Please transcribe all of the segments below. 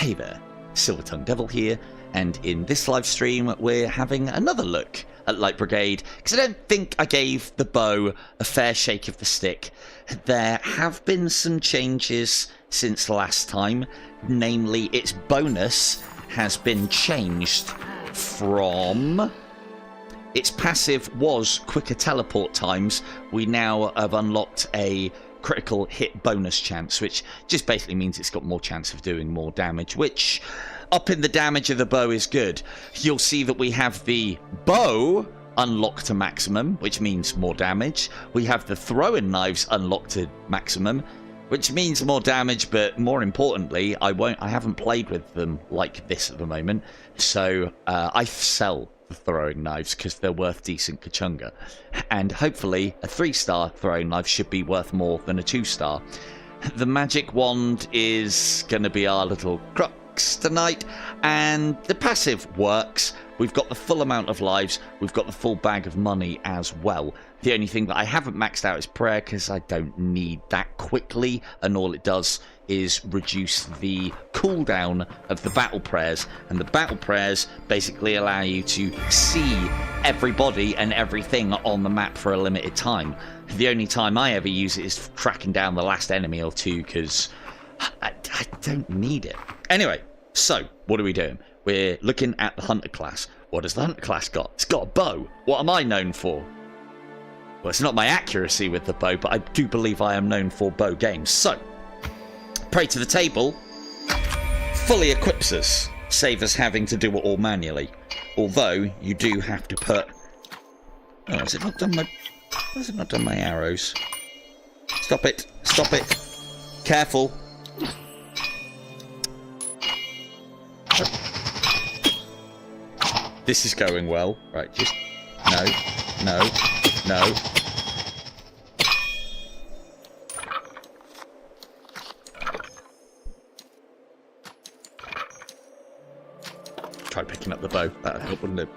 Hey there, Silver Tongue Devil here, and in this live stream we're having another look at Light Brigade, because I don't think I gave the bow a fair shake of the stick. There have been some changes since last time, namely its bonus has been changed from... Its passive was quicker teleport times. We now have unlocked a critical hit bonus chance, which just basically means it's got more chance of doing more damage, which upping the damage of the bow is good. You'll see that we have the bow unlocked to maximum, which means more damage. We have the throwing knives unlocked to maximum, which means more damage, but more importantly, I haven't played with them like this at the moment, so I sell the throwing knives because they're worth decent kachunga, and hopefully a 3-star throwing knife should be worth more than a 2-star. The magic wand is going to be our little crux tonight, and the passive works. We've got the full amount of lives, we've got the full bag of money as well. The only thing that I haven't maxed out is prayer, because I don't need that quickly, and all it does is reduce the cooldown of the battle prayers, and the battle prayers basically allow you to see everybody and everything on the map for a limited time. The only time I ever use it is tracking down the last enemy or two, because I don't need it. Anyway, so what are we doing? We're looking at the hunter class. What has the hunter class got? It's got a bow. What am I known for? Well, it's not my accuracy with the bow, but I do believe I am known for bow games. So, pray to the table fully equips us, save us having to do it all manually. Although you do have to put... Oh, has it not done my arrows? Stop it! Stop it! Careful! This is going well. Right, just... No. Try picking up the bow. That'd help, wouldn't it?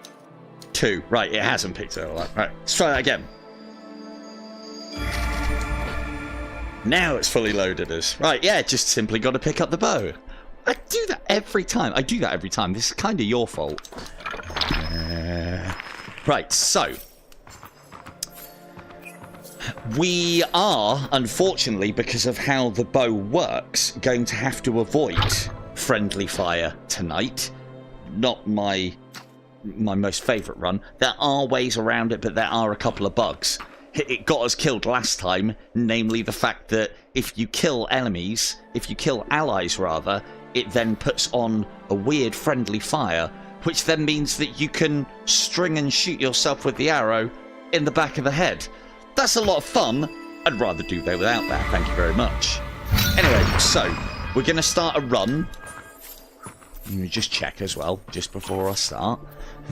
2. Right, it hasn't picked it up. Right, let's try that again. Now it's fully loaded us. Right, yeah, just simply got to pick up the bow. I do that every time. This is kind of your fault. Right, so... We are, unfortunately, because of how the bow works, going to have to avoid friendly fire tonight. Not my most favourite run. There are ways around it, but there are a couple of bugs. It got us killed last time, namely the fact that if you kill allies rather, it then puts on a weird friendly fire, which then means that you can string and shoot yourself with the arrow in the back of the head. That's a lot of fun. I'd rather do that without that, thank you very much. Anyway, so, we're going to start a run. Let me just check as well, just before I start,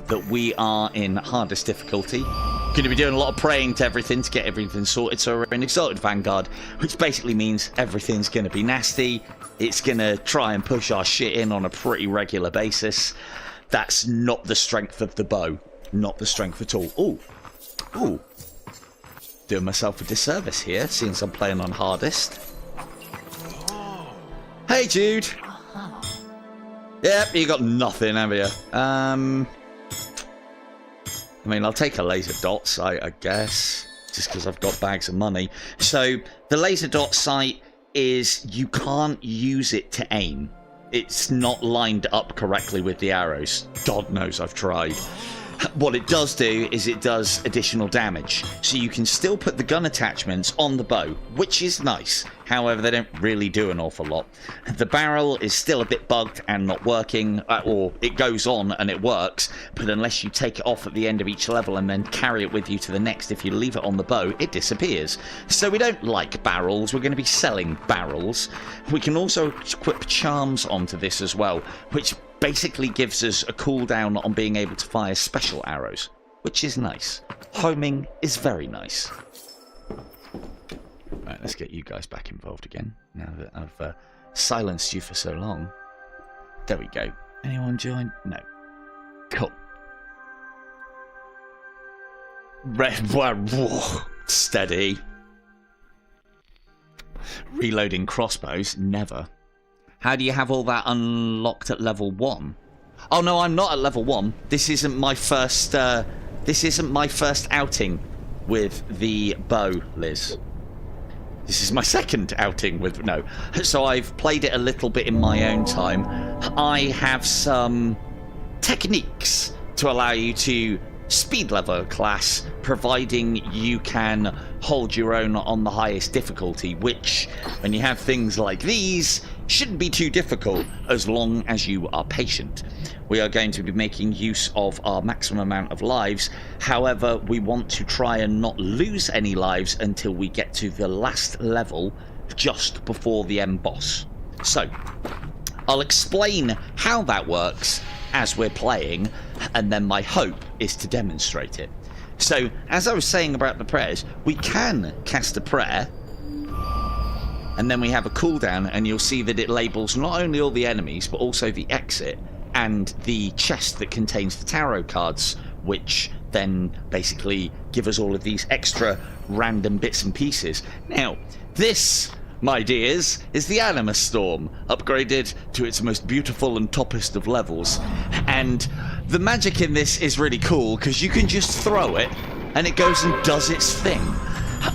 that we are in hardest difficulty. Going to be doing a lot of praying to everything to get everything sorted, so we're in Exalted Vanguard, which basically means everything's going to be nasty. It's going to try and push our shit in on a pretty regular basis. That's not the strength of the bow. Not the strength at all. Ooh. Doing myself a disservice here, since I'm playing on hardest. Hey, Jude. Yep, you got nothing, have you? I mean, I'll take a laser dot sight, I guess, just because I've got bags of money. So, the laser dot sight is you can't use it to aim. It's not lined up correctly with the arrows. God knows I've tried. What it does do is it does additional damage. So you can still put the gun attachments on the bow, which is nice. However, they don't really do an awful lot. The barrel is still a bit bugged and not working, or it goes on and it works, but unless you take it off at the end of each level and then carry it with you to the next, if you leave it on the bow, it disappears. So we don't like barrels. We're going to be selling barrels. We can also equip charms onto this as well, which basically gives us a cooldown on being able to fire special arrows, which is nice. Homing is very nice. Right, let's get you guys back involved again, now that I've silenced you for so long. There we go. Anyone join? No. Cool. Steady. Reloading crossbows? Never. How do you have all that unlocked at level 1? Oh no, I'm not at level 1. This isn't my first outing with the bow, Liz. This is my second outing with... No. So I've played it a little bit in my own time. I have some techniques to allow you to speed level a class, providing you can hold your own on the highest difficulty, which, when you have things like these, shouldn't be too difficult as long as you are patient. We are going to be making use of our maximum amount of lives. However, we want to try and not lose any lives until we get to the last level, just before the end boss. So, I'll explain how that works as we're playing, and then my hope is to demonstrate it. So, as I was saying about the prayers, we can cast a prayer, and then we have a cooldown, and you'll see that it labels not only all the enemies, but also the exit, and the chest that contains the tarot cards, which then basically give us all of these extra random bits and pieces. Now, this, my dears, is the Anima Storm, upgraded to its most beautiful and toppest of levels. And the magic in this is really cool, because you can just throw it, and it goes and does its thing,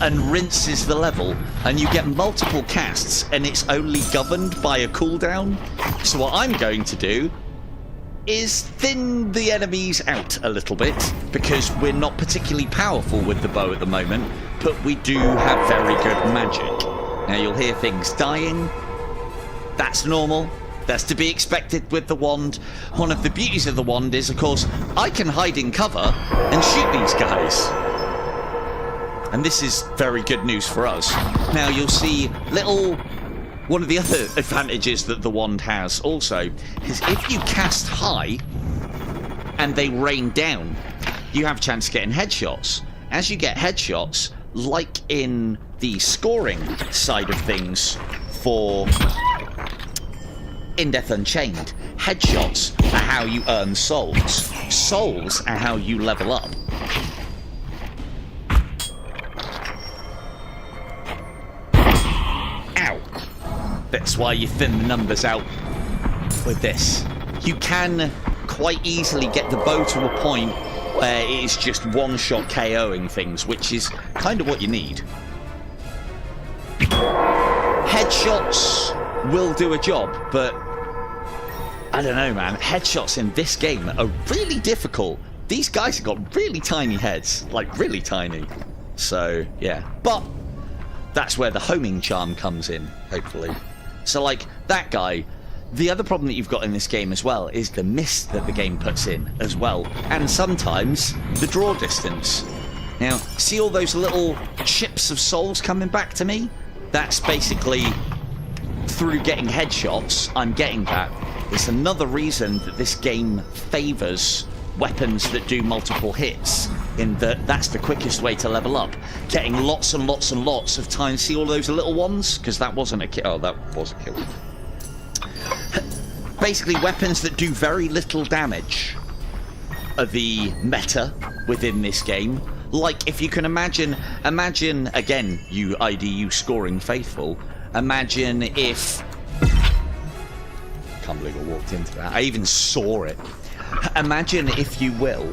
and rinses the level, and you get multiple casts, and it's only governed by a cooldown. So what I'm going to do is thin the enemies out a little bit, because we're not particularly powerful with the bow at the moment, but we do have very good magic. Now you'll hear things dying. That's normal. That's to be expected with the wand. One of the beauties of the wand is, of course, I can hide in cover and shoot these guys. And this is very good news for us. Now you'll see one of the other advantages that the wand has also is if you cast high and they rain down, you have a chance of getting headshots. As you get headshots, like in the scoring side of things for In Death Unchained, headshots are how you earn souls. Souls are how you level up. Ow! That's why you thin the numbers out with this. You can quite easily get the bow to a point where it is just one-shot KOing things, which is kind of what you need. Headshots will do a job, but I don't know, man. Headshots in this game are really difficult. These guys have got really tiny heads, like really tiny. So, yeah. But that's where the homing charm comes in, hopefully. So, like, that guy, the other problem that you've got in this game as well is the mist that the game puts in as well. And sometimes the draw distance. Now, see all those little chips of souls coming back to me? That's basically through getting headshots, I'm getting that. It's another reason that this game favours weapons that do multiple hits, in that that's the quickest way to level up. Getting lots and lots and lots of time. See all those little ones? Because that wasn't a kill. Oh, that was a kill. Basically, weapons that do very little damage are the meta within this game. Like, if you can imagine, again, you IDU scoring faithful, imagine if... Can't believe I walked into that. I even saw it. Imagine, if you will,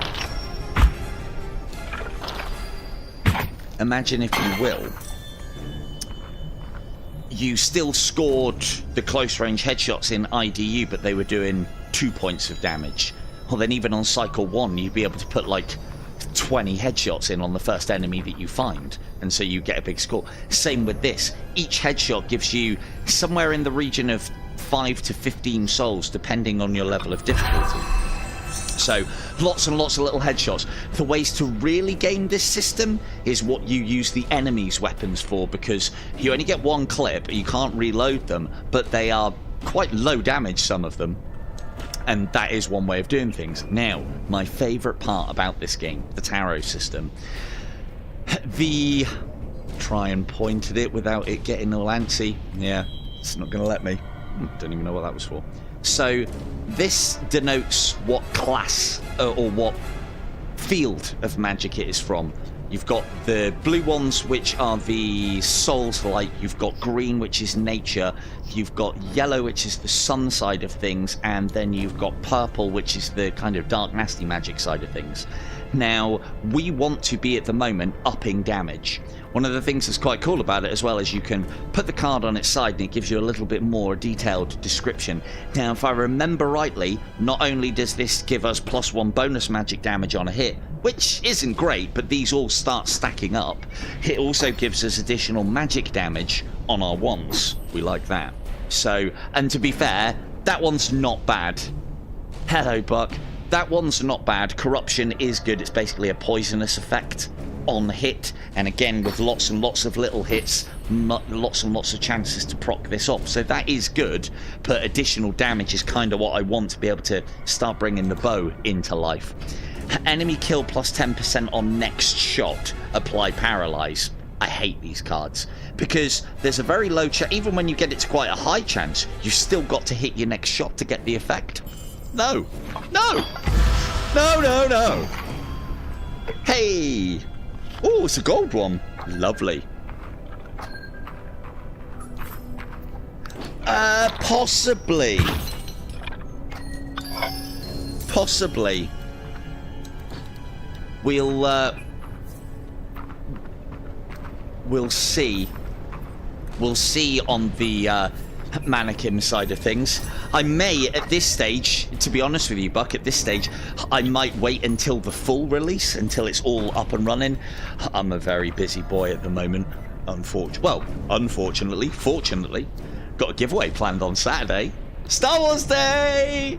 you still scored the close range headshots in IDU, but they were doing 2 points of damage. Well, then even on cycle 1, you'd be able to put like 20 headshots in on the first enemy that you find, and so you get a big score. Same with this. Each headshot gives you somewhere in the region of 5 to 15 souls, depending on your level of difficulty. So, lots and lots of little headshots. The ways to really game this system is what you use the enemy's weapons for, because you only get one clip, you can't reload them, but they are quite low damage, some of them. And that is one way of doing things. Now, my favourite part about this game, the tarot system. Try and point at it without it getting all antsy. Yeah, it's not going to let me. Don't even know what that was for. So, this denotes what class or what field of magic it is from. You've got the blue ones, which are the Souls light. You've got green, which is nature. You've got yellow, which is the sun side of things. And then you've got purple, which is the kind of dark, nasty magic side of things. Now, we want to be, at the moment, upping damage. One of the things that's quite cool about it as well is you can put the card on its side and it gives you a little bit more detailed description. Now, if I remember rightly, not only does this give us +1 bonus magic damage on a hit, which isn't great, but these all start stacking up, it also gives us additional magic damage on our wands. We like that. So, and to be fair, that one's not bad. Hello, Buck. That one's not bad. Corruption is good. It's basically a poisonous effect on hit, and again with lots and lots of little hits, lots and lots of chances to proc this off, so that is good, but additional damage is kind of what I want to be able to start bringing the bow into life. Enemy kill +10% on next shot, apply paralyze. I hate these cards because there's a very low chance, even when you get it to quite a high chance, you've still got to hit your next shot to get the effect. No, no, no, no, no. Hey. Oh, it's a gold one. Lovely. Possibly. Possibly. We'll see. We'll see on the mannequin side of things. I may, at this stage, to be honest with you, Buck, at this stage, I might wait until the full release, until it's all up and running. I'm a very busy boy at the moment, unfortunately, fortunately, got a giveaway planned on Saturday. Star Wars Day!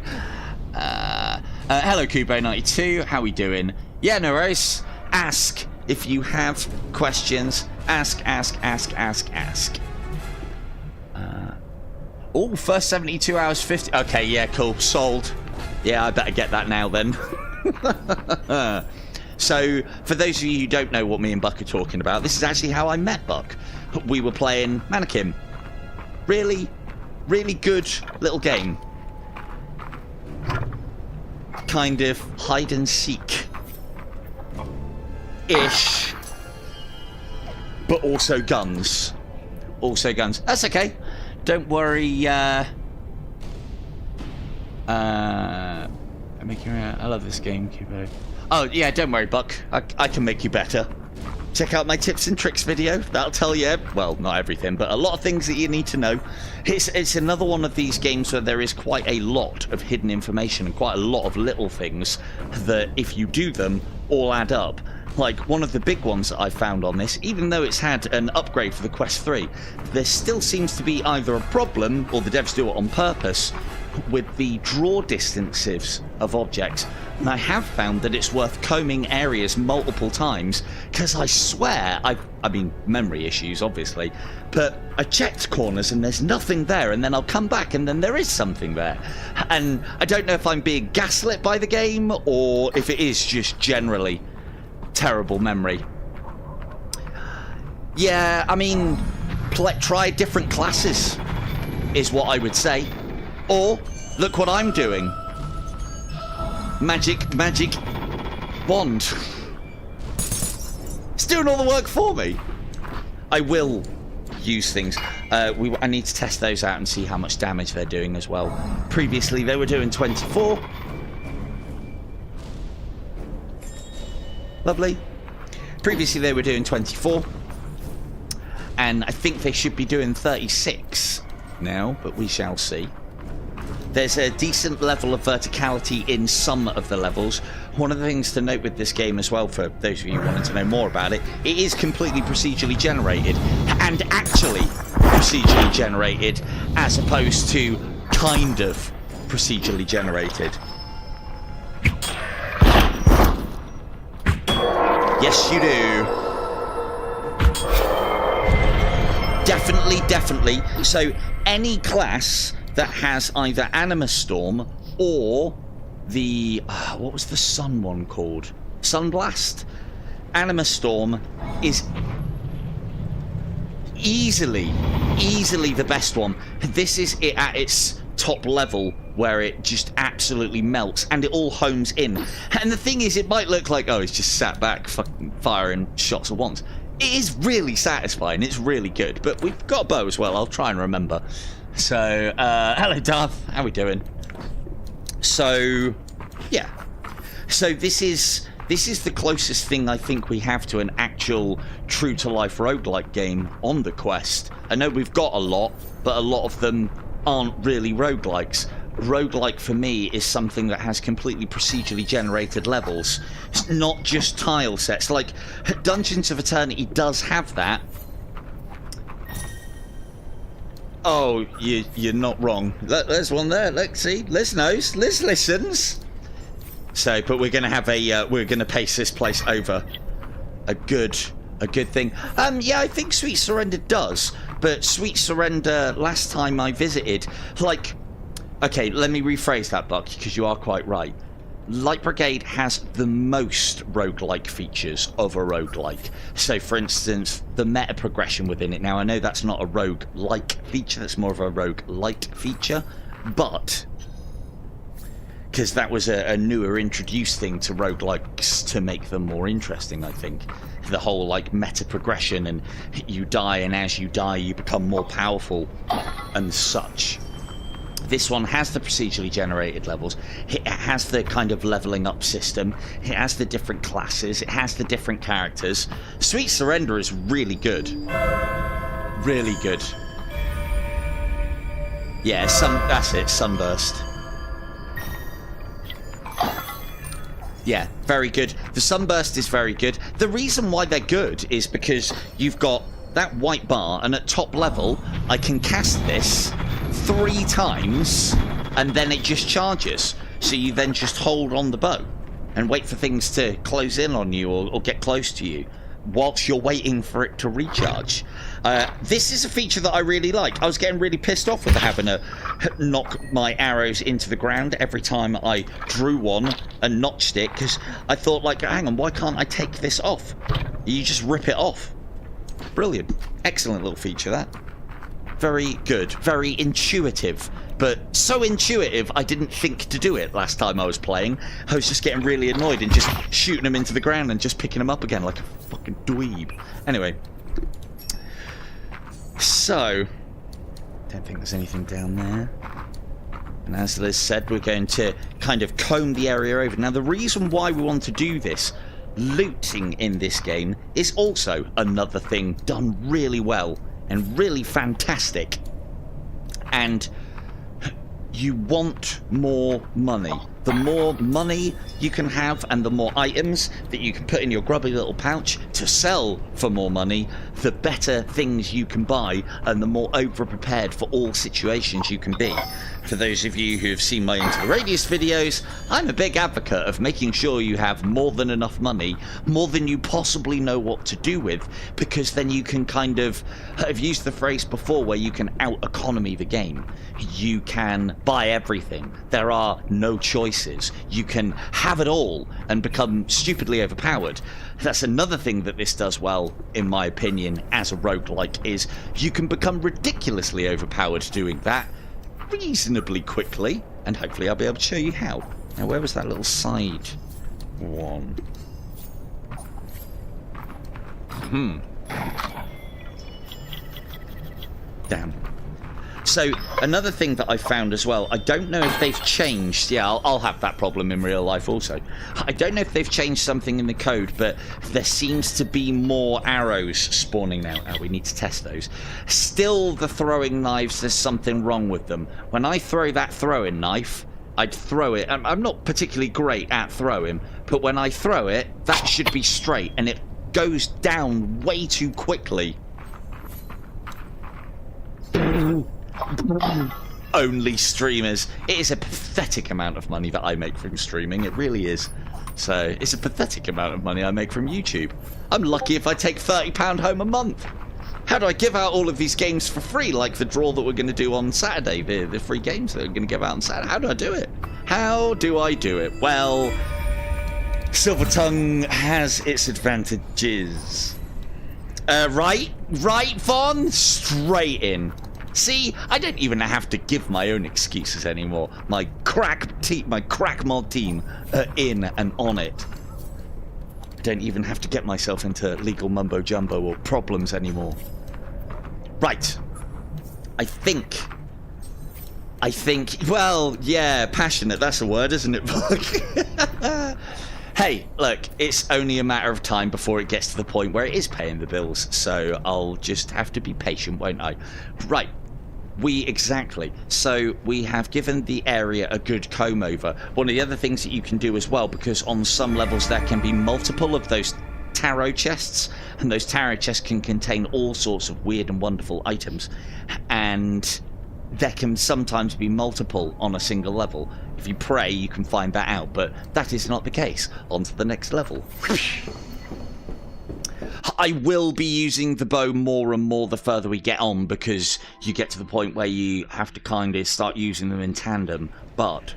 Hello, Kubo92, how we doing? Yeah, no worries. Ask if you have questions. Ask. Oh, first 72 hours, 50. Okay, yeah, cool. Sold. Yeah, I better get that now then. So, for those of you who don't know what me and Buck are talking about, this is actually how I met Buck. We were playing Mannequin. Really, really good little game. Kind of hide and seek ish. But also guns. Also guns. That's okay. Don't worry, I love this game, Kubo. Oh, yeah, don't worry, Buck. I can make you better. Check out my tips and tricks video. That'll tell you, well, not everything, but a lot of things that you need to know. It's another one of these games where there is quite a lot of hidden information and quite a lot of little things that, if you do them, all add up. Like, one of the big ones that I found on this, even though it's had an upgrade for the Quest 3, there still seems to be either a problem, or the devs do it on purpose, with the draw distances of objects. And I have found that it's worth combing areas multiple times, because I swear, I mean, memory issues, obviously, but I checked corners and there's nothing there, and then I'll come back and then there is something there. And I don't know if I'm being gaslit by the game, or if it is just generally terrible memory. Yeah, I mean, try different classes is what I would say. Or, look what I'm doing. Magic wand. It's doing all the work for me. I will use things. I need to test those out and see how much damage they're doing as well. Previously, they were doing 24. Lovely. Previously they were doing 24, and I think they should be doing 36 now, but we shall see. There's a decent level of verticality in some of the levels. One of the things to note with this game as well, for those of you who wanted to know more about it, it is completely procedurally generated, and actually procedurally generated, as opposed to kind of procedurally generated. Yes, you do. Definitely. So, any class that has either Animus Storm or the... what was the sun one called? Sunblast? Animus Storm is easily the best one. This is it at its top level where it just absolutely melts and it all homes in. And the thing is, it might look like, oh, he's just sat back fucking firing shots at once. It is really satisfying. It's really good. But we've got a bow as well. I'll try and remember. So, hello, Darth. How we doing? So, yeah. So this is the closest thing I think we have to an actual true-to-life roguelike game on the Quest. I know we've got a lot, but a lot of them aren't really roguelikes. Roguelike for me is something that has completely procedurally generated levels. It's not just tile sets. Like, Dungeons of Eternity does have that. Oh, you're not wrong. There's one there. Look, see? Liz knows. Liz listens. So, but we're going to have we're going to pace this place over. A good thing. Yeah, I think Sweet Surrender does. But Sweet Surrender, last time I visited, like... Okay, let me rephrase that, Buck, because you are quite right. Light Brigade has the most roguelike features of a roguelike. So, for instance, the meta progression within it. Now, I know that's not a roguelike feature, that's more of a roguelite feature, but... because that was a newer introduced thing to roguelikes to make them more interesting, I think. The whole, like, meta progression, and you die, and as you die, you become more powerful, and such. This one has the procedurally generated levels. It has the kind of leveling up system. It has the different classes. It has the different characters. Sweet Surrender is really good. Really good. Yeah, that's it, Sunburst. Yeah, very good. The Sunburst is very good. The reason why they're good is because you've got that white bar, and at top level, I can cast this 3 times, and then it just charges. So you then just hold on the bow and wait for things to close in on you or get close to you whilst you're waiting for it to recharge. This is a feature that I really like. I was getting really pissed off with having to knock my arrows into the ground every time I drew one and notched it, because I thought, like, hang on, why can't I take this off? You just rip it off. Brilliant. Excellent little feature, that. Very good. Very intuitive. But so intuitive, I didn't think to do it last time I was playing. I was just getting really annoyed and just shooting them into the ground and just picking them up again like a fucking dweeb. Anyway. So, don't think there's anything down there. And as Liz said, we're going to kind of comb the area over. Now, the reason why we want to do this, looting in this game, is also another thing done really well and really fantastic. And you want more money. The more money you can have and the more items that you can put in your grubby little pouch to sell for more money, the better things you can buy and the more over-prepared for all situations you can be. For those of you who have seen my Into the Radius videos, I'm a big advocate of making sure you have more than enough money, more than you possibly know what to do with, because then you can kind of, I've used the phrase before, where you can out-economy the game. You can buy everything. There are no choices. You can have it all and become stupidly overpowered. That's another thing that this does well, in my opinion, as a roguelike, is you can become ridiculously overpowered doing that reasonably quickly, and hopefully I'll be able to show you how. Now, where was that little side one? Damn. So, another thing that I found as well, I don't know if they've changed, yeah, I'll have that problem in real life also. I don't know if they've changed something in the code, but there seems to be more arrows spawning now. Oh, we need to test those. Still, the throwing knives, there's something wrong with them. When I throw that throwing knife, I'd throw it. I'm not particularly great at throwing, but when I throw it, that should be straight, and it goes down way too quickly. Only streamers. It is a pathetic amount of money that I make from streaming. It really is. So it's a pathetic amount of money I make from YouTube. I'm lucky if I take £30 home a month. How do I give out all of these games for free, like the draw that we're going to do on Saturday, the free games that we're going to give out on Saturday? How do I do it? How do I do it? Well, Silver Tongue has its advantages. Right, Vaughn? Straight in. See, I don't even have to give my own excuses anymore. My crack mod team are in and on it. I don't even have to get myself into legal mumbo jumbo or problems anymore. Right. I think, well, yeah, passionate, that's a word, isn't it? Hey, look, it's only a matter of time before it gets to the point where it is paying the bills, so I'll just have to be patient, won't I? Right, so we have given the area a good comb over. One of the other things that you can do as well, because on some levels there can be multiple of those tarot chests, and those tarot chests can contain all sorts of weird and wonderful items, and there can sometimes be multiple on a single level. If you pray, you can find that out, but that is not the case. On to the next level. I will be using the bow more and more the further we get on, because you get to the point where you have to kind of start using them in tandem, but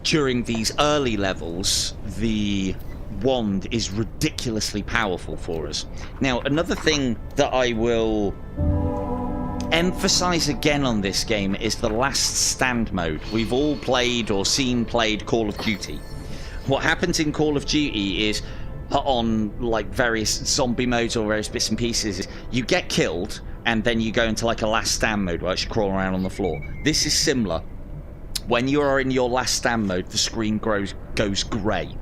during these early levels, the wand is ridiculously powerful for us. Now, another thing that I will emphasize again on this game is the last stand mode. We've all played or seen played Call of Duty. What happens in Call of Duty is, on like various zombie modes or various bits and pieces, is you get killed and then you go into like a last stand mode where you crawl around on the floor. This is similar. When you are in your last stand mode, the screen goes grey.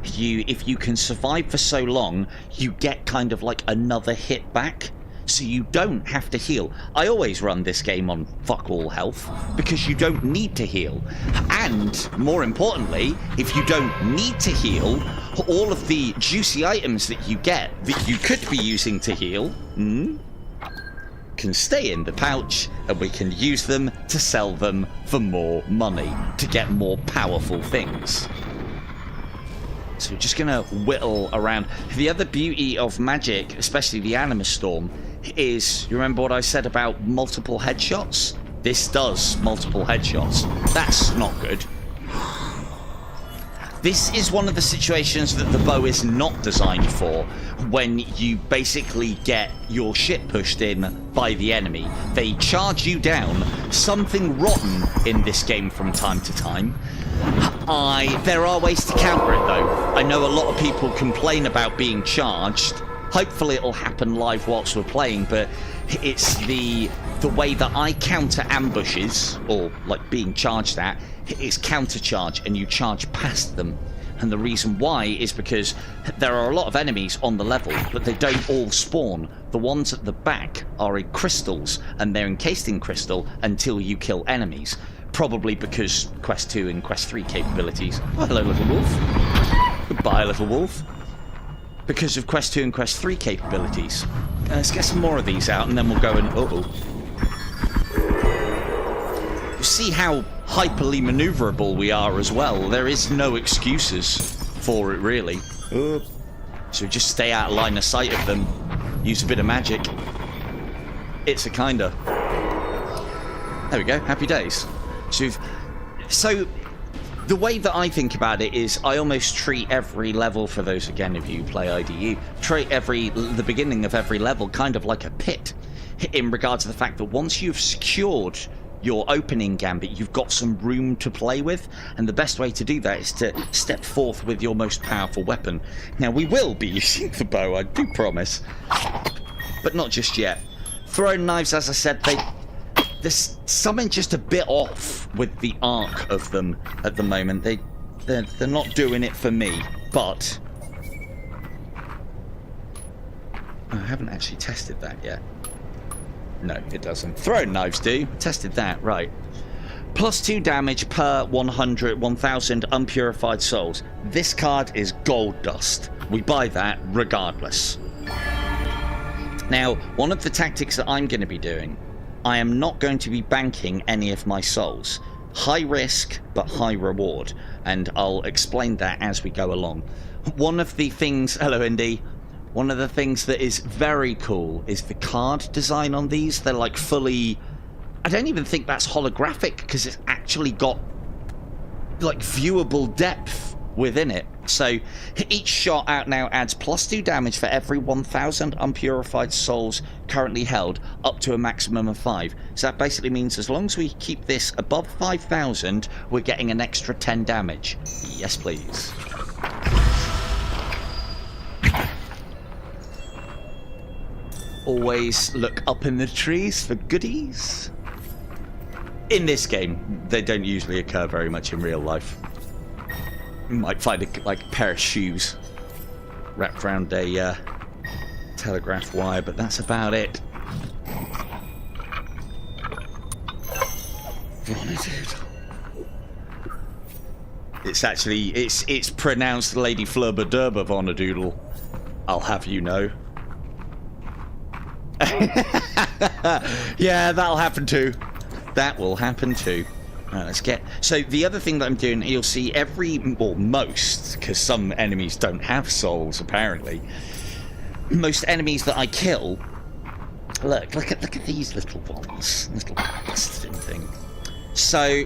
If you can survive for so long, you get kind of like another hit back, so you don't have to heal. I always run this game on fuck all health, because you don't need to heal. And more importantly, if you don't need to heal, all of the juicy items that you get that you could be using to heal can stay in the pouch, and we can use them to sell them for more money to get more powerful things. So we're just gonna whittle around. The other beauty of magic, especially the Animus Storm, is, you remember what I said about multiple headshots? This does multiple headshots. That's not good. This is one of the situations that the bow is not designed for, when you basically get your shit pushed in by the enemy. They charge you down, something rotten in this game from time to time. There are ways to counter it though. I know a lot of people complain about being charged. Hopefully it'll happen live whilst we're playing, but it's the way that I counter ambushes, or like being charged at, is counter charge, and you charge past them. And the reason why is because there are a lot of enemies on the level, but they don't all spawn. The ones at the back are in crystals, and they're encased in crystal until you kill enemies. Probably because Quest 2 and Quest 3 capabilities. Oh, hello, little wolf. Goodbye, little wolf. Because of Quest 2 and Quest 3 capabilities. Let's get some more of these out, and then we'll go and... You see how hyperly maneuverable we are as well. There is no excuses for it, really. So just stay out of line of sight of them. Use a bit of magic. It's a kinda. There we go. Happy days. So the way that I think about it is, I almost treat every level, for those again of you who play IDU, treat the beginning of every level kind of like a pit, in regards to the fact that once you've secured your opening gambit, you've got some room to play with, and the best way to do that is to step forth with your most powerful weapon. Now, we will be using the bow, I do promise, but not just yet. Throwing knives, as I said, there's something just a bit off with the arc of them at the moment. They're not doing it for me, but I haven't actually tested that yet. No, it doesn't. Throwing knives do. Tested that, right. +2 damage per 1,000 unpurified souls. This card is gold dust. We buy that regardless. Now, one of the tactics that I'm going to be doing, I am not going to be banking any of my souls. High risk, but high reward. And I'll explain that as we go along. One of the things... Hello, Indy. One of the things that is very cool is the card design on these. They're like fully... I don't even think that's holographic, because it's actually got like viewable depth within it. So each shot out now adds +2 damage for every 1,000 unpurified souls currently held, up to a maximum of 5. So that basically means as long as we keep this above 5,000, we're getting an extra 10 damage. Yes, please. Always look up in the trees for goodies. In this game, they don't usually occur very much in real life. You might find a pair of shoes wrapped around a telegraph wire, but that's about it. It's actually it's pronounced Lady Flurba Durba Vonadoodle. I'll have you know. Yeah, that'll happen too. That will happen too. Right, let's get... So the other thing that I'm doing, you'll see most, because some enemies don't have souls, apparently. Most enemies that I kill... Look at these little ones. Little bastard thing. So...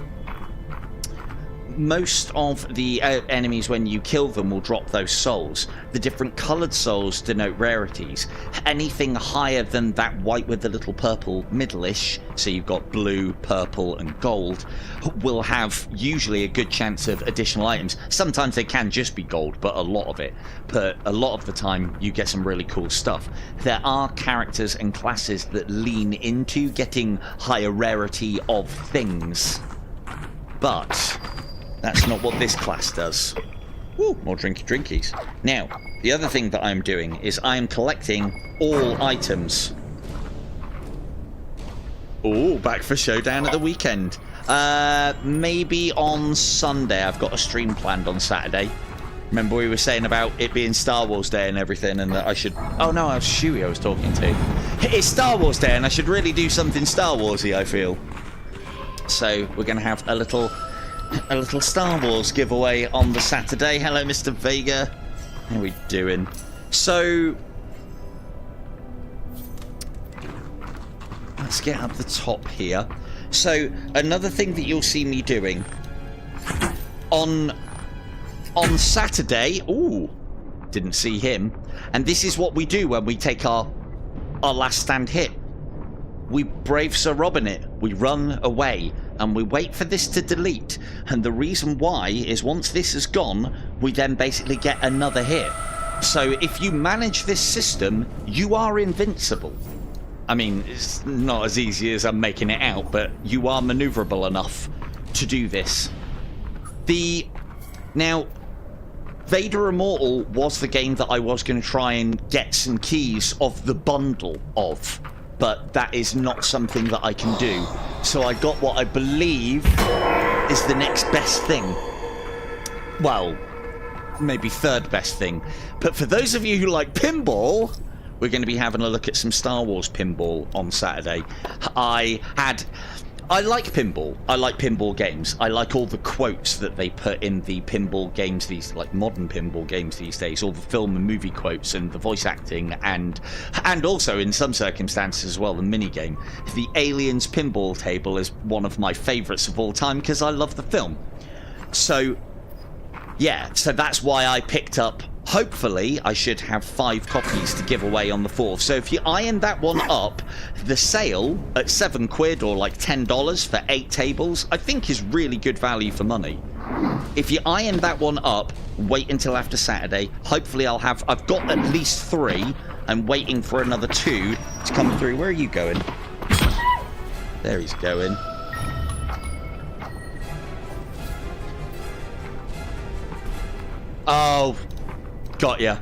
most of the enemies, when you kill them, will drop those souls. The different coloured souls denote rarities. Anything higher than that white with the little purple middle-ish, so you've got blue, purple and gold, will have usually a good chance of additional items. Sometimes they can just be gold, but a lot of the time you get some really cool stuff. There are characters and classes that lean into getting higher rarity of things, but that's not what this class does. Woo, more drinkies. Now, the other thing that I'm doing is I am collecting all items. Oh, back for Showdown at the weekend. Maybe on Sunday. I've got a stream planned on Saturday. Remember we were saying about it being Star Wars Day and everything, and that I should... Oh no, I was Chewie I was talking to. It's Star Wars Day and I should really do something Star Warsy, I feel. So we're going to have a little Star Wars giveaway on the Saturday. Hello, Mr. Vega. How are we doing? So, let's get up the top here. So, another thing that you'll see me doing on Saturday. Ooh, didn't see him. And this is what we do when we take our last stand hit. We brave Sir Robin it. We run away. And we wait for this to delete, and the reason why is once this is gone, we then basically get another hit. So if you manage this system, you are invincible. I mean, it's not as easy as I'm making it out, but you are maneuverable enough to do this. Now, Vader Immortal was the game that I was going to try and get some keys of the bundle of, but that is not something that I can do. So I got what I believe is the next best thing. Well, maybe third best thing. But for those of you who like pinball, we're going to be having a look at some Star Wars pinball on Saturday. I like pinball. I like pinball games. I like all the quotes that they put in the pinball games, these like modern pinball games these days, all the film and movie quotes and the voice acting, and also in some circumstances as well the mini game. The Aliens pinball table is one of my favourites of all time because I love the film. So yeah, so that's why I picked up. Hopefully, I should have 5 copies to give away on the 4th. So if you iron that one up, the sale at £7 or like $10 for 8 tables, I think is really good value for money. If you iron that one up, wait until after Saturday. Hopefully I've got at least 3. I'm waiting for another 2 to come through. Where are you going? There he's going. Oh... Got ya.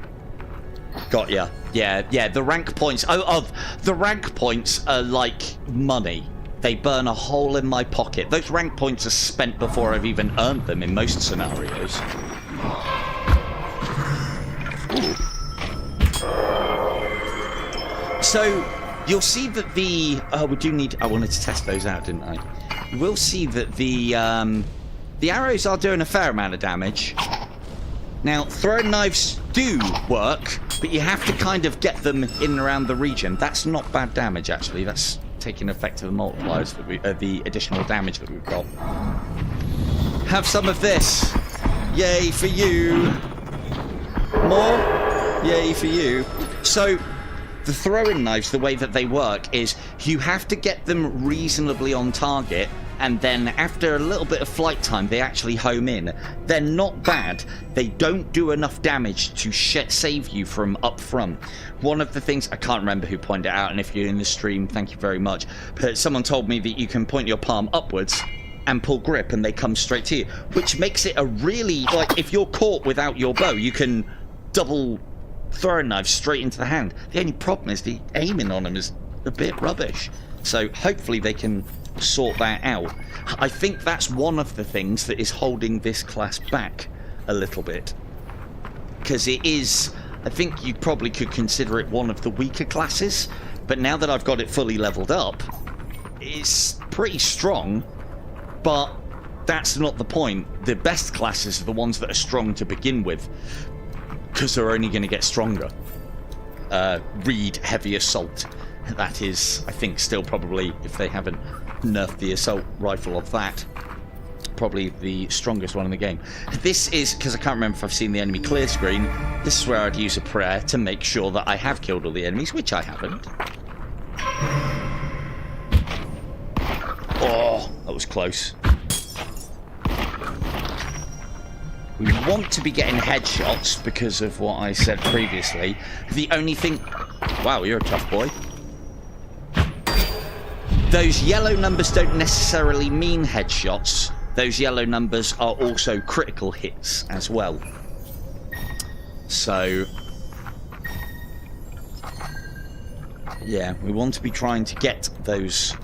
Yeah, the rank points. The rank points are like money. They burn a hole in my pocket. Those rank points are spent before I've even earned them in most scenarios. Ooh. So, you'll see that the... Oh, we do need... I wanted to test those out, didn't I? You will see that the arrows are doing a fair amount of damage. Now, throwing knives do work, but you have to kind of get them in and around the region. That's not bad damage, actually. That's taking effect of the multipliers, that the additional damage that we've got. Have some of this. Yay for you. More? Yay for you. So, the throwing knives, the way that they work is you have to get them reasonably on target, and then after a little bit of flight time, they actually home in. They're not bad. They don't do enough damage to save you from up front. One of the things, I can't remember who pointed it out, and if you're in the stream, thank you very much, but someone told me that you can point your palm upwards and pull grip and they come straight to you, which makes it a really, like, if you're caught without your bow, you can double throwing knives straight into the hand. The only problem is the aiming on them is a bit rubbish. So hopefully they can sort that out. I think that's one of the things that is holding this class back a little bit. Because it is, I think you probably could consider it one of the weaker classes, but now that I've got it fully leveled up, it's pretty strong, but that's not the point. The best classes are the ones that are strong to begin with, because they're only going to get stronger. Read Heavy Assault. That is, I think, still probably, if they haven't nerfed the assault rifle of that, probably the strongest one in the game. This is, because I can't remember if I've seen the enemy clear screen, this is where I'd use a prayer to make sure that I have killed all the enemies, which I haven't. Oh, that was close. We want to be getting headshots because of what I said previously. The only thing... Wow, you're a tough boy. Those yellow numbers don't necessarily mean headshots. Those yellow numbers are also critical hits as well. So... yeah, we want to be trying to get those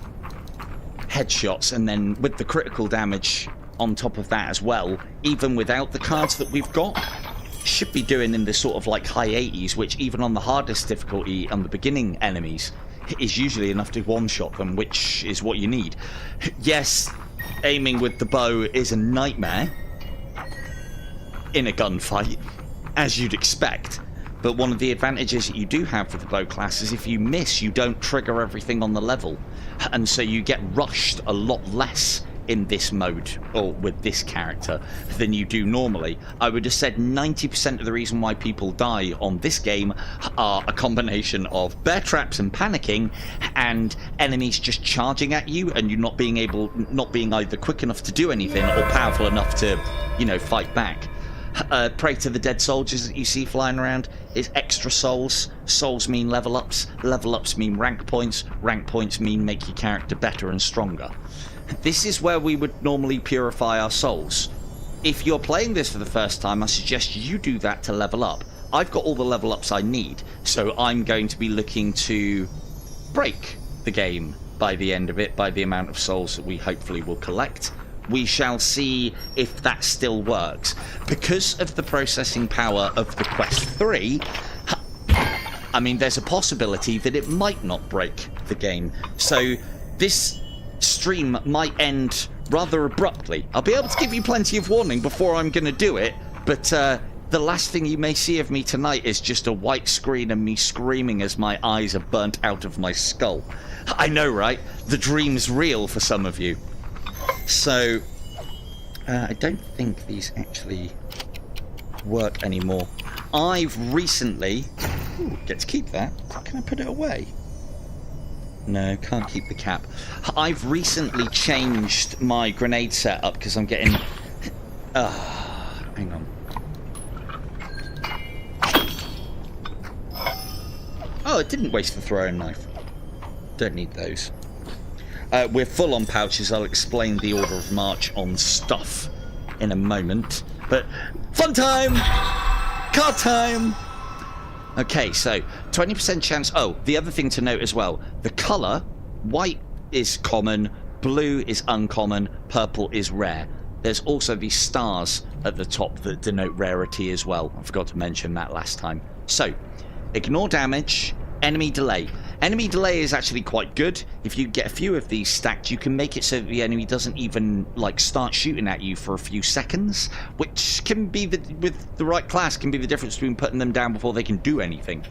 headshots, and then with the critical damage on top of that as well, even without the cards that we've got, should be doing in the sort of like high 80s, which even on the hardest difficulty on the beginning enemies is usually enough to one-shot them, which is what you need. Yes, aiming with the bow is a nightmare in a gunfight, as you'd expect, but one of the advantages that you do have with the bow class is if you miss, you don't trigger everything on the level, and so you get rushed a lot less in this mode, or with this character, than you do normally. I would have said 90% of the reason why people die on this game are a combination of bear traps and panicking, and enemies just charging at you, and you not being either quick enough to do anything or powerful enough to, you know, fight back. Pray to the dead soldiers that you see flying around is extra souls. Souls mean level ups. Level ups mean rank points. Rank points mean make your character better and stronger. This is where we would normally purify our souls. If you're playing this for the first time, I suggest you do that to level up. I've got all the level ups I need, so I'm going to be looking to break the game by the end of it, by the amount of souls that we hopefully will collect. We shall see if that still works. Because of the processing power of the Quest 3, I mean, there's a possibility that it might not break the game. So this stream might end rather abruptly. I'll be able to give you plenty of warning before I'm going to do it, but the last thing you may see of me tonight is just a white screen and me screaming as my eyes are burnt out of my skull. I know, right? The dream's real for some of you. So, I don't think these actually work anymore. I've recently... Ooh, get to keep that. Can I put it away? No, can't keep the cap. I've recently changed my grenade setup because I'm getting... hang on. Oh, it didn't waste the throwing knife. Don't need those. We're full on pouches. I'll explain the order of march on stuff in a moment. But fun time! Card time! Okay, so 20% chance. Oh, the other thing to note as well, the colour, white is common, blue is uncommon, purple is rare. There's also these stars at the top that denote rarity as well. I forgot to mention that last time. So, ignore damage, enemy delay. Enemy delay is actually quite good. If you get a few of these stacked, you can make it so that the enemy doesn't even like start shooting at you for a few seconds, which can be, with the right class, can be the difference between putting them down before they can do anything.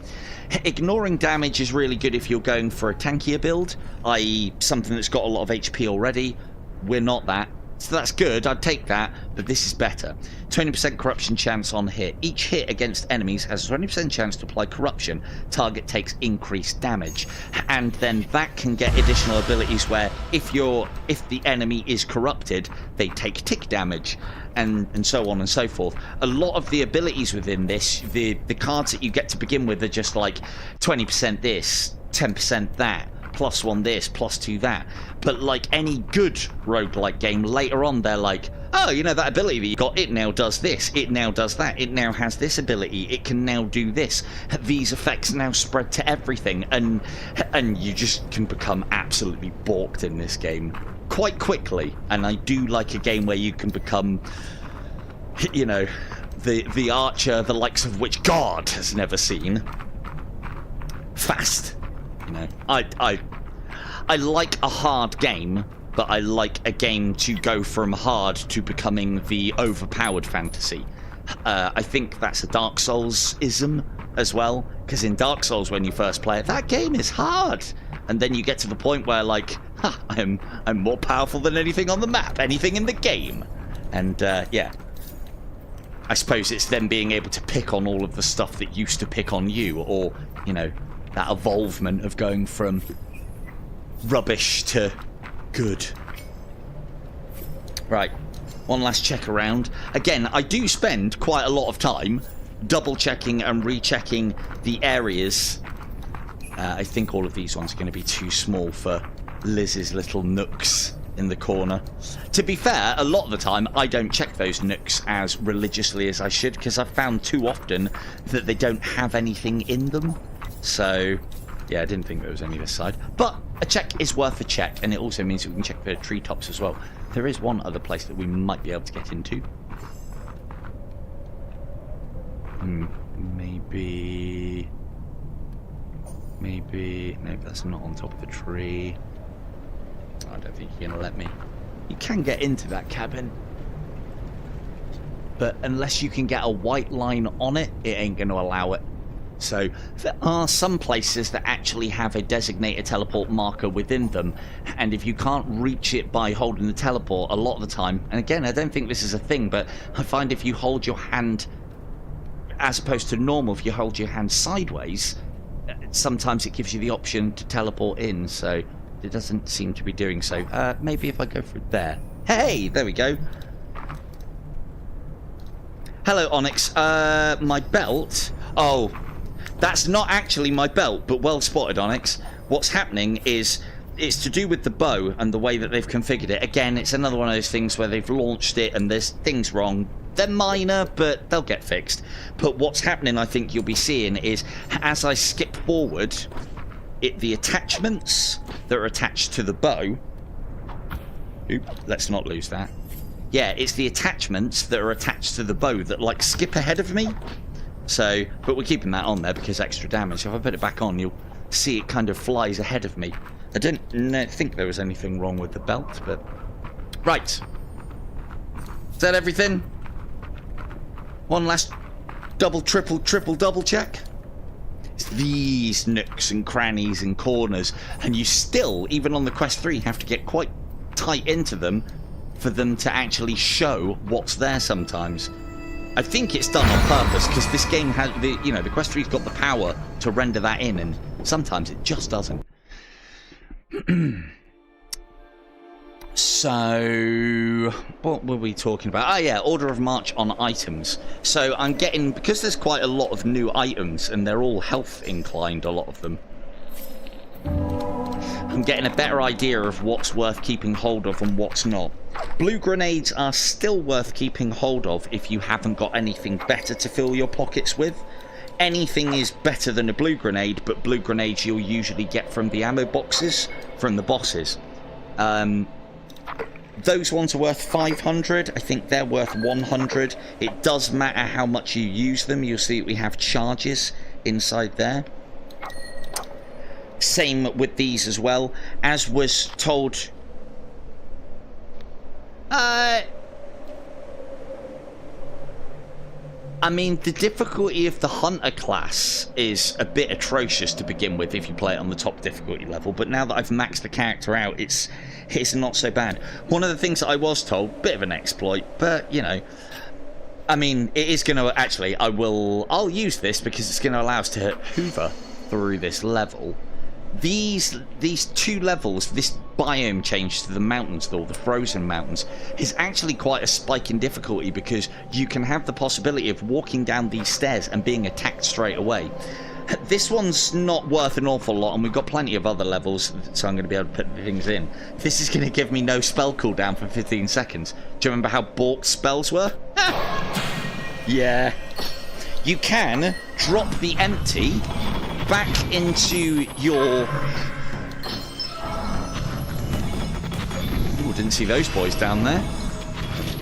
Ignoring damage is really good if you're going for a tankier build, i.e. something that's got a lot of HP already. We're not that. So that's good, I'd take that, but this is better. 20% corruption chance on hit. Each hit against enemies has a 20% chance to apply corruption. Target takes increased damage. And then that can get additional abilities where if the enemy is corrupted, they take tick damage, and so on and so forth. A lot of the abilities within this, the cards that you get to begin with are just like 20% this, 10% that, +1 this, +2 that. But like any good roguelike game, later on they're like, oh, you know, that ability that you got, it now does this, it now does that, it now has this ability, it can now do this. These effects now spread to everything, and you just can become absolutely balked in this game quite quickly. And I do like a game where you can become, you know, the archer, the likes of which God has never seen. Fast. You know, I like a hard game, but I like a game to go from hard to becoming the overpowered fantasy. I think that's a Dark Souls-ism as well, because in Dark Souls, when you first play it, that game is hard, and then you get to the point where, like, I'm more powerful than anything on the map, anything in the game, and yeah. I suppose it's then being able to pick on all of the stuff that used to pick on you, or, you know, that evolvement of going from rubbish to good. Right, one last check around. Again, I do spend quite a lot of time double checking and rechecking the areas. I think all of these ones are going to be too small for Liz's little nooks in the corner. To be fair, a lot of the time I don't check those nooks as religiously as I should, because I've found too often that they don't have anything in them. So, yeah, I didn't think there was any this side. But a check is worth a check, and it also means we can check the treetops as well. There is one other place that we might be able to get into. Maybe that's not on top of the tree. I don't think you're gonna let me. You can get into that cabin, but unless you can get a white line on it, it ain't gonna allow it. So there are some places that actually have a designated teleport marker within them, and if you can't reach it by holding the teleport, a lot of the time, and again, I don't think this is a thing, but I find if you hold your hand, as opposed to normal, if you hold your hand sideways, sometimes it gives you the option to teleport in, so it doesn't seem to be doing so. Maybe if I go through there. Hey, there we go. Hello, Onyx. My belt. Oh, that's not actually my belt, but well spotted, Onyx. What's happening is it's to do with the bow and the way that they've configured it. Again, it's another one of those things where they've launched it and there's things wrong. They're minor, but they'll get fixed. But what's happening, I think you'll be seeing, is as I skip forward, the attachments that are attached to the bow. Oop, let's not lose that. Yeah, it's the attachments that are attached to the bow that, like, skip ahead of me. So, but we're keeping that on there because extra damage. If I put it back on, you'll see it kind of flies ahead of me. I don't think there was anything wrong with the belt, but... Right. Is that everything? One last double check. It's these nooks and crannies and corners, and you still, even on the Quest 3, have to get quite tight into them for them to actually show what's there sometimes. I think it's done on purpose, because this game has, the Quest 3's got the power to render that in, and sometimes it just doesn't. So, what were we talking about? Ah, yeah, order of march on items. So I'm getting, because there's quite a lot of new items, and they're all health inclined, a lot of them, I'm getting a better idea of what's worth keeping hold of and what's not. Blue grenades are still worth keeping hold of if you haven't got anything better to fill your pockets with. Anything is better than a blue grenade, but blue grenades you'll usually get from the ammo boxes, from the bosses. Those ones are worth 500. I think they're worth 100. It does matter how much you use them. You'll see that we have charges inside there. Same with these as well. As was told... I mean, the difficulty of the Hunter class is a bit atrocious to begin with if you play it on the top difficulty level, but now that I've maxed the character out, it's not so bad. One of the things that I was told, bit of an exploit, but, you know, I mean, it is going to, actually, I'll use this because it's going to allow us to hoover through this level. These two levels, this biome change to the mountains, or the frozen mountains, is actually quite a spike in difficulty because you can have the possibility of walking down these stairs and being attacked straight away. This one's not worth an awful lot, and we've got plenty of other levels, so I'm going to be able to put things in. This is going to give me no spell cooldown for 15 seconds. Do you remember how balked spells were? Yeah. You can drop the empty back into your... Ooh, didn't see those boys down there.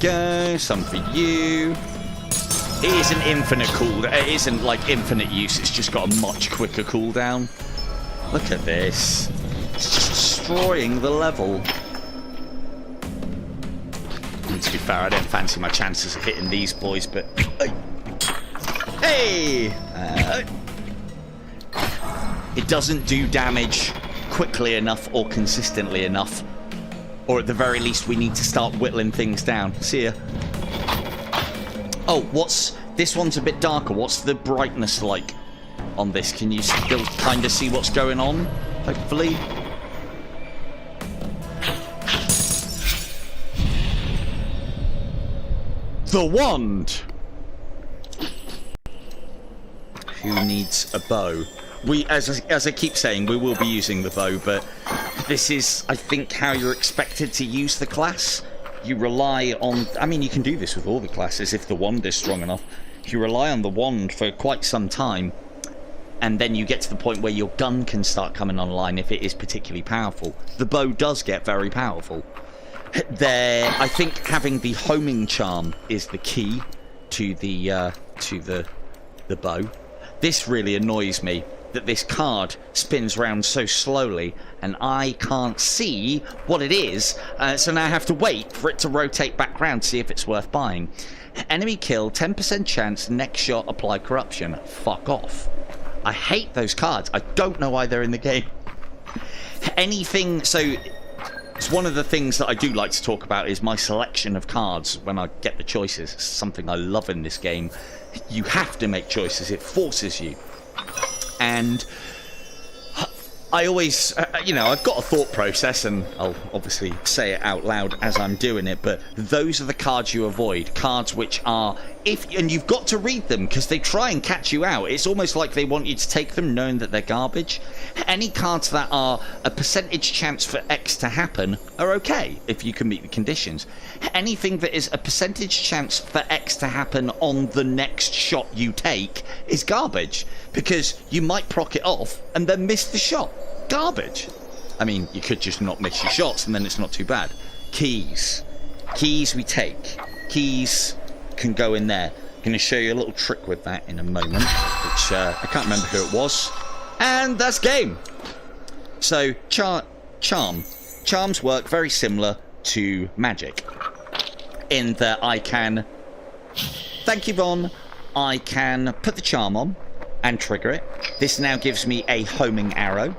Go, some for you. It isn't infinite cooldown. It isn't like infinite use. It's just got a much quicker cooldown. Look at this. It's just destroying the level. And to be fair, I don't fancy my chances of hitting these boys, but... Hey! It doesn't do damage quickly enough or consistently enough. Or at the very least, we need to start whittling things down. See ya. Oh, this one's a bit darker. What's the brightness like on this? Can you still kind of see what's going on? Hopefully. The wand! Who needs a bow? As I keep saying, we will be using the bow, but this is, I think, how you're expected to use the class. You rely on... I mean, you can do this with all the classes if the wand is strong enough. You rely on the wand for quite some time, and then you get to the point where your gun can start coming online if it is particularly powerful. The bow does get very powerful. I think having the homing charm is the key to the bow. This really annoys me, that this card spins round so slowly and I can't see what it is, so now I have to wait for it to rotate back round to see if it's worth buying. Enemy kill, 10% chance, next shot apply corruption. Fuck off. I hate those cards. I don't know why they're in the game. Anything, so it's one of the things that I do like to talk about is my selection of cards when I get the choices. It's something I love in this game. You have to make choices. It forces you. And I always, you know, I've got a thought process, and I'll obviously say it out loud as I'm doing it, but those are the cards you avoid. Cards which are, and you've got to read them, because they try and catch you out. It's almost like they want you to take them knowing that they're garbage. Any cards that are a percentage chance for X to happen are okay, if you can meet the conditions. Anything that is a percentage chance for X to happen on the next shot you take is garbage, because you might proc it off and then miss the shot. Garbage. I mean, you could just not miss your shots and then it's not too bad. Keys. Keys we take. Keys can go in there. I'm going to show you a little trick with that in a moment, which I can't remember who it was. And that's game. So, charms work very similar to magic, in that I can... Thank you, Von. I can put the charm on and trigger it. This now gives me a homing arrow.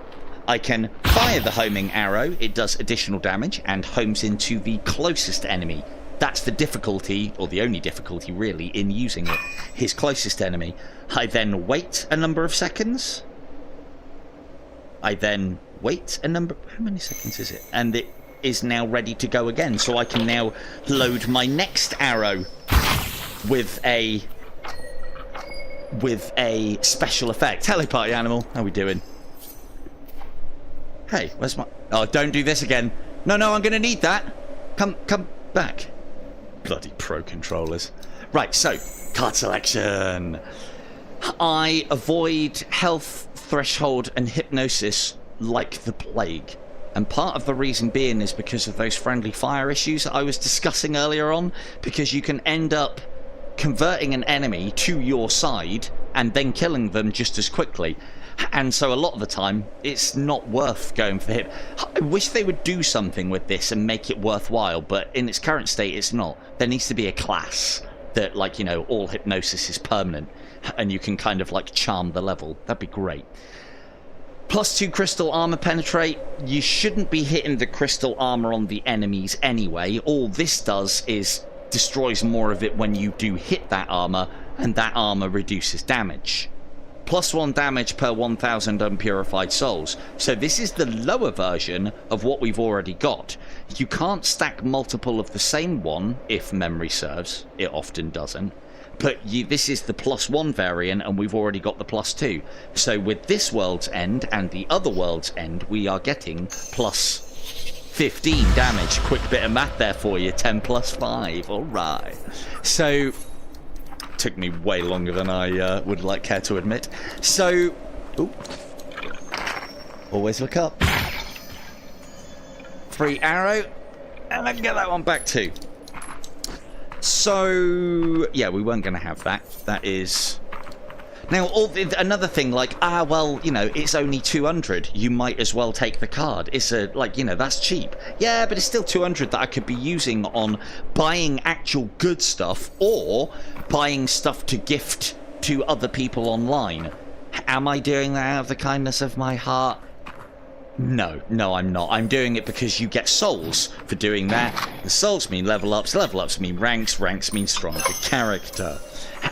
I can fire the homing arrow. It does additional damage and homes into the closest enemy. That's the difficulty, or the only difficulty really, in using it. His closest enemy. I then wait a number of seconds. I then wait a number... How many seconds is it? And it is now ready to go again. So I can now load my next arrow with a special effect. Hello, party animal. How we doing? Hey, where's my... Oh, don't do this again. No, I'm going to need that. Come back. Bloody pro controllers. Right, so, card selection. I avoid health, threshold, and hypnosis like the plague. And part of the reason being is because of those friendly fire issues I was discussing earlier on, because you can end up converting an enemy to your side and then killing them just as quickly. And so a lot of the time, it's not worth going for him. I wish they would do something with this and make it worthwhile, but in its current state, it's not. There needs to be a class that, like, you know, all hypnosis is permanent and you can kind of like charm the level. That'd be great. +2 crystal armor penetrate. You shouldn't be hitting the crystal armor on the enemies anyway. All this does is destroys more of it when you do hit that armor, and that armor reduces damage. +1 damage per 1,000 unpurified souls. So this is the lower version of what we've already got. You can't stack multiple of the same one, if memory serves. It often doesn't. But this is the +1 variant, and we've already got the +2. So with this World's End and the other World's End, we are getting +15 damage. Quick bit of math there for you. 10 + 5. All right. So took me way longer than I would like care to admit. So, ooh, always look up. Free arrow, and I can get that one back too. So, yeah, we weren't going to have that. That is... Now, another thing, like, well, you know, it's only 200. You might as well take the card. It's like, you know, that's cheap. Yeah, but it's still 200 that I could be using on buying actual good stuff or buying stuff to gift to other people online. Am I doing that out of the kindness of my heart? No, I'm not. I'm doing it because you get souls for doing that. The souls mean level ups mean ranks mean stronger character.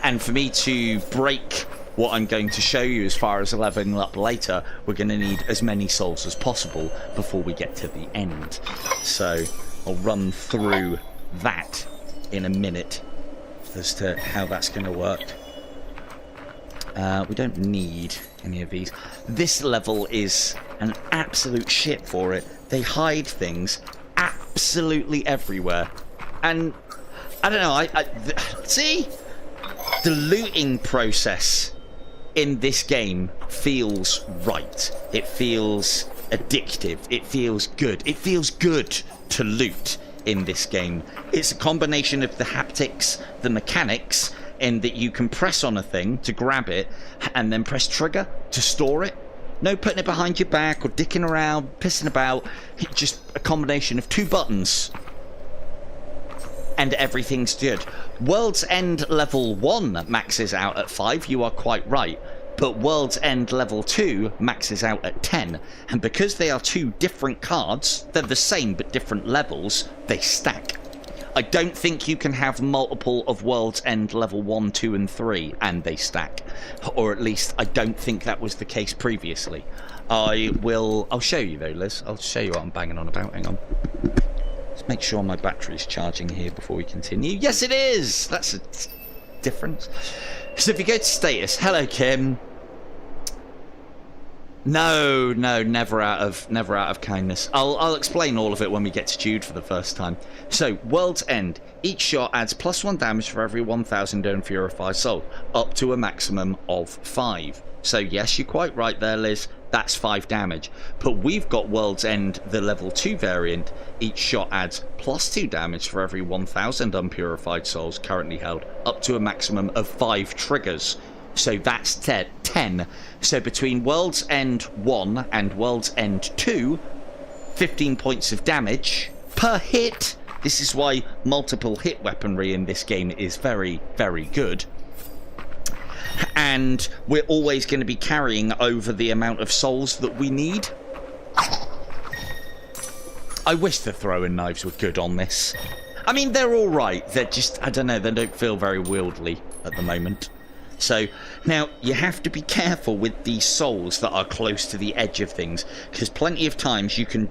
And for me to break what I'm going to show you as far as leveling up later, we're going to need as many souls as possible before we get to the end. So I'll run through that in a minute as to how that's going to work. We don't need any of these. This level is an absolute shit for it. They hide things absolutely everywhere. And I don't know, see? The looting process in this game feels right. It feels addictive. It feels good. It feels good to loot in this game. It's a combination of the haptics, the mechanics, in that you can press on a thing to grab it and then press trigger to store it. No putting it behind your back or dicking around, pissing about. It's just a combination of 2 buttons and everything's good. World's End level 1 maxes out at 5, you are quite right. But World's End level 2 maxes out at 10. And because they are 2 different cards, they're the same but different levels, they stack. I don't think you can have multiple of World's End level 1, 2 and 3 and they stack. Or at least I don't think that was the case previously. I'll show you though, Liz. I'll show you what I'm banging on about. Hang on. Let's make sure my battery's charging here before we continue. Yes, it is! That's a difference. So if you go to status, hello Kim. No, never out of kindness. I'll explain all of it when we get to Jude for the first time. So, World's End. Each shot adds +1 damage for every 1,000 unpurified soul, up to a maximum of 5. So yes, you're quite right there, Liz. That's 5 damage. But we've got World's End, the level 2 variant. Each shot adds +2 damage for every 1,000 unpurified souls currently held, up to a maximum of 5 triggers. So that's 10. So between World's End 1 and World's End 2, 15 points of damage per hit. This is why multiple hit weaponry in this game is very, very good. And we're always going to be carrying over the amount of souls that we need. I wish the throwing knives were good on this. I mean, they're alright. They're just, I don't know, they don't feel very wieldy at the moment. So, now, you have to be careful with these souls that are close to the edge of things, because plenty of times you can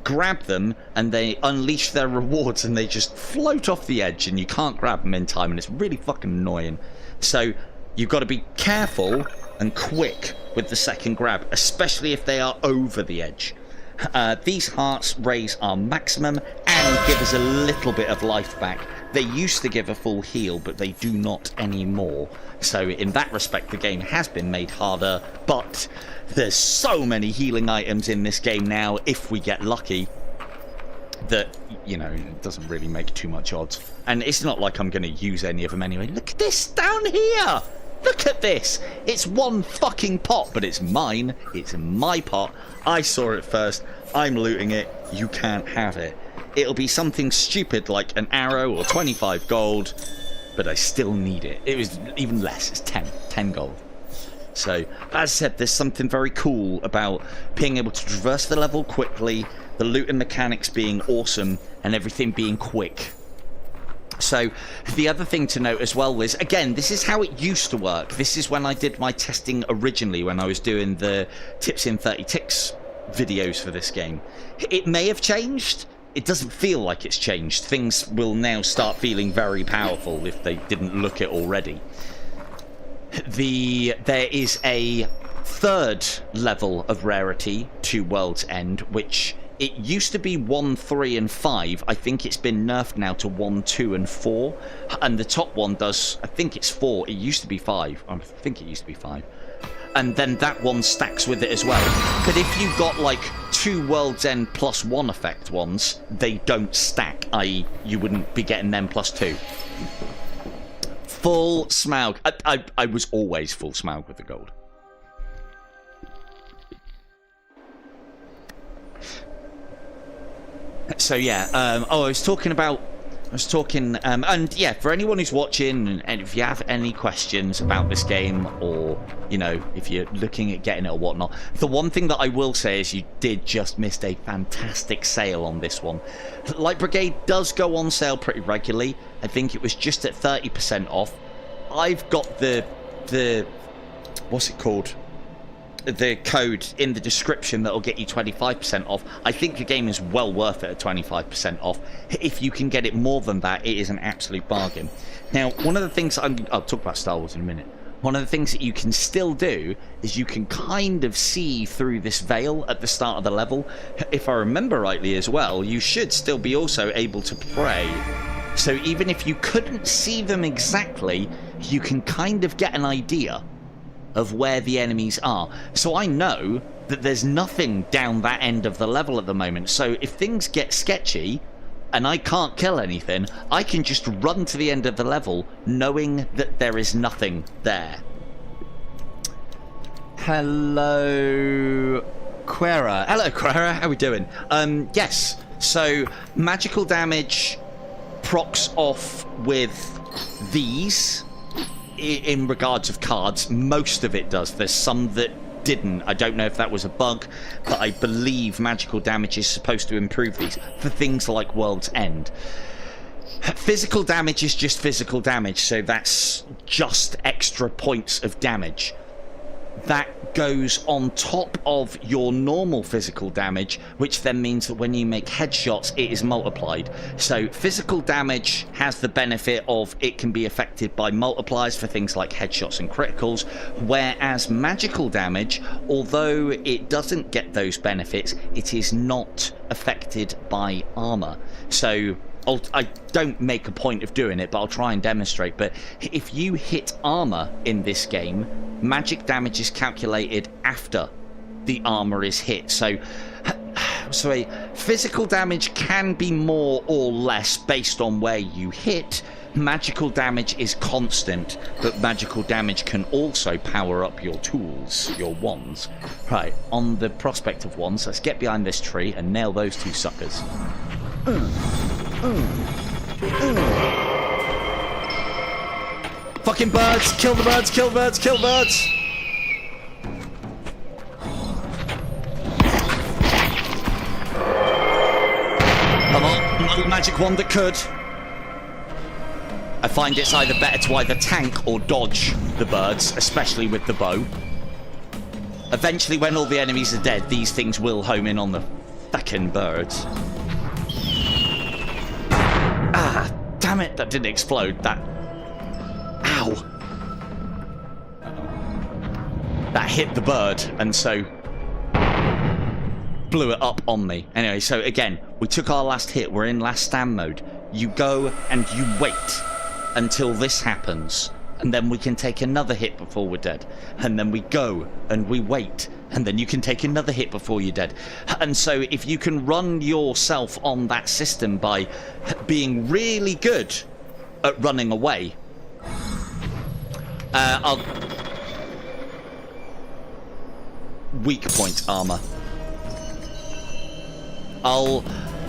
grab them and they unleash their rewards and they just float off the edge and you can't grab them in time, and it's really fucking annoying. So, you've got to be careful and quick with the second grab, especially if they are over the edge. These hearts raise our maximum and give us a little bit of life back. They used to give a full heal, but they do not anymore. So in that respect, the game has been made harder, but there's so many healing items in this game now, if we get lucky, that, you know, it doesn't really make too much odds. And it's not like I'm going to use any of them anyway. Look at this down here! Look at this! It's one fucking pot, but it's mine. It's my pot. I saw it first. I'm looting it. You can't have it. It'll be something stupid like an arrow or 25 gold, but I still need it. It was even less. It's 10 gold. So, as I said, there's something very cool about being able to traverse the level quickly, the loot and mechanics being awesome, and everything being quick. So, the other thing to note as well is, again, this is how it used to work. This is when I did my testing originally, when I was doing the Tips in 30 Ticks videos for this game. It may have changed. It doesn't feel like it's changed. Things will now start feeling very powerful if they didn't look it already. There is a third level of rarity to World's End, which it used to be 1, 3, and 5. I think it's been nerfed now to 1, 2, and 4. And the top one does, I think it's 4. It used to be 5. I think it used to be 5. And then that one stacks with it as well. But if you got like 2 World's End +1 effect ones, they don't stack, i.e. you wouldn't be getting them +2. Full Smaug. I was always full Smaug with the gold. So yeah, I was talking, and yeah, for anyone who's watching, and if you have any questions about this game, or, you know, if you're looking at getting it or whatnot, the one thing that I will say is you did just miss a fantastic sale on this one. Light Brigade does go on sale pretty regularly. I think it was just at 30% off. I've got the what's it called? The code in the description that'll get you 25% off. I think the game is well worth it at 25% off. If you can get it more than that, it is an absolute bargain. Now, one of the things I'll talk about Star Wars in a minute. One of the things that you can still do is you can kind of see through this veil at the start of the level. If I remember rightly as well, you should still be also able to pray. So even if you couldn't see them exactly, you can kind of get an idea of where the enemies are. So I know that there's nothing down that end of the level at the moment. So if things get sketchy and I can't kill anything, I can just run to the end of the level knowing that there is nothing there. Hello, Quera. Hello, Quera. How are we doing? Yes. So magical damage procs off with these. In regards of cards, most of it does. There's some that didn't. I don't know if that was a bug, but I believe magical damage is supposed to improve these for things like World's End. Physical damage is just physical damage, so that's just extra points of damage. That goes on top of your normal physical damage, which then means that when you make headshots, it is multiplied. So physical damage has the benefit of it can be affected by multipliers for things like headshots and criticals, whereas magical damage, although it doesn't get those benefits, it is not affected by armor. So I don't make a point of doing it, but I'll try and demonstrate. But if you hit armor in this game, magic damage is calculated after the armor is hit. So physical damage can be more or less based on where you hit. Magical damage is constant, but magical damage can also power up your tools, your wands. Right, on the prospect of wands, let's get behind this tree and nail those two suckers. Fucking birds! Kill the birds! Kill birds! Kill birds! Come on, little magic wand that could. I find it's either better to either tank or dodge the birds, especially with the bow. Eventually, when all the enemies are dead, these things will home in on the fucking birds. Ah, damn it, that didn't explode. That... Ow. That hit the bird, and so... blew it up on me. Anyway, so again, we took our last hit. We're in last stand mode. You go and you wait until this happens, and then we can take another hit before we're dead. And then we go and we wait, and then you can take another hit before you're dead. And so if you can run yourself on that system by being really good at running away, weak point armor.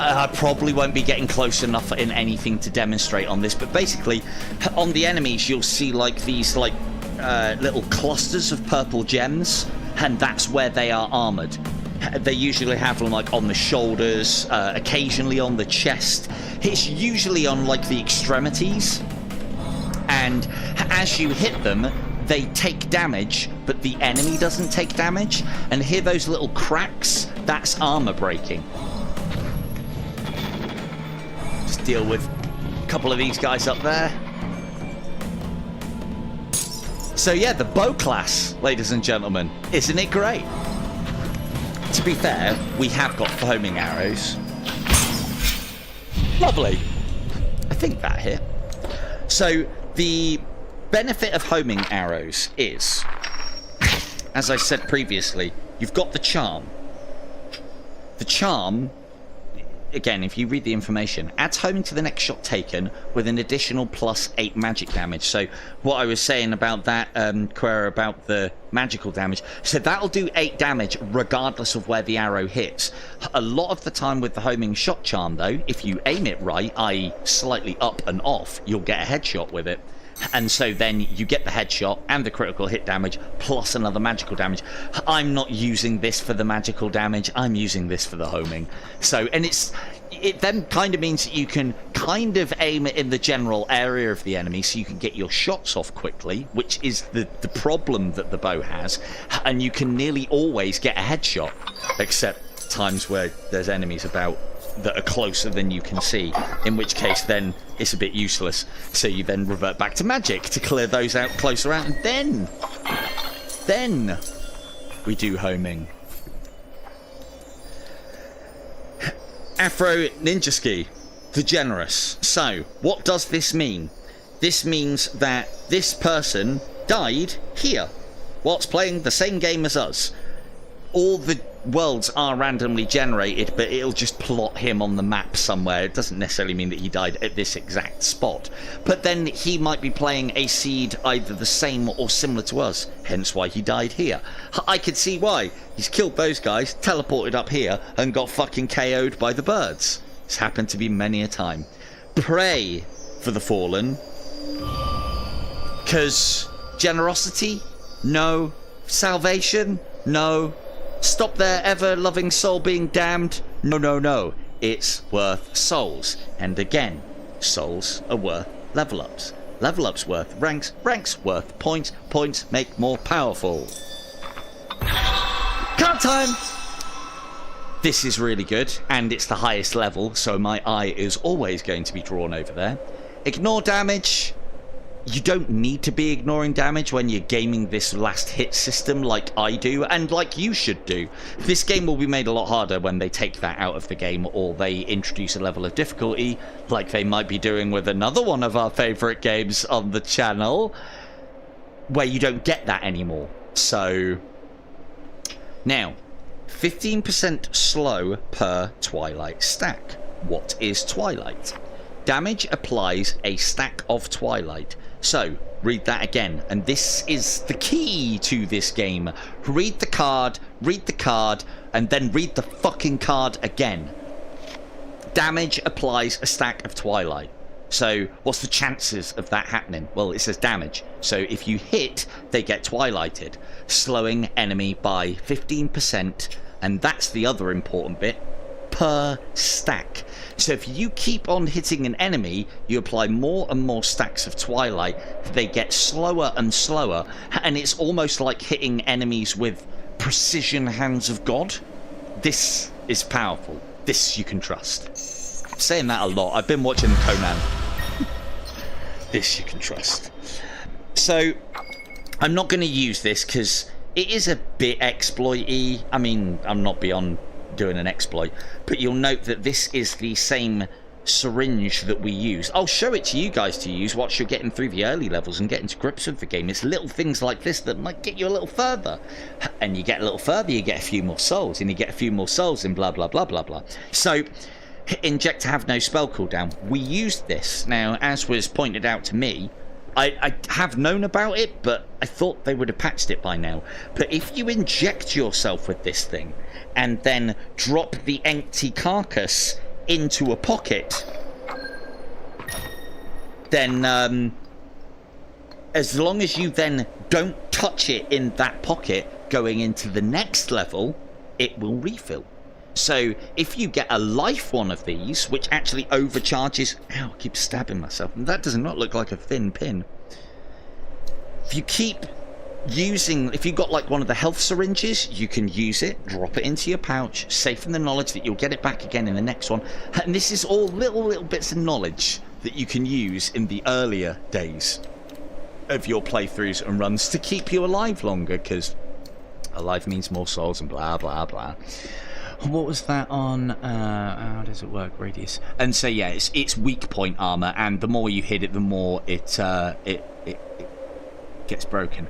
I probably won't be getting close enough in anything to demonstrate on this, but basically, on the enemies, you'll see like these like little clusters of purple gems, and that's where they are armored. They usually have them like on the shoulders, occasionally on the chest. It's usually on like the extremities, and as you hit them, they take damage, but the enemy doesn't take damage. And here, those little cracks, that's armor breaking. Just deal with a couple of these guys up there. So yeah, the bow class, ladies and gentlemen, isn't it great? To be fair, we have got foaming arrows. Lovely. I think that here. So the benefit of homing arrows is, as I said previously, you've got the charm. The charm, again, if you read the information, adds homing to the next shot taken with an additional +8 magic damage. So what I was saying about that, Quera, about the magical damage, so that'll do 8 damage regardless of where the arrow hits. A lot of the time with the homing shot charm, though, if you aim it right, i.e. slightly up and off, you'll get a headshot with it. And so then you get the headshot and the critical hit damage plus another magical damage. I'm not using this for the magical damage, I'm using this for the homing. So, and it then kind of means that you can kind of aim it in the general area of the enemy so you can get your shots off quickly, which is the problem that the bow has, and you can nearly always get a headshot, except times where there's enemies about that are closer than you can see, in which case then it's a bit useless. So you then revert back to magic to clear those out closer out, and then we do homing. Afro Ninja Ski, the generous. So what does this mean? This means that this person died here whilst playing the same game as us. All the worlds are randomly generated, but it'll just plot him on the map somewhere. It doesn't necessarily mean that he died at this exact spot, but then he might be playing a seed either the same or similar to us, hence why he died here. I could see why. He's killed those guys, teleported up here, and got fucking KO'd by the birds. It's happened to be many a time. Pray for the fallen, because generosity? No. Salvation? No. Stop their ever-loving soul being damned? No, no, no. It's worth souls. And again, souls are worth level-ups. Level-ups worth ranks. Ranks worth points. Points make more powerful. Cut time! This is really good, and it's the highest level, so my eye is always going to be drawn over there. Ignore damage. You don't need to be ignoring damage when you're gaming this last hit system like I do, and like you should do. This game will be made a lot harder when they take that out of the game, or they introduce a level of difficulty, like they might be doing with another one of our favourite games on the channel, where you don't get that anymore. So, now, 15% slow per Twilight stack. What is Twilight? Damage applies a stack of Twilight. So, read that again, and this is the key to this game. Read the card, and then read the fucking card again. Damage applies a stack of Twilight. So, what's the chances of that happening? Well, it says damage. So, if you hit, they get Twilighted, slowing enemy by 15%, and that's the other important bit, per stack. So if you keep on hitting an enemy, you apply more and more stacks of Twilight, they get slower and slower, and it's almost like hitting enemies with precision hands of God. This is powerful. This you can trust. I'm saying that a lot. I've been watching Conan. This you can trust. So I'm not going to use this because it is a bit exploit-y. I mean, I'm not beyond doing an exploit, but you'll note that this is the same syringe that we use. I'll show it to you guys to use once you're getting through the early levels and getting to grips with the game. It's little things like this that might get you a little further, and you get a little further, you get a few more souls, and you get a few more souls, and blah blah blah blah blah. So inject to have no spell cooldown. We used this. Now, as was pointed out to me, I have known about it, but I thought they would have patched it by now. But if you inject yourself with this thing and then drop the empty carcass into a pocket, then as long as you then don't touch it in that pocket going into the next level, it will refill. So if you get a life one of these, which actually overcharges... Ow, I keep stabbing myself. That does not look like a thin pin. If you keep using... If you've got like one of the health syringes, you can use it, drop it into your pouch, safe in the knowledge that you'll get it back again in the next one. And this is all little bits of knowledge that you can use in the earlier days of your playthroughs and runs to keep you alive longer, because alive means more souls and blah, blah, blah. What was that on? How does it work? Radius. And so yeah, it's weak point armor, and the more you hit it, the more it gets broken.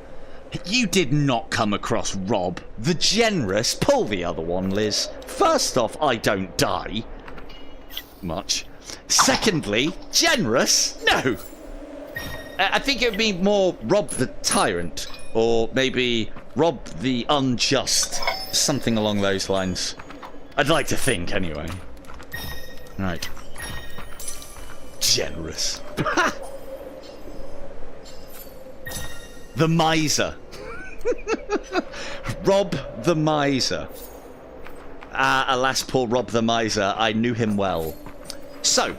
You did not come across Rob the Generous. Pull the other one, Liz. First off, I don't die much. Secondly, generous? No. I think it would be more Rob the Tyrant, or maybe Rob the Unjust, something along those lines. I'd like to think, anyway. Right. Generous. The Miser. Rob the Miser. Alas, poor Rob the Miser. I knew him well. So.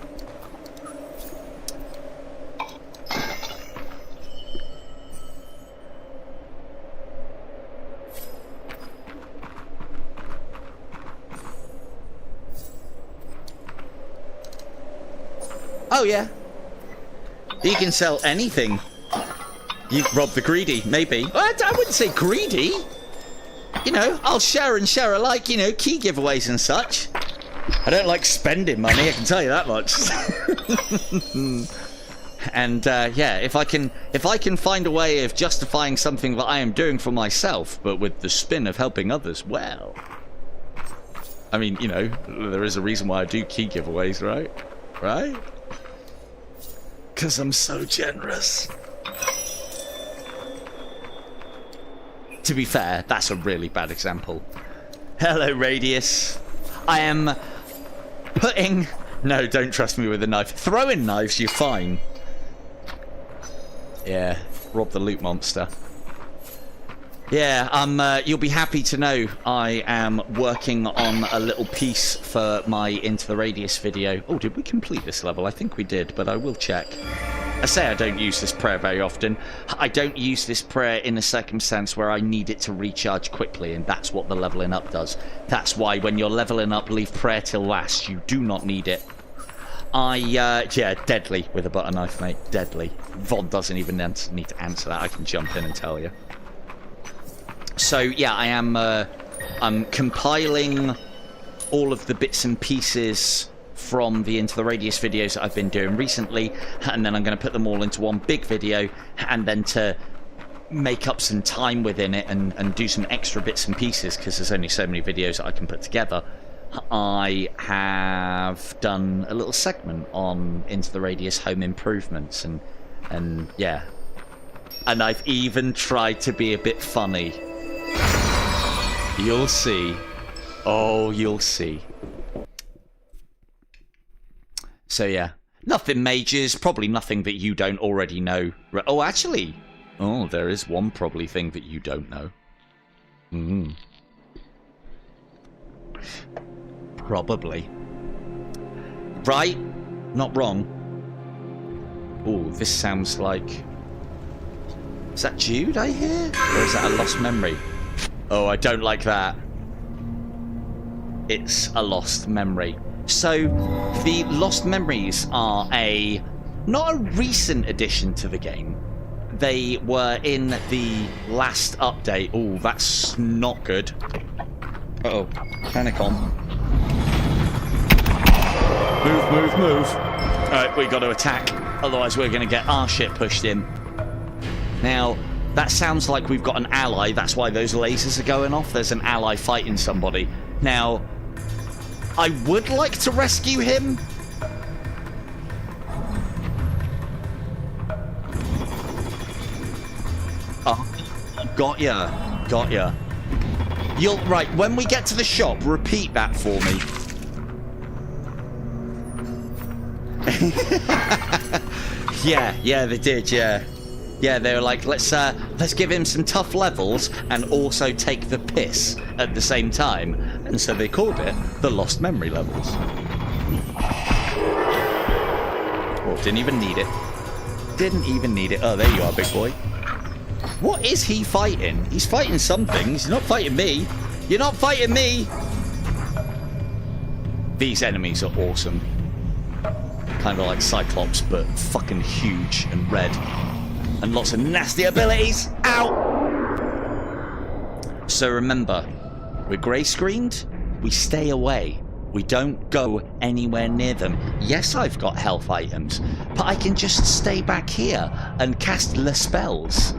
Oh, yeah. You can sell anything. You rob the greedy, maybe. I wouldn't say greedy. You know, I'll share and share alike, you know, key giveaways and such. I don't like spending money, I can tell you that much. And, yeah, if I can find a way of justifying something that I am doing for myself, but with the spin of helping others, well... I mean, you know, there is a reason why I do key giveaways, right? Right? Because I'm so generous. To be fair, that's a really bad example. Hello, Radius. I am putting... No, don't trust me with a knife. Throwing knives, you're fine. Yeah, rob the loot monster. Yeah, you'll be happy to know I am working on a little piece for my Into the Radius video. Oh, did we complete this level? I think we did, but I will check. I say I don't use this prayer very often. I don't use this prayer in a circumstance where I need it to recharge quickly, and that's what the leveling up does. That's why when you're leveling up, leave prayer till last. You do not need it. Yeah, deadly with a butter knife, mate. Deadly. Vod doesn't even need to answer that. I can jump in and tell you. So, yeah, I am I'm compiling all of the bits and pieces from the Into the Radius videos that I've been doing recently, and then I'm going to put them all into one big video, and then to make up some time within it and do some extra bits and pieces, because there's only so many videos that I can put together. I have done a little segment on Into the Radius home improvements, and yeah. And I've even tried to be a bit funny. You'll see. Oh, you'll see. So yeah, nothing majors, probably nothing that you don't already know. Oh, actually, oh, there is one probably thing that you don't know. Probably. Right? Not wrong. Oh, this sounds like... Is that Jude I hear? Or is that a lost memory? Oh, I don't like that. It's a lost memory. So, the Lost Memories are not a recent addition to the game. They were in the last update. Oh, that's not good. Uh-oh. Panic on. Move. Alright, we got to attack. Otherwise, we're going to get our shit pushed in. Now, that sounds like we've got an ally. That's why those lasers are going off. There's an ally fighting somebody. Now, I would like to rescue him. Oh, got ya. Right, when we get to the shop, repeat that for me. Yeah, they did, yeah. Yeah, they were like, let's give him some tough levels and also take the piss at the same time. And so they called it the Lost Memory levels. Oh, didn't even need it. Didn't even need it. Oh, there you are, big boy. What is he fighting? He's fighting something. He's not fighting me. You're not fighting me. These enemies are awesome. Kind of like Cyclops, but fucking huge and red. And lots of nasty abilities. Ow! So remember, we're grey screened. We stay away. We don't go anywhere near them. Yes, I've got health items, but I can just stay back here and cast the spells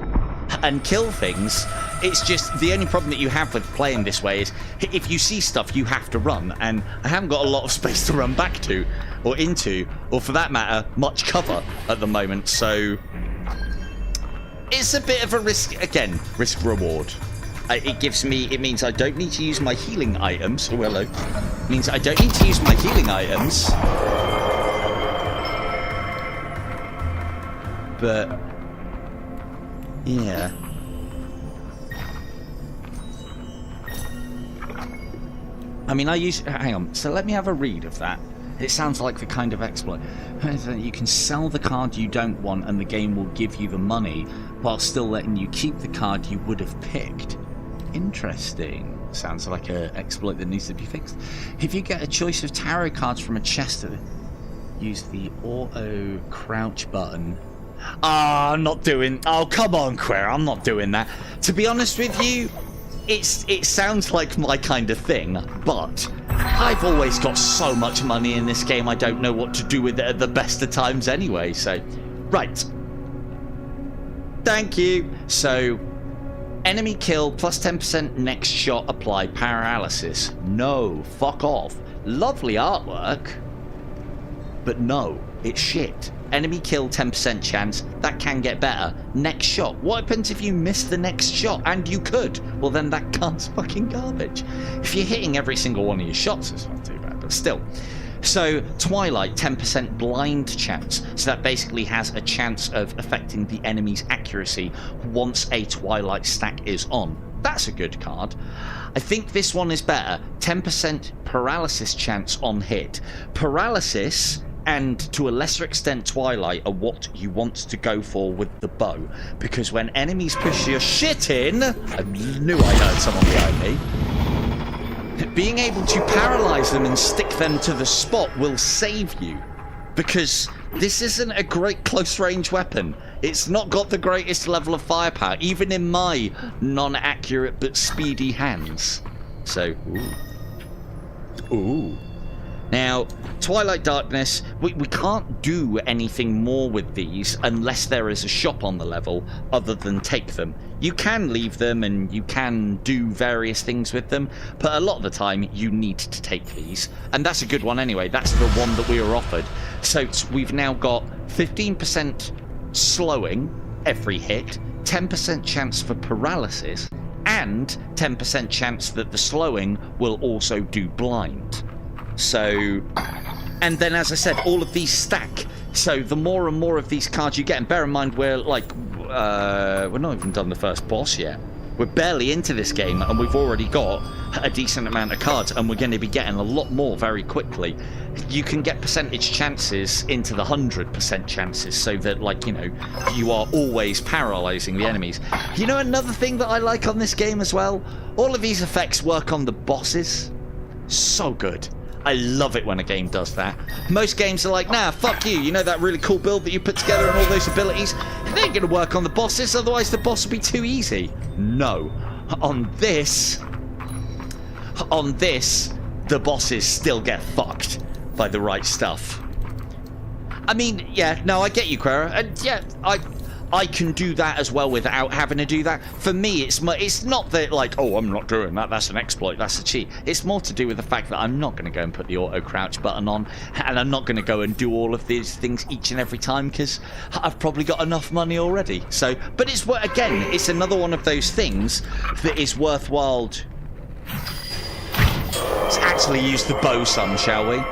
and kill things. It's just the only problem that you have with playing this way is if you see stuff, you have to run, and I haven't got a lot of space to run back to or into, or for that matter, much cover at the moment. So it's a bit of a risk, again, risk reward. It means I don't need to use my healing items. Oh, hello. It means I don't need to use my healing items. But yeah. I mean, hang on. So let me have a read of that. It sounds like the kind of exploit. You can sell the card you don't want and the game will give you the money while still letting you keep the card you would have picked. Interesting. Sounds like an exploit that needs to be fixed. If you get a choice of tarot cards from a chest, use the auto crouch button. I'm not doing... Oh, come on, Queer. I'm not doing that. To be honest with you, it sounds like my kind of thing, but I've always got so much money in this game, I don't know what to do with it at the best of times anyway, so... Right. Thank you. So, enemy kill, plus 10% next shot, apply paralysis. No, fuck off. Lovely artwork, but no, it's shit. Enemy kill, 10% chance. That can get better. Next shot. What happens if you miss the next shot? And you could. Well, then that card's fucking garbage. If you're hitting every single one of your shots, it's not too bad, but still. So, Twilight, 10% blind chance. So that basically has a chance of affecting the enemy's accuracy once a Twilight stack is on. That's a good card. I think this one is better. 10% paralysis chance on hit. Paralysis... and to a lesser extent Twilight are what you want to go for with the bow, because when enemies push your shit in, I knew I heard someone behind me, being able to paralyze them and stick them to the spot will save you, because this isn't a great close range weapon. It's not got the greatest level of firepower, even in my non-accurate but speedy hands. So, ooh. Now, Twilight Darkness, we can't do anything more with these unless there is a shop on the level other than take them. You can leave them and you can do various things with them, but a lot of the time you need to take these. And that's a good one anyway. That's the one that we were offered. So we've now got 15% slowing every hit, 10% chance for paralysis, and 10% chance that the slowing will also do blind. So, and then as I said, all of these stack. So the more and more of these cards you get, and bear in mind we're like, we're not even done the first boss yet. We're barely into this game and we've already got a decent amount of cards, and we're going to be getting a lot more very quickly. You can get percentage chances into the 100% chances, so that, like, you know, you are always paralyzing the enemies. You know, another thing that I like on this game as well, all of these effects work on the bosses. So good. I love it when a game does that. Most games are like, nah, fuck you. You know that really cool build that you put together and all those abilities? They ain't going to work on the bosses, otherwise the boss will be too easy. No. On this, the bosses still get fucked by the right stuff. I mean, yeah, no, I get you, Quera. And yeah, I can do that as well without having to do that. For me, it's not that, like, oh, I'm not doing that, that's an exploit, that's a cheat. It's more to do with the fact that I'm not going to go and put the auto crouch button on, and I'm not going to go and do all of these things each and every time, because I've probably got enough money already. So, but it's, again, it's another one of those things that is worthwhile. Let's actually use the bow some, shall we?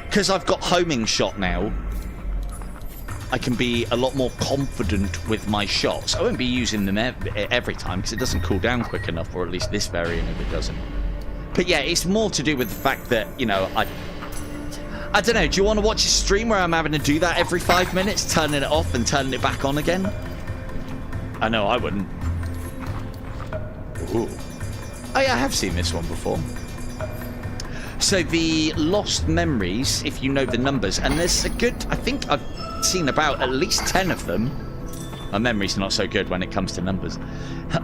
Because I've got homing shot now. I can be a lot more confident with my shots. I won't be using them every time because it doesn't cool down quick enough, or at least this variant of it doesn't. But yeah, it's more to do with the fact that, you know, I don't know, do you want to watch a stream where I'm having to do that every 5 minutes, turning it off and turning it back on again? I know I wouldn't. Ooh. Oh yeah, I have seen this one before. So the lost memories, if you know the numbers, and there's a good, I think I've seen about at least 10 of them. My memory's not so good when it comes to numbers.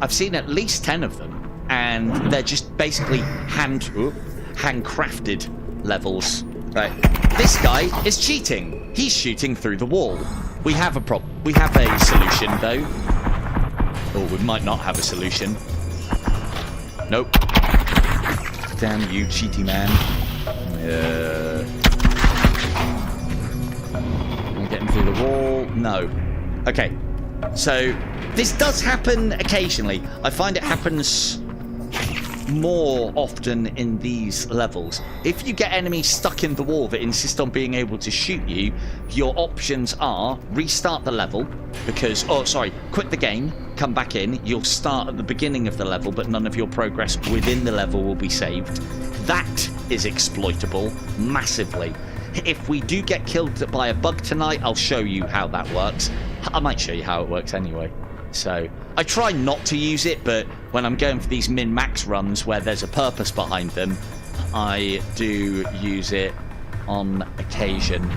I've seen at least 10 of them, and they're just basically handcrafted levels. Right, this guy is cheating. He's shooting through the wall. We have a problem. We have a solution, though. Or we might not have a solution. Nope. Damn you, cheaty man. I'm getting through the wall. No. Okay. So, this does happen occasionally. I find it happens more often in these levels. If you get enemies stuck in the wall that insist on being able to shoot you, your options are restart the level, because, oh sorry, quit the game, come back in, you'll start at the beginning of the level, but none of your progress within the level will be saved. That is exploitable massively. If we do get killed by a bug tonight, I'll show you how that works. I might show you how it works anyway. So, I try not to use it, but when I'm going for these min-max runs where there's a purpose behind them, I do use it on occasion.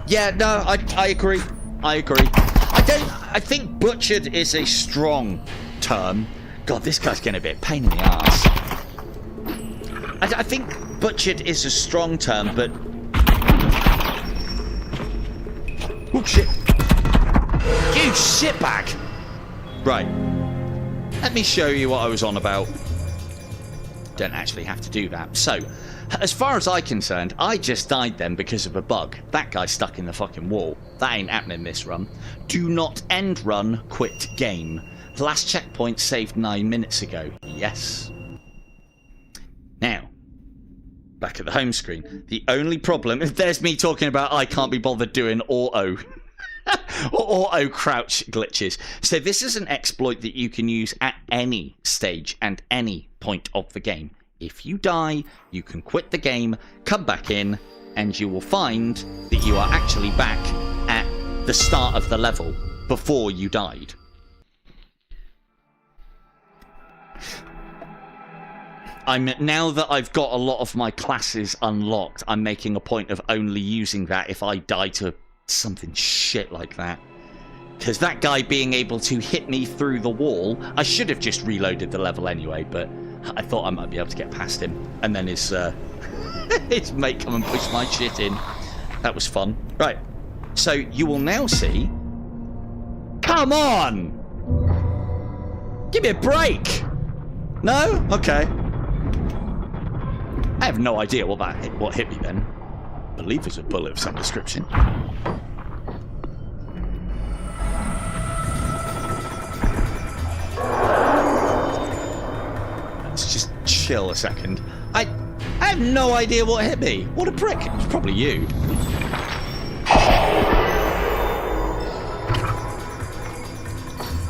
Yeah, no, I agree. I agree. I think butchered is a strong term. God, this guy's getting a bit pain in the ass. I think butchered is a strong term, but... Oh, shit. You shitbag! Right. Let me show you what I was on about. Don't actually have to do that. So, as far as I'm concerned, I just died then because of a bug. That guy's stuck in the fucking wall. That ain't happening this run. Do not end run, quit game. The last checkpoint saved 9 minutes ago. Yes. Now, back at the home screen. The only problem, there's me talking about I can't be bothered doing auto or auto crouch glitches. So this is an exploit that you can use at any stage and any point of the game. If you die, you can quit the game, come back in, and you will find that you are actually back at the start of the level before you died. Now that I've got a lot of my classes unlocked, I'm making a point of only using that if I die to something shit like that. Because that guy being able to hit me through the wall, I should have just reloaded the level anyway, but I thought I might be able to get past him. And then his, his mate come and push my shit in. That was fun. Right, so you will now see... Come on! Give me a break! No? Okay. I have no idea what hit me then. I believe it was a bullet of some description. Let's just chill a second. I have no idea what hit me. What a prick. It was probably you.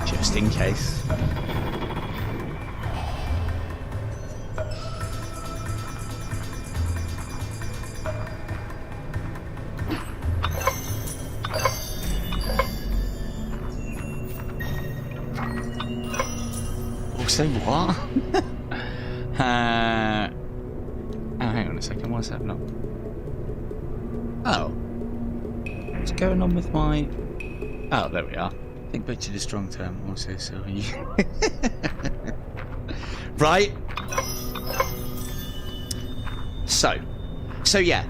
Just in case. Say what? Oh, hang on a second. What's happening? Oh. What's going on with my... Oh, there we are. I think butchered is a strong term. I'll say so. Right. So yeah.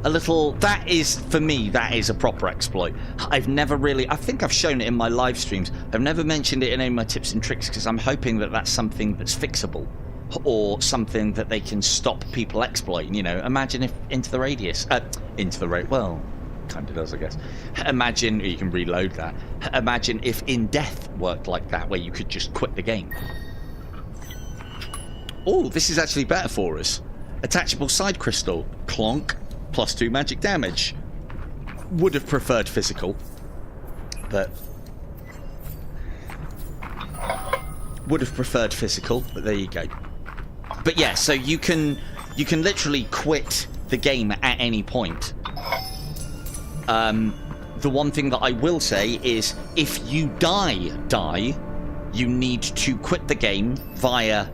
A little... That is, for me, that is a proper exploit. I've never really... I think I've shown it in my live streams. I've never mentioned it in any of my tips and tricks because I'm hoping that that's something that's fixable. Or something that they can stop people exploiting, you know. Imagine if Into the Radius... well, kind of does, I guess. Imagine... You can reload that. Imagine if In Death worked like that, where you could just quit the game. Oh, this is actually better for us. Attachable side crystal. Clonk. +2 magic damage. Would have preferred physical. But... would have preferred physical, but there you go. But yeah, so you can literally quit the game at any point. The one thing that I will say is, if you die, you need to quit the game via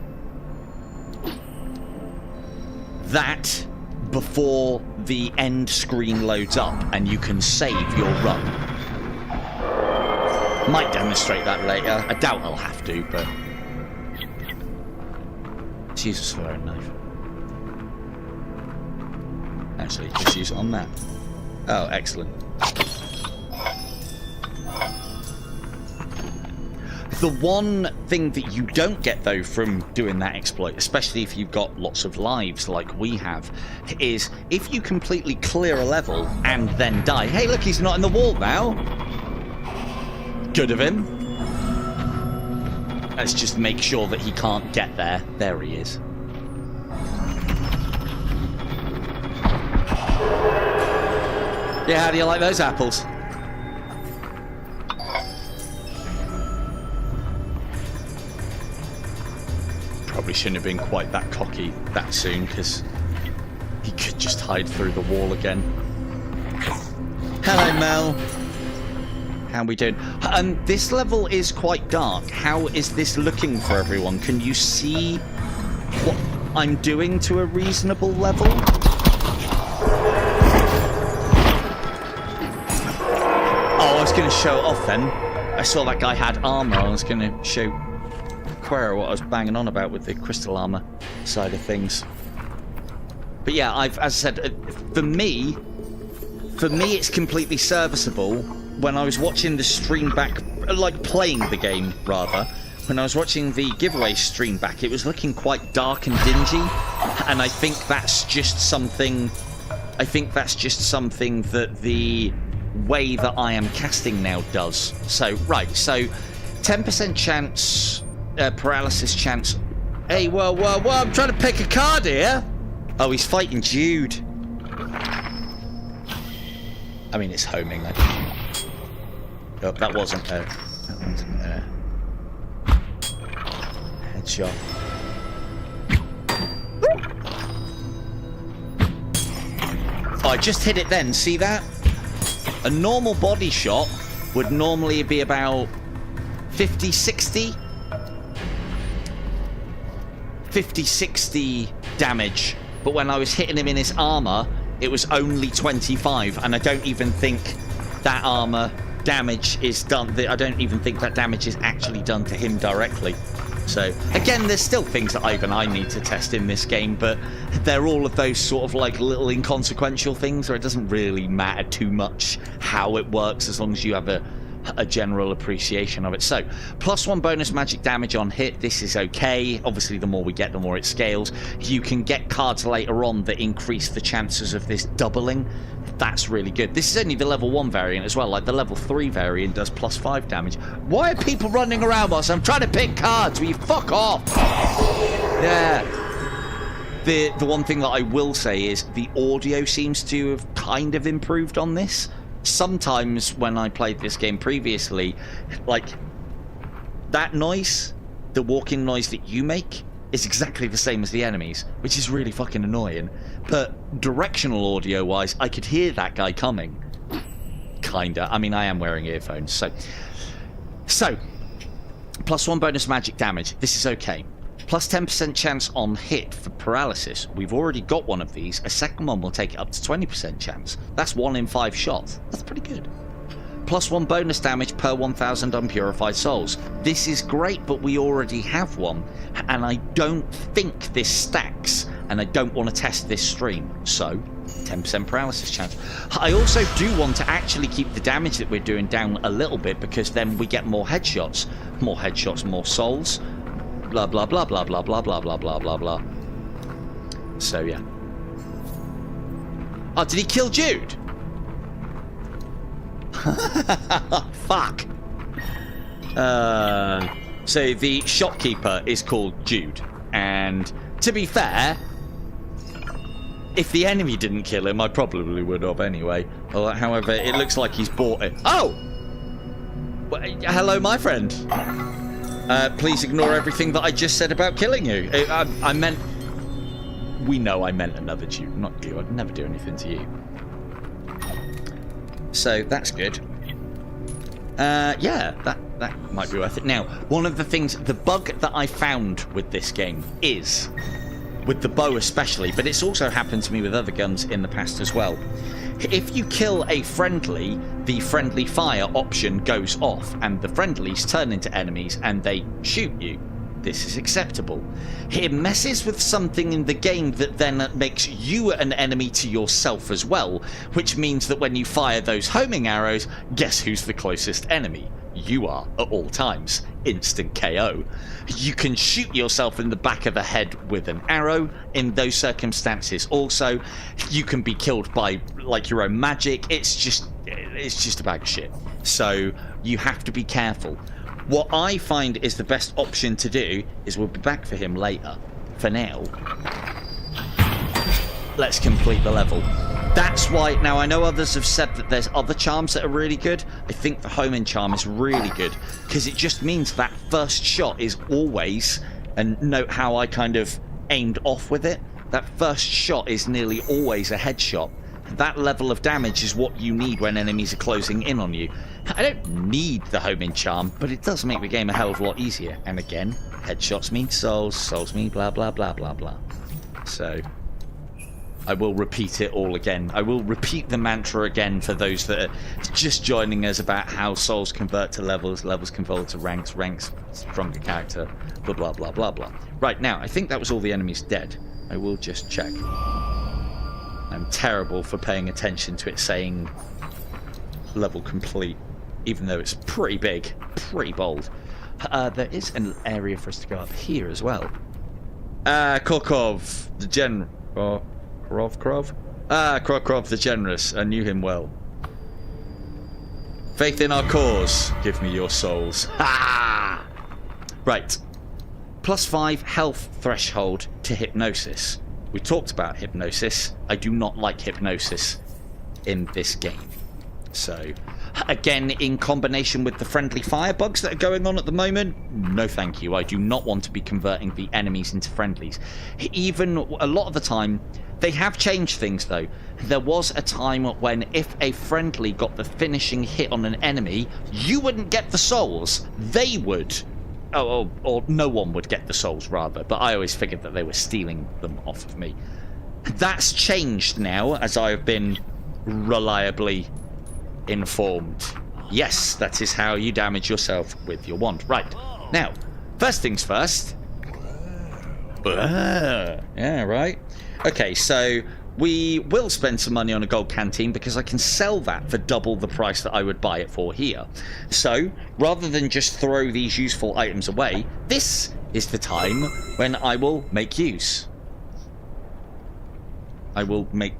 that before the end screen loads up, and you can save your run. Might demonstrate that later. I doubt I'll have to, but... let's use a swearing knife. Actually, just use it on that. Oh, excellent. The one thing that you don't get, though, from doing that exploit, especially if you've got lots of lives like we have, is if you completely clear a level and then die... hey, look, he's not in the wall now. Good of him. Let's just make sure that he can't get there. There he is. Yeah, how do you like those apples? Probably shouldn't have been quite that cocky that soon, because he could just hide through the wall again. Hello, Mel. How we doing? This level is quite dark. How is this looking for everyone? Can you see what I'm doing to a reasonable level? Oh, I was going to show it off then. I saw that guy had armor. I was going to show Quera what I was banging on about with the crystal armor side of things. But yeah, as I said, for me, it's completely serviceable. When I was watching the stream back, like playing the game rather, when I was watching the giveaway stream back, it was looking quite dark and dingy, and I think that's just something. I think that's just something that the way that I am casting now does. So right, so 10% chance, paralysis chance. Hey, whoa, I'm trying to pick a card here. Oh, he's fighting Jude. I mean, it's homing. Oh, that wasn't headshot. Oh, I just hit it then. See that? A normal body shot would normally be about 50, 60 damage. But when I was hitting him in his armor, it was only 25. And I don't even think that armor damage is done. I don't even think that damage is actually done to him directly. So again, there's still things that I need to test in this game, but they're all of those sort of like little inconsequential things where it doesn't really matter too much how it works as long as you have a general appreciation of it. So +1 bonus magic damage on hit. This is okay. Obviously the more we get, the more it scales. You can get cards later on that increase the chances of this doubling. That's really good. This is only the level 1 variant as well. Like the level 3 variant does +5 damage. Why are people running around whilst I'm trying to pick cards? Will you fuck off? Yeah. The one thing that I will say is the audio seems to have kind of improved on this. Sometimes when I played this game previously, like that noise, the walking noise that you make, is exactly the same as the enemies, which is really fucking annoying. But directional audio wise, I could hear that guy coming. Kinda. I mean, I am wearing earphones, so +1 bonus magic damage. This is okay. +10% chance on hit for paralysis. We've already got one of these. A second one will take it up to 20% chance. That's 1 in 5 shots. That's pretty good. +1 bonus damage per 1,000 unpurified souls. This is great, but we already have one, and I don't think this stacks, and I don't want to test this stream. So 10% paralysis chance. I also do want to actually keep the damage that we're doing down a little bit, because then we get more headshots. More headshots, more souls. Blah, blah, blah, blah, blah, blah, blah, blah, blah, blah, blah. So, yeah. Oh, did he kill Jude? Fuck. So, the shopkeeper is called Jude. And to be fair, if the enemy didn't kill him, I probably would have anyway. However, it looks like he's bought it. Oh! Well, hello, my friend. Please ignore everything that I just said about killing you. I meant... We know I meant another dude, not you. I'd never do anything to you. So, that's good. Yeah, that might be worth it. Now, one of the things... The bug that I found with this game is... With the bow especially, but it's also happened to me with other guns in the past as well. If you kill a friendly, the friendly fire option goes off, and the friendlies turn into enemies and they shoot you. This is acceptable. It messes with something in the game that then makes you an enemy to yourself as well, which means that when you fire those homing arrows, guess who's the closest enemy? You are at all times. Instant KO. You can shoot yourself in the back of the head with an arrow in those circumstances. Also, you can be killed by like your own magic. It's just a bag of shit. So you have to be careful. What I find is the best option to do is we'll be back for him later. For now, let's complete the level. That's why, now I know others have said that there's other charms that are really good. I think the homing charm is really good because it just means that first shot is always, and note how I kind of aimed off with it, that first shot is nearly always a headshot. That level of damage is what you need when enemies are closing in on you. I don't need the homing charm, but it does make the game a hell of a lot easier. And again, headshots mean souls, souls mean blah blah blah blah blah. So... I will repeat it all again. I will repeat the mantra again for those that are just joining us about how souls convert to levels, levels convert to ranks, ranks stronger character, blah, blah, blah, blah, blah. Right, now, I think that was all the enemies dead. I will just check. I'm terrible for paying attention to it saying level complete, even though it's pretty big, pretty bold. There is an area for us to go up here as well. Korkov, the general... Krov? Krov the Generous. I knew him well. Faith in our cause. Give me your souls. Ha! Right. +5 health threshold to hypnosis. We talked about hypnosis. I do not like hypnosis in this game. So, again, in combination with the friendly fire bugs that are going on at the moment, no thank you. I do not want to be converting the enemies into friendlies. Even a lot of the time... They have changed things, though. There was a time when if a friendly got the finishing hit on an enemy, you wouldn't get the souls. They would. Or no one would get the souls, rather. But I always figured that they were stealing them off of me. That's changed now, as I have been reliably informed. Yes, that is how you damage yourself with your wand. Right. Now, first things first. Yeah, right. Okay, so we will spend some money on a gold canteen because I can sell that for double the price that I would buy it for here. So, rather than just throw these useful items away, this is the time when I will make use. I will make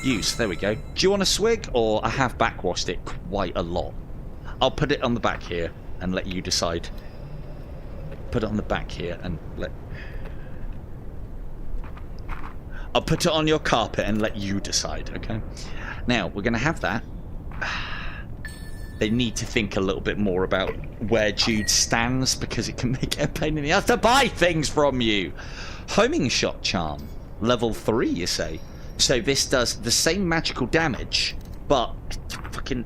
use. There we go. Do you want a swig, or I have backwashed it quite a lot? I'll put it on the back here and let you decide. Put it on the back here and let... I'll put it on your carpet and let you decide, okay? Now, we're going to have that. They need to think a little bit more about where Jude stands because it can make it a pain in the ass to buy things from you. Homing shot charm. Level 3, you say? So this does the same magical damage, but fucking...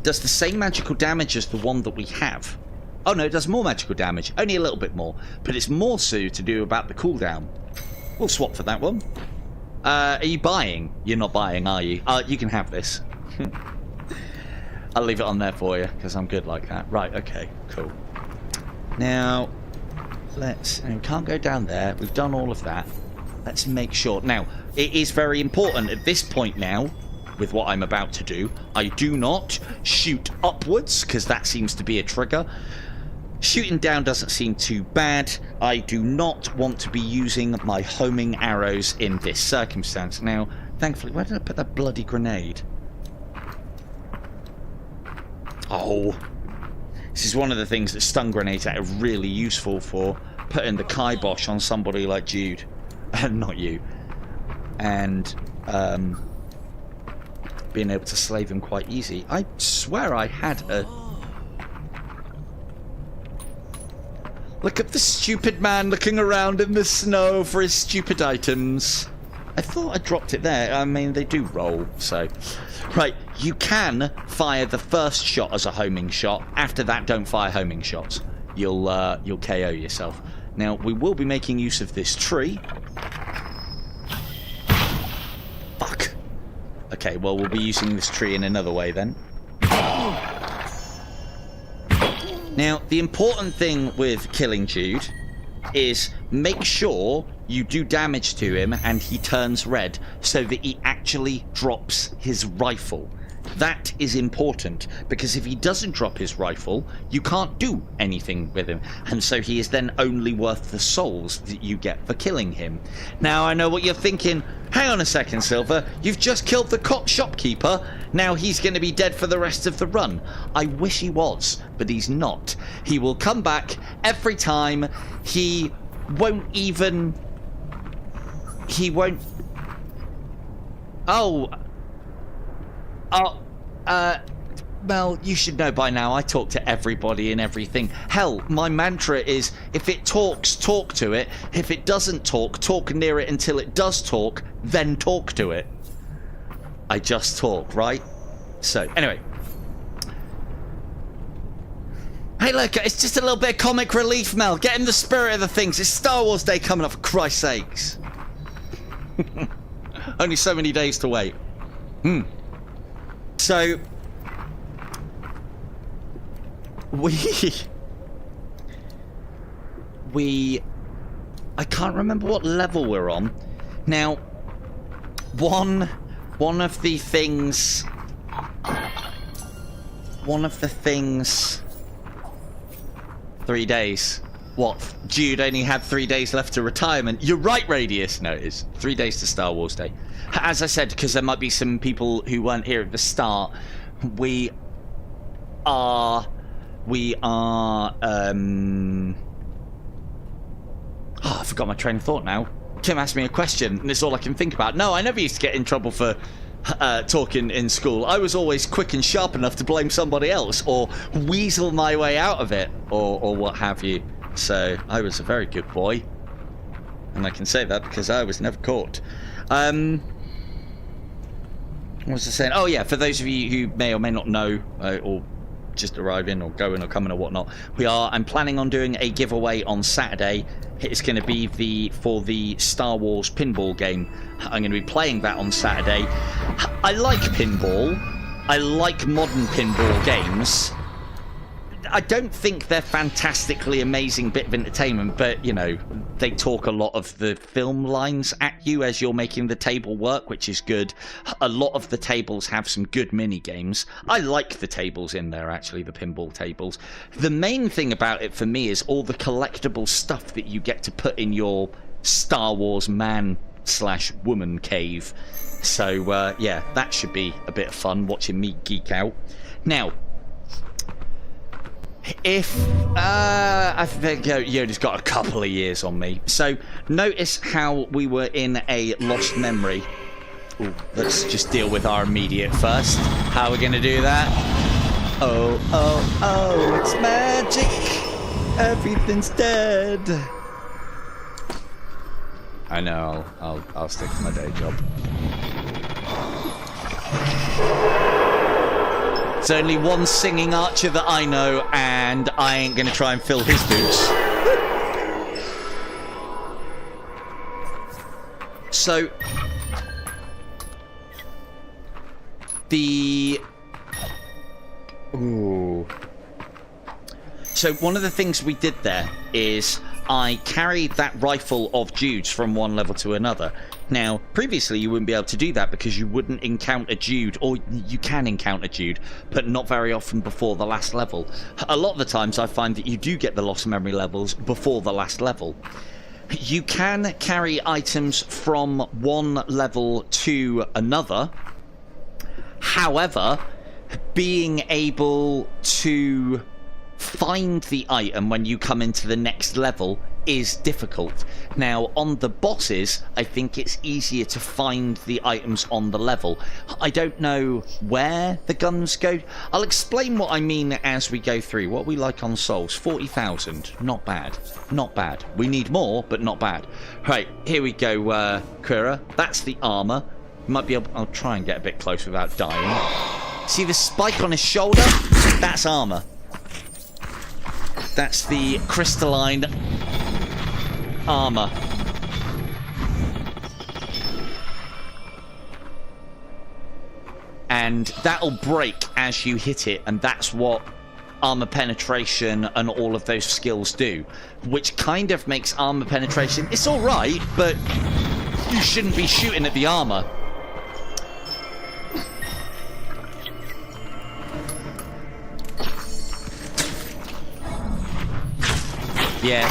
does the same magical damage as the one that we have. Oh no, it does more magical damage. Only a little bit more. But it's more so to do about the cooldown. We'll swap for that one. Are you buying? You're not buying, are you? You can have this. I'll leave it on there for you, because I'm good like that. Right, okay, cool. Now, let's... we can't go down there. We've done all of that. Let's make sure... Now, it is very important at this point now, with what I'm about to do, I do not shoot upwards, because that seems to be a trigger. Shooting down doesn't seem too bad. I do not want to be using my homing arrows in this circumstance. Now, thankfully, where did I put that bloody grenade? Oh. This is one of the things that stun grenades are really useful for. putting the kibosh on somebody like Jude, not you, and being able to slay them quite easy. I swear I had a... Look at the stupid man looking around in the snow for his stupid items. I thought I dropped it there. I mean, they do roll, so... Right, you can fire the first shot as a homing shot. After that, don't fire homing shots. You'll KO yourself. Now, we will be making use of this tree. Fuck. Okay, well, we'll be using this tree in another way then. Now, the important thing with killing Jude is make sure you do damage to him and he turns red so that he actually drops his rifle. That is important, because if he doesn't drop his rifle, you can't do anything with him, and so he is then only worth the souls that you get for killing him. Now, I know what you're thinking. Hang on a second, Silver. You've just killed the shopkeeper. Now he's going to be dead for the rest of the run. I wish he was, but he's not. He will come back every time. He won't even... He won't... Well, you should know by now, I talk to everybody and everything. Hell, my mantra is, if it talks, talk to it. If it doesn't talk, talk near it until it does talk, then talk to it. I just talk, right? So, anyway. Hey, look, it's just a little bit of comic relief, Mel. Get in the spirit of the things. It's Star Wars Day coming up, for Christ's sakes. Only so many days to wait. So, I can't remember what level we're on. Now, one of the things, 3 days. What? Jude only had 3 days left to retirement. You're right, Radius. No, it is 3 days to Star Wars Day. As I said, because there might be some people who weren't here at the start, we are oh, I forgot my train of thought now. Kim asked me a question, and it's all I can think about. No, I never used to get in trouble for talking in school. I was always quick and sharp enough to blame somebody else, or weasel my way out of it, or what have you. So, I was a very good boy. And I can say that because I was never caught. What was I saying? Oh yeah, for those of you who may or may not know, or just arriving or going or coming or whatnot, I'm planning on doing a giveaway on Saturday. It's going to be for the Star Wars pinball game. I'm going to be playing that on Saturday. I like pinball. I like modern pinball games. I don't think they're fantastically amazing bit of entertainment, but, you know, they talk a lot of the film lines at you as you're making the table work, which is good. A lot of the tables have some good mini games. I like the tables in there, actually, the pinball tables. The main thing about it for me is all the collectible stuff that you get to put in your Star Wars man/woman cave. So, yeah, that should be a bit of fun, watching me geek out. Now, I think Yoda's got a couple of years on me. So notice how we were in a lost memory. Ooh, let's just deal with our immediate first. How are we going to do that? Oh, oh, oh, it's magic. Everything's dead. I know, I'll stick to my day job. There's only one singing archer that I know, and I ain't gonna try and fill his boots. So, So one of the things we did there is I carried that rifle of Jude's from one level to another. Now, previously you wouldn't be able to do that because you wouldn't encounter Jude, or you can encounter Jude, but not very often before the last level. A lot of the times I find that you do get the lost memory levels before the last level. You can carry items from one level to another. However, being able to find the item when you come into the next level is difficult. Now, on the bosses, I think it's easier to find the items on the level. I don't know where the guns go. I'll explain what I mean as we go through. What we like on souls, 40,000. Not bad. Not bad. We need more, but not bad. Right, here we go, Kira. That's the armor. Might be able... I'll try and get a bit close without dying. See the spike on his shoulder? That's armor. That's the crystalline armor. And that'll break as you hit it, and that's what armor penetration and all of those skills do, which kind of makes armor penetration, it's all right, but you shouldn't be shooting at the armor. Yeah,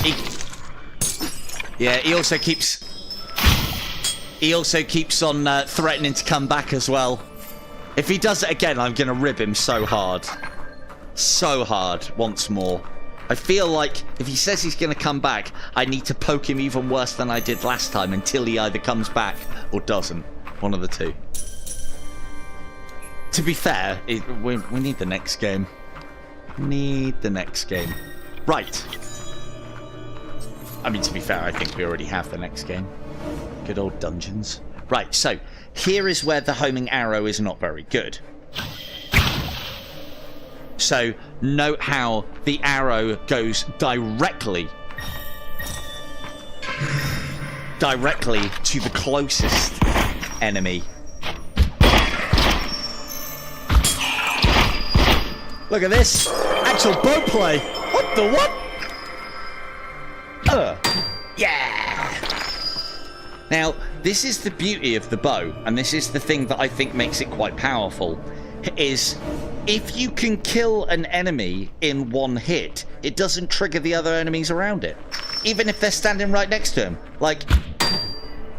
he also keeps on threatening to come back as well. If he does it again, I'm gonna rib him so hard. So hard once more. I feel like if he says he's gonna come back, I need to poke him even worse than I did last time until he either comes back or doesn't. One of the two. To be fair, we need the next game. Need the next game. Right. I mean, to be fair, I think we already have the next game. Good old dungeons. Right, so here is where the homing arrow is not very good. So note how the arrow goes directly to the closest enemy. Look at this. Actual bow play. What the what? Yeah! Now, this is the beauty of the bow, and this is the thing that I think makes it quite powerful, is if you can kill an enemy in one hit, it doesn't trigger the other enemies around it. Even if they're standing right next to him. Like,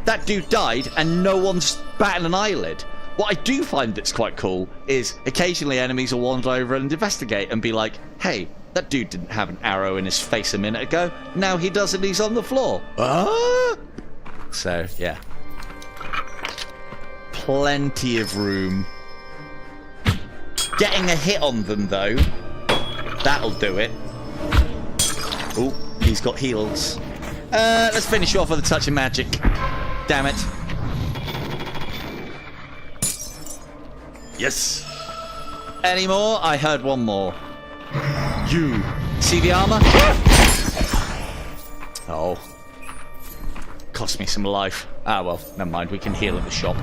that dude died and no one's batting an eyelid. What I do find that's quite cool is occasionally enemies will wander over and investigate and be like, hey, that dude didn't have an arrow in his face a minute ago. Now he does and he's on the floor. So, yeah. Plenty of room. Getting a hit on them, though, that'll do it. Oh, he's got heals. Let's finish off with a touch of magic. Damn it. Yes. Any more? I heard one more. You. See the armor? Oh. Cost me some life. Ah, well, never mind. We can heal at the shop.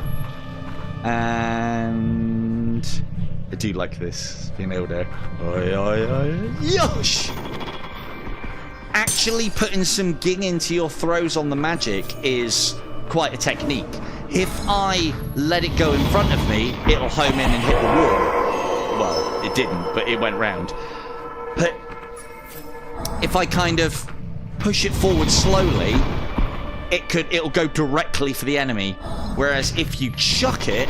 And I do like this. Being able to... Yosh! Actually putting some ging into your throws on the magic is quite a technique. If I let it go in front of me, it'll home in and hit the wall. Well, it didn't, but it went round. But if I kind of push it forward slowly, it'll go directly for the enemy. Whereas if you chuck it,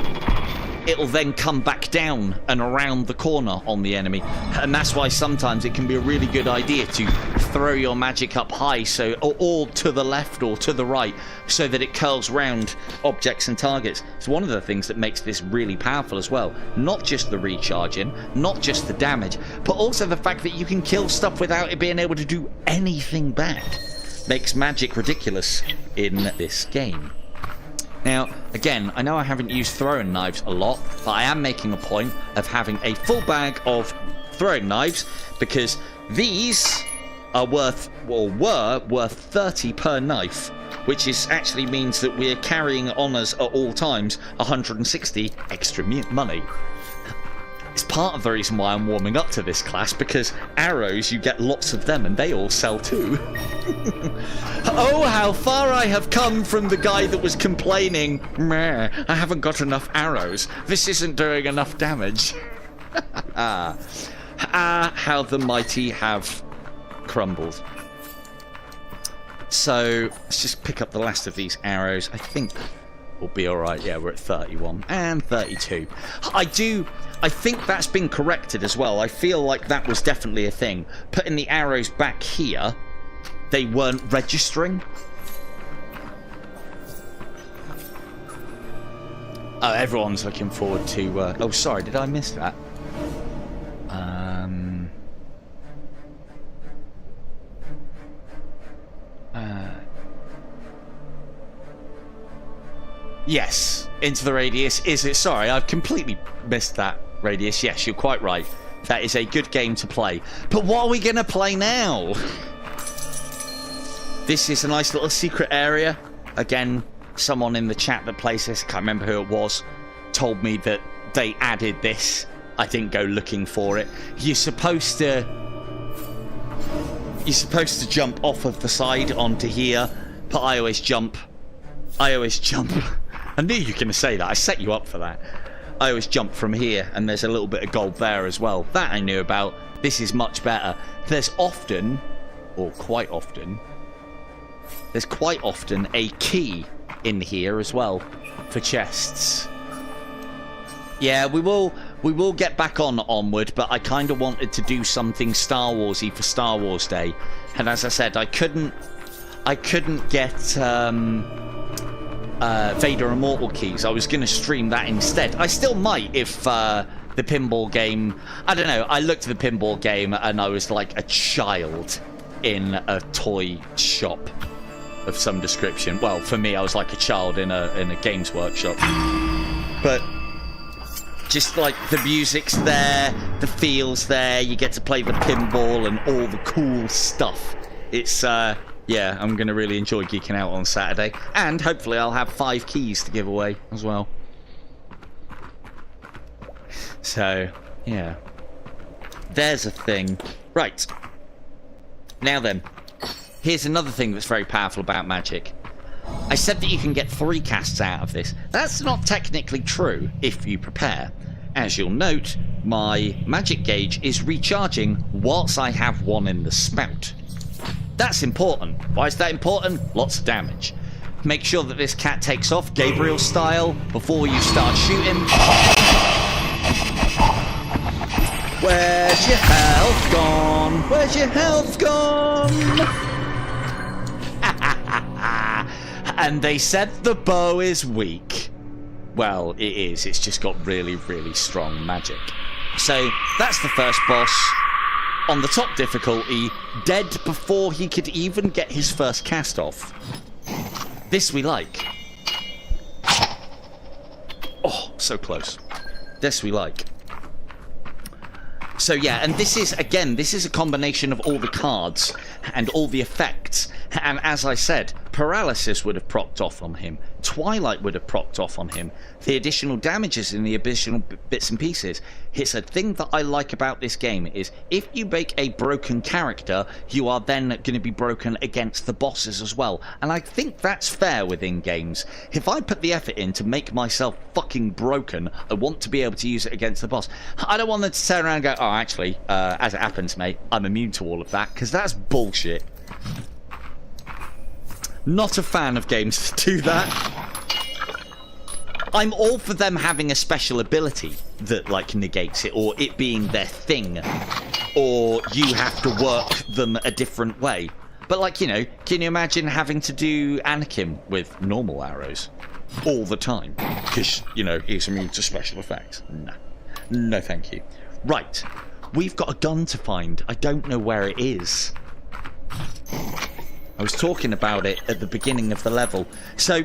it'll then come back down and around the corner on the enemy. And that's why sometimes it can be a really good idea to throw your magic up high, so or to the left or to the right, so that it curls round objects and targets. It's one of the things that makes this really powerful as well. Not just the recharging, not just the damage, but also the fact that you can kill stuff without it being able to do anything back. Makes magic ridiculous in this game. Now, again, I know I haven't used throwing knives a lot, but I am making a point of having a full bag of throwing knives, because these are were worth 30 per knife, which actually means that we're carrying on us at all times 160 extra money. It's part of the reason why I'm warming up to this class, because arrows, you get lots of them, and they all sell too. Oh, how far I have come from the guy that was complaining, meh, I haven't got enough arrows. This isn't doing enough damage. How the mighty have crumbled. So, let's just pick up the last of these arrows. I think we'll be alright. Yeah, we're at 31 and 32. I think that's been corrected as well. I feel like that was definitely a thing. Putting the arrows back here they weren't registering. Oh, everyone's looking forward to... oh, sorry, did I miss that? Yes, Into the Radius. Is it? Sorry, I've completely missed that, Radius. Yes, you're quite right. That is a good game to play. But what are we going to play now? This is a nice little secret area. Again, someone in the chat that plays this, can't remember who it was, told me that they added this. I didn't go looking for it. You're supposed to jump off of the side onto here, but I always jump. I knew you were going to say that. I set you up for that. I always jump from here, and there's a little bit of gold there as well. That I knew about. This is much better. There's often, or quite often, a key in here as well for chests. Yeah, we will get back on Onward, but I kind of wanted to do something Star Warsy for Star Wars Day, and as I said, I couldn't get Vader Immortal keys. I was going to stream that instead. I still might if the pinball game... I don't know. I looked at the pinball game and I was like a child in a toy shop of some description. Well, for me, I was like a child in a games workshop. But just like the music's there, the feel's there, you get to play the pinball and all the cool stuff. It's... yeah, I'm going to really enjoy geeking out on Saturday. And hopefully I'll have 5 keys to give away as well. So, yeah. There's a thing. Right. Now then. Here's another thing that's very powerful about magic. I said that you can get 3 casts out of this. That's not technically true if you prepare. As you'll note, my magic gauge is recharging whilst I have one in the spout. That's important. Why is that important? Lots of damage. Make sure that this cat takes off, Gabriel style, before you start shooting. Where's your health gone? Where's your health gone? And they said the bow is weak. Well, it is. It's just got really, really strong magic. So, that's the first boss. On the top difficulty, dead before he could even get his first cast off. This we like. Oh, so close. This we like. So yeah, and this is, again, this is a combination of all the cards and all the effects. And as I said, Paralysis would have procced off on him. Twilight would have procced off on him. The additional damages in the additional bits and pieces. It's a thing that I like about this game is if you make a broken character, you are then going to be broken against the bosses as well. And I think that's fair within games. If I put the effort in to make myself fucking broken, I want to be able to use it against the boss. I don't want them to turn around and go, oh, actually, as it happens, mate, I'm immune to all of that, because that's bullshit. Not a fan of games that do that. I'm all for them having a special ability that, like, negates it, or it being their thing, or you have to work them a different way. But, like, you know, can you imagine having to do Anakin with normal arrows all the time? Because, you know, he's immune to special effects. No. No, thank you. Right. We've got a gun to find. I don't know where it is. I was talking about it at the beginning of the level. So,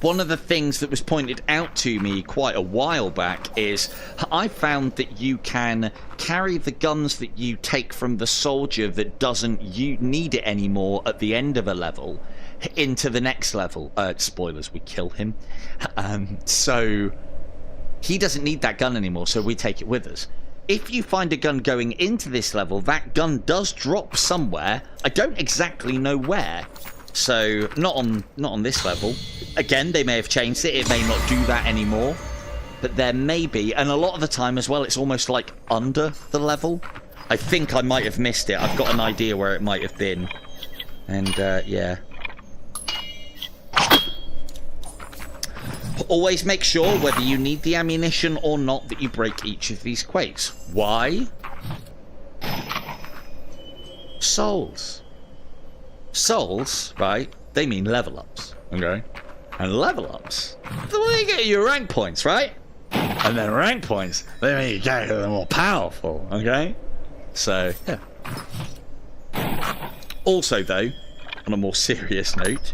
one of the things that was pointed out to me quite a while back is I found that you can carry the guns that you take from the soldier that doesn't need it anymore at the end of a level into the next level. Spoilers, we kill him. So, he doesn't need that gun anymore, so we take it with us. If you find a gun going into this level, that gun does drop somewhere. I don't exactly know where. So, not on this level. Again, they may have changed it. It may not do that anymore. But there may be. And a lot of the time as well, it's almost like under the level. I think I might have missed it. I've got an idea where it might have been. And, yeah. Always make sure, whether you need the ammunition or not, that you break each of these crates. Why? Souls. souls, right, they mean level ups, okay? And level ups, the way you get your rank points, right? And then rank points, they mean you get more powerful, okay? So, yeah. Also, though, on a more serious note,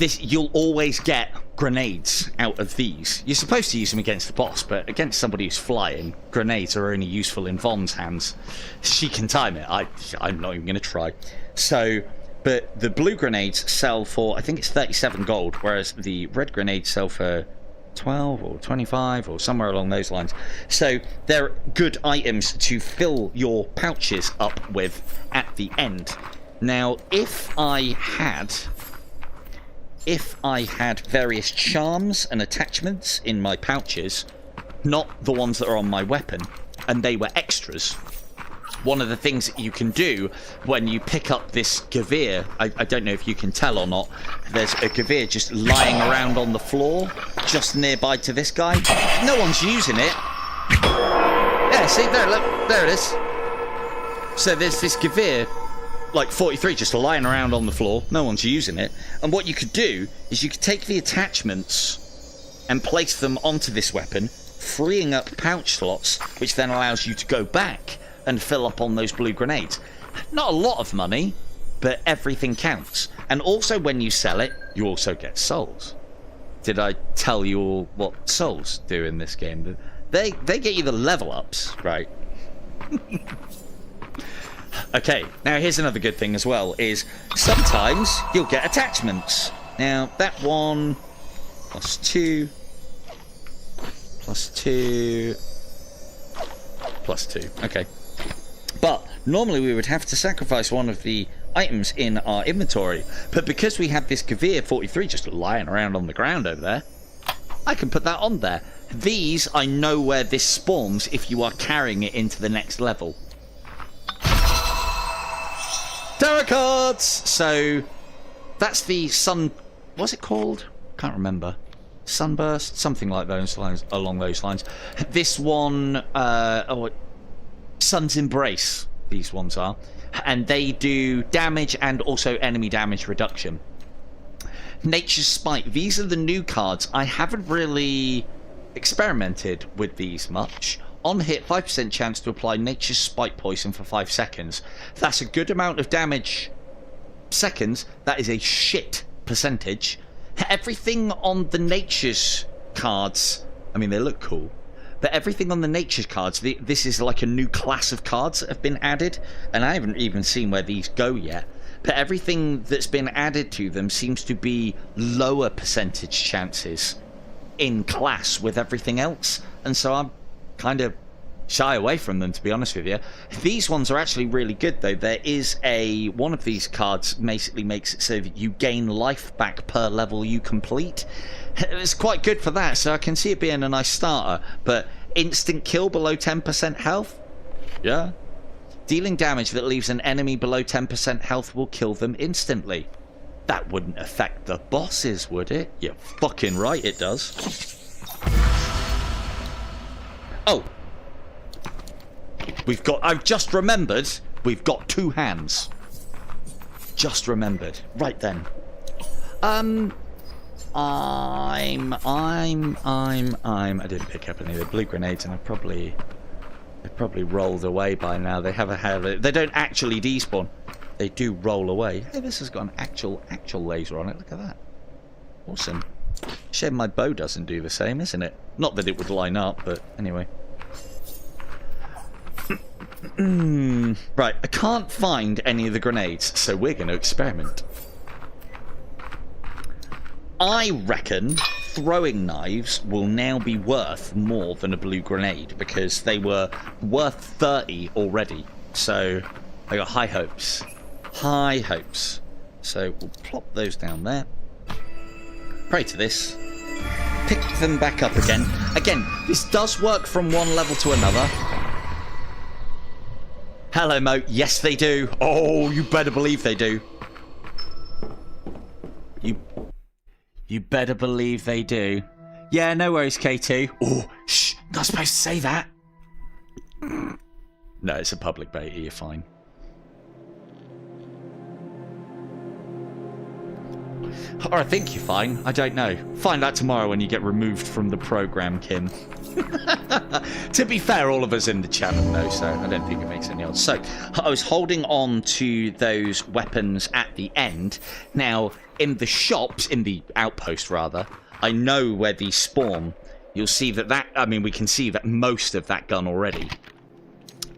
you'll always get grenades out of these. You're supposed to use them against the boss, but against somebody who's flying, grenades are only useful in Von's hands. She can time it. I'm not even going to try. So, but the blue grenades sell for, I think it's 37 gold, whereas the red grenades sell for 12 or 25 or somewhere along those lines. So they're good items to fill your pouches up with at the end. Now, if I had various charms and attachments in my pouches, not the ones that are on my weapon, and they were extras, one of the things that you can do when you pick up this Gavir, I don't know if you can tell or not, there's a Gavir just lying around on the floor, just nearby to this guy. No one's using it. Yeah, see, there, look, there it is. So there's this Gavir, like 43, just lying around on the floor. No one's using it. And what you could do is you could take the attachments and place them onto this weapon, freeing up pouch slots, which then allows you to go back and fill up on those blue grenades. Not a lot of money, but everything counts. And also when you sell it, you also get souls. Did I tell you all what souls do in this game? They get you the level ups, right? Okay, now here's another good thing as well, is sometimes you'll get attachments. Now, that one, +2, +2, +2, okay. But normally we would have to sacrifice one of the items in our inventory. But because we have this Gavir 43 just lying around on the ground over there, I can put that on there. These, I know where this spawns if you are carrying it into the next level. Tarot cards! So, that's the sun... What's it called? Can't remember. Sunburst? Something like those lines, along those lines. This one... Sun's Embrace, these ones are. And they do damage and also enemy damage reduction. Nature's Spite. These are the new cards. I haven't really experimented with these much. On hit, 5% chance to apply Nature's Spite poison for 5 seconds. That's a good amount of damage. Seconds. That is a shit percentage. Everything on the Nature's cards, I mean, they look cool. But everything on the Nature's cards, this is like a new class of cards that have been added. And I haven't even seen where these go yet. But everything that's been added to them seems to be lower percentage chances in class with everything else. And so I'm kind of shy away from them, to be honest with you. These ones are actually really good, though. There is one of these cards basically makes it so that you gain life back per level you complete. It's quite good for that, so I can see it being a nice starter. But instant kill below 10% health? Yeah. Dealing damage that leaves an enemy below 10% health will kill them instantly. That wouldn't affect the bosses, would it? You're fucking right it does. Oh. I've just remembered, we've got 2 hands. Just remembered. Right then. I didn't pick up any of the blue grenades, and they've probably rolled away by now. They don't actually despawn. They do roll away. Hey, this has got an actual laser on it. Look at that. Awesome. Shame my bow doesn't do the same, isn't it? Not that it would line up, but anyway. Right, I can't find any of the grenades, so we're going to experiment. I reckon throwing knives will now be worth more than a blue grenade, because they were worth 30 already. So I got high hopes. High hopes. So we'll plop those down there. Pray to this. Pick them back up again. Again, this does work from one level to another. Hello, Mo. Yes, they do. Oh, you better believe they do. You better believe they do. Yeah, no worries, K2. Oh, shh. Not supposed to say that. No, it's a public beta. You're fine. Or I think you're fine. I don't know. Find out tomorrow when you get removed from the program, Kim. To be fair, all of us in the channel know, so I don't think it makes any odds. So, I was holding on to those weapons at the end. Now, in the shops, in the outpost rather, I know where these spawn. You'll see I mean, we can see that most of that gun already.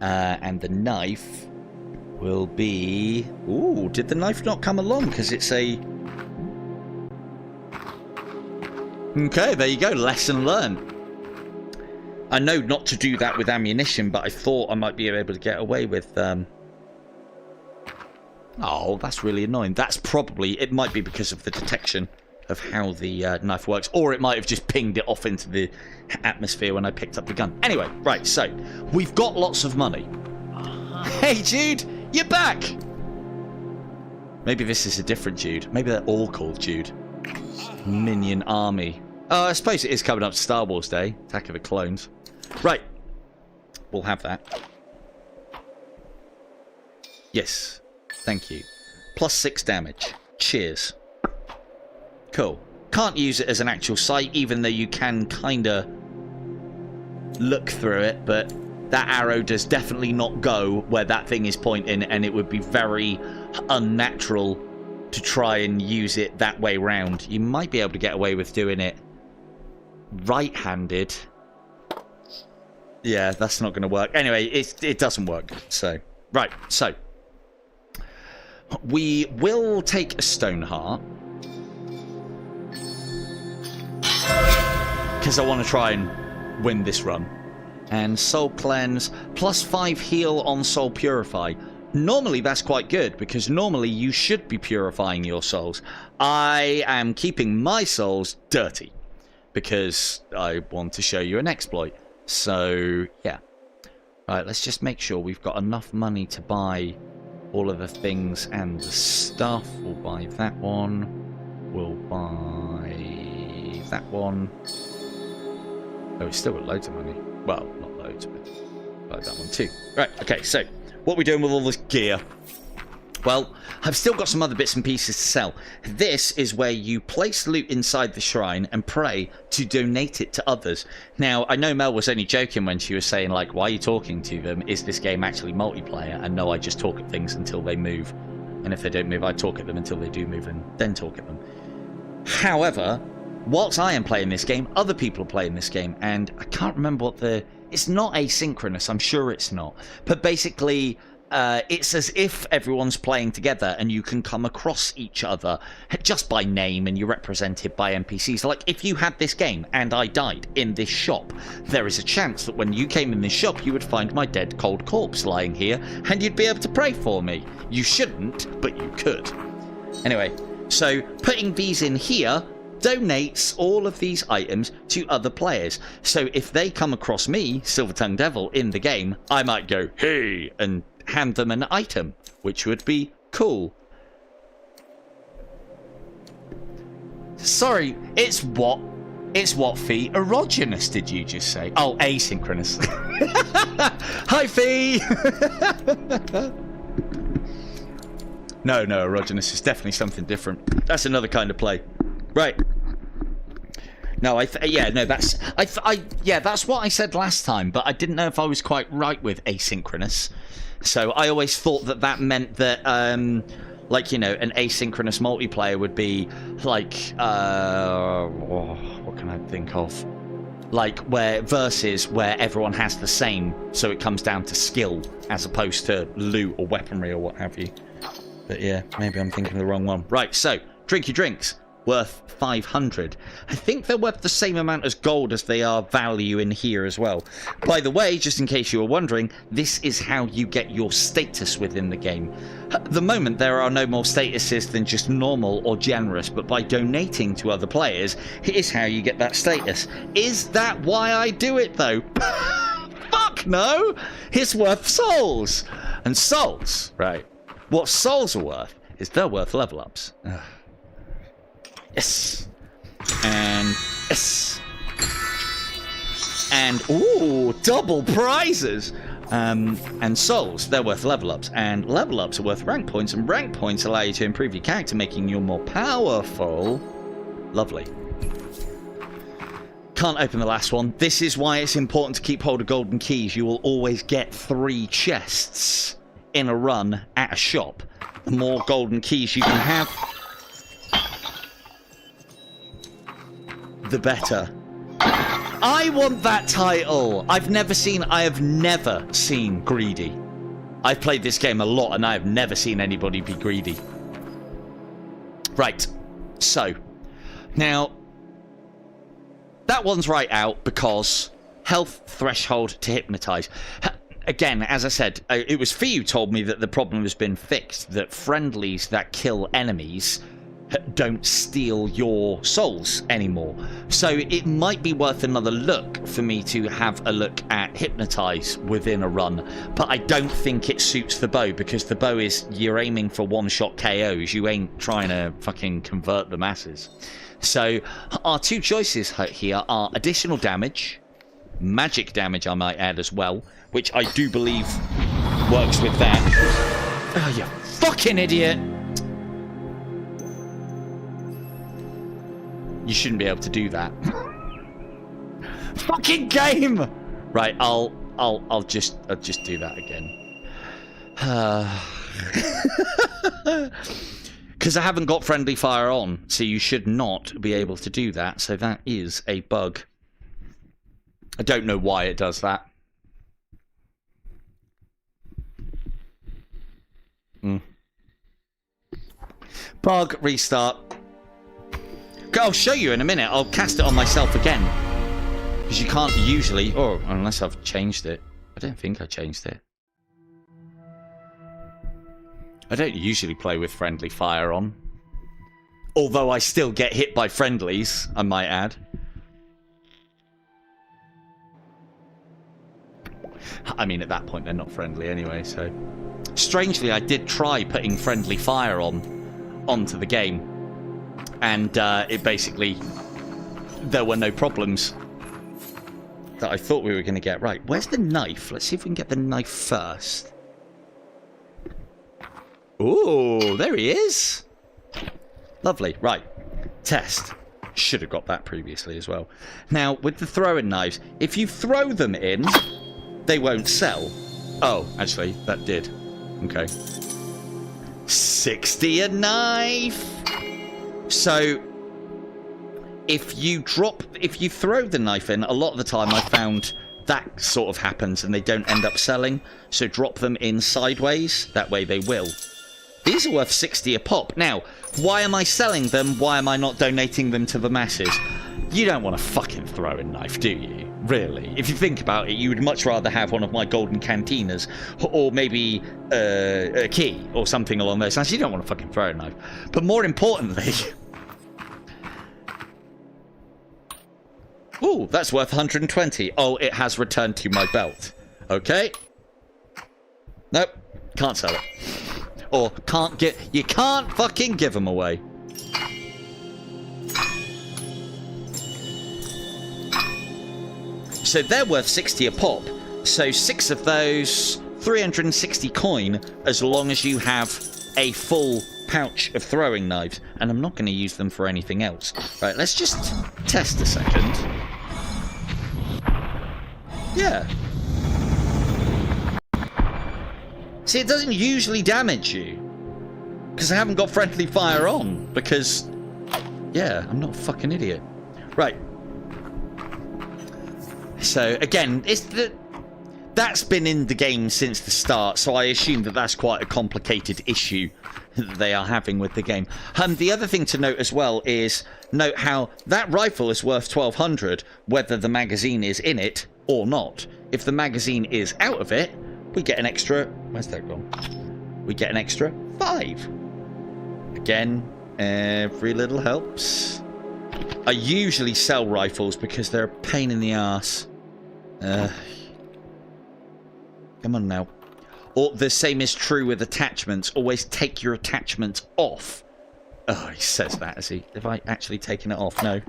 And the knife will be... Ooh, did the knife not come along? Because it's a... Okay, there you go. Lesson learned. I know not to do that with ammunition, but I thought I might be able to get away with... Oh, that's really annoying. That's probably... It might be because of the detection of how the knife works, or it might have just pinged it off into the atmosphere when I picked up the gun. Anyway, right, so we've got lots of money. Hey, Jude, you're back! Maybe this is a different Jude. Maybe they're all called Jude. Minion Army. Oh, I suppose it is coming up to Star Wars Day. Attack of the Clones. Right. We'll have that. Yes. Thank you. +6 damage. Cheers. Cool. Can't use it as an actual sight, even though you can kind of look through it, but that arrow does definitely not go where that thing is pointing, and it would be very unnatural to try and use it that way round. You might be able to get away with doing it right-handed. Yeah, that's not going to work. Anyway, it doesn't work. So, right. So, we will take a stone heart. Because I want to try and win this run. And soul cleanse, +5 heal on soul purify. Normally that's quite good, because normally you should be purifying your souls. I am keeping my souls dirty, because I want to show you an exploit. So, yeah. Alright, let's just make sure we've got enough money to buy all of the things and the stuff. We'll buy that one. We'll buy that one. Oh, we've still got loads of money. Well, not loads, but buy that one too. Right, okay, so what are we doing with all this gear? Well, I've still got some other bits and pieces to sell. This is where you place loot inside the shrine and pray to donate it to others. Now, I know Mel was only joking when she was saying, like, why are you talking to them? Is this game actually multiplayer? And no, I just talk at things until they move. And if they don't move, I talk at them until they do move and then talk at them. However, whilst I am playing this game, other people are playing this game, and I can't remember what the... It's not asynchronous, I'm sure it's not. But basically, it's as if everyone's playing together and you can come across each other just by name, and you're represented by NPCs. Like, if you had this game and I died in this shop, there is a chance that when you came in this shop, you would find my dead cold corpse lying here, and you'd be able to pray for me. You shouldn't, but you could. Anyway, so putting these in here donates all of these items to other players. So if they come across me, Silver-Tongued Devil, in the game, I might go, hey, and hand them an item, which would be cool. Sorry, it's what? It's what, Fee? Erogenous, did you just say? Oh, asynchronous. Hi, Fee! No, erogenous is definitely something different. That's another kind of play. Right. No, that's what I said last time, but I didn't know if I was quite right with asynchronous. So I always thought that meant that, like, you know, an asynchronous multiplayer would be like, what can I think of? Like, versus where everyone has the same, so it comes down to skill as opposed to loot or weaponry or what have you. But yeah, maybe I'm thinking of the wrong one. Right, so drink your drinks. Worth 500. I think they're worth the same amount as gold as they are value in here as well. By the way, just in case you were wondering, this is how you get your status within the game. At the moment, there are no more statuses than just normal or generous, but by donating to other players, it is how you get that status. Is that why I do it, though? Fuck no! It's worth souls! And souls, right, what souls are worth is they're worth level ups. Yes. And yes. And ooh, double prizes. And souls, they're worth level ups, and level ups are worth rank points, and rank points allow you to improve your character, making you more powerful. Lovely. Can't open the last one. This is why it's important to keep hold of golden keys. You will always get 3 chests in a run at a shop. The more golden keys you can have, the better. I want that title. I have never seen greedy. I've played this game a lot and I have never seen anybody be greedy. Right. So, now, that one's right out because health threshold to hypnotize. Again, as I said, it was Fee who told me that the problem has been fixed, that friendlies that kill enemies don't steal your souls anymore. So it might be worth another look for me to have a look at hypnotize within a run, but I don't think it suits the bow, because the bow is, you're aiming for one-shot KOs, you ain't trying to fucking convert the masses. So our 2 choices here are additional damage, magic damage I might add as well, which I do believe works with that. Oh, you fucking idiot! You shouldn't be able to do that. Fucking game! Right, I'll just do that again. Because I haven't got friendly fire on, so you should not be able to do that. So that is a bug. I don't know why it does that. Bug, restart. I'll show you in a minute. I'll cast it on myself again. Because you can't usually... or unless I've changed it. I don't think I changed it. I don't usually play with friendly fire on. Although I still get hit by friendlies, I might add. I mean, at that point, they're not friendly anyway, so... Strangely, I did try putting friendly fire onto the game. And it basically... there were no problems that I thought we were going to get. Right, where's the knife? Let's see if we can get the knife first. Ooh, there he is. Lovely. Right. Test. Should have got that previously as well. Now, with the throwing knives, if you throw them in, they won't sell. Oh, actually, that did. Okay. 60 a knife. So, if you throw the knife in, a lot of the time I found that sort of happens and they don't end up selling. So drop them in sideways. That way they will. These are worth 60 a pop. Now, why am I selling them? Why am I not donating them to the masses? You don't want a fucking throwing knife, do you? Really? If you think about it, you would much rather have one of my golden cantinas, or maybe a key, or something along those lines. You don't want a fucking throwing knife. But more importantly... ooh, that's worth 120. Oh, it has returned to my belt. Okay. Nope. Can't sell it. Or can't get... you can't fucking give them away. So they're worth 60 a pop. So 6 of those, 360 coin, as long as you have a full pouch of throwing knives. And I'm not going to use them for anything else. Right, let's just test a second. Yeah. See, it doesn't usually damage you. Because I haven't got friendly fire on. Because, yeah, I'm not a fucking idiot. Right. So, again, that's been in the game since the start, so I assume that that's quite a complicated issue that they are having with the game. The other thing to note as well is, note how that rifle is worth 1200, whether the magazine is in it or not. If the magazine is out of it, we get an extra... where's that gone? We get an extra 5. Again, every little helps. I usually sell rifles because they're a pain in the arse. Come on now. Or the same is true with attachments. Always take your attachments off. Oh, he says that, has he? Have I actually taken it off? No.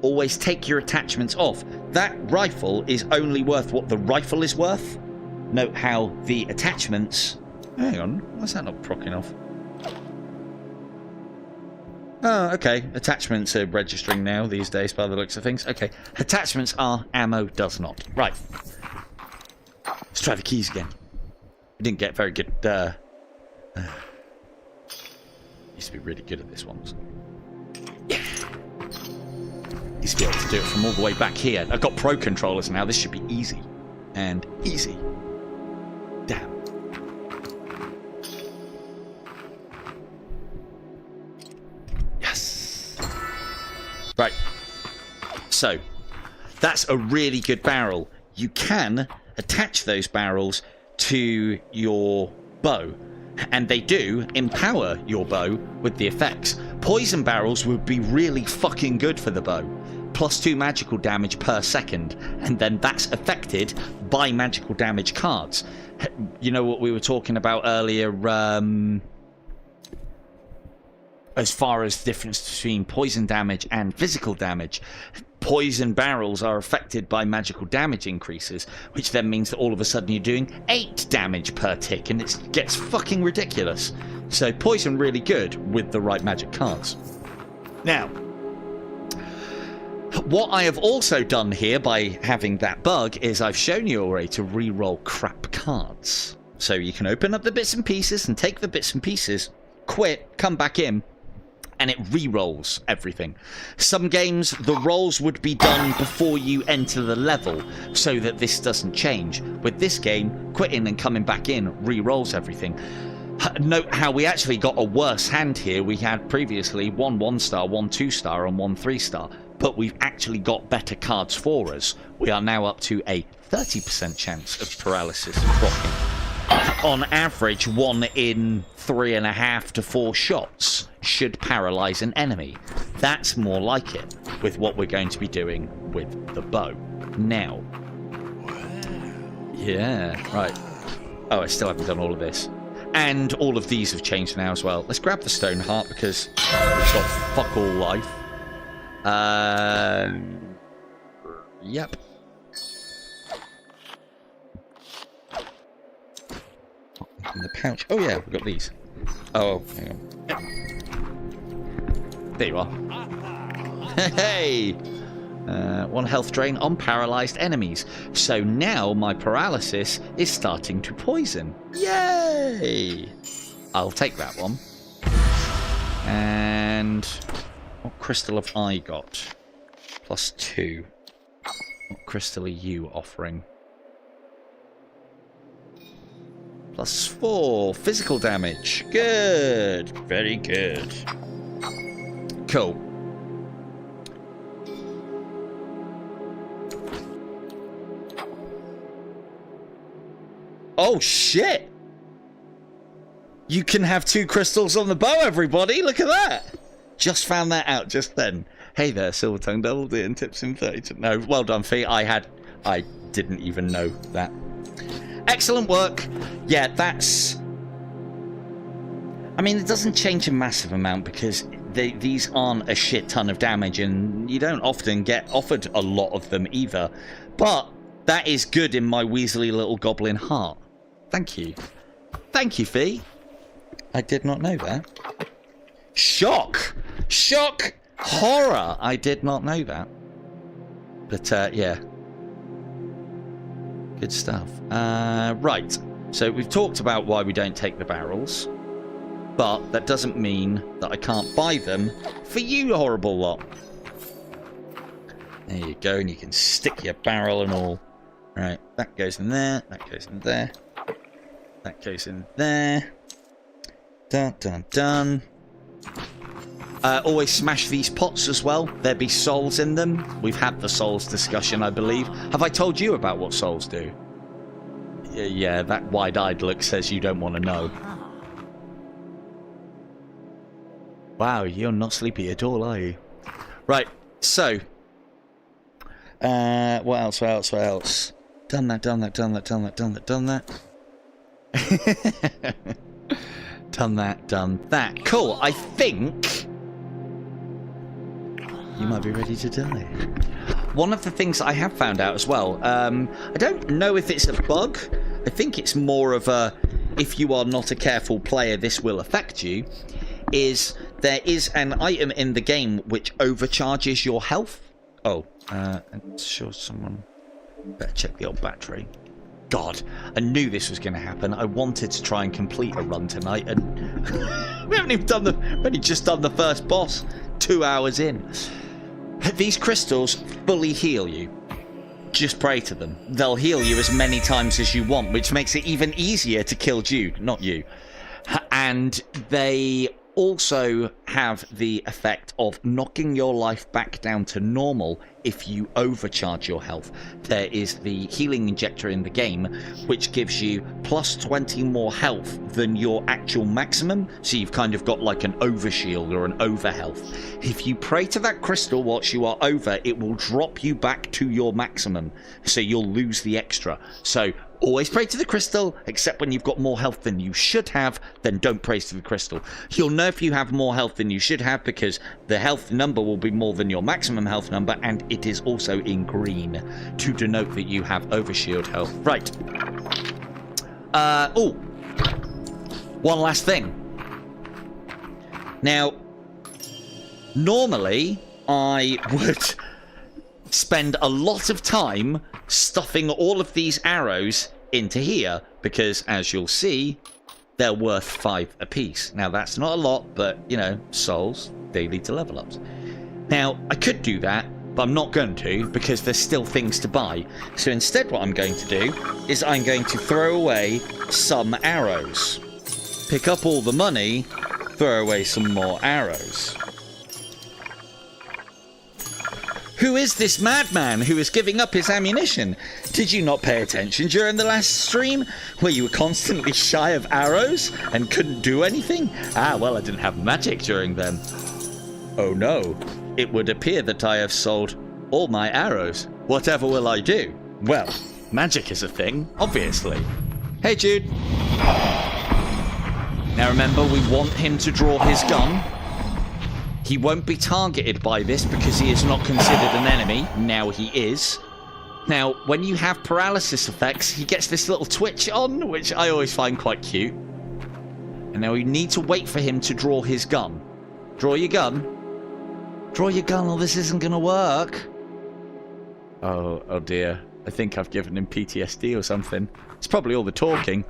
always take your attachments off. That rifle is only worth what the rifle is worth. Note how the attachments... Hang on, why's that not procking off? Oh, okay. Attachments are registering now these days by the looks of things. Okay. Attachments are, ammo does not. Right. Let's try the keys again. We didn't get very good... used to be really good at this one. Yeah. Used to be able to do it from all the way back here. I've got pro controllers now. This should be easy. And easy. Damn. Yes. Right. So, that's a really good barrel. You can attach those barrels to your bow. And they do empower your bow with the effects. Poison barrels would be really fucking good for the bow. +2 magical damage per second. And then that's affected by magical damage cards. You know what we were talking about earlier, as far as the difference between poison damage and physical damage. Poison barrels are affected by magical damage increases, which then means that all of a sudden you're doing 8 damage per tick, and it gets fucking ridiculous. So poison really good with the right magic cards. Now, what I have also done here by having that bug is I've shown you a way to re-roll crap cards. So you can open up the bits and pieces and take the bits and pieces, quit, come back in, and it re-rolls everything. Some games, the rolls would be done before you enter the level, so that this doesn't change. With this game, quitting and coming back in re-rolls everything. Note how we actually got a worse hand here. We had previously 1 1-star, 1 2-star, and 1 3-star. But we've actually got better cards for us. We are now up to a 30% chance of paralysis blocking. On average, 1 in 3.5 to 4 shots should paralyze an enemy. That's more like it with what we're going to be doing with the bow. Now. Yeah, right. Oh, I still haven't done all of this. And all of these have changed now as well. Let's grab the stone heart because we've got fuck all life. Yep. In the pouch. Oh yeah, we've got these. Oh, hang on. Yep. There you are. Hey! 1 health drain on paralyzed enemies. So now my paralysis is starting to poison. Yay! I'll take that one. And what crystal have I got? +2. What crystal are you offering? +4 physical damage. Good. Very good. Cool. Oh shit! You can have 2 crystals on the bow, everybody. Look at that. Just found that out just then. Hey there, Silver Tongue Double D and Tips in 30. No, well done, Fee. I didn't even know that. Excellent work. Yeah, that's... I mean, it doesn't change a massive amount because these aren't a shit ton of damage and you don't often get offered a lot of them either. But that is good in my Weasley little goblin heart. Thank you. Thank you, Fee. I did not know that. Shock! Shock! Horror! I did not know that. But, yeah. Good stuff. Right. So we've talked about why we don't take the barrels. But that doesn't mean that I can't buy them for you horrible lot. There you go, and you can stick your barrel and all. Right, that goes in there, that goes in there. That goes in there. Dun dun dun. Always smash these pots as well. There be souls in them. We've had the souls discussion, I believe. Have I told you about what souls do? Yeah, that wide-eyed look says you don't want to know. Wow, you're not sleepy at all, are you? Right, so... what else, what else, what else? Done that, done that, done that, done that, done that, done that. Done that, done that. Cool, I think... You might be ready to die. One of the things I have found out as well, I don't know if it's a bug. I think it's more of a, if you are not a careful player, this will affect you, is there is an item in the game which overcharges your health. Oh, I'm sure someone better check the old battery. God, I knew this was going to happen. I wanted to try and complete a run tonight, and we haven't even done we've only just done the first boss, 2 hours in. These crystals fully heal you. Just pray to them. They'll heal you as many times as you want, which makes it even easier to kill Jude, not you. And they also have the effect of knocking your life back down to normal if you overcharge your health. There is the healing injector in the game, which gives you plus 20 more health than your actual maximum, so you've kind of got like an overshield or an overhealth. If you pray to that crystal whilst you are over, it will drop you back to your maximum, so you'll lose the extra. So always pray to the crystal, except when you've got more health than you should have, then don't pray to the crystal. You'll know if you have more health than you should have because the health number will be more than your maximum health number, and it is also in green to denote that you have overshield health. Right. Oh, one last thing. Now, normally I would spend a lot of time stuffing all of these arrows into here because, as you'll see, they're worth 5 apiece. Now, that's not a lot, but, you know, souls, they lead to level ups. Now, I could do that, but I'm not going to because there's still things to buy. So instead what I'm going to do is I'm going to throw away some arrows. Pick up all the money, throw away some more arrows. Who is this madman who is giving up his ammunition? Did you not pay attention during the last stream, where you were constantly shy of arrows and couldn't do anything? Ah, well, I didn't have magic during them. Oh no, it would appear that I have sold all my arrows. Whatever will I do? Well, magic is a thing, obviously. Hey, Jude. Now remember, we want him to draw his gun. He won't be targeted by this because he is not considered an enemy. Now he is. Now, when you have paralysis effects, he gets this little twitch on, which I always find quite cute. And now we need to wait for him to draw his gun. Draw your gun. Draw your gun or this isn't going to work. Oh dear. I think I've given him PTSD or something. It's probably all the talking.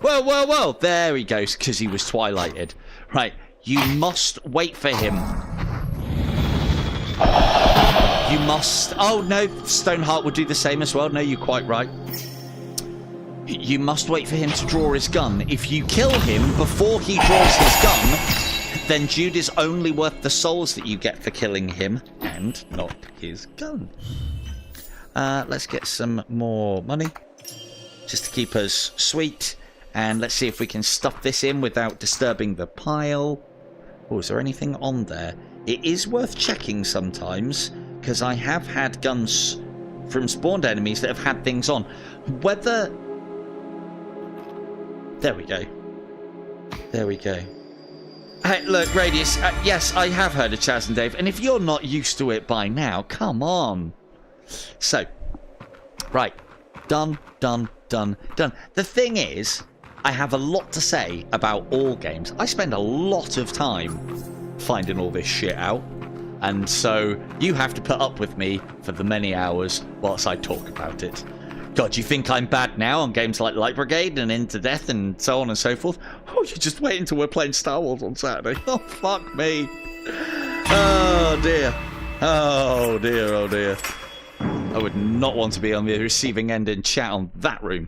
Whoa. There he goes, because he was twilighted. Right. You must wait for him. You must... Oh, no. Stoneheart would do the same as well. No, you're quite right. You must wait for him to draw his gun. If you kill him before he draws his gun, then Jude is only worth the souls that you get for killing him and not his gun. Let's get some more money just to keep us sweet. And let's see if we can stuff this in without disturbing the pile. Oh, is there anything on there? It is worth checking sometimes, because I have had guns from spawned enemies that have had things on. Whether... There we go. There we go. Hey, look, Radius, yes, I have heard of Chaz and Dave, and if you're not used to it by now, come on. So, right. Done. The thing is, I have a lot to say about all games. I spend a lot of time finding all this shit out. And so you have to put up with me for the many hours whilst I talk about it. God, you think I'm bad now on games like Light Brigade and Into Death and so on and so forth? Oh, you just wait until we're playing Star Wars on Saturday. Oh, fuck me. Oh, dear. Oh, dear. I would not want to be on the receiving end in chat on that room.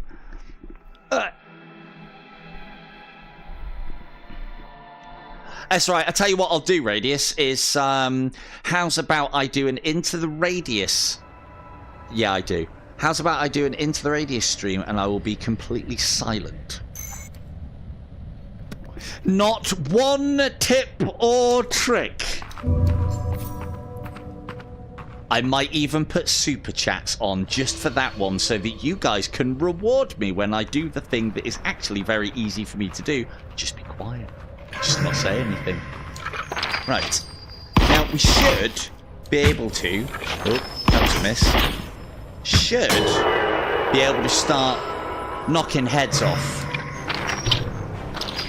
That's right. I tell you what I'll do, Radius, is how's about I do an Into the Radius? Yeah, I do. How's about I do an Into the Radius stream and I will be completely silent? Not one tip or trick. I might even put super chats on just for that one so that you guys can reward me when I do the thing that is actually very easy for me to do. Just be quiet. Just not say anything. Right. Now, and should be able to... Oh, that was a miss. Should be able to start knocking heads off.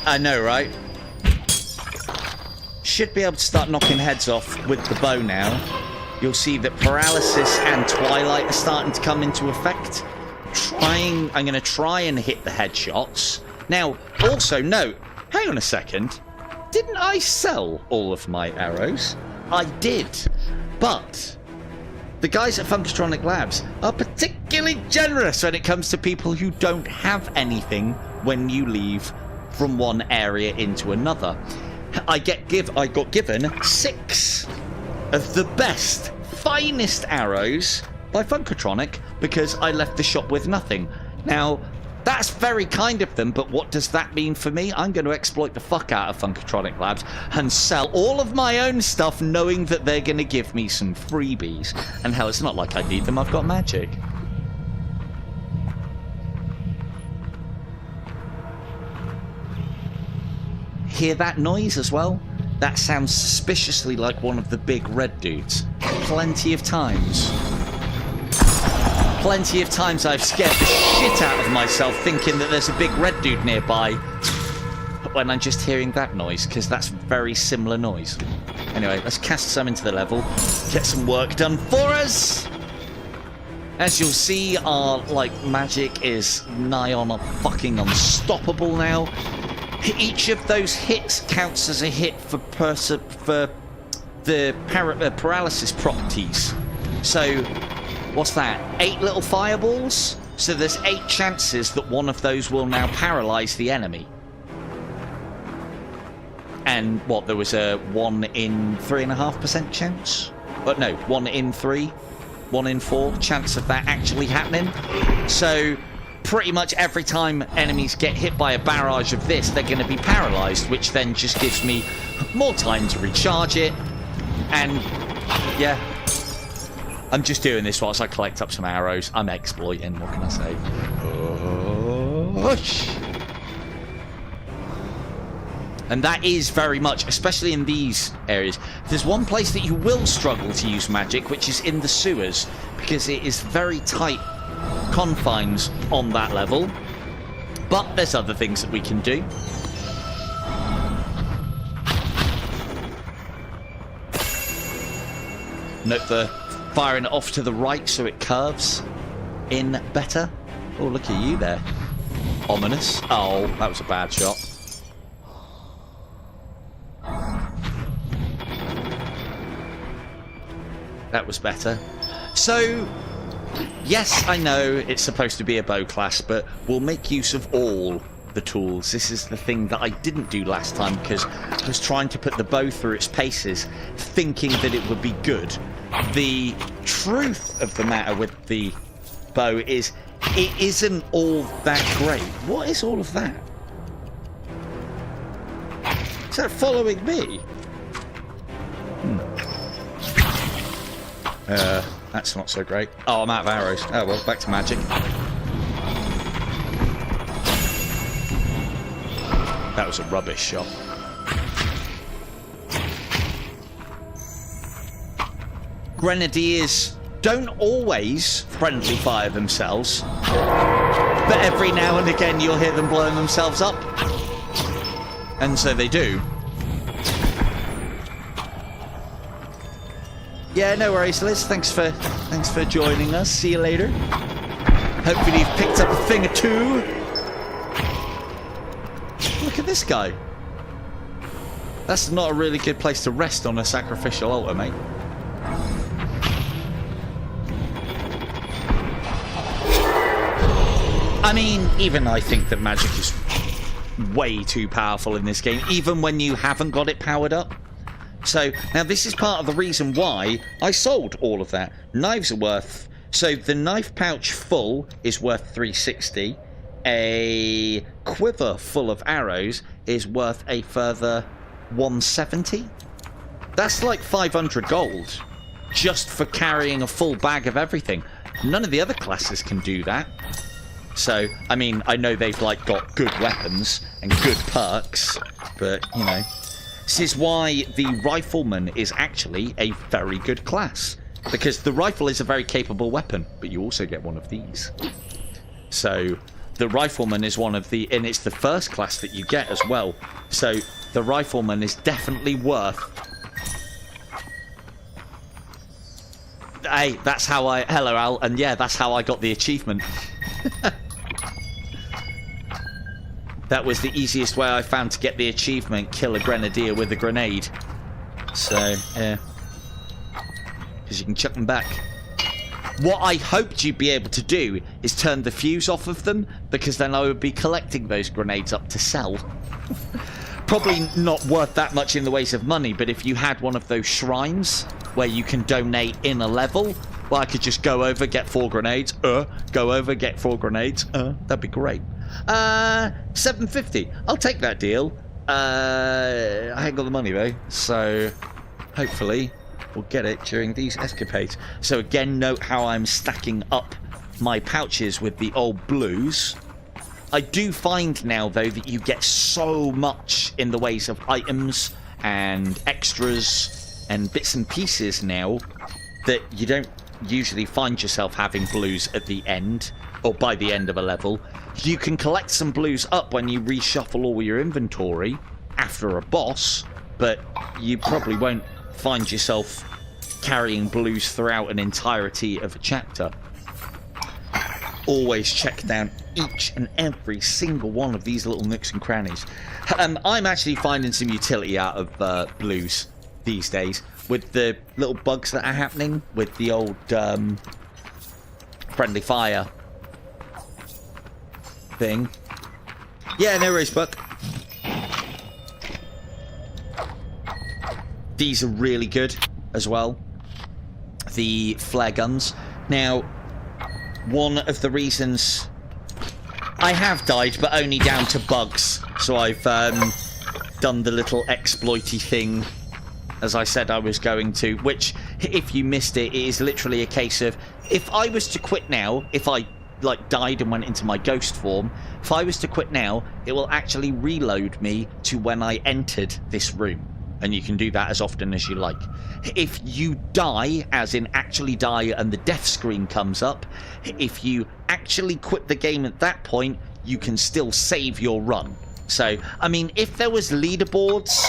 I know, right? Should be able to start knocking heads off with the bow now. You'll see that paralysis and twilight are starting to come into effect. I'm going to try and hit the headshots. Now, also note, hang on a second. Didn't I sell all of my arrows? I did. But the guys at Funkatronic Labs are particularly generous when it comes to people who don't have anything when you leave from one area into another. I got given 6 of the best, finest arrows by Funkatronic because I left the shop with nothing. Now, that's very kind of them, but what does that mean for me? I'm going to exploit the fuck out of Funkatronic Labs and sell all of my own stuff knowing that they're going to give me some freebies. And hell, it's not like I need them, I've got magic. Hear that noise as well? That sounds suspiciously like one of the big red dudes. Plenty of times I've scared the shit out of myself thinking that there's a big red dude nearby when I'm just hearing that noise, because that's a very similar noise. Anyway, let's cast some into the level, get some work done for us. As you'll see, our magic is nigh on a fucking unstoppable now. Each of those hits counts as a hit for the paralysis properties. So, what's that? 8 little fireballs? So there's 8 chances that one of those will now paralyze the enemy. And what, there was a 1 in 3.5% chance? But no, 1 in 3, 1 in 4 chance of that actually happening. So pretty much every time enemies get hit by a barrage of this, they're going to be paralyzed, which then just gives me more time to recharge it. And yeah, I'm just doing this whilst I collect up some arrows. I'm exploiting, what can I say? And that is very much, especially in these areas, there's one place that you will struggle to use magic, which is in the sewers, because it is very tight confines on that level. But there's other things that we can do. Note the firing it off to the right so it curves in better. Oh, look at you there. Ominous. Oh, that was a bad shot. That was better. So, yes, I know it's supposed to be a bow class, but we'll make use of all the tools. This is the thing that I didn't do last time because I was trying to put the bow through its paces, thinking that it would be good. The truth of the matter with the bow is it isn't all that great. What is all of that? Is that following me? That's not so great. Oh, I'm out of arrows. Oh well, back to magic. That was a rubbish shot. Grenadiers don't always friendly fire themselves, but every now and again you'll hear them blowing themselves up. And so they do. Yeah, no worries, Liz. Thanks for joining us. See you later. Hopefully you've picked up a thing or two. Look at this guy. That's not a really good place to rest on a sacrificial altar, mate. I mean, even I think that magic is way too powerful in this game, even when you haven't got it powered up. So, now this is part of the reason why I sold all of that. Knives are worth... So, the knife pouch full is worth 360. A quiver full of arrows is worth a further 170. That's like 500 gold. Just for carrying a full bag of everything. None of the other classes can do that. So, I mean, I know they've, got good weapons and good perks. But, you know... This is why the rifleman is actually a very good class. Because the rifle is a very capable weapon, but you also get one of these. So the rifleman is one of the... And it's the first class that you get as well. So the rifleman is definitely worth... Hey, that's how I... Hello, Al. And yeah, that's how I got the achievement. That was the easiest way I found to get the achievement. Kill a grenadier with a grenade. So, yeah. Because you can chuck them back. What I hoped you'd be able to do is turn the fuse off of them, because then I would be collecting those grenades up to sell. Probably not worth that much in the ways of money, but if you had one of those shrines where you can donate in a level, well, I could just go over, get 4 grenades, go over, get 4 grenades, that'd be great. 750. I'll take that deal. I ain't got the money though, so hopefully we'll get it during these escapades. So again, note how I'm stacking up my pouches with the old blues. I do find now though that you get so much in the ways of items and extras and bits and pieces now that you don't usually find yourself having blues at the end or by the end of a level. You can collect some blues up when you reshuffle all your inventory after a boss, but you probably won't find yourself carrying blues throughout an entirety of a chapter. Always check down each and every single one of these little nooks and crannies. I'm actually finding some utility out of blues these days with the little bugs that are happening with the old friendly fire thing. Yeah, no worries, Buck. These are really good as well. The flare guns. Now, one of the reasons I have died, but only down to bugs. So I've done the little exploity thing, as I said I was going to, which, if you missed it, it is literally a case of, if I was to quit now, if I like died and went into my ghost form, if I was to quit now, it will actually reload me to when I entered this room. And you can do that as often as you like. If you die, as in actually die, and the death screen comes up, if you actually quit the game at that point, you can still save your run. So, I mean, if there was leaderboards...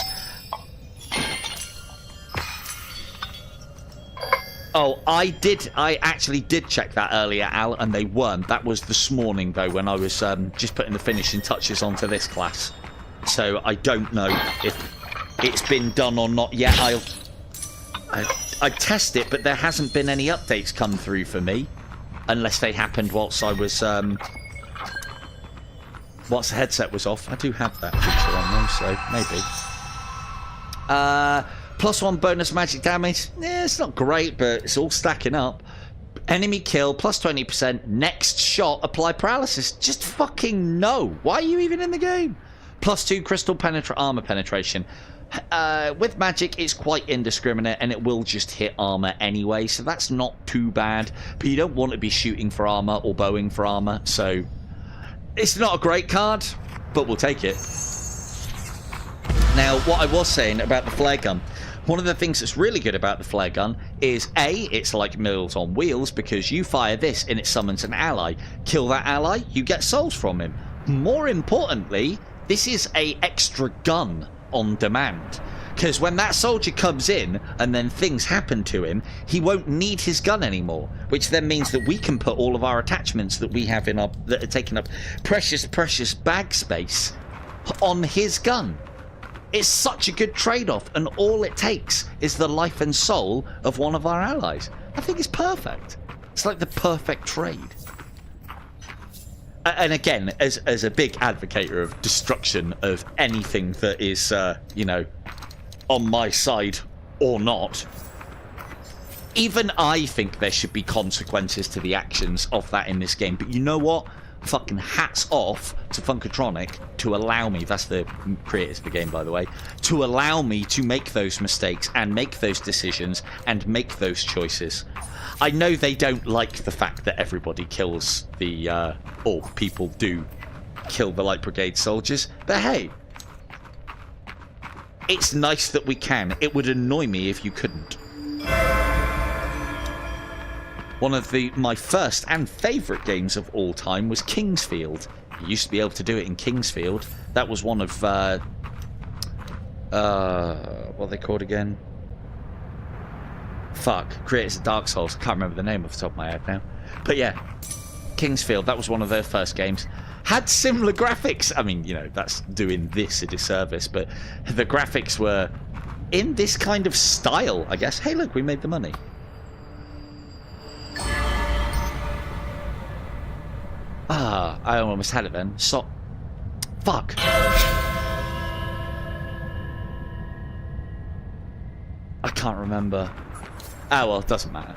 Oh, I actually did check that earlier, Al, and they weren't. That was this morning, though, when I was just putting the finishing touches onto this class. So I don't know if it's been done or not yet. I test it, but there hasn't been any updates come through for me, unless they happened whilst I was whilst the headset was off. I do have that feature on them, so maybe. +1 bonus magic damage. Yeah, it's not great, but it's all stacking up. Enemy kill, +20%. Next shot, apply paralysis. Just fucking no. Why are you even in the game? +2 crystal armor penetration. With magic, it's quite indiscriminate, and it will just hit armor anyway, so that's not too bad. But you don't want to be shooting for armor or bowing for armor, so it's not a great card, but we'll take it. Now, what I was saying about the flare gun, one of the things that's really good about the flare gun is A, it's like Meals on Wheels, because you fire this and it summons an ally. Kill that ally, you get souls from him. More importantly, this is a extra gun on demand, because when that soldier comes in and then things happen to him, he won't need his gun anymore, which then means that we can put all of our attachments that we have in our that are taking up precious bag space on his gun. It's such a good trade-off, and all it takes is the life and soul of one of our allies. I think it's perfect. It's like the perfect trade. And again, as a big advocate of destruction of anything that is, you know, on my side or not, even I think there should be consequences to the actions of that in this game. But you know what? Fucking hats off to Funkatronic to allow me, that's the creators of the game, by the way, to allow me to make those mistakes and make those decisions and make those choices. I know they don't like the fact that everybody kills the, or people do kill the Light Brigade soldiers, but hey, it's nice that we can. It would annoy me if you couldn't. One of my first and favourite games of all time was Kingsfield. You used to be able to do it in Kingsfield. That was one of what are they called again? Fuck, creators of Dark Souls. I can't remember the name off the top of my head now. But yeah, Kingsfield, that was one of their first games. Had similar graphics. I mean, you know, that's doing this a disservice, but the graphics were in this kind of style, I guess. Hey, look, we made the money. Ah, I almost had it then. So, fuck. I can't remember. Ah, well, it doesn't matter.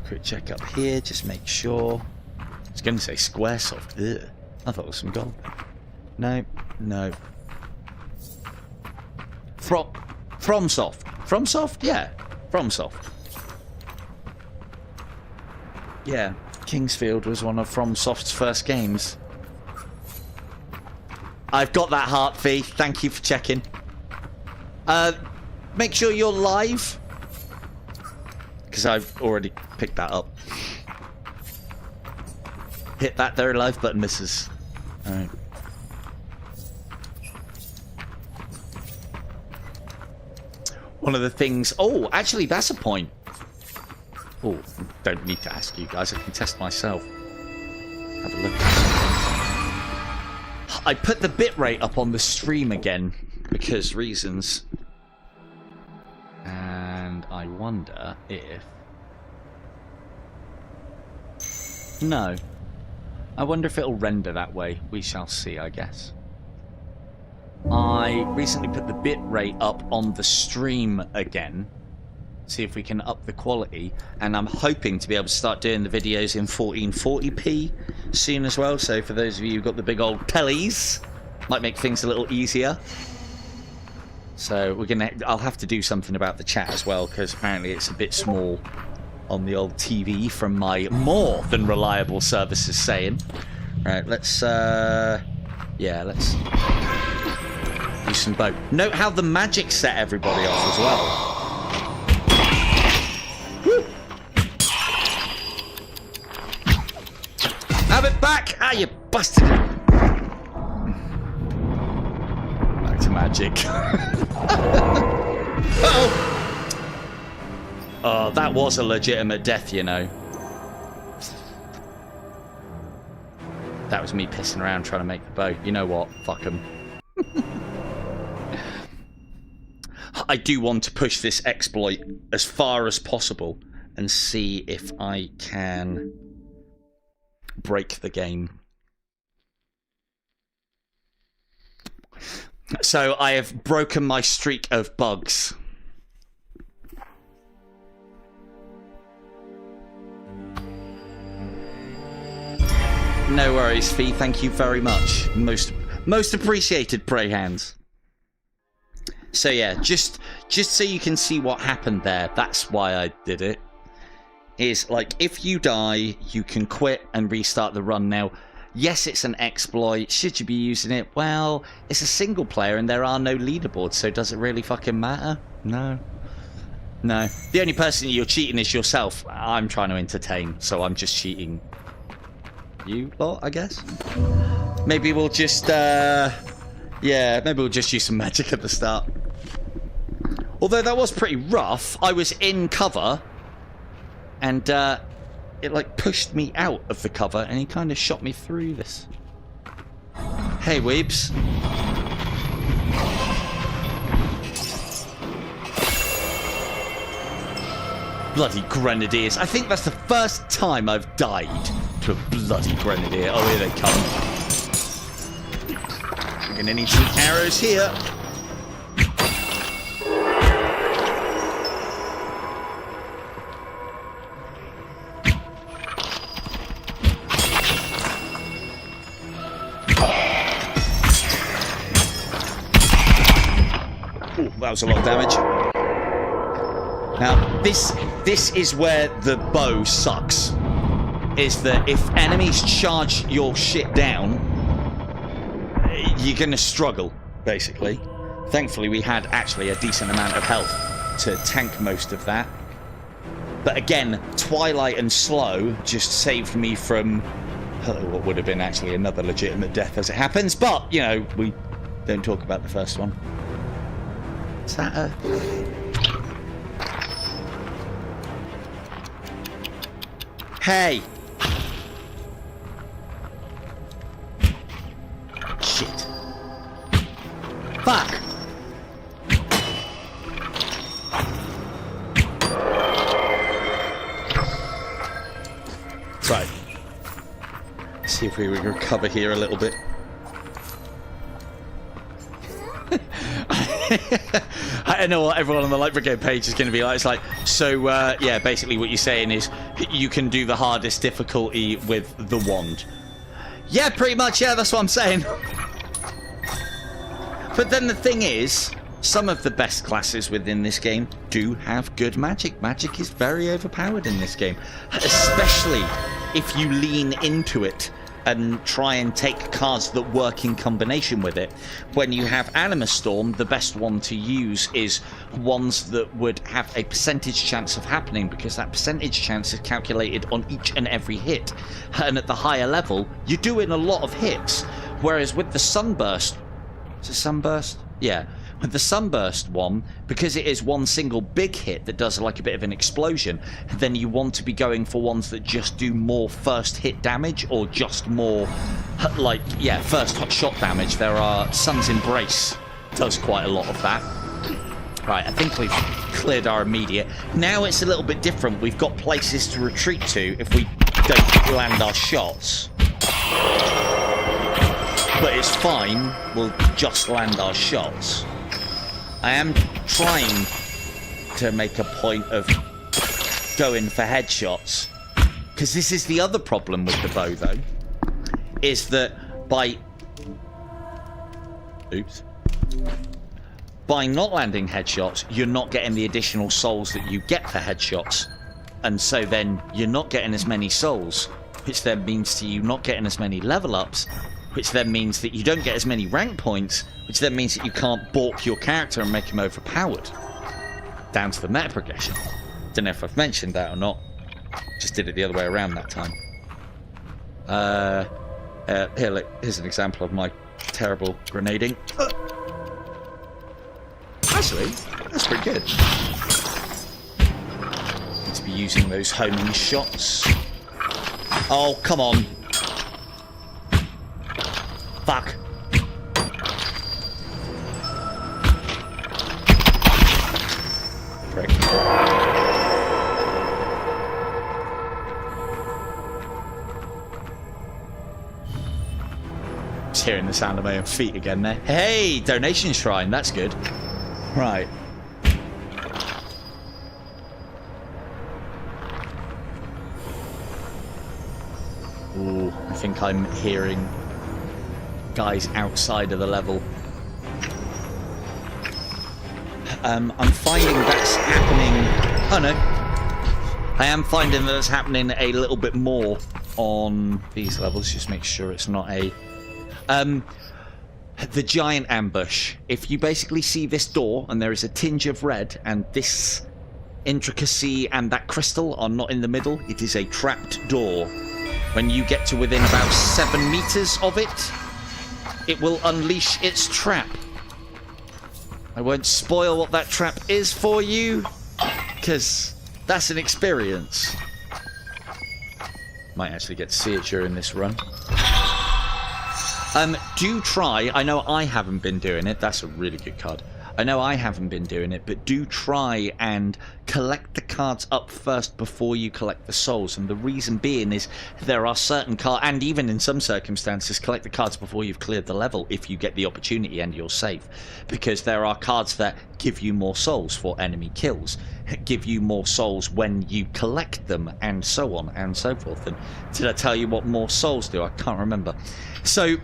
Quick check up here, just make sure. I was going to say Squaresoft. Ugh. I thought it was some gold. No, no. FromSoft. FromSoft? Yeah, FromSoft. Yeah, Kingsfield was one of FromSoft's first games. I've got that heart, Fee. Thank you for checking. Make sure you're live, because I've already picked that up. Hit that there live button, missus. Alright. One of the things... Oh, actually, that's a point. Oh, don't need to ask you guys. I can test myself. Have a look. I put the bitrate up on the stream again because reasons. And I wonder if... No. I wonder if it'll render that way. We shall see, I guess. I recently put the bitrate up on the stream again. See if we can up the quality. And I'm hoping to be able to start doing the videos in 1440p soon as well. So for those of you who've got the big old tellies, might make things a little easier. So we're gonna... I'll have to do something about the chat as well, because apparently it's a bit small on the old TV from my more than reliable services saying. Right, let's yeah, let's do some bow. Note how the magic set everybody off as well. Woo! Have it back! Ah, you busted it! Back to magic. Uh-oh! Oh, that was a legitimate death, you know. That was me pissing around trying to make the bow. You know what? Fuck 'em. I do want to push this exploit as far as possible and see if I can break the game. So I have broken my streak of bugs. No worries, Fee. Thank you very much. Most appreciated, Prey Hands. So yeah, just so you can see what happened there. That's why I did it. Is like if you die, you can quit and restart the run. Now, yes, it's an exploit. Should you be using it? Well, it's a single player and there are no leaderboards, so does it really fucking matter? No. No. The only person you're cheating is yourself. I'm trying to entertain, so I'm just cheating you lot, I guess. Maybe we'll just yeah, maybe we'll just use some magic at the start. Although that was pretty rough. I was in cover and it like pushed me out of the cover and he kind of shot me through this. Hey weebs. Bloody grenadiers. I think that's the first time I've died to a bloody grenadier. Oh, here they come. I'm gonna need some arrows here. Ooh, that was a lot of damage. Now, this is where the bow sucks. Is that if enemies charge your shit down, you're going to struggle, basically. Thankfully, we had actually a decent amount of health to tank most of that. But again, Twilight and Slow just saved me from what would have been actually another legitimate death as it happens. But, you know, we don't talk about the first one. Is that a... Hey! Shit. Fuck! Right. See if we recover here a little bit. I know what everyone on the Light Brigade page is going to be like. It's like, so, yeah, basically what you're saying is you can do the hardest difficulty with the wand. Yeah, pretty much, yeah, that's what I'm saying. But then the thing is, some of the best classes within this game do have good magic. Magic is very overpowered in this game, especially if you lean into it and try and take cards that work in combination with it. When you have Animus Storm, the best one to use is ones that would have a percentage chance of happening, because that percentage chance is calculated on each and every hit. And at the higher level, you're doing a lot of hits. Whereas with the Sunburst... Is it Sunburst? Yeah. With the Sunburst one, because it is one single big hit that does like a bit of an explosion, then you want to be going for ones that just do more first hit damage, or just more, like, yeah, first hot shot damage. There are Sun's Embrace does quite a lot of that. Right, I think we've cleared our immediate. Now it's a little bit different. We've got places to retreat to if we don't land our shots. But it's fine, we'll just land our shots. I am trying to make a point of going for headshots, because this is the other problem with the bow, though, is that by not landing headshots, you're not getting the additional souls that you get for headshots, and so then you're not getting as many souls, which then means to you not getting as many level ups, which then means that you don't get as many rank points, which then means that you can't balk your character and make him overpowered. Down to the meta progression. Don't know if I've mentioned that or not. Just did it the other way around that time. Here, look, here's an example of my terrible grenading. Actually, that's pretty good. Need to be using those homing shots. Oh, come on. Fuck. Frick. Just hearing the sound of my own feet again there. Hey, donation shrine, that's good. Right. Ooh, I think I'm hearing guys outside of the level. I'm finding that's happening... Oh no. I am finding that it's happening a little bit more on these levels. Just make sure it's not a... the giant ambush. If you basically see this door and there is a tinge of red and this intricacy and that crystal are not in the middle, it is a trapped door. When you get to within about 7 meters of it, it will unleash its trap. I won't spoil what that trap is for you, because that's an experience. Might actually get to see it during this run. Do try, I know I haven't been doing it, that's a really good card. I know I haven't been doing it, but do try and collect the cards up first before you collect the souls. And the reason being is there are certain cards, and even in some circumstances, collect the cards before you've cleared the level if you get the opportunity and you're safe. Because there are cards that give you more souls for enemy kills, give you more souls when you collect them, and so on and so forth. And did I tell you what more souls do? I can't remember. So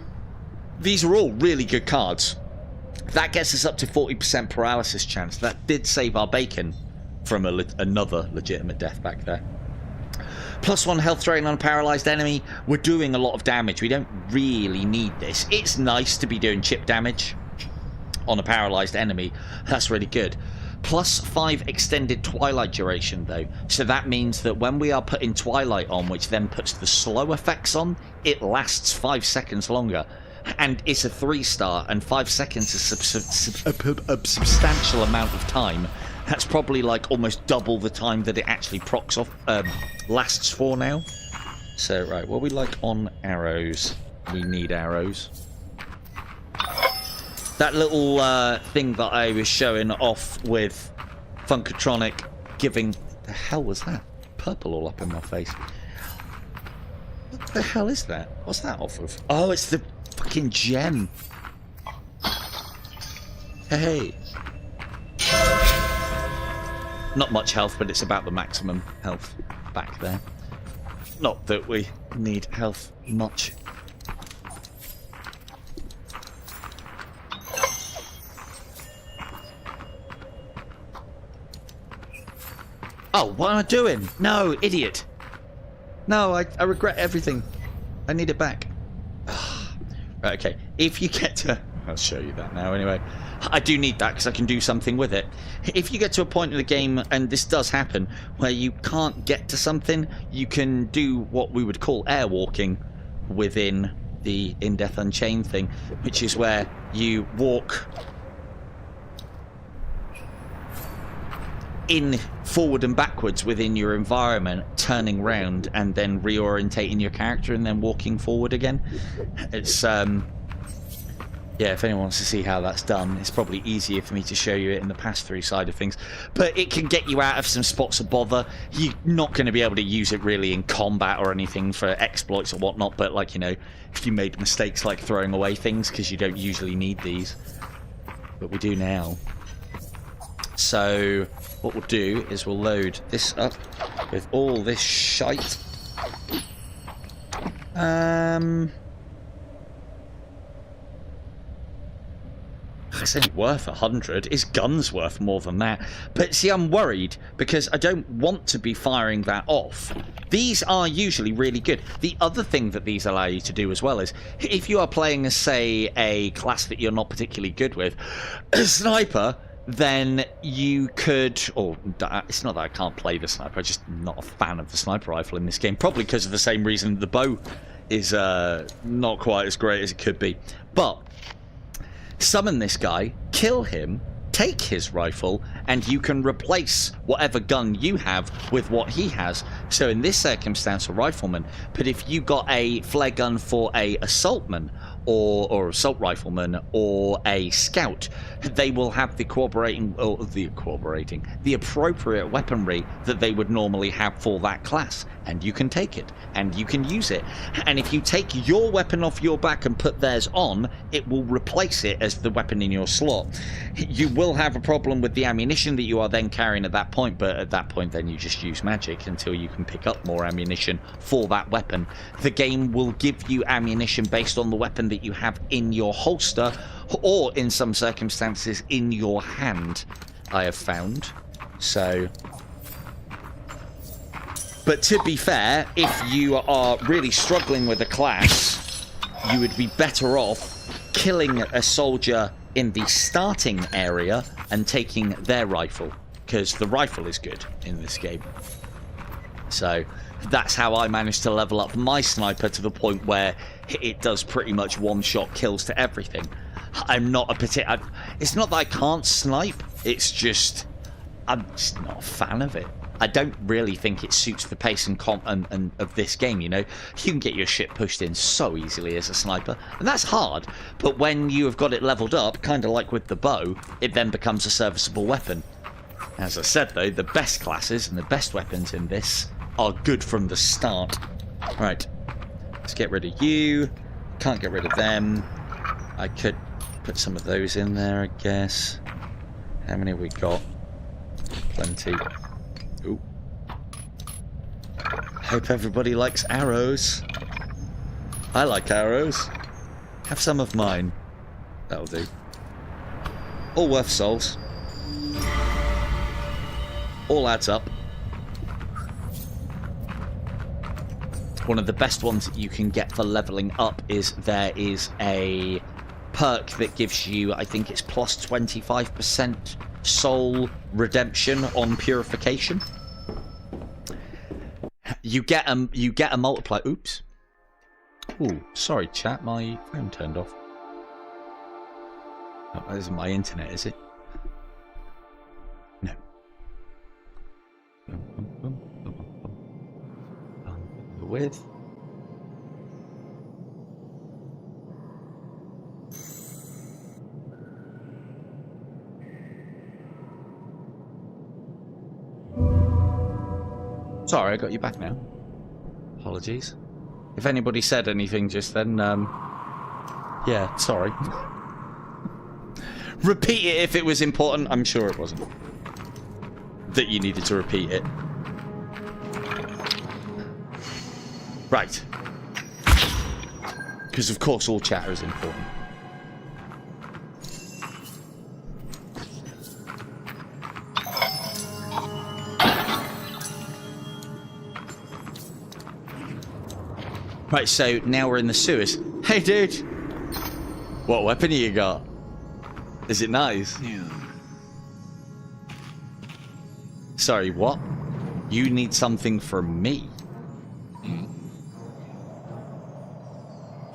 these are all really good cards. That gets us up to 40% paralysis chance. That did save our bacon from another legitimate death back there. +1 health drain on a paralyzed enemy. We're doing a lot of damage. We don't really need this. It's nice to be doing chip damage on a paralyzed enemy. That's really good. +5 extended twilight duration though. So that means that when we are putting twilight on, which then puts the slow effects on, it lasts 5 seconds longer. And it's a 3-star, and 5 seconds is a substantial amount of time. That's probably like almost double the time that it actually procs off, lasts for now. So, right, what we like on arrows? We need arrows. That little thing that I was showing off with Funkatronic giving... The hell was that? Purple all up in my face. What the hell is that? What's that off of? Oh, it's the fucking gem. Hey. Not much health, but it's about the maximum health back there. Not that we need health much. Oh, what am I doing? No, idiot. No, I regret everything. I need it back. Right, okay. If you get to... I'll show you that now anyway. I do need that because I can do something with it. If you get to a point in the game, and this does happen, where you can't get to something, you can do what we would call airwalking within the In Death Unchained thing, which is where you walk in forward and backwards within your environment, turning round and then reorientating your character and then walking forward again. It's yeah, if anyone wants to see how that's done, it's probably easier for me to show you it in the pass-through side of things. But it can get you out of some spots of bother. You're not going to be able to use it really in combat or anything for exploits or whatnot, but like, you know, if you made mistakes like throwing away things, because you don't usually need these. But we do now. So what we'll do is we'll load this up with all this shite. It's only worth 100. His gun's worth more than that. But see, I'm worried because I don't want to be firing that off. These are usually really good. The other thing that these allow you to do as well is, if you are playing as, say, a class that you're not particularly good with, a sniper, then you could... Or, it's not that I can't play the sniper, I'm just not a fan of the sniper rifle in this game. Probably because of the same reason the bow is not quite as great as it could be. But summon this guy, kill him, take his rifle, and you can replace whatever gun you have with what he has. So in this circumstance, a rifleman. But if you got a flare gun for a assaultman, or assault rifleman, or a scout, they will have the appropriate weaponry that they would normally have for that class, and you can take it and you can use it. And if you take your weapon off your back and put theirs on, it will replace it as the weapon in your slot. You will have a problem with the ammunition that you are then carrying at that point, but at that point then you just use magic until you can pick up more ammunition for that weapon. The game will give you ammunition based on the weapon that you have in your holster, or in some circumstances in your hand, I have found. So, but to be fair, if you are really struggling with a class, you would be better off killing a soldier in the starting area and taking their rifle, because the rifle is good in this game. So that's how I managed to level up my sniper to the point where it does pretty much one-shot kills to everything. I'm not a particular... It's not that I can't snipe, it's just... I'm just not a fan of it. I don't really think it suits the pace and of this game, you know. You can get your shit pushed in so easily as a sniper, and that's hard. But when you have got it leveled up, kind of like with the bow, it then becomes a serviceable weapon. As I said, though, the best classes and the best weapons in this are good from the start. Right, let's get rid of you. Can't get rid of them. I could put some of those in there, I guess. How many have we got? Plenty. Ooh. Hope everybody likes arrows. I like arrows. Have some of mine. That'll do. All worth souls. All adds up. one of the best ones that you can get for leveling up is there is a perk that gives you, I think it's plus 25% soul redemption on purification. You get a multiplier. Oops. Ooh, sorry chat, my phone turned off. Oh, that isn't my internet, is it? No. The width. Sorry, I got you back now. Apologies. If anybody said anything just then, yeah, sorry. Repeat it if it was important. I'm sure it wasn't. That you needed to repeat it. Right. Because of course all chatter is important. Right, so now we're in the sewers. Hey, dude. What weapon you got? Is it nice? Yeah. Sorry, what? You need something from me?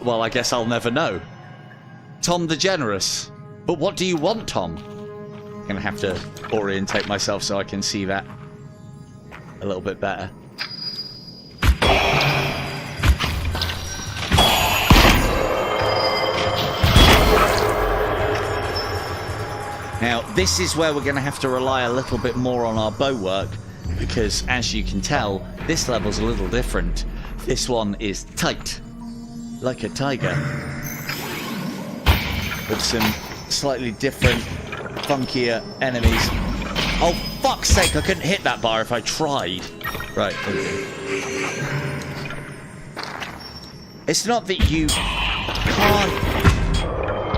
Well, I guess I'll never know. Tom the Generous. But what do you want, Tom? I'm gonna have to orientate myself so I can see that a little bit better. Now, this is where we're going to have to rely a little bit more on our bow work, because as you can tell, this level's a little different. This one is tight, like a tiger, with some slightly different, funkier enemies. Oh, fuck's sake, I couldn't hit that bar if I tried. Right. It's not that you can't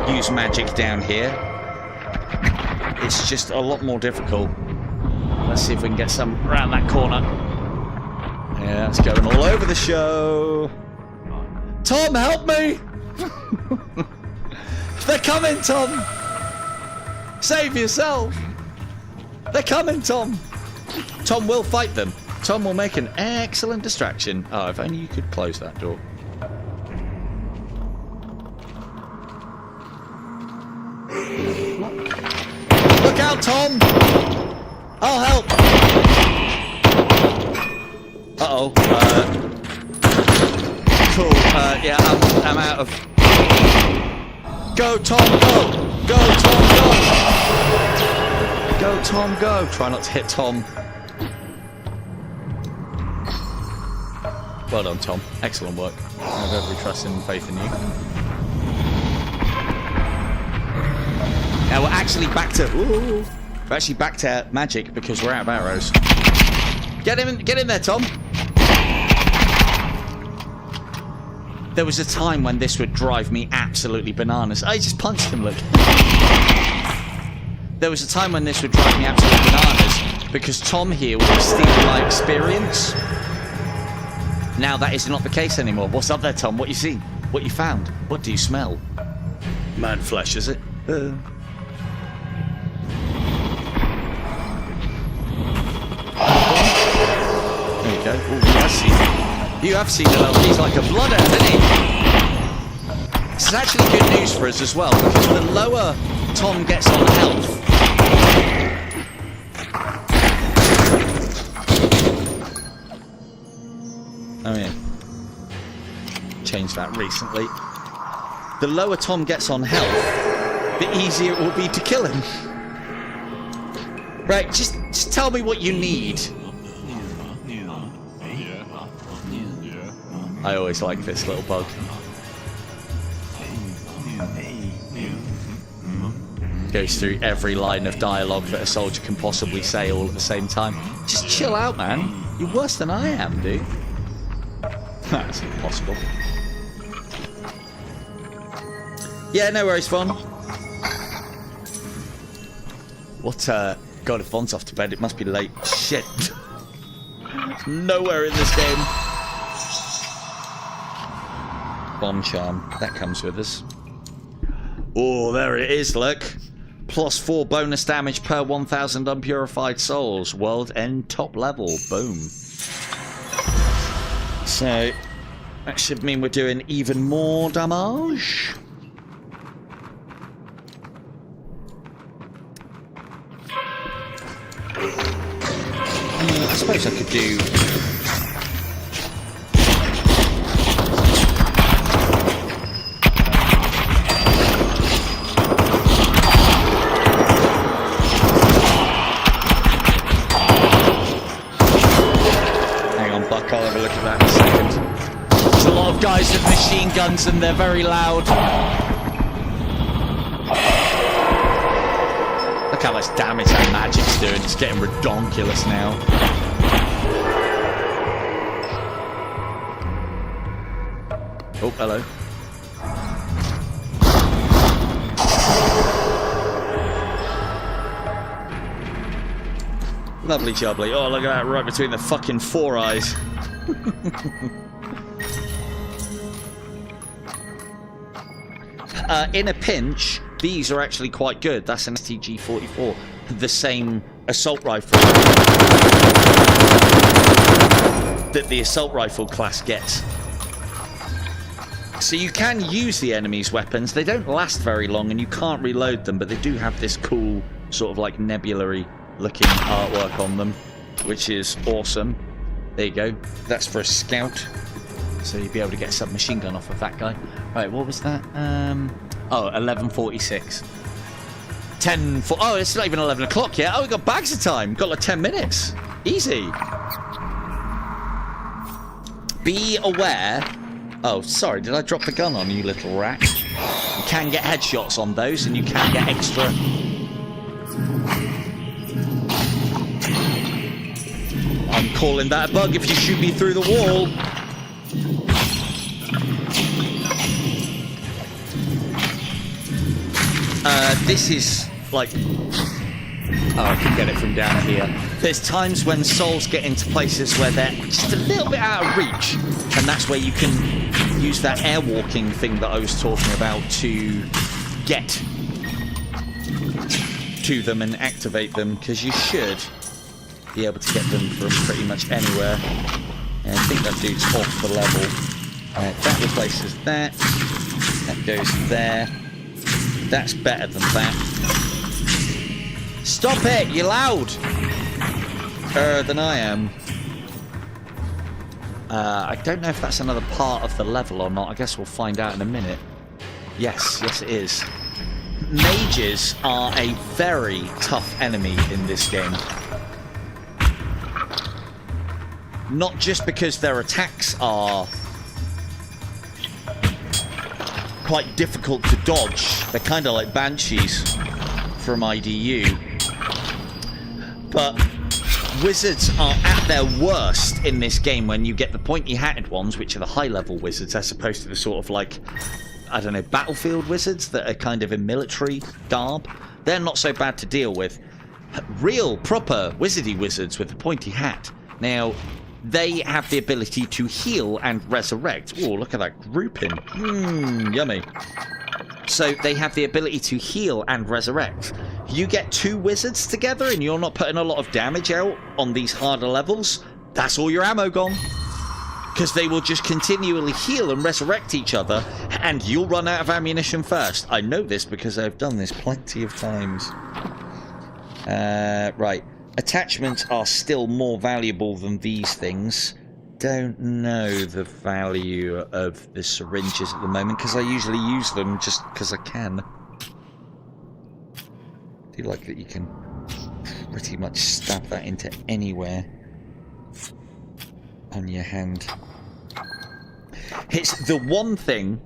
use magic down here. It's just a lot more difficult. Let's see if we can get some around that corner. Yeah, it's going all over the show. Tom, help me! They're coming, Tom! Save yourself! They're coming, Tom! Tom will fight them. Tom will make an excellent distraction. Oh, if only you could close that door. Look out, Tom! I'll help! Uh-oh. Cool. Yeah, I'm out of... Go, Tom, go! Go, Tom, go! Go, Tom, go! Try not to hit Tom. Well done, Tom. Excellent work. I have every trust and faith in you. Now we're actually back to... Ooh, we're actually back to magic because we're out of arrows. Get in there, Tom! There was a time when this would drive me absolutely bananas. I just punched him, look. There was a time when this would drive me absolutely bananas because Tom here would steal my experience. Now that is not the case anymore. What's up there, Tom? What you see? What you found? What do you smell? Man flesh, is it? There you go. Ooh, you have seen the level. He's like a bloodhound, isn't he? This is actually good news for us as well, because the lower Tom gets on health, oh yeah, changed that recently. The lower Tom gets on health, the easier it will be to kill him. Right, just tell me what you need. I always like this little bug. Goes through every line of dialogue that a soldier can possibly say all at the same time. Just chill out, man. You're worse than I am, dude. That's impossible. Yeah, no worries, Von. What, God, if Von's off to bed, it must be late. Shit. Nowhere in this game. bomb charm. That comes with us. Oh, there it is, look. +4 bonus damage per 1,000 unpurified souls. World end top level. Boom. So, that should mean we're doing even more damage. I suppose I could do... Hang on, Buck, I'll have a look at that in a second. There's a lot of guys with machine guns and they're very loud. Look how much damage that magic's doing. It's getting redonkulous now. Oh, hello. Lovely jubbly. Oh, look at that, right between the fucking four eyes. In a pinch, these are actually quite good. That's an STG-44. The same assault rifle that the assault rifle class gets. So you can use the enemy's weapons. They don't last very long and you can't reload them, but they do have this cool sort of like nebulary looking artwork on them, which is awesome. There you go. That's for a scout. So you'll be able to get a submachine gun off of that guy. Right, what was that? Oh, 11:46. 10 for... Oh, it's not even 11 o'clock yet. Oh, we got bags of time. Got like 10 minutes. Easy. Be aware... Oh, sorry, did I drop the gun on you, little rat? You can get headshots on those, and you can get extra... I'm calling that a bug if you shoot me through the wall. This is like... Oh, I can get it from down here. There's times when souls get into places where they're just a little bit out of reach, and that's where you can use that airwalking thing that I was talking about to get to them and activate them, because you should be able to get them from pretty much anywhere. And I think that dude's off the level. That replaces that. That goes there. That's better than that. Stop it! You're loud! Than I am. I don't know if that's another part of the level or not. I guess we'll find out in a minute. Yes, it is. Mages are a very tough enemy in this game. Not just because their attacks are quite difficult to dodge. They're kind of like banshees from IDU. But wizards are at their worst in this game when you get the pointy-hatted ones, which are the high-level wizards, as opposed to the sort of like, I don't know, battlefield wizards that are kind of in military garb. They're not so bad to deal with. Real, proper wizardy wizards with the pointy hat. Now, they have the ability to heal and resurrect. Oh, look at that grouping. Yummy. So they have the ability to heal and resurrect. You get two wizards together and you're not putting a lot of damage out on these harder levels, that's all your ammo gone. Because they will just continually heal and resurrect each other, and you'll run out of ammunition first. I know this because I've done this plenty of times. Right. Attachments are still more valuable than these things. Don't know the value of the syringes at the moment because I usually use them just because I can. I do like that you can pretty much stab that into anywhere on your hand. It's the one thing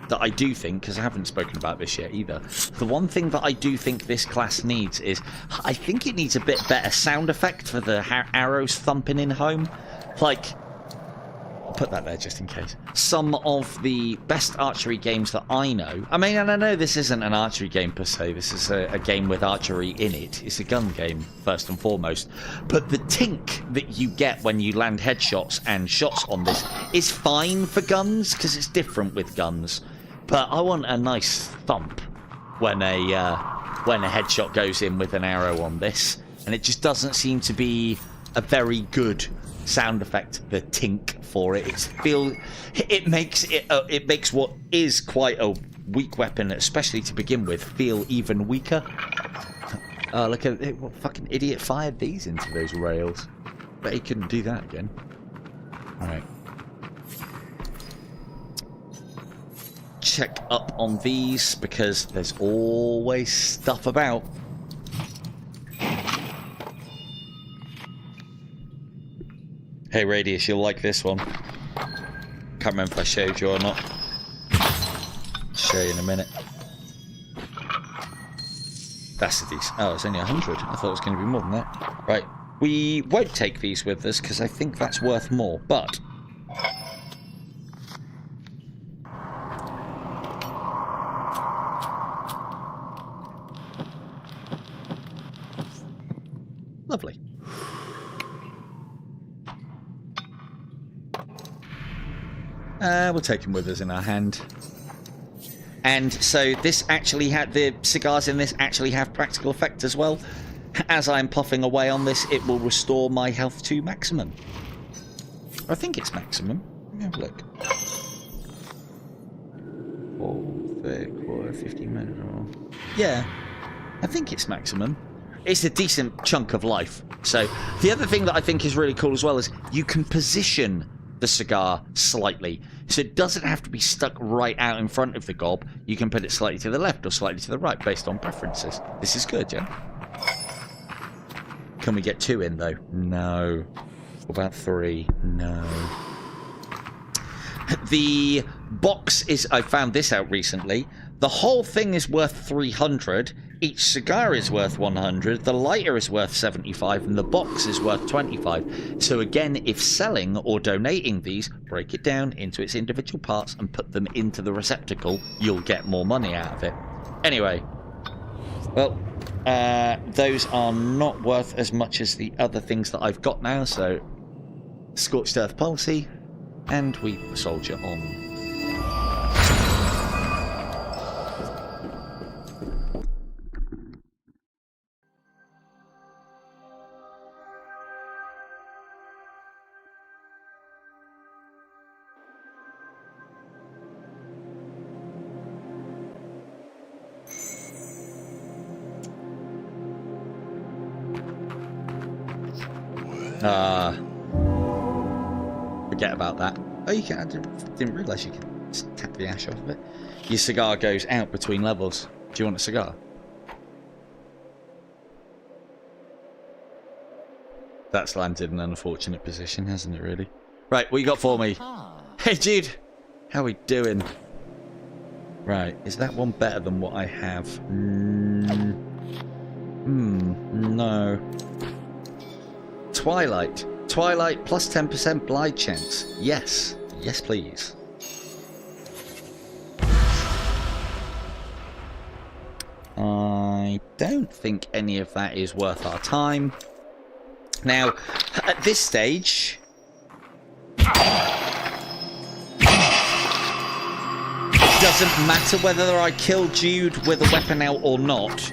that I do think, because I haven't spoken about this yet either, the one thing that I do think this class needs is, I think it needs a bit better sound effect for the arrows thumping in home. Like, put that there just in case. Some of the best archery games that I know. I mean, and I know this isn't an archery game per se. This is a game with archery in it. It's a gun game, first and foremost. But the tink that you get when you land headshots and shots on this is fine for guns, because it's different with guns. But I want a nice thump when a headshot goes in with an arrow on this. And it just doesn't seem to be a very good sound effect, the tink for it. It makes what is quite a weak weapon, especially to begin with, feel even weaker. Oh, look at it! What fucking idiot fired these into those rails? But he couldn't do that again. All right. Check up on these because there's always stuff about. Hey Radius, you'll like this one. Can't remember if I showed you or not. I'll show you in a minute. That's a decent. Oh, it's only 100. I thought it was going to be more than that. Right, we won't take these with us because I think that's worth more. But lovely. We'll take them with us in our hand. And so this actually had the cigars in this actually have practical effect as well. As I'm puffing away on this, it will restore my health to maximum. I think it's maximum. Let me have a look. 15 minutes. Yeah, I think it's maximum. It's a decent chunk of life. So the other thing that I think is really cool as well is you can position the cigar slightly, so it doesn't have to be stuck right out in front of the gob. You can put it slightly to the left or slightly to the right based on preferences. This is good, yeah? Can we get 2 in though? No. What about 3? No. The box is, I found this out recently, the whole thing is worth 300. Each cigar is worth 100, the lighter is worth 75, and the box is worth 25. So again, if selling or donating these, break it down into its individual parts and put them into the receptacle, you'll get more money out of it. Anyway, well, those are not worth as much as the other things that I've got now, so scorched earth policy, and we soldier on. Forget about that. Oh, you can. I didn't realise you can just tap the ash off of it. Your cigar goes out between levels. Do you want a cigar? That's landed in an unfortunate position, hasn't it, really? Right, what you got for me? Hey, Jude! How we doing? Right, is that one better than what I have? No. Twilight. Twilight plus 10% blind chance. Yes. Yes, please. I don't think any of that is worth our time. Now, at this stage, it doesn't matter whether I kill Jude with a weapon out or not,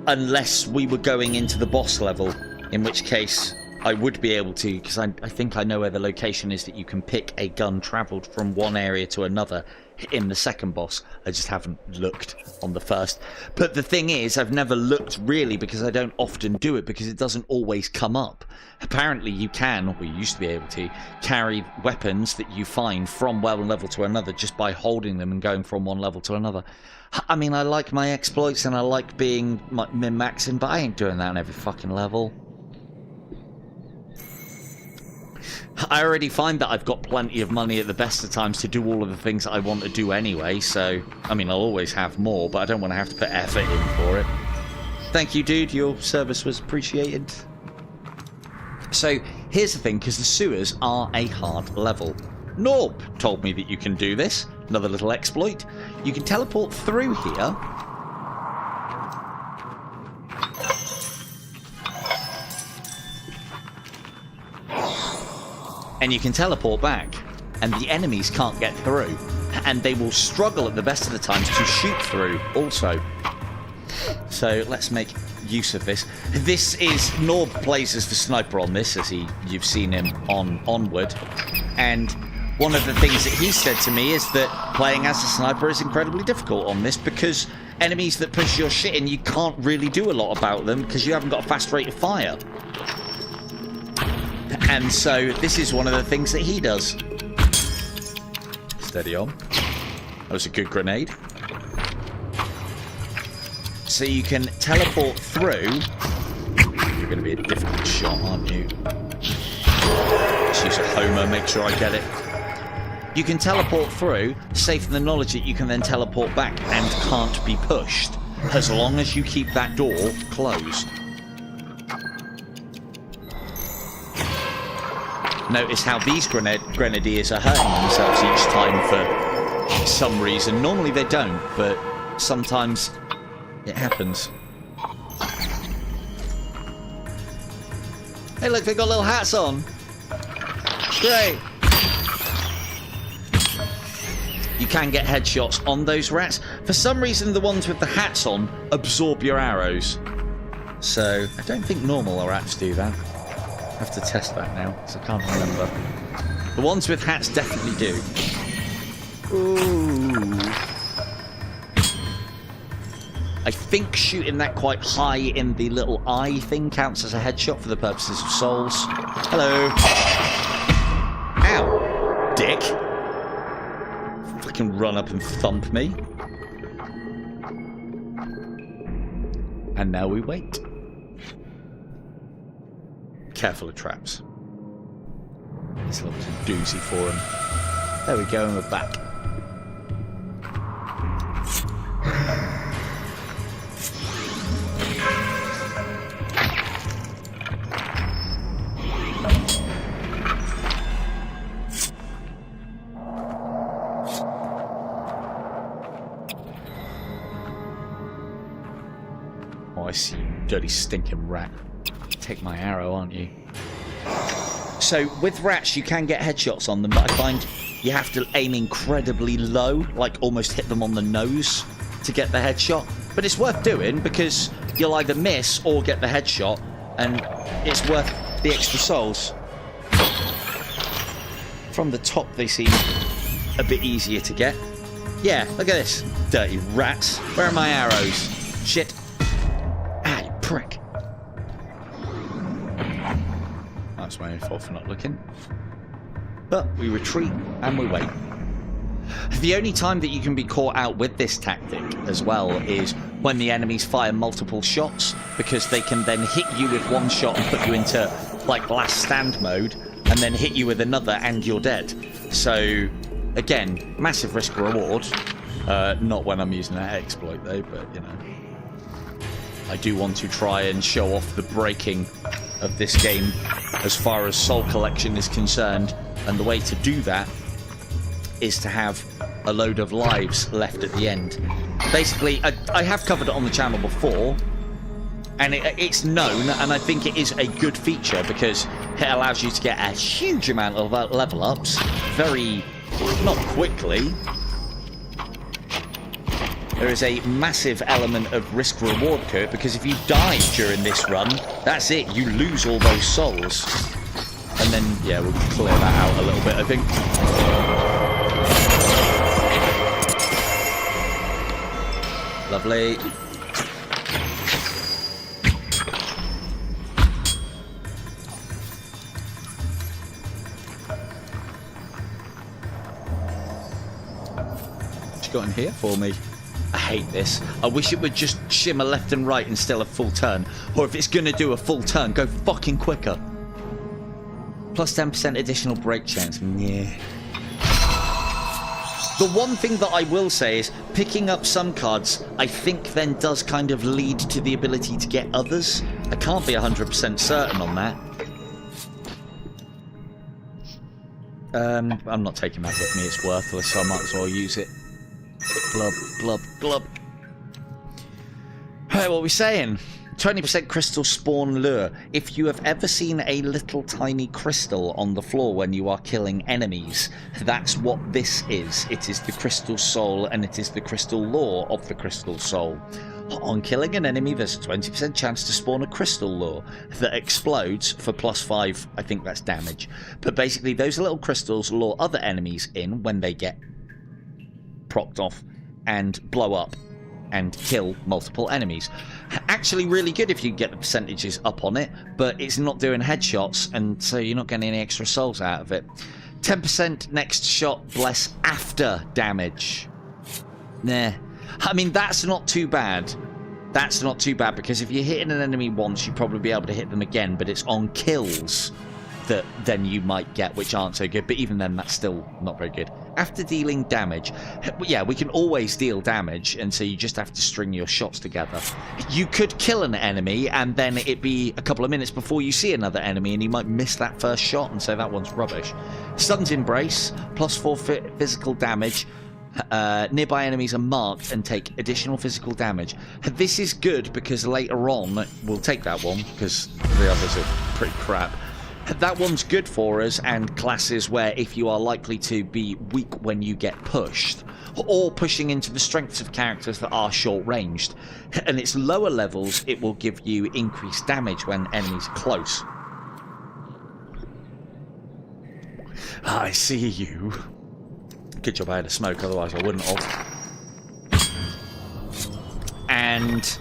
unless we were going into the boss level, in which case I would be able to, because I think I know where the location is that you can pick a gun travelled from one area to another in the second boss. I just haven't looked on the first. But the thing is, I've never looked really because I don't often do it because it doesn't always come up. Apparently you can, or you used to be able to, carry weapons that you find from one level to another just by holding them and going from one level to another. I mean, I like my exploits and I like being min-maxing, but I ain't doing that on every fucking level. I already find that I've got plenty of money at the best of times to do all of the things that I want to do anyway, so, I mean, I'll always have more, but I don't want to have to put effort in for it. Thank you, dude. Your service was appreciated. So, here's the thing, because the sewers are a hard level. Norb told me that you can do this. Another little exploit. You can teleport through here. And you can teleport back. And the enemies can't get through. And they will struggle at the best of the times to shoot through also. So let's make use of this. This is Norb plays as the sniper on this, as you've seen him on Onward. And one of the things that he said to me is that playing as a sniper is incredibly difficult on this because enemies that push your shit in, you can't really do a lot about them because you haven't got a fast rate of fire. And so this is one of the things that he does. Steady on. That was a good grenade. So you can teleport through. You're going to be a difficult shot, aren't you? Let's use a Homer, make sure I get it. You can teleport through, safe in the knowledge that you can then teleport back and can't be pushed, as long as you keep that door closed. Notice how these grenadiers are hurting themselves each time for some reason. Normally they don't, but sometimes it happens. Hey look, they've got little hats on. Great. You can get headshots on those rats. For some reason the ones with the hats on absorb your arrows. So I don't think normal rats do that. I have to test that now, because I can't remember. The ones with hats definitely do. Ooh. I think shooting that quite high in the little eye thing counts as a headshot for the purposes of souls. Hello. Ow. Dick. Fucking run up and thump me. And now we wait. Careful of traps. This looks a doozy for him. There we go, and we're back. Oh, I see you, dirty stinking rat. Take my arrow, aren't you? So with rats you can get headshots on them, but I find you have to aim incredibly low, like almost hit them on the nose to get the headshot. But it's worth doing because you'll either miss or get the headshot, and it's worth the extra souls. From the top they seem a bit easier to get. Yeah, look at this. Dirty rats. Where are my arrows? Shit. Ah, you prick. That's my own fault for not looking. But we retreat and we wait. The only time that you can be caught out with this tactic as well is when the enemies fire multiple shots, because they can then hit you with one shot and put you into like last stand mode and then hit you with another and you're dead. So again, massive risk reward. Not when I'm using that exploit though, but you know, I do want to try and show off the breaking of this game as far as soul collection is concerned, and the way to do that is to have a load of lives left at the end. Basically, I have covered it on the channel before, and it's known, and I think it is a good feature because it allows you to get a huge amount of level ups very, not quickly. There is a massive element of risk-reward to it, because if you die during this run, that's it, you lose all those souls. And then, yeah, we'll clear that out a little bit, I think. Lovely. What you got in here for me? I hate this. I wish it would just shimmer left and right instead of full turn. Or if it's going to do a full turn, go fucking quicker. Plus 10% additional break chance. Yeah. The one thing that I will say is picking up some cards, I think then does kind of lead to the ability to get others. I can't be 100% certain on that. I'm not taking that with me, it's worthless, so I might as well use it. Glub, glub, glub. Hey, what are we saying? 20% crystal spawn lure. If you have ever seen a little tiny crystal on the floor when you are killing enemies, that's what this is. It is the crystal soul, and it is the crystal lore of the crystal soul. On killing an enemy, there's a 20% chance to spawn a crystal lure that explodes for +5, I think that's damage. But basically, those little crystals lure other enemies in when they get procced off and blow up and kill multiple enemies. Actually really good if you get the percentages up on it, but it's not doing headshots, and so you're not getting any extra souls out of it. 10% next shot bless after damage. Nah. I mean, that's not too bad. That's not too bad, because if you're hitting an enemy once, you'd probably be able to hit them again, but it's on kills that then you might get, which aren't so good, but even then that's still not very good. After dealing damage, yeah, we can always deal damage, and so you just have to string your shots together. You could kill an enemy and then it'd be a couple of minutes before you see another enemy, and you might miss that first shot and say that one's rubbish. Stun's Embrace, +4 physical damage. Nearby enemies are marked and take additional physical damage. This is good because later on we'll take that one, because the others are pretty crap. That one's good for us, and classes where if you are likely to be weak when you get pushed, or pushing into the strengths of characters that are short-ranged. And its lower levels, it will give you increased damage when enemies are close. I see you. Good job I had a smoke, otherwise I wouldn't have. And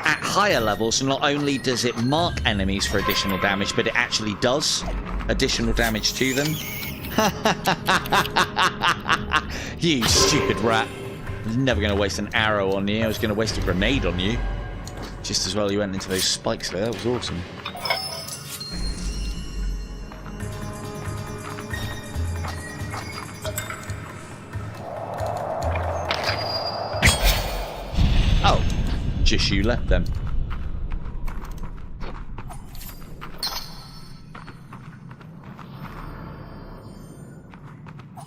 at higher levels, not only does it mark enemies for additional damage, but it actually does additional damage to them. You stupid rat. I was never going to waste an arrow on you. I was going to waste a grenade on you. Just as well you went into those spikes there. That was awesome. Oh. Just you left them.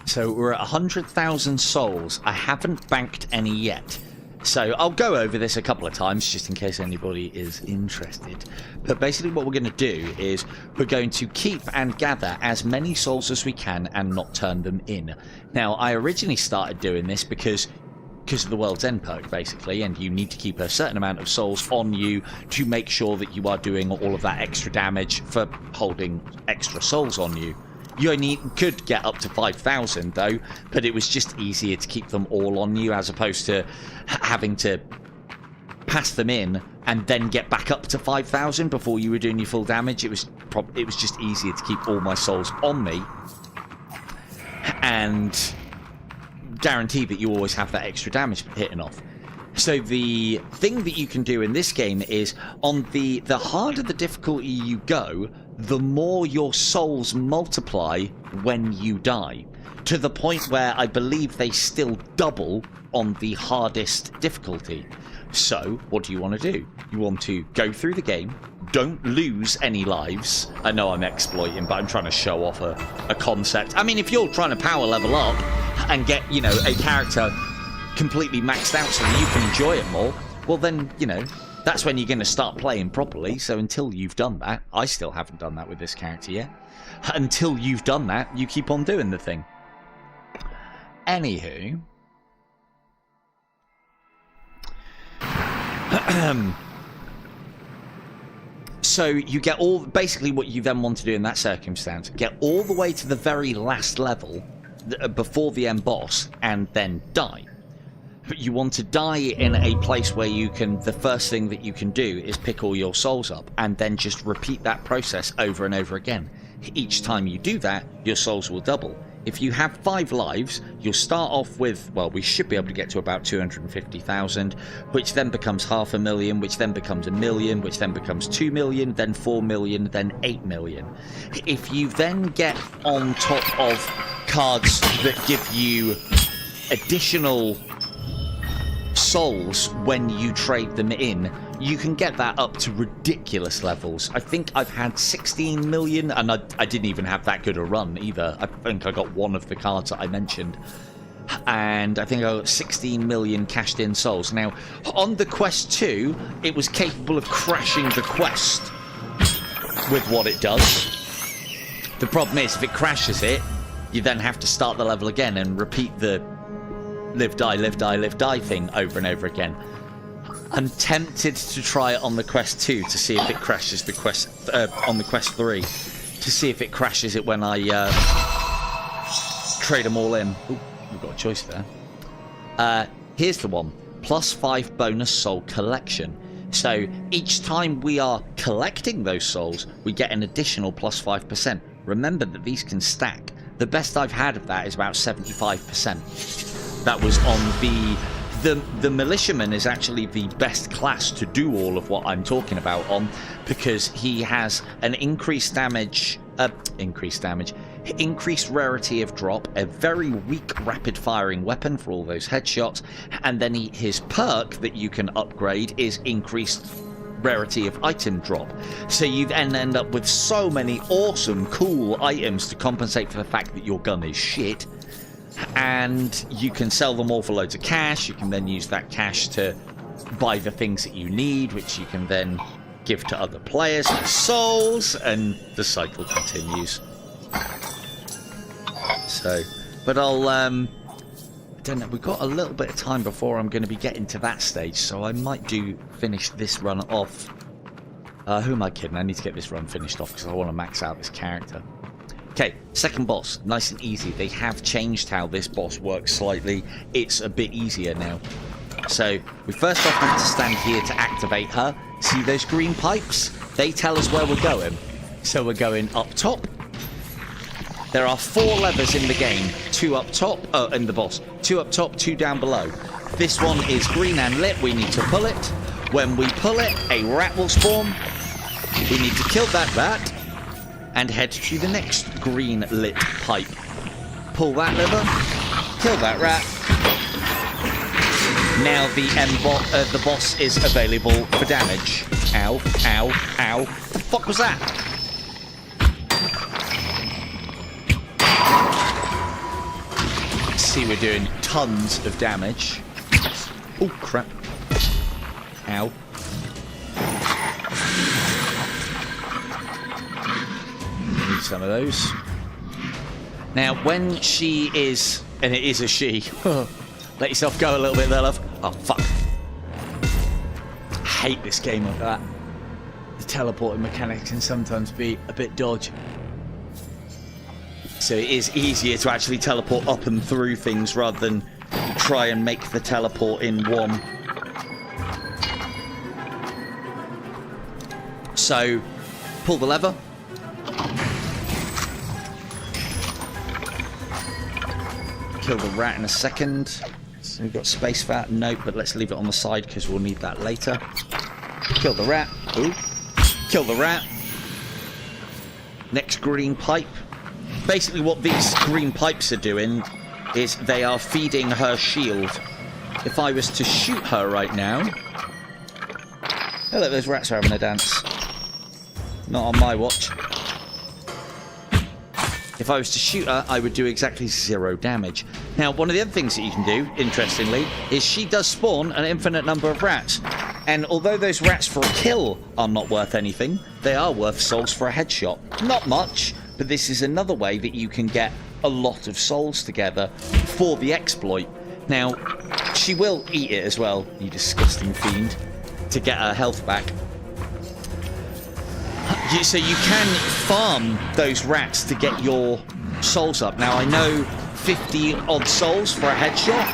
So we're at 100,000 souls. I haven't banked any yet. So I'll go over this a couple of times just in case anybody is interested. But basically what we're going to do is we're going to keep and gather as many souls as we can and not turn them in. Now, I originally started doing this because of the World's End perk, basically, and you need to keep a certain amount of souls on you to make sure that you are doing all of that extra damage for holding extra souls on you. You only could get up to 5,000 though, but it was just easier to keep them all on you as opposed to having to pass them in and then get back up to 5,000 before you were doing your full damage. It was just easier to keep all my souls on me and guarantee that you always have that extra damage hitting off. So the thing that you can do in this game is, on the harder the difficulty you go, the more your souls multiply when you die, to the point where I believe they still double on the hardest difficulty. So what do you want to do? You want to go through the game, don't lose any lives. I know I'm exploiting, but I'm trying to show off a concept. I mean, if you're trying to power level up and get, you know, a character completely maxed out so that you can enjoy it more, well then, you know, that's when you're going to start playing properly. So until you've done that, I still haven't done that with this character yet. Until you've done that, you keep on doing the thing. Anywho. So you get all, basically what you then want to do in that circumstance, get all the way to the very last level before the end boss and then die. But you want to die in a place where you can, the first thing that you can do is pick all your souls up and then just repeat that process over and over again. Each time you do that, your souls will double. If you have 5 lives, you'll start off with, well, we should be able to get to about 250,000, which then becomes 500,000, which then becomes 1 million, which then becomes 2 million, then 4 million, then 8 million. If you then get on top of cards that give you additional souls when you trade them in, you can get that up to ridiculous levels. I think I've had 16 million, and I didn't even have that good a run either. I think I got one of the cards that I mentioned. And I think I got 16 million cashed in souls. Now, on the Quest 2, it was capable of crashing the quest with what it does. The problem is, if it crashes it, you then have to start the level again and repeat the live, die, live, die, live, die thing over and over again. I'm tempted to try it on the Quest 2 to see if it crashes the quest on the Quest 3, to see if it crashes it when I trade them all in. Ooh, we've got a choice there. Here's the one. +5 bonus soul collection. So each time we are collecting those souls, we get an additional +5%. Remember that these can stack. The best I've had of that is about 75%. That was on the militiaman is actually the best class to do all of what I'm talking about on, because he has an increased rarity of drop, a very weak rapid firing weapon for all those headshots, and then his perk that you can upgrade is increased rarity of item drop. So you then end up with so many awesome, cool items to compensate for the fact that your gun is shit. And you can sell them all for loads of cash. You can then use that cash to buy the things that you need, which you can then give to other players for souls, and the cycle continues. So, but I'll I don't know, we've got a little bit of time before I'm going to be getting to that stage, so I might finish this run off. Who am I kidding? I need to get this run finished off because I want to max out this character. Okay, second boss, nice and easy. They have changed how this boss works slightly. It's a bit easier now. So we first off have to stand here to activate her. See those green pipes? They tell us where we're going. So we're going up top. There are 4 levers in the game. 2 up top, in the boss. 2 up top, 2 down below. This one is green and lit. We need to pull it. When we pull it, a rat will spawn. We need to kill that rat and head to the next green lit pipe. Pull that lever, kill that rat. Now the boss is available for damage. Ow, ow, ow. What the fuck was that? See, we're doing tons of damage. Oh crap. Ow. Need some of those. Now, when she is, and it is a she, let yourself go a little bit there, love. Oh, fuck. I hate this game like that. The teleporting mechanics can sometimes be a bit dodgy. So it is easier to actually teleport up and through things rather than try and make the teleport in one. So, pull the lever. Kill the rat in a second. So we've got space for that. Nope, but let's leave it on the side because we'll need that later. Kill the rat. Ooh. Kill the rat. Next green pipe. Basically what these green pipes are doing is they are feeding her shield. If I was to shoot her right now... Oh look, those rats are having a dance. Not on my watch. If I was to shoot her, I would do exactly 0 damage. Now, one of the other things that you can do, interestingly, is she does spawn an infinite number of rats. And although those rats for a kill are not worth anything, they are worth souls for a headshot. Not much, but this is another way that you can get a lot of souls together for the exploit. Now, she will eat it as well, you disgusting fiend, to get her health back. So you can farm those rats to get your souls up. Now, I know 50 odd souls for a headshot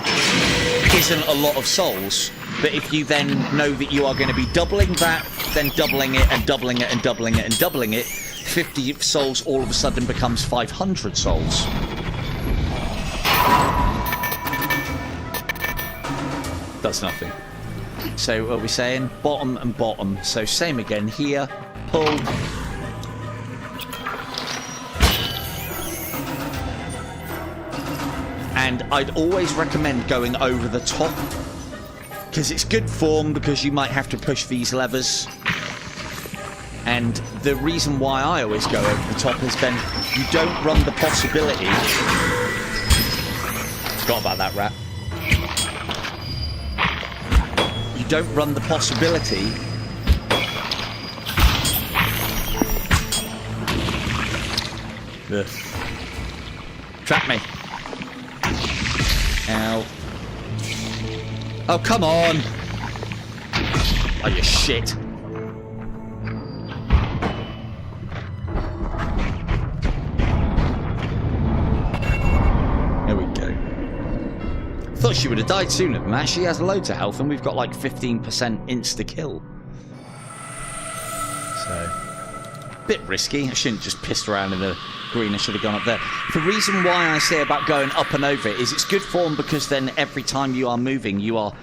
isn't a lot of souls, but if you then know that you are going to be doubling that, then doubling it and doubling it and doubling it and doubling it, 50 souls all of a sudden becomes 500 souls. Does nothing. So what are we saying? Bottom and bottom. So same again here. Pull. And I'd always recommend going over the top Because it's good form, because you might have to push these levers. And the reason why I always go over the top is then you don't run the possibility... Forgot about that rat. You don't run the possibility... Ugh. Trap me. Ow. Oh, come on! Oh, you shit. There we go. Thought she would have died sooner than that. She has loads of health and we've got like 15% insta-kill. So, bit risky. I shouldn't just pissed around in the green. I should have gone up there. The reason why I say about going up and over it is it's good form because then every time you are moving, you are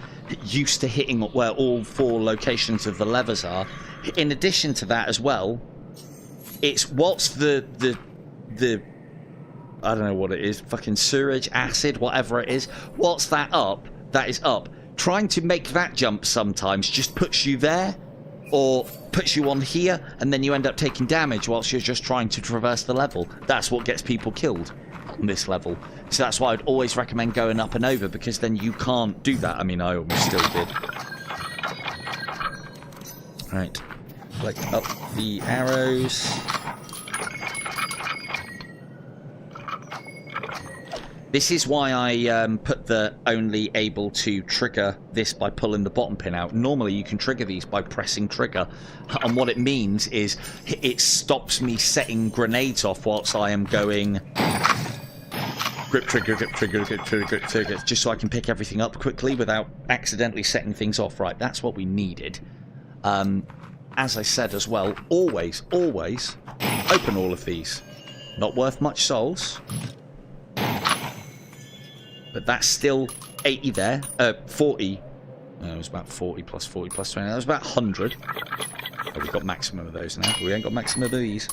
used to hitting where all 4 locations of the levers are. In addition to that as well, it's what's the I don't know what it is, fucking sewage, acid, whatever it is. What's that up? That is up. Trying to make that jump sometimes just puts you there, or puts you on here, and then you end up taking damage whilst you're just trying to traverse the level. That's what gets people killed on this level. So that's why I'd always recommend going up and over, because then you can't do that. I mean, I almost still did. Right. Like up the arrows. This is why I put the only able to trigger this by pulling the bottom pin out. Normally you can trigger these by pressing trigger. And what it means is it stops me setting grenades off whilst I am going grip trigger, grip trigger, grip trigger, grip trigger, just so I can pick everything up quickly without accidentally setting things off. Right, that's what we needed. As I said as well, always, always open all of these. Not worth much souls. But that's still 80 there. 40. It was about 40 plus 40 plus 20. That was about 100. Oh, we've got maximum of those now. We ain't got maximum of these.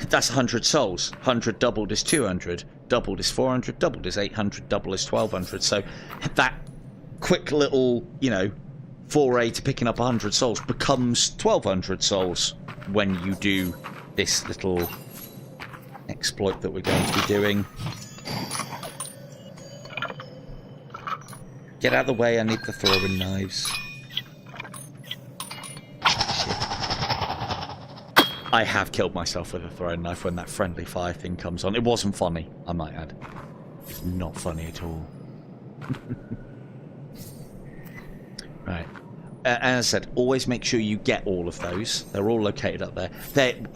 That's 100 souls. 100 doubled is 200. Doubled is 400. Doubled is 800. Double is 1200. So that quick little, you know, foray to picking up 100 souls becomes 1200 souls when you do this little exploit that we're going to be doing. Get out of the way, I need the throwing knives. Shit. I have killed myself with a throwing knife when that friendly fire thing comes on. It wasn't funny, I might add. It's not funny at all. Right. As I said, always make sure you get all of those. They're all located up there.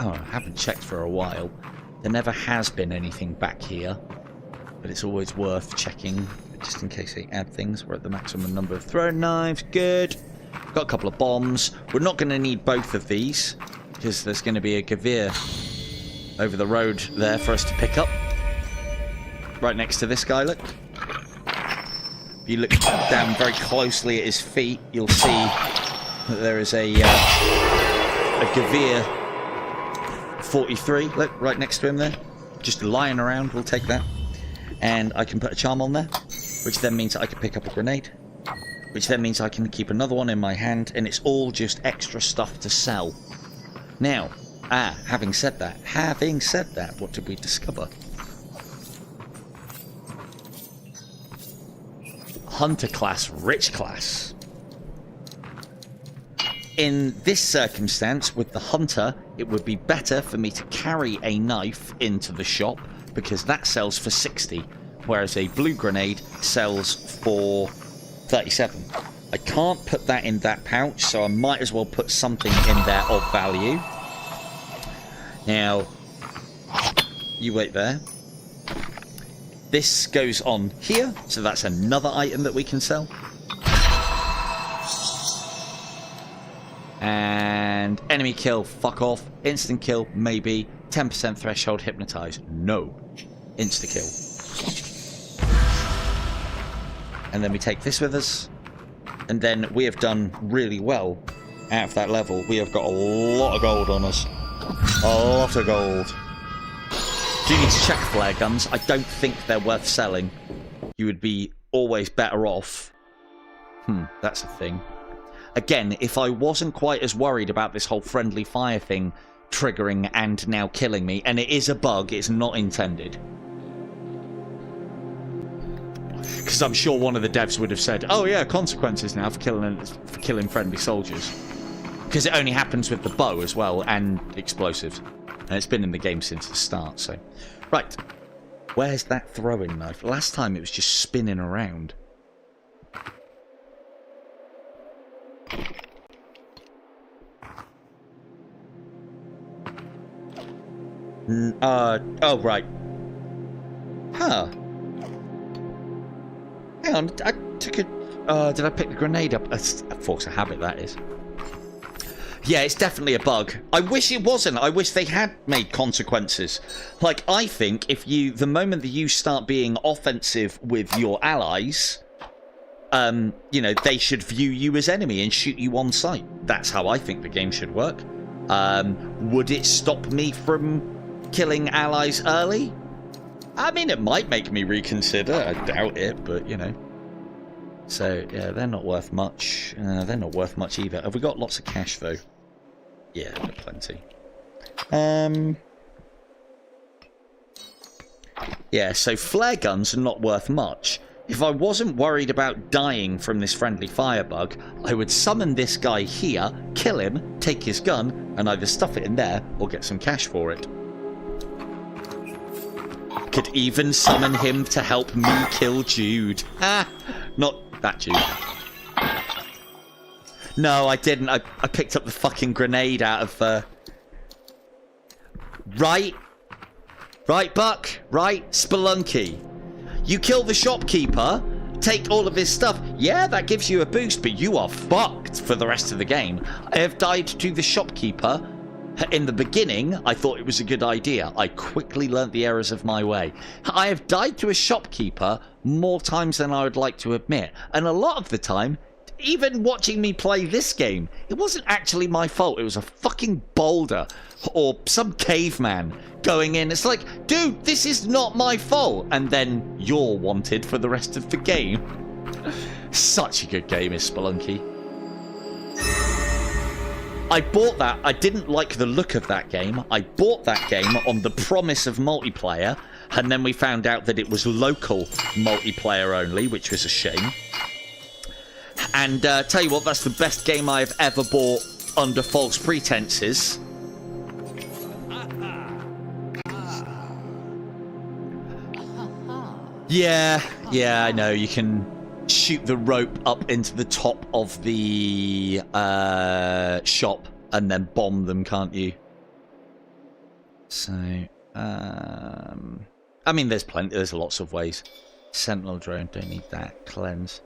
Oh, I haven't checked for a while. There never has been anything back here. But it's always worth checking. Just in case they add things. We're at the maximum number of throwing knives. Good. Got a couple of bombs. We're not going to need both of these, because there's going to be a Gavir over the road there for us to pick up. Right next to this guy, look. If you look down very closely at his feet, you'll see that there is a Gavir 43. Look, right next to him there. Just lying around. We'll take that. And I can put a charm on there, which then means I can pick up a grenade, which then means I can keep another one in my hand, and it's all just extra stuff to sell. Now, having said that, what did we discover? Hunter class, rich class. In this circumstance, with the hunter, it would be better for me to carry a knife into the shop, because that sells for 60, whereas a blue grenade sells for 37. I can't put that in that pouch, so I might as well put something in there of value. Now, you wait there. This goes on here, so that's another item that we can sell. And enemy kill, fuck off. Instant kill, maybe. 10% threshold, hypnotize, no. Insta-kill. And then we take this with us. And then we have done really well out of that level. We have got a lot of gold on us. A lot of gold. Do need to check flare guns. I don't think they're worth selling. You would be always better off That's a thing. Again, if I wasn't quite as worried about this whole friendly fire thing triggering and now killing me, and it is a bug, it's not intended. Because I'm sure one of the devs would have said, oh yeah, consequences now for killing friendly soldiers. Because it only happens with the bow as well, and explosives. And it's been in the game since the start, so... Right. Where's that throwing knife? Last time it was just spinning around. Oh, right. Huh. Hang on, I took a... did I pick the grenade up? A force of habit, that is. Yeah, it's definitely a bug. I wish it wasn't. I wish they had made consequences. Like, I think if you... The moment that you start being offensive with your allies, you know, they should view you as enemy and shoot you on sight. That's how I think the game should work. Would it stop me from killing allies early? I mean, it might make me reconsider. I doubt it, but, you know. So, yeah, they're not worth much. They're not worth much either. Have we got lots of cash, though? Yeah, got plenty. Yeah, so flare guns are not worth much. If I wasn't worried about dying from this friendly fire bug, I would summon this guy here, kill him, take his gun, and either stuff it in there or get some cash for it. Could even summon him to help me kill Jude. Ah, not that Jude. No, I didn't. I picked up the fucking grenade out of... Right? Right, Buck? Right? Spelunky. You kill the shopkeeper, take all of his stuff. Yeah, that gives you a boost, but you are fucked for the rest of the game. I have died to the shopkeeper. In the beginning, I thought it was a good idea. I quickly learnt the errors of my way. I have died to a shopkeeper more times than I would like to admit. And a lot of the time, even watching me play this game, it wasn't actually my fault. It was a fucking boulder or some caveman going in. It's like, dude, this is not my fault. And then you're wanted for the rest of the game. Such a good game is Spelunky. I bought that. I didn't like the look of that game. I bought that game on the promise of multiplayer, and then we found out that it was local multiplayer only, which was a shame. And tell you what, that's the best game I've ever bought under false pretenses. Yeah, I know. You can shoot the rope up into the top of the shop and then bomb them, can't you? So, I mean, there's lots of ways. Sentinel drone, don't need that. Cleanse.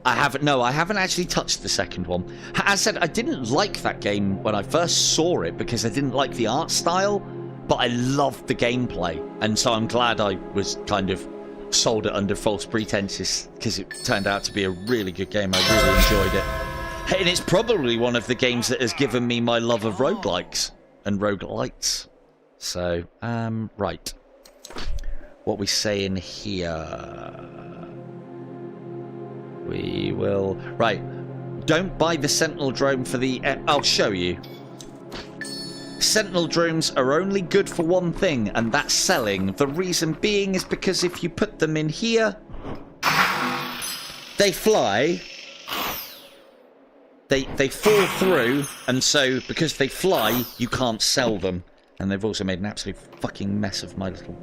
I haven't actually touched the second one. As I said, I didn't like that game when I first saw it because I didn't like the art style, but I loved the gameplay, and so I'm glad I was kind of sold it under false pretenses because it turned out to be a really good game. I really enjoyed it, and it's probably one of the games that has given me my love of roguelikes and roguelites. So, right, what we saying here? We will... Right. Don't buy the Sentinel drone for the... I'll show you. Sentinel drones are only good for one thing, and that's selling. The reason being is because if you put them in here, they fly. They fall through, and so because they fly, you can't sell them. And they've also made an absolute fucking mess of my little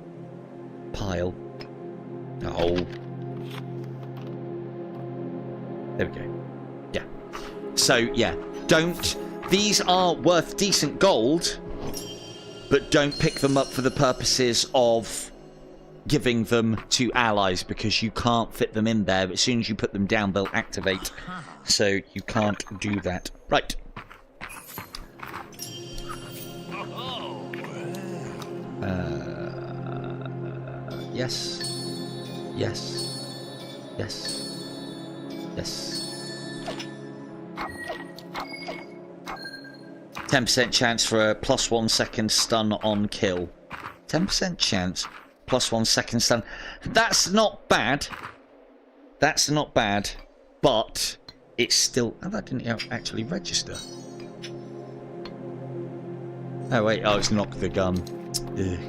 pile. Oh. There we go. Yeah. So, yeah. Don't... These are worth decent gold, but don't pick them up for the purposes of giving them to allies, because you can't fit them in there. As soon as you put them down, they'll activate. So, you can't do that. Right. Yes. Yes. Yes. Yes. 10% chance for a +1 second stun on kill. 10% chance, +1 second stun. That's not bad. That's not bad. but it's still... Oh, that didn't actually register. Oh, wait. Oh, it's knocked the gun. Ugh.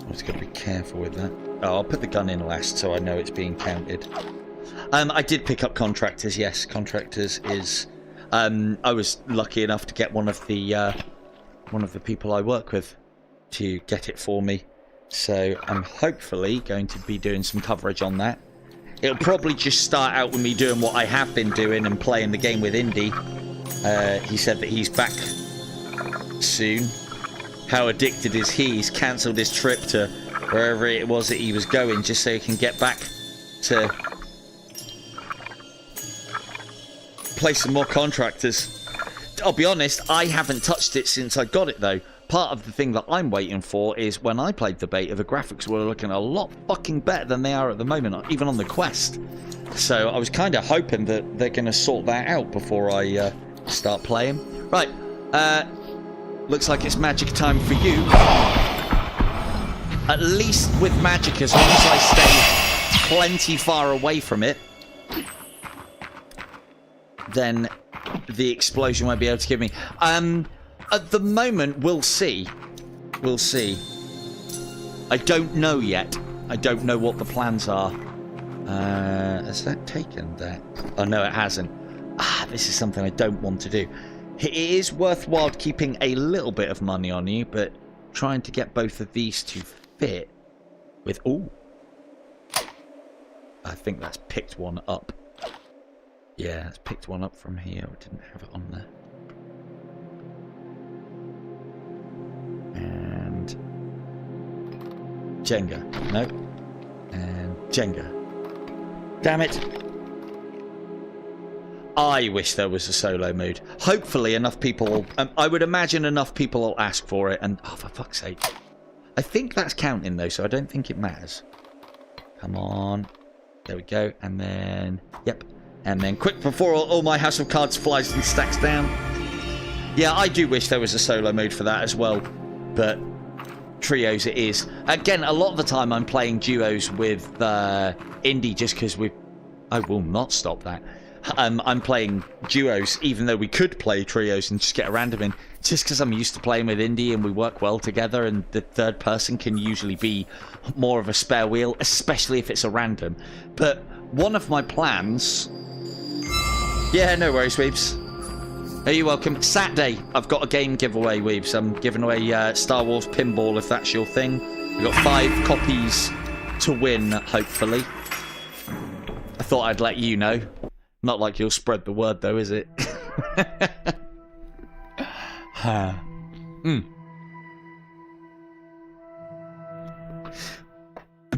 I was going to be careful with that. Oh, I'll put the gun in last so I know it's being counted. I did pick up contractors, yes. Contractors is... I was lucky enough to get one of the people I work with to get it for me. So I'm hopefully going to be doing some coverage on that. It'll probably just start out with me doing what I have been doing and playing the game with Indy. He said that he's back soon. How addicted is he? He's cancelled his trip to wherever it was that he was going just so he can get back to play some more contractors. I'll be honest, I haven't touched it since I got it though. Part of the thing that I'm waiting for is when I played the beta, the graphics were looking a lot fucking better than they are at the moment, even on the Quest. So I was kind of hoping that they're going to sort that out before I start playing. Right, looks like it's magic time for you. At least with magic, as long as I stay plenty far away from it, then the explosion won't be able to give me. At the moment, we'll see. We'll see. I don't know yet. I don't know what the plans are. Has that taken that? Oh, no, it hasn't. This is something I don't want to do. It is worthwhile keeping a little bit of money on you, but trying to get both of these to fit with... Ooh. I think that's picked one up. Yeah, it's picked one up from here. I didn't have it on there. And Jenga. No. And Jenga. Damn it. I wish there was a solo mode. Hopefully enough people... I would imagine enough people will ask for it. And, oh, for fuck's sake. I think that's counting, though, so I don't think it matters. Come on. There we go. And then... Yep. And then quick before all my House of Cards flies and stacks down. Yeah, I do wish there was a solo mode for that as well. But trios it is. Again, a lot of the time I'm playing duos with Indy just because we... I will not stop that. I'm playing duos even though we could play trios and just get a random in. Just because I'm used to playing with Indy and we work well together, and the third person can usually be more of a spare wheel, especially if it's a random. But one of my plans... Yeah, no worries, Weebs. Are you welcome? Saturday, I've got a game giveaway, Weebs. I'm giving away Star Wars Pinball, if that's your thing. We've got 5 copies to win, hopefully. I thought I'd let you know. Not like you'll spread the word, though, is it?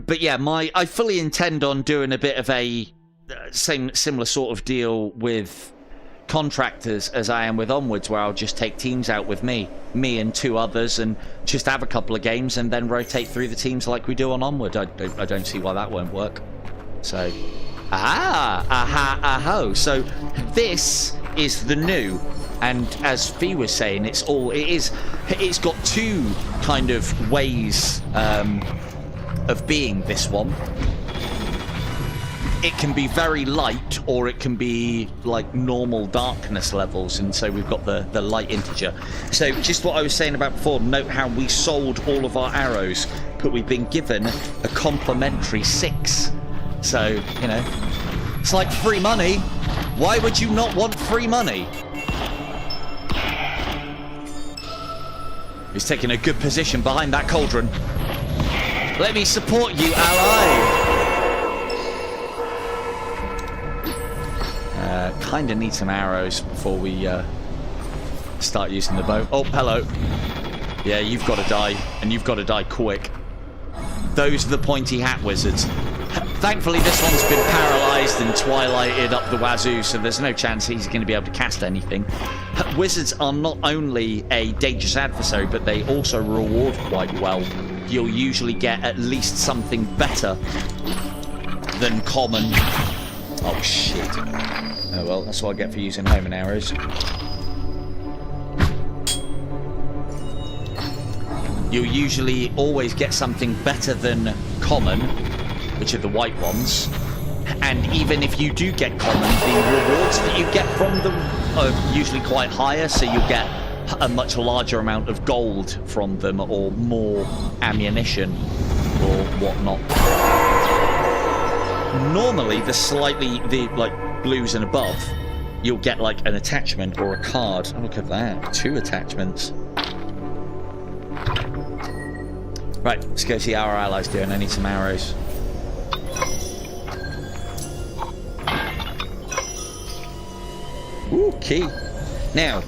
But yeah, I fully intend on doing a bit of a similar sort of deal with contractors as I am with Onwards, where I'll just take teams out with me and 2 others, and just have a couple of games and then rotate through the teams like we do on Onward. I don't see why that won't work. So, so this is the new, and as Fee was saying, it's got 2 kind of ways of being, this one. It can be very light, or it can be like normal darkness levels, and so we've got the light integer. So just what I was saying about before, note how we sold all of our arrows, but we've been given a complimentary 6. So, you know, it's like free money. Why would you not want free money? He's taking a good position behind that cauldron. Let me support you, ally. Kind of need some arrows before we start using the bow. Oh, hello. Yeah, you've got to die, and you've got to die quick. Those are the pointy hat wizards. Thankfully, this one's been paralysed and twilighted up the wazoo, so there's no chance he's going to be able to cast anything. Wizards are not only a dangerous adversary, but they also reward quite well. You'll usually get at least something better than common. Oh, shit. Oh, well, that's what I get for using homing arrows. You'll usually always get something better than common, which are the white ones. And even if you do get common, the rewards that you get from them are usually quite higher, so you'll get a much larger amount of gold from them, or more ammunition, or whatnot. Normally, the like blues and above, you'll get like an attachment or a card. Oh, look at that, 2 attachments. Right, let's go see how our allies doing. I need some arrows. Ooh, key. Now,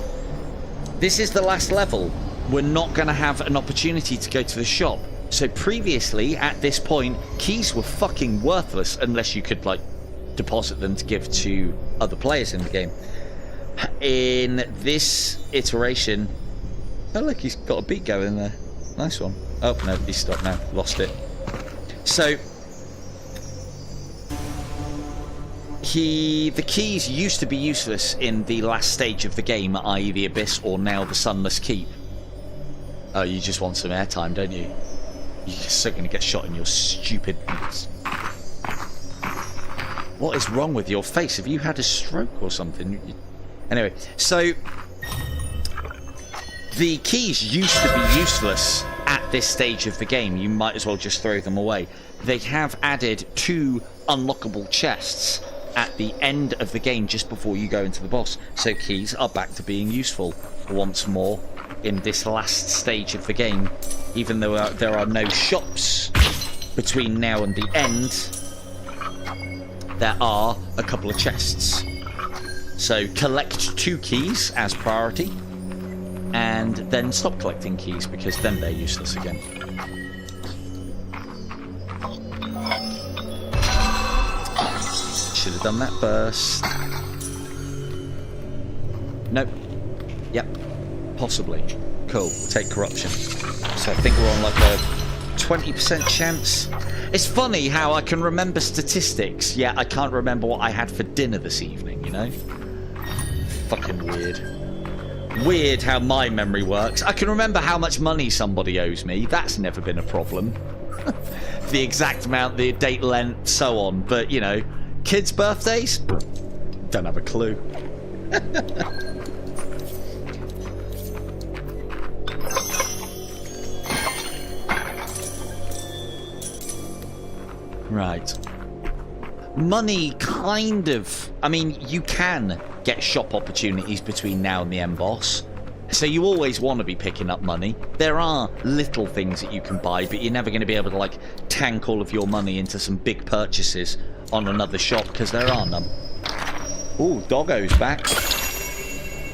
this is the last level. We're not going to have an opportunity to go to the shop. So previously, at this point, keys were fucking worthless unless you could, like, deposit them to give to other players in the game. In this iteration... Oh, look, he's got a beat going there. Nice one. Oh, no, he's stopped now. Lost it. So... the keys used to be useless in the last stage of the game, i.e. the Abyss, or now the Sunless Keep. Oh, you just want some airtime, don't you? You're so going to get shot in your stupid... What is wrong with your face? Have you had a stroke or something? Anyway, so... the keys used to be useless at this stage of the game. You might as well just throw them away. They have added 2 unlockable chests at the end of the game just before you go into the boss. So keys are back to being useful once more in this last stage of the game. Even though there are no shops between now and the end, there are a couple of chests. So collect 2 keys as priority, and then stop collecting keys, because then they're useless again. Should have done that first. Nope. Yep. Possibly. Cool. We'll take corruption. So I think we're on like a 20% chance. It's funny how I can remember statistics, yet I can't remember what I had for dinner this evening, you know? Fucking weird. Weird how my memory works. I can remember how much money somebody owes me. That's never been a problem. The exact amount, the date, length, so on. But, you know, kids' birthdays? Don't have a clue. Right. Money, kind of. I mean, you can get shop opportunities between now and the end boss. So you always want to be picking up money. There are little things that you can buy, but you're never going to be able to, like, tank all of your money into some big purchases on another shop, because there are none. Ooh, Doggo's back.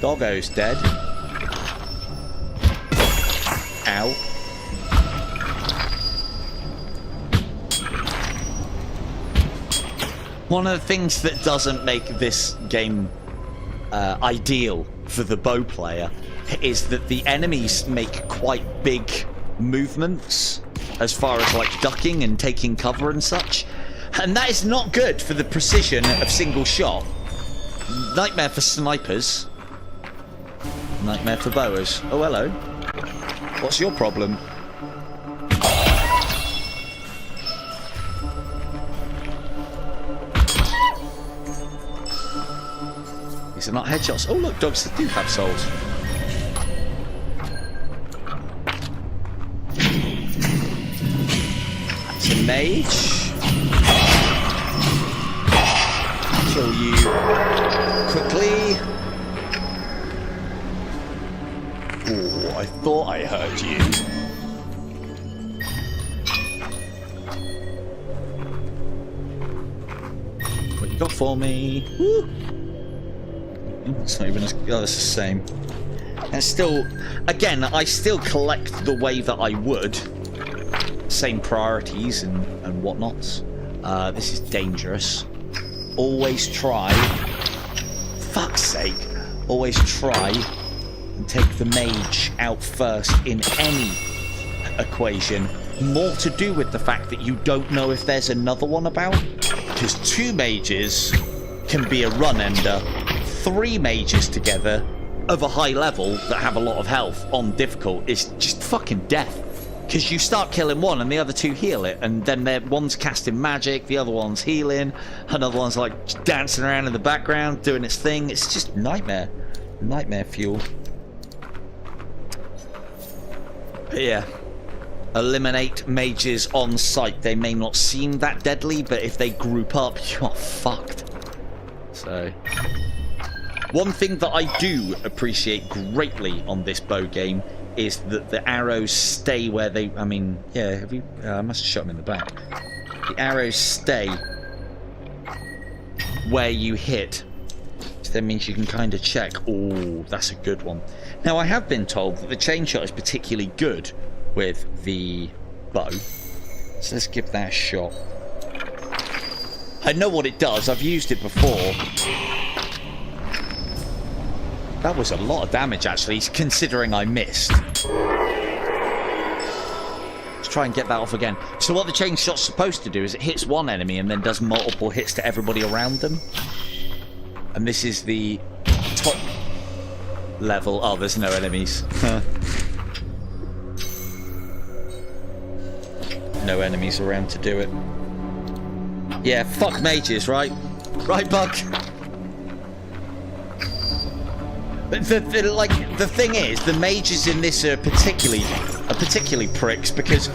Doggo's dead. Ow. One of the things that doesn't make this game ideal for the bow player is that the enemies make quite big movements as far as like ducking and taking cover and such, and that is not good for the precision of single shot. Nightmare for snipers, nightmare for bowers. Oh, hello. What's your problem? These are not headshots. Oh look, dogs that do have souls. That's a mage. Kill you quickly. Oh, I thought I heard you. What you got for me? Woo. It's not even as... Oh, it's the same. And still... Again, I still collect the way that I would. Same priorities and whatnot. This is dangerous. Always try... Fuck's sake. Always try and take the mage out first in any equation. More to do with the fact that you don't know if there's another one about. Because 2 mages can be a run ender. 3 mages together of a high level that have a lot of health on difficult is just fucking death. Because you start killing one and the other two heal it, and then one's casting magic, the other one's healing, another one's like dancing around in the background doing its thing. It's just nightmare fuel. But yeah, eliminate mages on sight. They may not seem that deadly, but if they group up, you're fucked. So one thing that I do appreciate greatly on this bow game is that the arrows stay where they... I mean, yeah, have you... I must have shot them in the back. The arrows stay where you hit. So that means you can kind of check. Oh, that's a good one. Now, I have been told that the chain shot is particularly good with the bow. So let's give that a shot. I know what it does. I've used it before. That was a lot of damage, actually, considering I missed. Let's try and get that off again. So what the chain shot's supposed to do is it hits one enemy and then does multiple hits to everybody around them. And this is the top level. Oh, there's no enemies. No enemies around to do it. Yeah, fuck mages, right? Right, Bug? But the thing is, the mages in this are particularly pricks because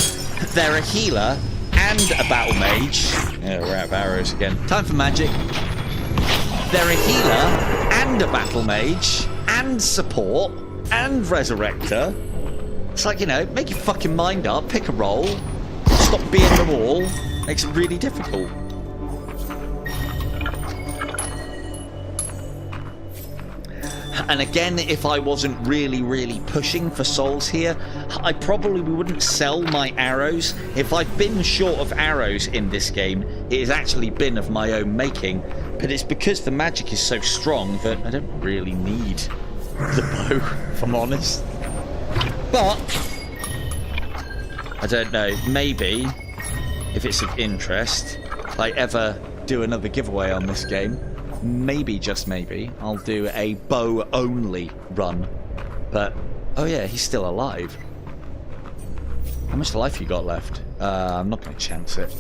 they're a healer and a battle mage. Yeah, we're out of arrows again. Time for magic. They're a healer and a battle mage and support and resurrector. It's like, you know, make your fucking mind up, pick a role, stop being the wall. Makes it really difficult. And again, if I wasn't really pushing for souls here, I probably wouldn't sell my arrows. If I've been short of arrows in this game, it has actually been of my own making. But it's because the magic is so strong that I don't really need the bow, if I'm honest. But I don't know, maybe, if it's of interest, if I ever do another giveaway on this game, maybe, just maybe, I'll do a bow-only run. But, oh yeah, he's still alive. How much life you got left? I'm not going to chance it.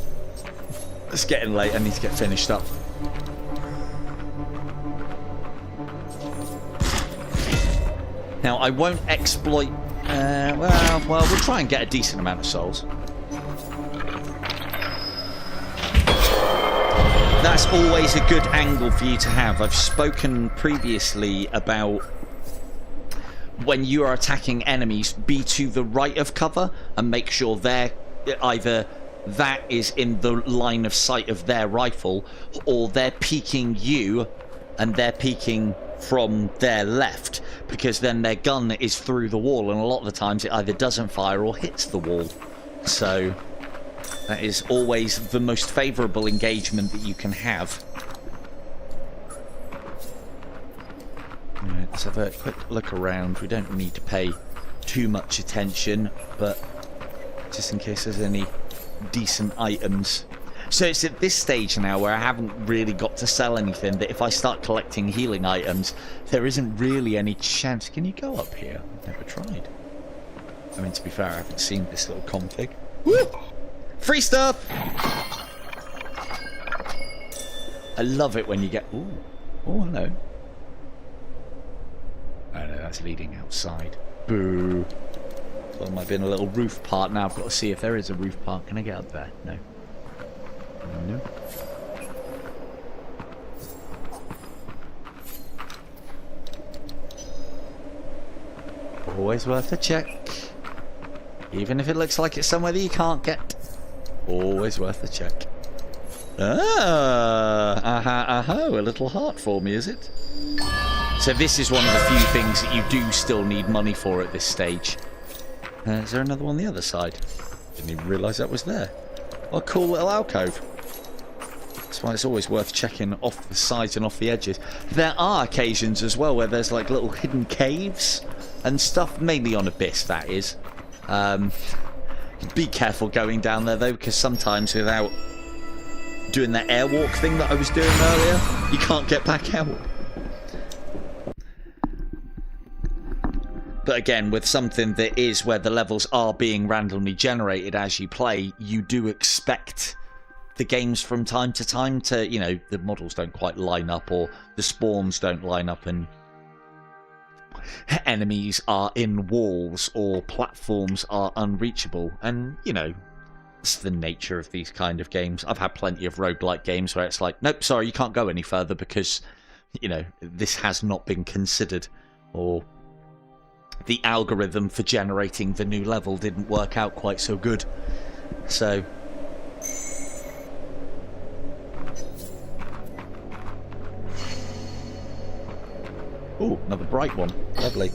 It's getting late, I need to get finished up. Now, I won't exploit... well, we'll try and get a decent amount of souls. That's always a good angle for you to have. I've spoken previously about when you are attacking enemies, be to the right of cover and make sure they're either that is in the line of sight of their rifle or they're peeking you and they're peeking from their left, because then their gun is through the wall and a lot of the times it either doesn't fire or hits the wall. So that is always the most favourable engagement that you can have. Right, let's have a quick look around. We don't need to pay too much attention, but just in case there's any decent items. So it's at this stage now where I haven't really got to sell anything, that if I start collecting healing items, there isn't really any chance. Can you go up here? I've never tried. I mean, to be fair, I haven't seen this little config. Woo! Free stuff! I love it when you get... Ooh. Oh, hello. Oh no, that's leading outside. Boo. Well, there might have been a little roof part. Now I've got to see if there is a roof part. Can I get up there? No. No. Always worth a check. Even if it looks like it's somewhere that you can't get. Always worth a check. Ah, a little heart for me, is it? So this is one of the few things that you do still need money for at this stage. Is there another one on the other side? Didn't even realise that was there. What a cool little alcove. That's why it's always worth checking off the sides and off the edges. There are occasions as well where there's like little hidden caves and stuff, mainly on Abyss, that is. Be careful going down there though, because sometimes without doing that airwalk thing that I was doing earlier, you can't get back out. But again, with something that is where the levels are being randomly generated as you play, you do expect the games from time to time to, you know, the models don't quite line up or the spawns don't line up and enemies are in walls or platforms are unreachable. And, you know, it's the nature of these kind of games. I've had plenty of roguelike games where it's like, nope, sorry, you can't go any further because, you know, this has not been considered, or the algorithm for generating the new level didn't work out quite so good. So ooh, another bright one. Lovely.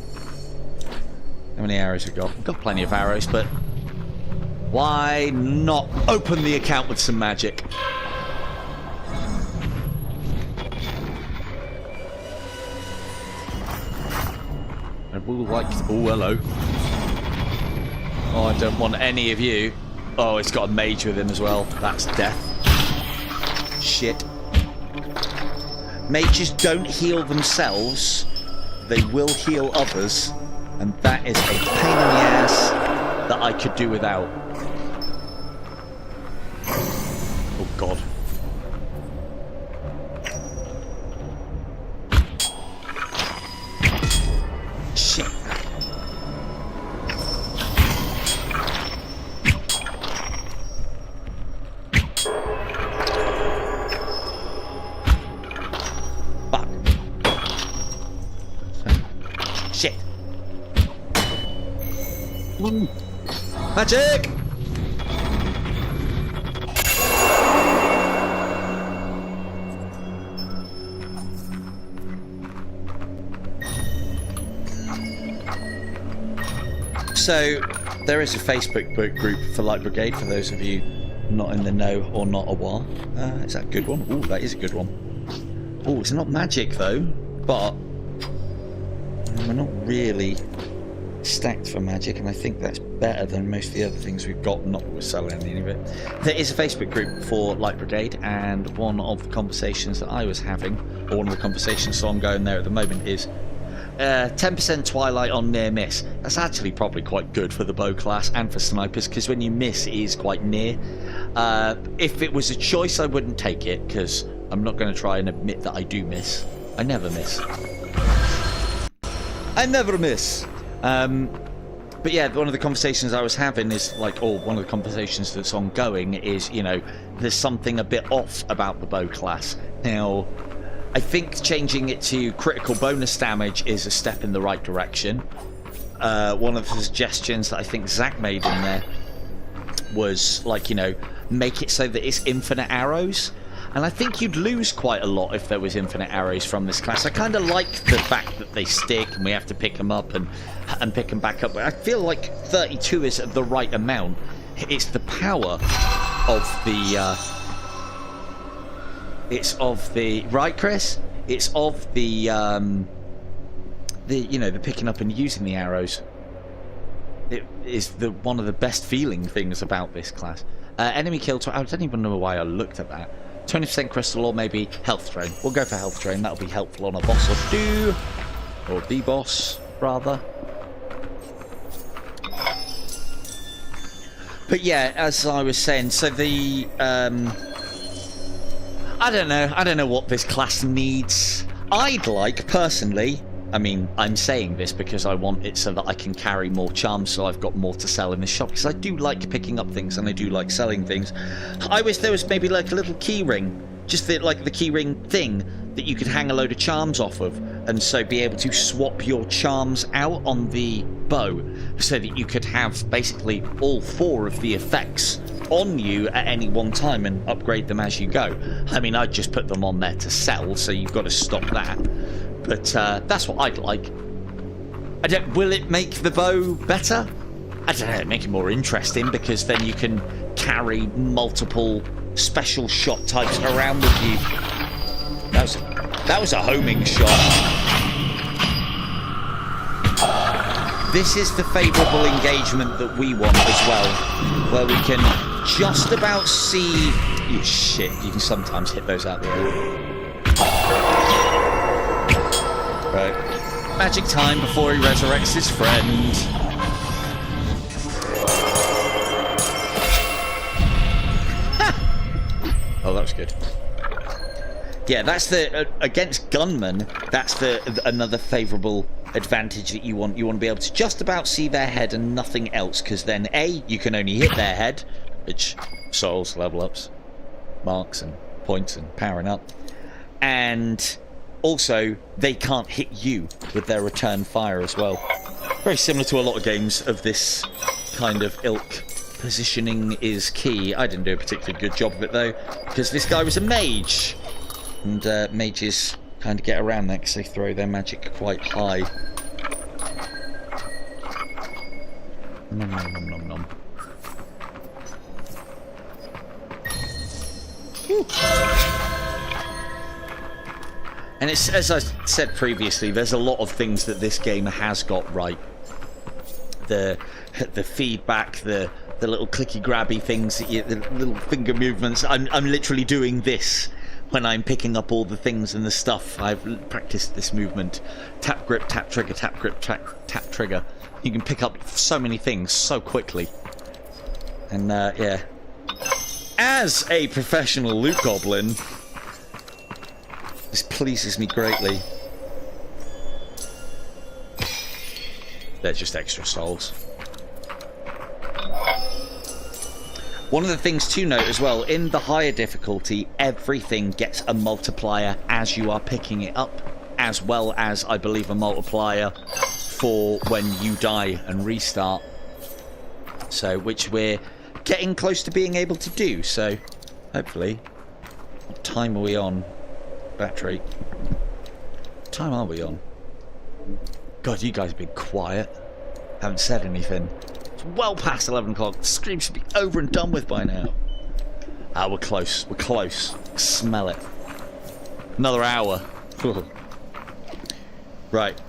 How many arrows have we got? We've got plenty of arrows, but why not open the account with some magic? I will like... oh, hello. Oh, I don't want any of you. Oh, it's got a mage with him as well. That's death. Shit. Mages don't heal themselves. They will heal others. And that is a pain in the ass that I could do without. Oh, God. Shit. Fuck. Shit. Magic! So, there is a Facebook group for Light Brigade, for those of you not in the know or not aware. Is that a good one? Oh, that is a good one. Oh, it's not magic though, but we're not really stacked for magic, and I think that's better than most of the other things we've got. Not that we're selling any of it. There is a Facebook group for Light Brigade, and one of the conversations that I was having, or one of the conversations ongoing there at the moment, is 10% Twilight on near miss. That's actually probably quite good for the bow class and for snipers, because when you miss it is quite near. If it was a choice, I wouldn't take it, because I'm not going to try and admit that I do miss. I never miss. I never miss. But yeah, one of the conversations I was having is like, or one of the conversations that's ongoing is, you know, there's something a bit off about the bow class. Now, I think changing it to critical bonus damage is a step in the right direction. One of the suggestions that I think Zach made in there was like, you know, make it so that it's infinite arrows. And I think you'd lose quite a lot if there was infinite arrows from this class. I kind of like the fact that they stick and we have to pick them up and pick them back up. But I feel like 32 is the right amount. It's the power of the... it's of the... Right, Chris? It's of the you know, the picking up and using the arrows. It is one of the best feeling things about this class. Enemy kill... I don't even know why I looked at that. 20% crystal, or maybe health drain. We'll go for health drain. That'll be helpful on a boss or two. Or the boss, rather. But yeah, as I was saying, so the... I don't know what this class needs. I'd like, personally... I mean, I'm saying this because I want it so that I can carry more charms, so I've got more to sell in the shop, because I do like picking up things and I do like selling things. I wish there was maybe like a little key ring, just like the key ring thing that you could hang a load of charms off of, and so be able to swap your charms out on the bow, so that you could have basically all 4 of the effects on you at any one time and upgrade them as you go. I mean, I'd just put them on there to sell, so you've got to stop that. But that's what I'd like. Will it make the bow better? I don't know, make it more interesting, because then you can carry multiple special shot types around with you. That was a homing shot. This is the favourable engagement that we want as well, where we can just about see... Oh, shit, you can sometimes hit those out the air. Right. magic time before he resurrects his friend. Oh, that was good. Yeah, that's the against gunmen. That's the another favourable advantage that you want. You want to be able to just about see their head and nothing else, because then A, you can only hit their head, which souls, level ups, marks and points and powering up, and also they can't hit you with their return fire as well. Very similar to a lot of games of this kind of ilk. Positioning is key. I didn't do a particularly good job of it though, because this guy was a mage, and mages kind of get around that because they throw their magic quite high. Nom nom nom nom nom. And it's, as I said previously, there's a lot of things that this game has got right. The feedback, the little clicky grabby things, the little finger movements. I'm literally doing this when I'm picking up all the things and the stuff. I've practiced this movement. Tap grip, tap trigger, tap grip, tap trigger. You can pick up so many things so quickly. And yeah. As a professional loot goblin, this pleases me greatly. They're just extra souls. One of the things to note as well, in the higher difficulty, everything gets a multiplier as you are picking it up, as well as, I believe, a multiplier for when you die and restart. So, which we're getting close to being able to do, so hopefully. What time are we on? Battery. What time are we on? God, you guys have been quiet. Haven't said anything. It's well past 11 o'clock. The stream should be over and done with by now. Ah, we're close. We're close. Smell it. Another hour. Right.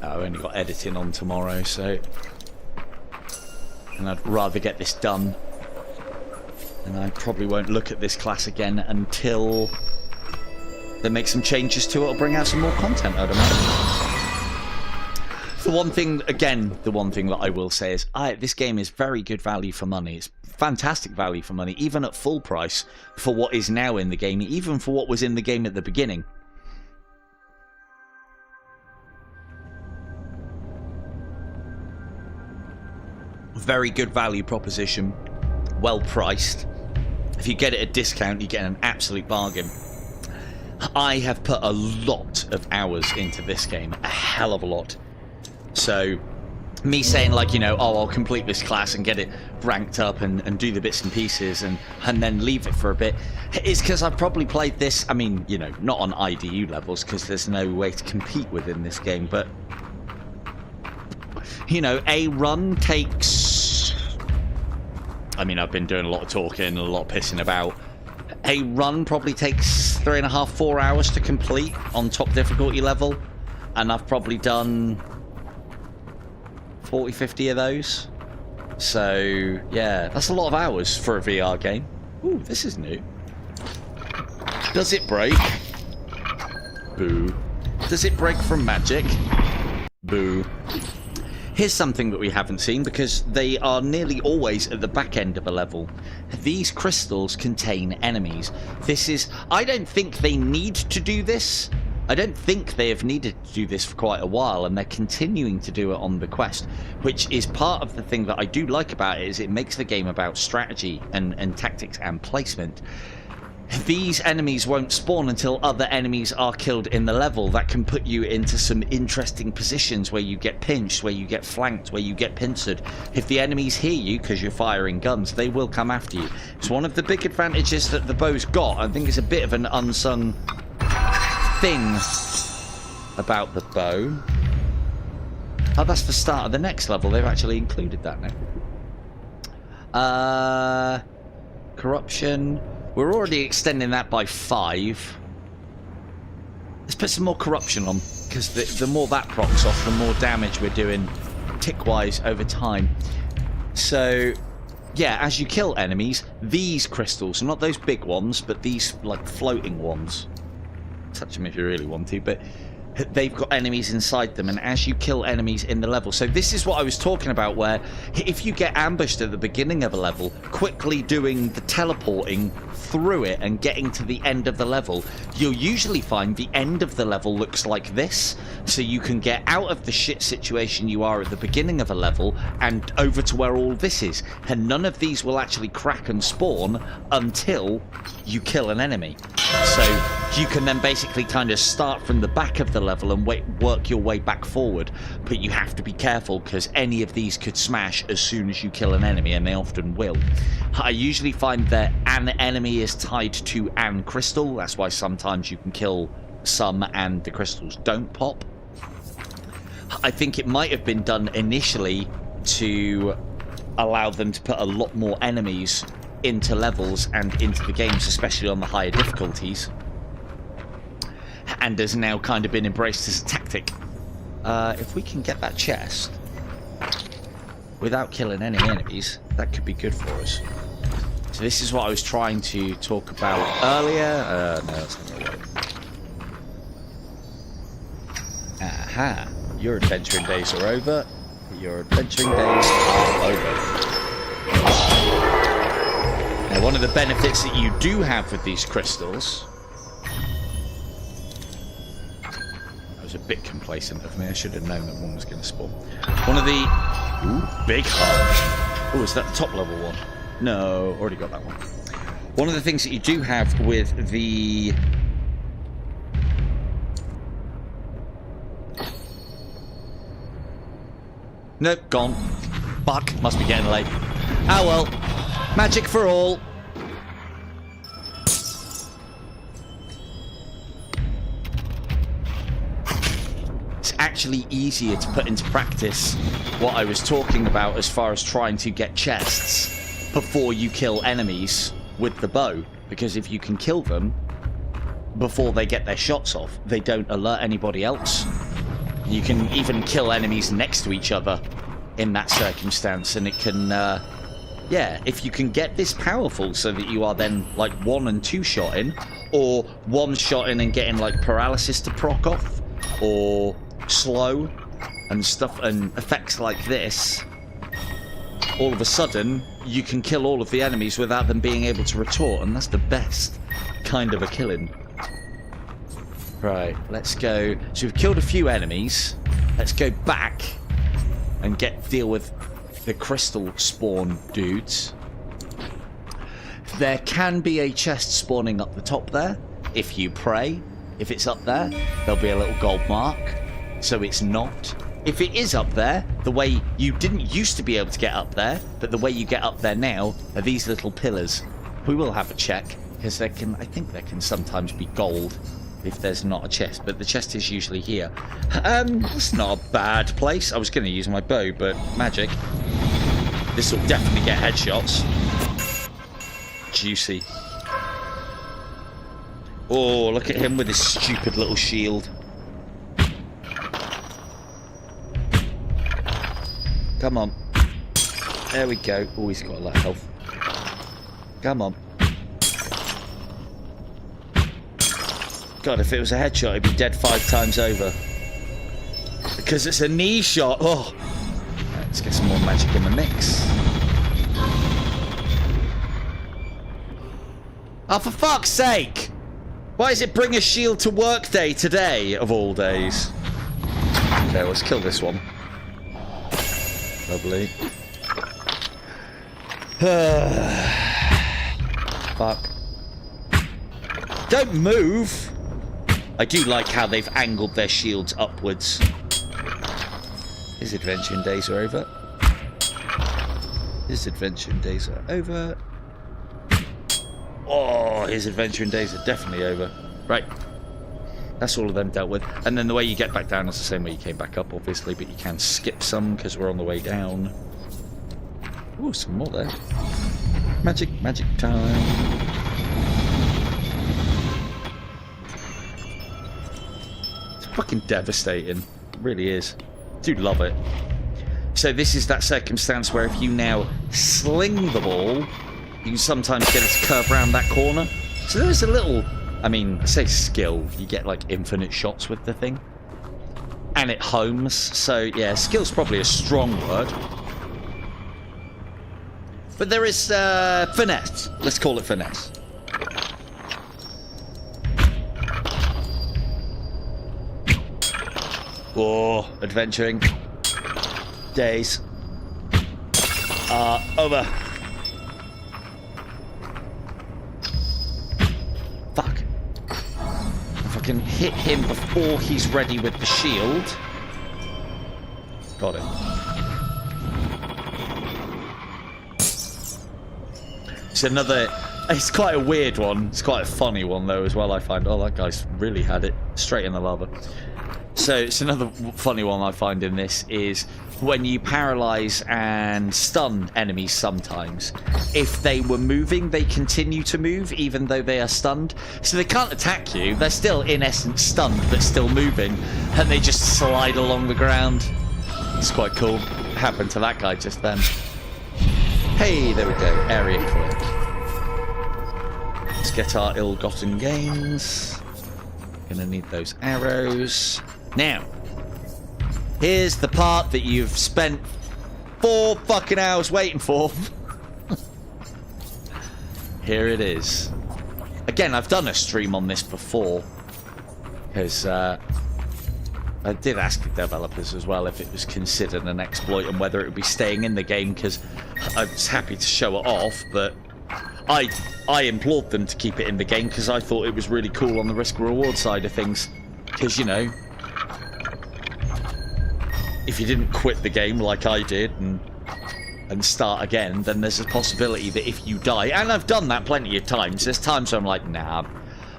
I've only got editing on tomorrow, so... And I'd rather get this done. And I probably won't look at this class again until they make some changes to it or bring out some more content, I'd imagine. The one thing, again, the one thing that I will say is this game is very good value for money. It's fantastic value for money, even at full price for what is now in the game, even for what was in the game at the beginning. Very good value proposition, well priced. If you get it at a discount, you get an absolute bargain. I have put a lot of hours into this game, a hell of a lot. So, me saying like, you know, oh, I'll complete this class and get it ranked up and do the bits and pieces and then leave it for a bit, is because I've probably played this, I mean, you know, not on IDU levels because there's no way to compete within this game, but, you know, a run takes... I mean, I've been doing a lot of talking and a lot of pissing about. A run probably takes 3.5, 4 hours to complete on top difficulty level, and I've probably done 40, 50 of those. So, yeah, that's a lot of hours for a VR game. Ooh, this is new. Does it break? Boo. Does it break from magic? Boo. Here's something that we haven't seen, because they are nearly always at the back end of a level. These crystals contain enemies. This is... I don't think they need to do this. I don't think they have needed to do this for quite a while, and they're continuing to do it on the quest, which is part of the thing that I do like about it, is it makes the game about strategy and tactics and placement. These enemies won't spawn until other enemies are killed in the level. That can put you into some interesting positions where you get pinched, where you get flanked, where you get pincered. If the enemies hear you because you're firing guns, they will come after you. It's one of the big advantages that the bow's got. I think it's a bit of an unsung thing about the bow. Oh, that's the start of the next level. They've actually included that now. Corruption. We're already extending that by 5. Let's put some more corruption on, because the more that procs off, the more damage we're doing tick-wise over time. So, yeah, as you kill enemies, these crystals, not those big ones, but these, like, floating ones, touch them if you really want to, but they've got enemies inside them, and as you kill enemies in the level, so this is what I was talking about, where if you get ambushed at the beginning of a level, quickly doing the teleporting through it and getting to the end of the level, you'll usually find the end of the level looks like this, so you can get out of the shit situation you are at the beginning of a level and over to where all this is, and none of these will actually crack and spawn until you kill an enemy. So you can then basically kind of start from the back of the level and work your way back forward, but you have to be careful because any of these could smash as soon as you kill an enemy, and they often will. I usually find that an enemy is tied to an crystal. That's why sometimes you can kill some and the crystals don't pop. I think it might have been done initially to allow them to put a lot more enemies into levels and into the games, especially on the higher difficulties, and has now kind of been embraced as a tactic. If we can get that chest without killing any enemies, that could be good for us. So this is what I was trying to talk about earlier. No, that's not gonna work. Aha, your adventuring days are over. Your adventuring days are over. Now, one of the benefits that you do have with these crystals... I was a bit complacent of me. I should have known that one was going to spawn. One of the... Ooh, big heart. Oh, is that the top level one? No, already got that one. One of the things that you do have with the... Nope, gone. Fuck, must be getting late. Ah well. Magic for all. It's actually easier to put into practice what I was talking about as far as trying to get chests before you kill enemies with the bow, because if you can kill them before they get their shots off, they don't alert anybody else. You can even kill enemies next to each other in that circumstance, and it can yeah, if you can get this powerful so that you are then like 1- and 2-shotting, or 1-shotting and getting like paralysis to proc off, or slow and stuff and effects like this, all of a sudden you can kill all of the enemies without them being able to retort, and that's the best kind of a killing. Right, let's go. So we've killed a few enemies. Let's go back and deal with the crystal spawn dudes. There can be a chest spawning up the top there. If you pray, if it's up there, there'll be a little gold mark. So it's not. If it is up there, the way you didn't used to be able to get up there, but the way you get up there now are these little pillars. We will have a check, because I think there can sometimes be gold if there's not a chest, but the chest is usually here. It's not a bad place. I was going to use my bow, but magic. This will definitely get headshots. Juicy. Oh, look at him with his stupid little shield. Come on. There we go. Oh, he's got a lot of health. Come on. God, if it was a headshot, he'd be dead 5 times over. Because it's a knee shot. Oh. Right, let's get some more magic in the mix. Oh, for fuck's sake! Why does it bring a shield to work day today, of all days? Okay, let's kill this one. Lovely. Fuck. Don't move! I do like how they've angled their shields upwards. His adventuring days are over. His adventuring days are over. Oh, his adventuring days are definitely over. Right. That's all of them dealt with. And then the way you get back down is the same way you came back up, obviously, but you can skip some because we're on the way down. Ooh, some more there. Magic, magic time. Fucking devastating. It really is. Do love it. So this is that circumstance where if you now sling the ball, you can sometimes get it to curve around that corner. So there's a little I mean, I say skill. You get like infinite shots with the thing. And it homes. So yeah, skill's probably a strong word. But there is finesse. Let's call it finesse. Whoa, adventuring days are over. Fuck. If I can hit him before he's ready with the shield. Got it. It's another... It's quite a weird one. It's quite a funny one, though, as well, I find. Oh, that guy's really had it straight in the lava. So it's another funny one I find in this is when you paralyze and stun enemies sometimes. If they were moving, they continue to move even though they are stunned. So they can't attack you. They're still, in essence, stunned but still moving. And they just slide along the ground. It's quite cool. It happened to that guy just then. Hey, there we go. Area click. Let's get our ill-gotten gains. Gonna need those arrows. Now, here's the part that you've spent 4 fucking hours waiting for. Here it is. Again, I've done a stream on this before. Because I did ask the developers as well if it was considered an exploit and whether it would be staying in the game, because I was happy to show it off, but I implored them to keep it in the game because I thought it was really cool on the risk-reward side of things. Because, you know, if you didn't quit the game like I did and start again, then there's a possibility that if you die, and I've done that plenty of times, there's times where I'm like, nah,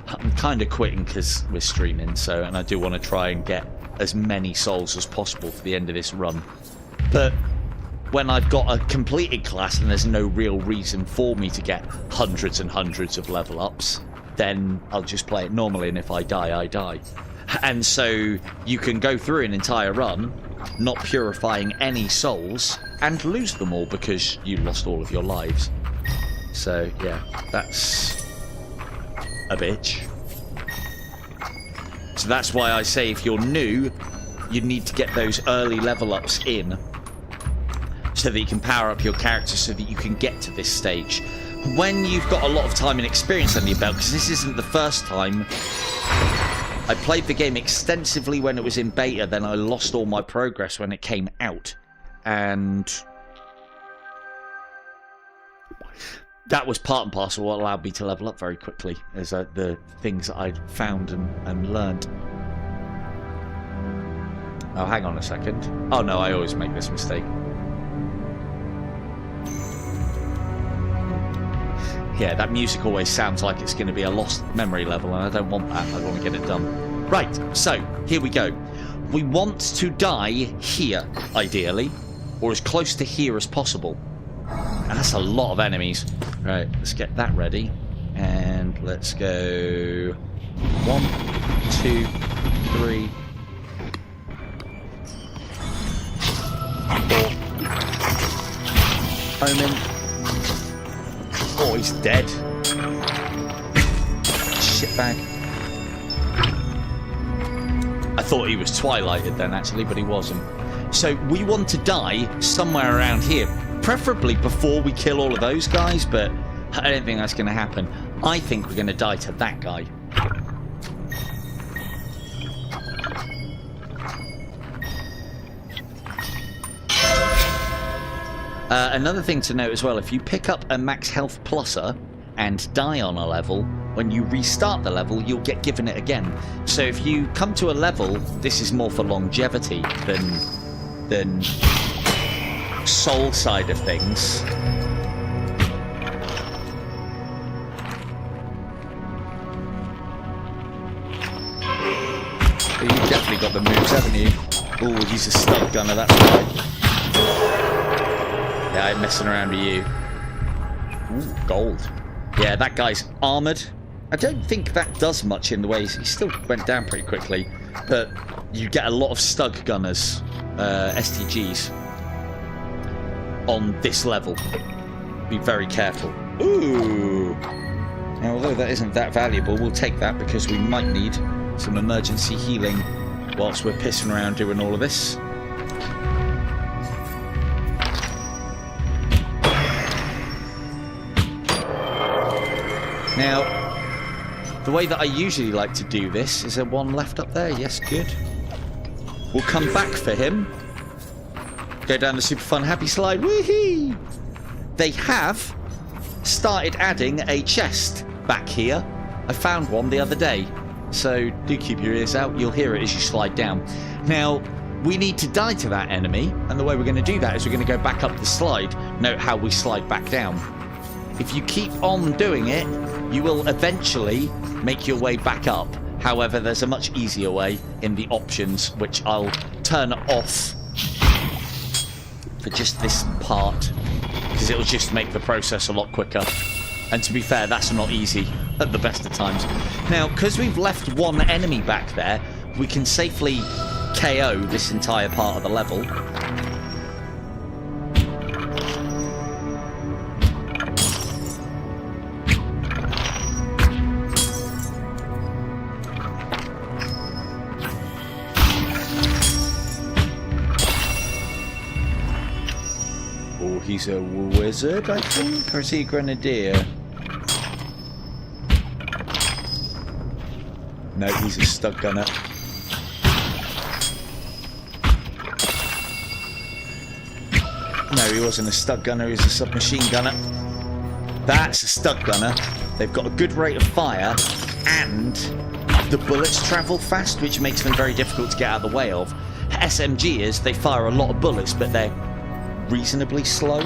I'm kind of quitting because we're streaming, so, and I do want to try and get as many souls as possible for the end of this run. But when I've got a completed class and there's no real reason for me to get hundreds and hundreds of level ups, then I'll just play it normally, and if I die, I die. And so you can go through an entire run not purifying any souls and lose them all because you lost all of your lives. So yeah, that's a bitch. So that's why I say if you're new, you need to get those early level ups in so that you can power up your character so that you can get to this stage. When you've got a lot of time and experience under your belt, because this isn't the first time. I played the game extensively when it was in beta, then I lost all my progress when it came out. And that was part and parcel what allowed me to level up very quickly, as the things that I'd found and learned. Oh, hang on a second. Oh no, I always make this mistake. Yeah, that music always sounds like it's going to be a lost memory level, and I don't want that. I want to get it done. Right, so, here we go. We want to die here, ideally, or as close to here as possible. And that's a lot of enemies. Right, let's get that ready. And let's go 1, 2, 3, 4. Omen. Oh, he's dead. Shitbag. I thought he was twilighted then, actually, but he wasn't. So we want to die somewhere around here. Preferably before we kill all of those guys, but I don't think that's going to happen. I think we're going to die to that guy. Another thing to note as well, if you pick up a max health pluser and die on a level, when you restart the level, you'll get given it again. So if you come to a level, this is more for longevity than soul side of things. You've definitely got the moves, haven't you? Oh, he's a stun gunner, that's right. Yeah, I'm messing around with you. Ooh, gold. Yeah, that guy's armoured. I don't think that does much in the way. He still went down pretty quickly. But you get a lot of stug gunners, STGs, on this level. Be very careful. Ooh. Now, although that isn't that valuable, we'll take that because we might need some emergency healing whilst we're pissing around doing all of this. Now, the way that I usually like to do this, is there one left up there? Yes, good. We'll come back for him. Go down the super fun happy slide. Woohoo! They have started adding a chest back here. I found one the other day. So do keep your ears out. You'll hear it as you slide down. Now, we need to die to that enemy. And the way we're going to do that is we're going to go back up the slide. Note how we slide back down. If you keep on doing it, you will eventually make your way back up. However, there's a much easier way in the options, which I'll turn off for just this part, because it'll just make the process a lot quicker. And to be fair, that's not easy at the best of times. Now, because we've left one enemy back there, we can safely KO this entire part of the level. He's a wizard, I think, or is he a grenadier? No, he's a stug gunner. No, he wasn't a stug gunner, he was a submachine gunner. That's a stug gunner. They've got a good rate of fire, and the bullets travel fast, which makes them very difficult to get out of the way of. SMGers, they fire a lot of bullets, but they're reasonably slow.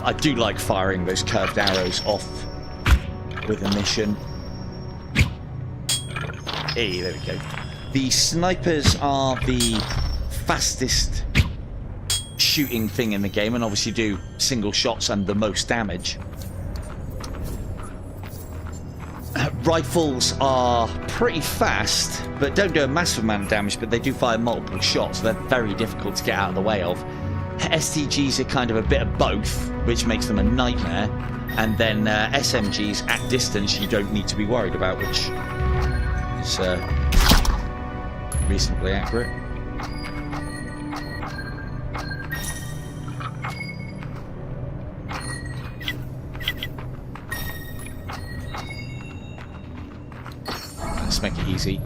I do like firing those curved arrows off with a mission. Hey, there we go. The snipers are the fastest shooting thing in the game, and obviously do single shots and the most damage. Rifles are pretty fast, but don't do a massive amount of damage, but they do fire multiple shots. They're very difficult to get out of the way of. STGs are kind of a bit of both, which makes them a nightmare. And then SMGs at distance you don't need to be worried about, which is reasonably accurate. Let's make it easy.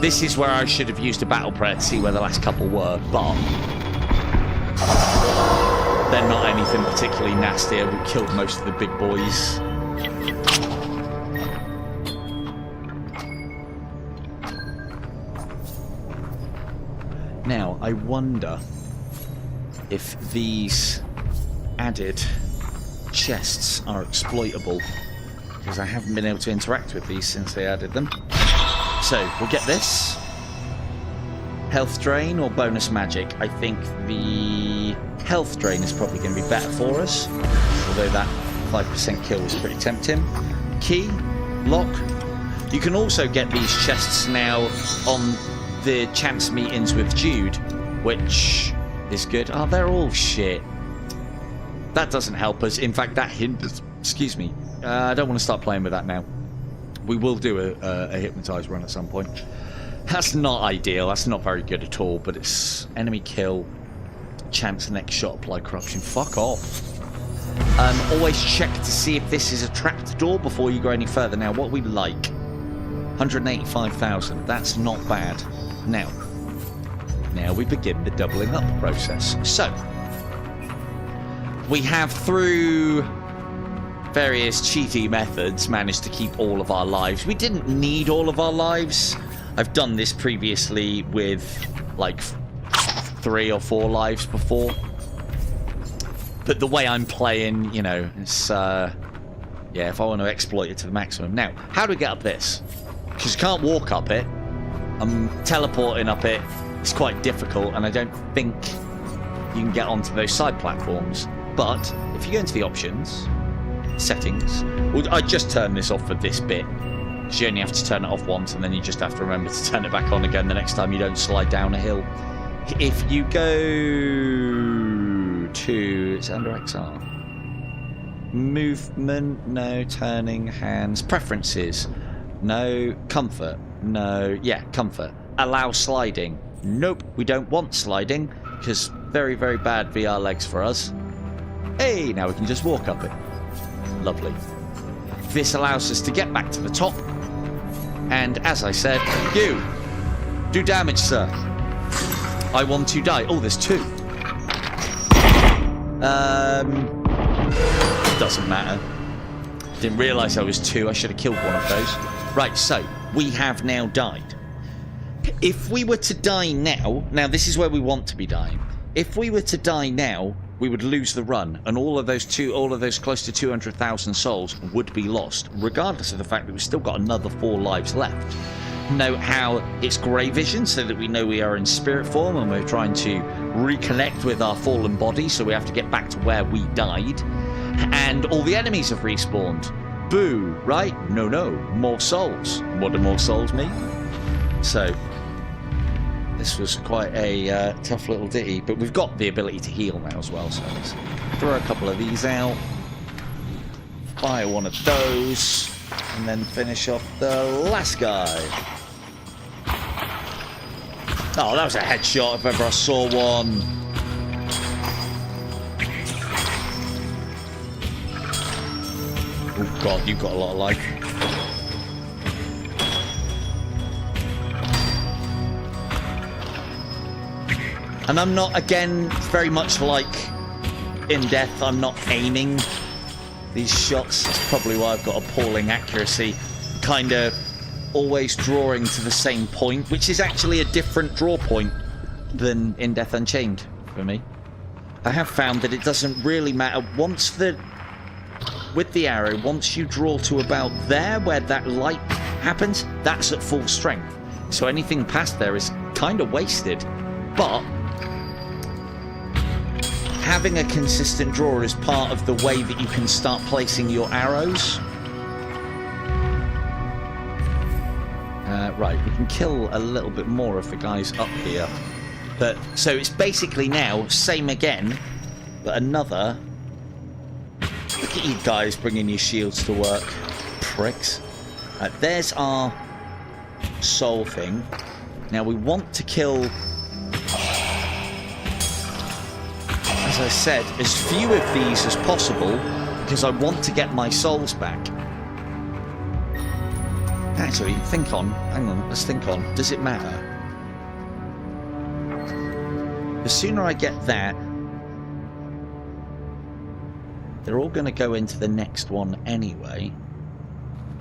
This is where I should have used a battle prayer to see where the last couple were, but they're not anything particularly nasty. We killed most of the big boys. Now, I wonder if these added chests are exploitable, because I haven't been able to interact with these since they added them. So, we'll get this. Health drain or bonus magic. I think the health drain is probably going to be better for us, although that 5% kill was pretty tempting. Key, lock. You can also get these chests now on the chance meetings with Jude, which is good. Oh, they're all shit. That doesn't help us. In fact, that hinders... Excuse me. I don't want to start playing with that now. We will do a hypnotise run at some point. That's not ideal. That's not very good at all, but it's enemy kill, chance next shot, apply corruption. Fuck off. Always check to see if this is a trapped door before you go any further. Now, what we like... 185,000. That's not bad. Now we begin the doubling up process. So, we have, through various cheaty methods, managed to keep all of our lives. We didn't need all of our lives. I've done this previously with like 3 or 4 lives before. But the way I'm playing, you know, it's, yeah, if I want to exploit it to the maximum. Now, how do we get up this? Because you can't walk up it. Teleporting up it is quite difficult, and I don't think you can get onto those side platforms. But if you go into the options, settings, well, I just turn this off for this bit, So you only have to turn it off once, and then you just have to remember to turn it back on again the next time you don't slide down a hill. If you go to... it's under XR. Movement, no. Turning, hands. Preferences, no. Comfort, no. Yeah, comfort. Allow sliding. Nope, we don't want sliding, because very, very bad VR legs for us. Hey, now we can just walk up it. Lovely. This allows us to get back to the top. And as I said, you do damage, sir. I want to die. Oh, there's 2. Doesn't matter. Didn't realise I was 2. I should have killed one of those. Right, so we have now died. If we were to die now this is where we want to be dying. If we were to die now, we would lose the run, and all of those close to 200,000 souls would be lost, regardless of the fact that we've still got another 4 lives left. Note how it's grey vision, so that we know we are in spirit form and we're trying to reconnect with our fallen body, so we have to get back to where we died. And all the enemies have respawned. Boo, right? No, more souls. What do more souls mean? So this was quite a tough little ditty, but we've got the ability to heal now as well, so let's throw a couple of these out, fire one of those, and then finish off the last guy. Oh, that was a headshot if ever I saw one. Oh god, you've got a lot of life. And I'm not, again, very much like in Death, I'm not aiming these shots. That's probably why I've got appalling accuracy. Kind of always drawing to the same point, which is actually a different draw point than in Death Unchained for me. I have found that it doesn't really matter. With the arrow, once you draw to about there where that light happens, that's at full strength. So anything past there is kind of wasted. But having a consistent draw is part of the way that you can start placing your arrows. Right, we can kill a little bit more of the guys up here. But so it's basically now same again, but another. Look at you guys bringing your shields to work, pricks. There's our soul thing. Now we want to kill, as I said, as few of these as possible, because I want to get my souls back. Actually, think on. Hang on, let's think on. Does it matter? The sooner I get that, they're all going to go into the next one anyway.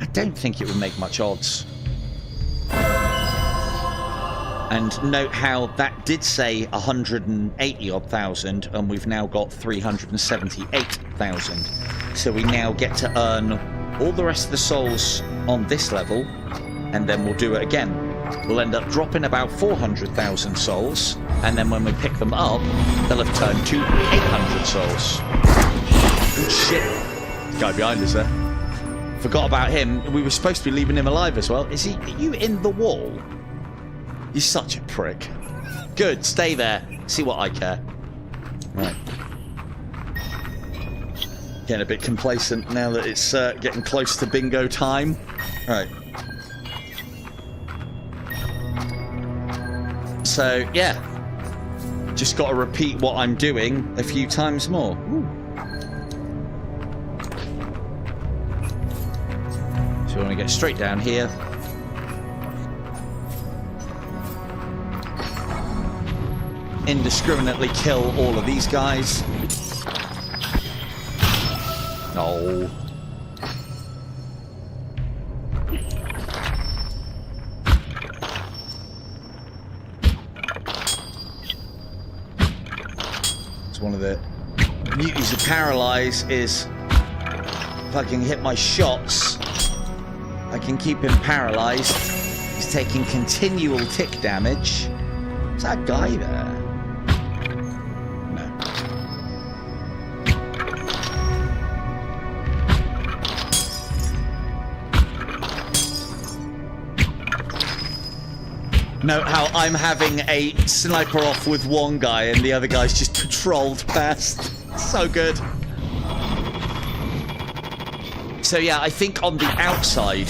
I don't think it would make much odds. And note how that did say 180-odd thousand, and we've now got 378,000. So we now get to earn all the rest of the souls on this level, and then we'll do it again. We'll end up dropping about 400,000 souls, and then when we pick them up, they'll have turned to 800 souls. Oh shit! Guy behind us there. Forgot about him. We were supposed to be leaving him alive as well. Is he? Are you in the wall? You're such a prick. Good, stay there. See what I care. Right. Getting a bit complacent now that it's getting close to bingo time. Right. So, yeah. Just got to repeat what I'm doing a few times more. Ooh. So we want to get straight down here. Indiscriminately kill all of these guys. No. It's one of the beauties of Paralyze is if I can hit my shots, I can keep him paralyzed. He's taking continual tick damage. Is that guy there? Note how I'm having a sniper off with one guy and the other guy's just patrolled past. So good. So yeah, I think on the outside,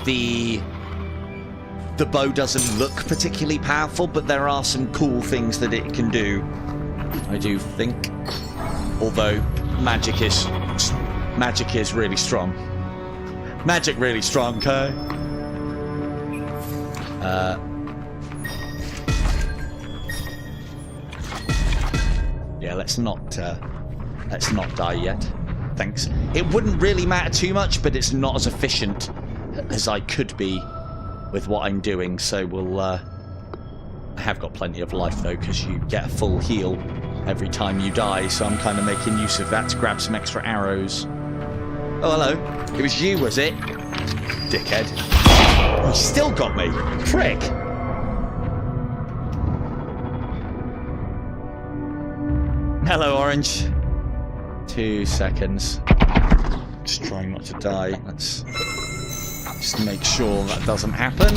the bow doesn't look particularly powerful, but there are some cool things that it can do, I do think. Although magic is really strong. Magic really strong, okay? Yeah, let's not die yet. Thanks. It wouldn't really matter too much, but it's not as efficient as I could be with what I'm doing, so we'll I have got plenty of life though, because you get a full heal every time you die, so I'm kind of making use of that to grab some extra arrows. Oh, hello. It was you, was it? Dickhead. You still got me. Prick. Hello, Orange. 2 seconds. Just trying not to die. Let's just make sure that doesn't happen.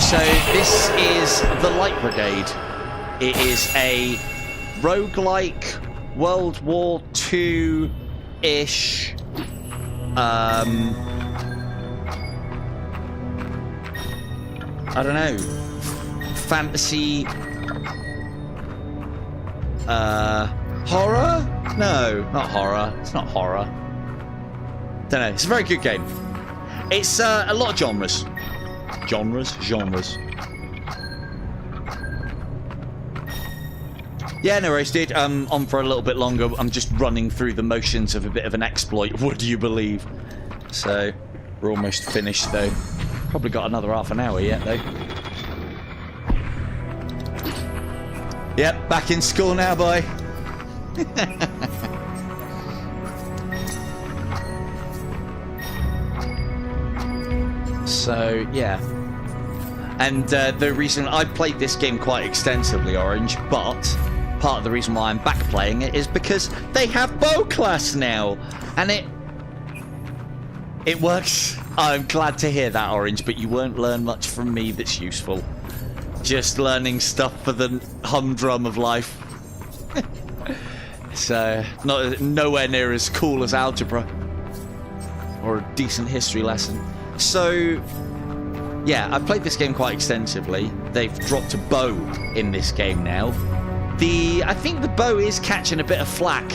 So this is the Light Brigade. It is a roguelike World War II-ish I don't know, fantasy horror? No, not horror. It's not horror. Don't know. It's a very good game. It's a lot of genres. Genres. Yeah, no worries, dude. On for a little bit longer. I'm just running through the motions of a bit of an exploit, would you believe? So, we're almost finished, though. Probably got another half an hour yet, though. Yep, back in school now, boy. So, yeah. And the reason I played this game quite extensively, Orange, but part of the reason why I'm back playing it is because they have bow class now, and it works. I'm glad to hear that, Orange, but you won't learn much from me that's useful. Just learning stuff for the humdrum of life. So, nowhere near as cool as algebra or a decent history lesson. So, yeah, I've played this game quite extensively. They've dropped a bow in this game now. I think the bow is catching a bit of flack.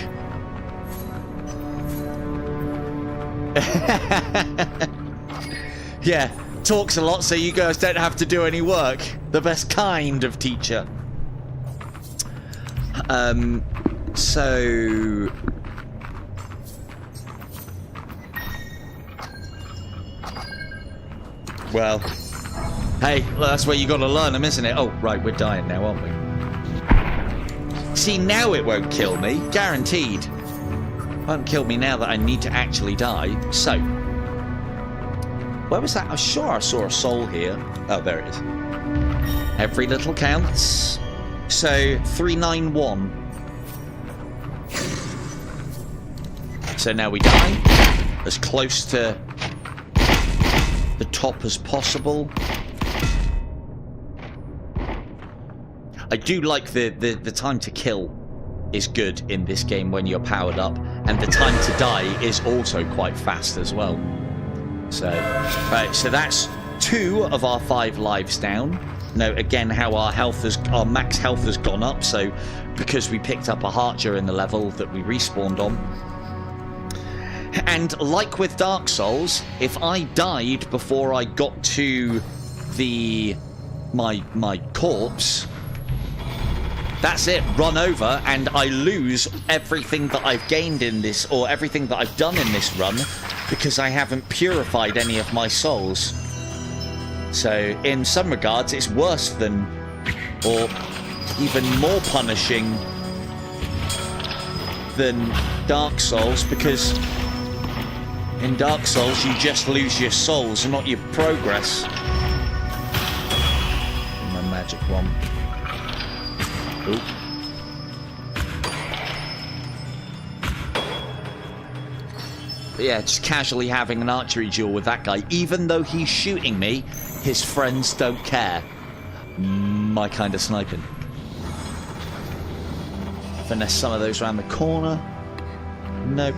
Yeah, talks a lot so you guys don't have to do any work. The best kind of teacher. So... Well, hey, that's where you gotta learn them, isn't it? Oh, right, we're dying now, aren't we? See, now it won't kill me, guaranteed. It won't kill me now that I need to actually die. So, where was that? I'm sure I saw a soul here. Oh, there it is. Every little counts. So, 391. So now we die. As close to the top as possible. I do like the time to kill is good in this game when you're powered up, and the time to die is also quite fast as well. So, right, so that's 2 of our 5 lives down. Note again how our max health has gone up, so because we picked up a heart during the level that we respawned on. And like with Dark Souls, if I died before I got to my corpse, that's it, run over, and I lose everything that I've gained in this, or everything that I've done in this run, because I haven't purified any of my souls. So, in some regards, it's worse than, or even more punishing than Dark Souls, because in Dark Souls, you just lose your souls, not your progress. My magic one. Ooh. But yeah, just casually having an archery duel with that guy. Even though he's shooting me, his friends don't care. My kind of sniping. Finesse some of those around the corner. Nope.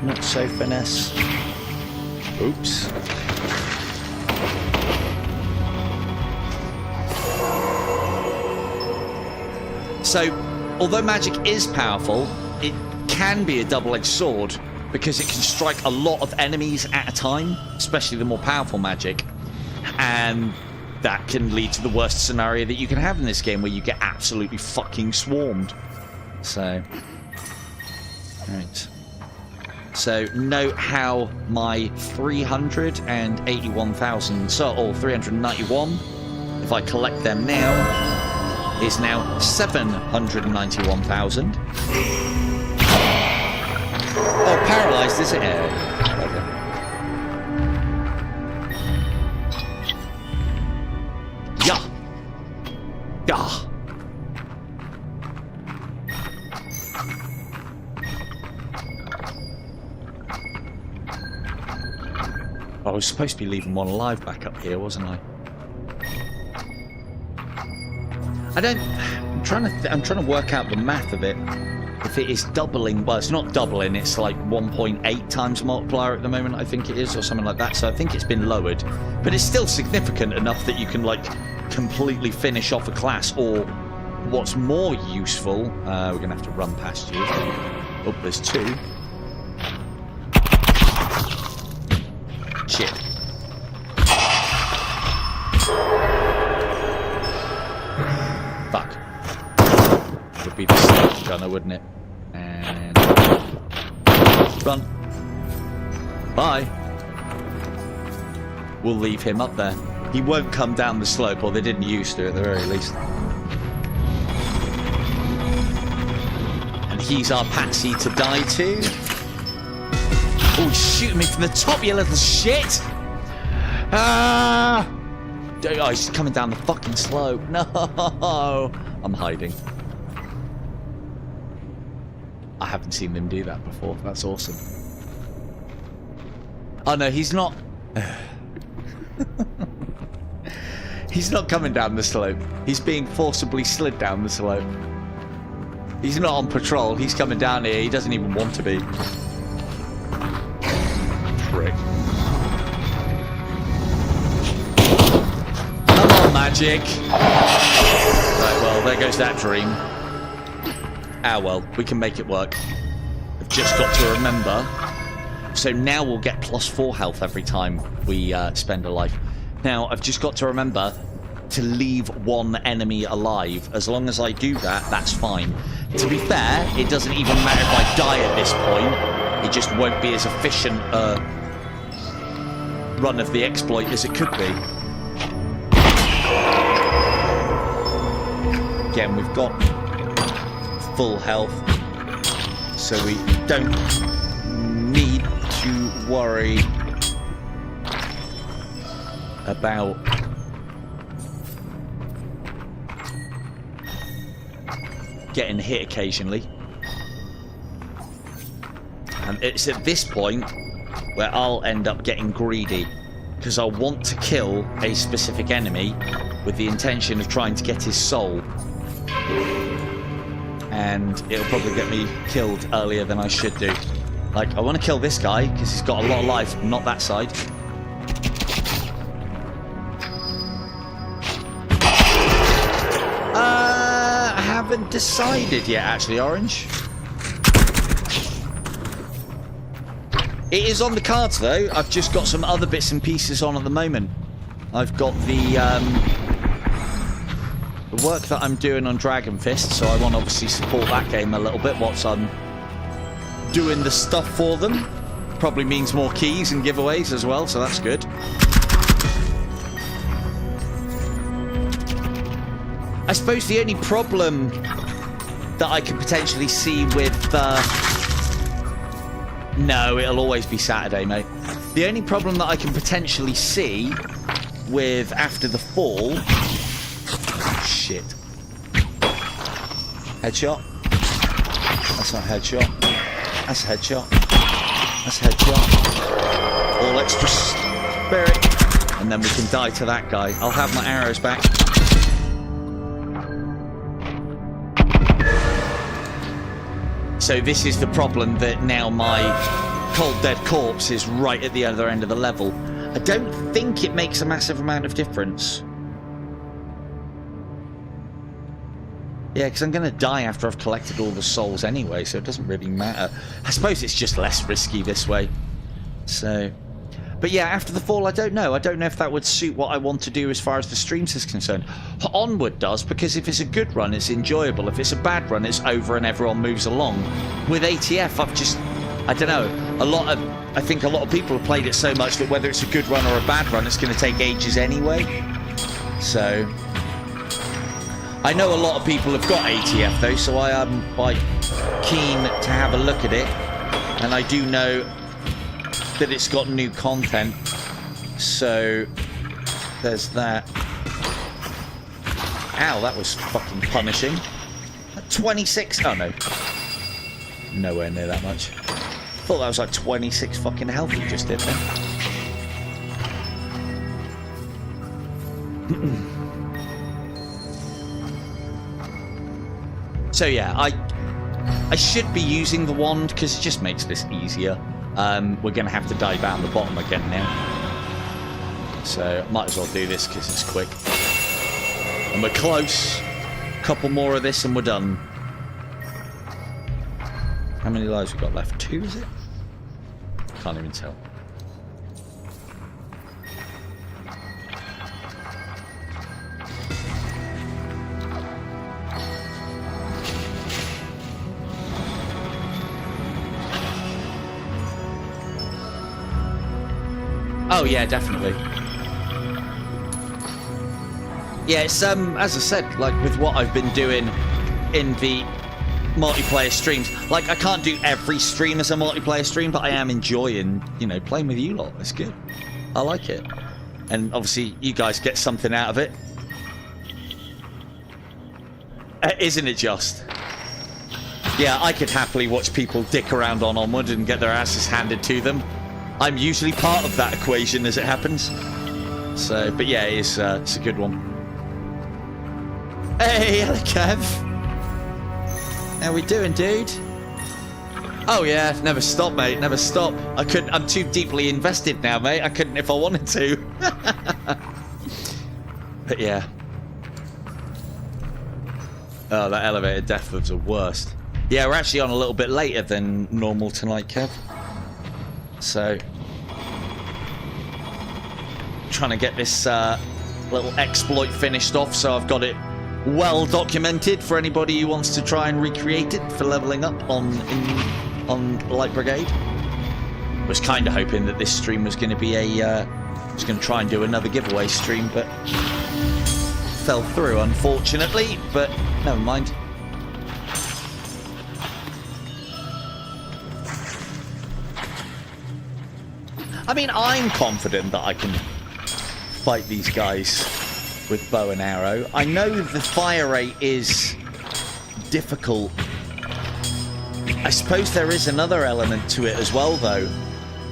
Not so finesse. Oops. So, although magic is powerful, it can be a double-edged sword because it can strike a lot of enemies at a time, especially the more powerful magic. And that can lead to the worst scenario that you can have in this game, where you get absolutely fucking swarmed. So, right. So, note how my 381,000, or 391, if I collect them now, is now 791,000. Oh, paralysed, is it? Okay. Yeah. Yeah. I was supposed to be leaving one alive back up here, wasn't I? I'm trying to work out the math of it. If it is doubling, well, it's not doubling, it's like 1.8 times multiplier at the moment, I think it is, or something like that. So I think it's been lowered, but it's still significant enough that you can like completely finish off a class. Or what's more useful, we're gonna have to run past you. Oh, there's two. Shit. Fuck. Would be the stealth gunner, wouldn't it? And run. Bye. We'll leave him up there. He won't come down the slope, or they didn't used to at the very least. And he's our patsy to die to. Oh, he's shooting me from the top, you little shit! Ah! Oh, he's coming down the fucking slope. No! I'm hiding. I haven't seen them do that before. That's awesome. Oh no, he's not. He's not coming down the slope. He's being forcibly slid down the slope. He's not on patrol. He's coming down here. He doesn't even want to be. Prick. Come on, magic. Right, well, there goes that dream. Ah, well, we can make it work. I've just got to remember. So now we'll get +4 health every time we spend a life. Now, I've just got to remember to leave one enemy alive. As long as I do that, that's fine. To be fair, it doesn't even matter if I die at this point. It just won't be as efficient a run of the exploit as it could be. Again, we've got full health, so we don't need to worry about getting hit occasionally. And it's at this point where I'll end up getting greedy, because I want to kill a specific enemy with the intention of trying to get his soul. And it'll probably get me killed earlier than I should do. Like, I want to kill this guy because he's got a lot of life, not that side. I haven't decided yet, actually, Orange. It is on the cards, though. I've just got some other bits and pieces on at the moment. I've got the work that I'm doing on Dragon Fist, so I want to obviously support that game a little bit whilst I'm doing the stuff for them. Probably means more keys and giveaways as well, so that's good. I suppose the only problem that I could potentially see with... No, it'll always be Saturday, mate. The only problem that I can potentially see with After the Fall... Shit. Headshot. That's not a headshot. That's a headshot. That's a headshot. All extra spirit. And then we can die to that guy. I'll have my arrows back. So this is the problem, that now my cold dead corpse is right at the other end of the level. I don't think it makes a massive amount of difference. Yeah, because I'm going to die after I've collected all the souls anyway, so it doesn't really matter. I suppose it's just less risky this way. So, but yeah, after the fall, I don't know. I don't know if that would suit what I want to do as far as the streams is concerned. Onward does, because if it's a good run, it's enjoyable. If it's a bad run, it's over and everyone moves along. With ATF, I don't know. I think a lot of people have played it so much that whether it's a good run or a bad run, it's going to take ages anyway. So, I know a lot of people have got ATF though, so I am quite keen to have a look at it. And I do know that it's got new content, so there's that. Ow, that was fucking punishing. 26, oh no. Nowhere near that much. Thought that was like 26 fucking health he just did then. So yeah, I should be using the wand because it just makes this easier. We're going to have to dive down the bottom again now. So might as well do this because it's quick. And we're close. Couple more of this and we're done. How many lives we got left? 2, is it? Can't even tell. Oh yeah, definitely. Yeah, it's as I said, like with what I've been doing in the multiplayer streams, like I can't do every stream as a multiplayer stream, but I am enjoying, you know, playing with you lot. It's good. I like it. And obviously you guys get something out of it. Isn't it just? Yeah, I could happily watch people dick around on Onward and get their asses handed to them. I'm usually part of that equation as it happens. So, but yeah, it's a good one. Hey, hello Kev. How we doing, dude? Oh yeah, never stop, mate. Never stop. I couldn't. I'm too deeply invested now, mate. I couldn't if I wanted to. But yeah. Oh, that elevator death was the worst. Yeah, we're actually on a little bit later than normal tonight, Kev. So, trying to get this little exploit finished off, so I've got it well documented for anybody who wants to try and recreate it for leveling up on Light Brigade. I was kind of hoping that this stream was going to be was going to try and do another giveaway stream, but fell through unfortunately. But never mind. I mean, I'm confident that I can fight these guys with bow and arrow. I know the fire rate is difficult. I suppose there is another element to it as well, though.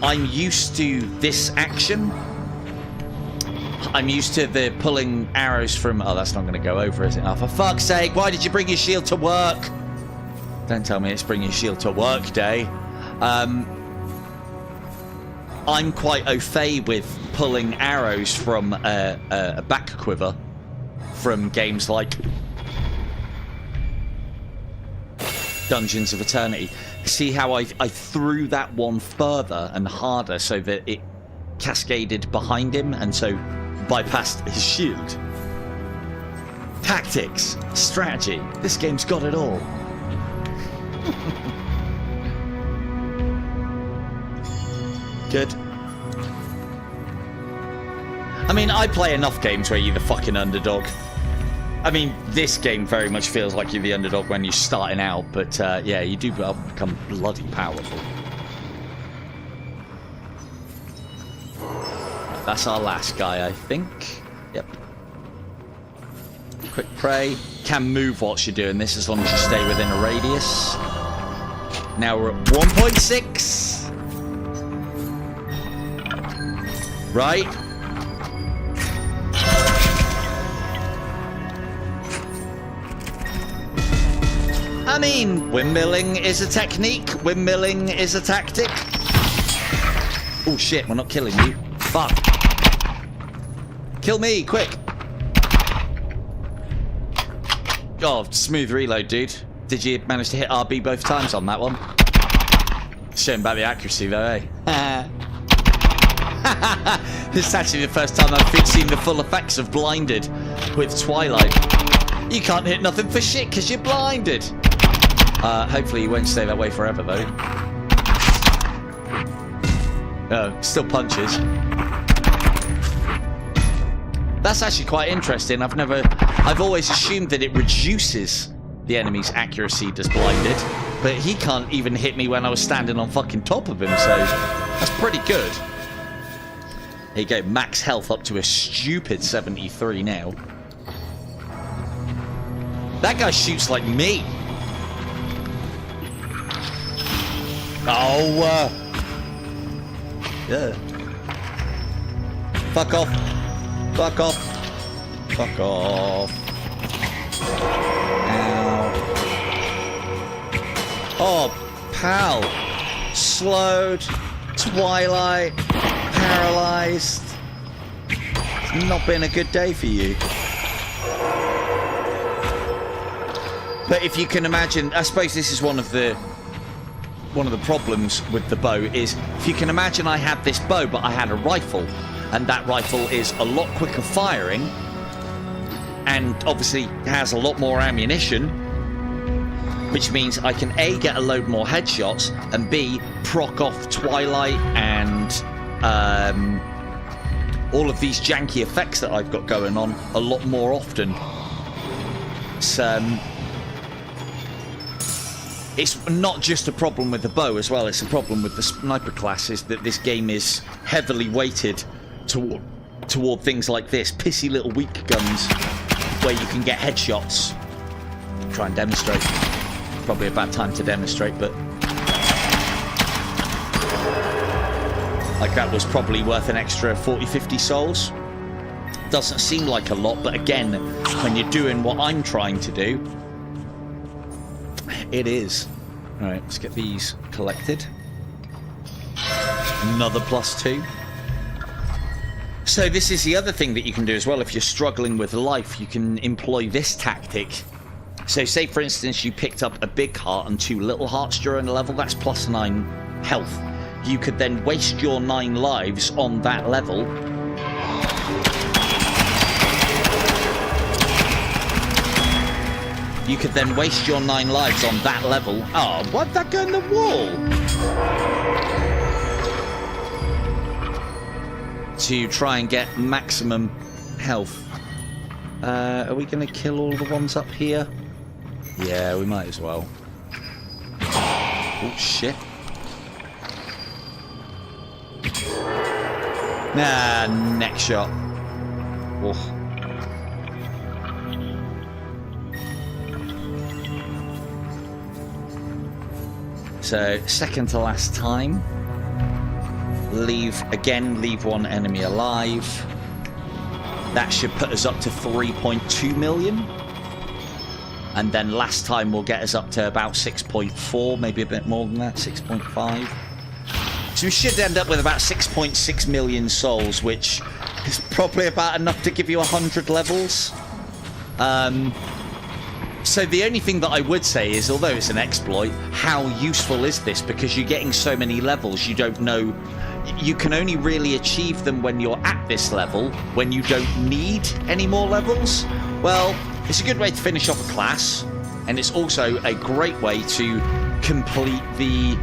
I'm used to this action. I'm used to the pulling arrows from... Oh, that's not going to go over, is it? Oh, for fuck's sake, why did you bring your shield to work? Don't tell me it's bring your shield to work day. I'm quite au fait with pulling arrows from a back quiver from games like Dungeons of Eternity. See how I threw that one further and harder so that it cascaded behind him and so bypassed his shield. Tactics, strategy, this game's got it all. Good. I mean, I play enough games where you're the fucking underdog. I mean, this game very much feels like you're the underdog when you're starting out, but yeah, you do become bloody powerful. That's our last guy, I think. Yep. Quick prey. Can move whilst you're doing this as long as you stay within a radius. Now we're at 1.6. right? I mean, windmilling is a technique. Windmilling is a tactic. Oh shit, we're not killing you. Fuck. Kill me, quick. Oh, smooth reload, dude. Did you manage to hit RB both times on that one? Showing about the accuracy though, eh? This is actually the first time I've seen the full effects of blinded with Twilight. You can't hit nothing for shit because you're blinded. Hopefully you won't stay that way forever though. Oh, still punches. That's actually quite interesting. I've always assumed that it reduces the enemy's accuracy does blinded, but he can't even hit me when I was standing on fucking top of him, so that's pretty good. There you go, max health up to a stupid 73 now. That guy shoots like me. Oh, yeah. Fuck off. Fuck off. Fuck off. Ow. Oh, pal. Slowed. Twilight. Paralyzed. It's not been a good day for you. But if you can imagine, I suppose this is one of the problems with the bow is, if you can imagine I had this bow but I had a rifle, and that rifle is a lot quicker firing and obviously has a lot more ammunition, which means I can A, get a load more headshots, and B, proc off Twilight and all of these janky effects that I've got going on a lot more often. It's not just a problem with the bow as well, it's a problem with the sniper classes, that this game is heavily weighted toward things like this. Pissy little weak guns where you can get headshots. Try and demonstrate. Probably a bad time to demonstrate, but like that was probably worth an extra 40-50 souls. Doesn't seem like a lot, but again, when you're doing what I'm trying to do, it is. Alright, let's get these collected. Another +2. So this is the other thing that you can do as well. If you're struggling with life, you can employ this tactic. So say for instance you picked up a big heart and 2 little hearts during a level, that's +9 health. You could then waste your 9 lives on that level. You could then waste your 9 lives on that level. Oh, why'd that go in the wall? To try and get maximum health. Are we going to kill all the ones up here? Yeah, we might as well. Oh, shit. Nah, neck shot. Oh. So, second to last time. Leave 1 enemy alive. That should put us up to 3.2 million. And then last time will get us up to about 6.4, maybe a bit more than that, 6.5. So we should end up with about 6.6 million souls, which is probably about enough to give you 100 levels. So the only thing that I would say is, although it's an exploit, how useful is this? Because you're getting so many levels, you don't know. You can only really achieve them when you're at this level, when you don't need any more levels. Well, it's a good way to finish off a class, and it's also a great way to complete the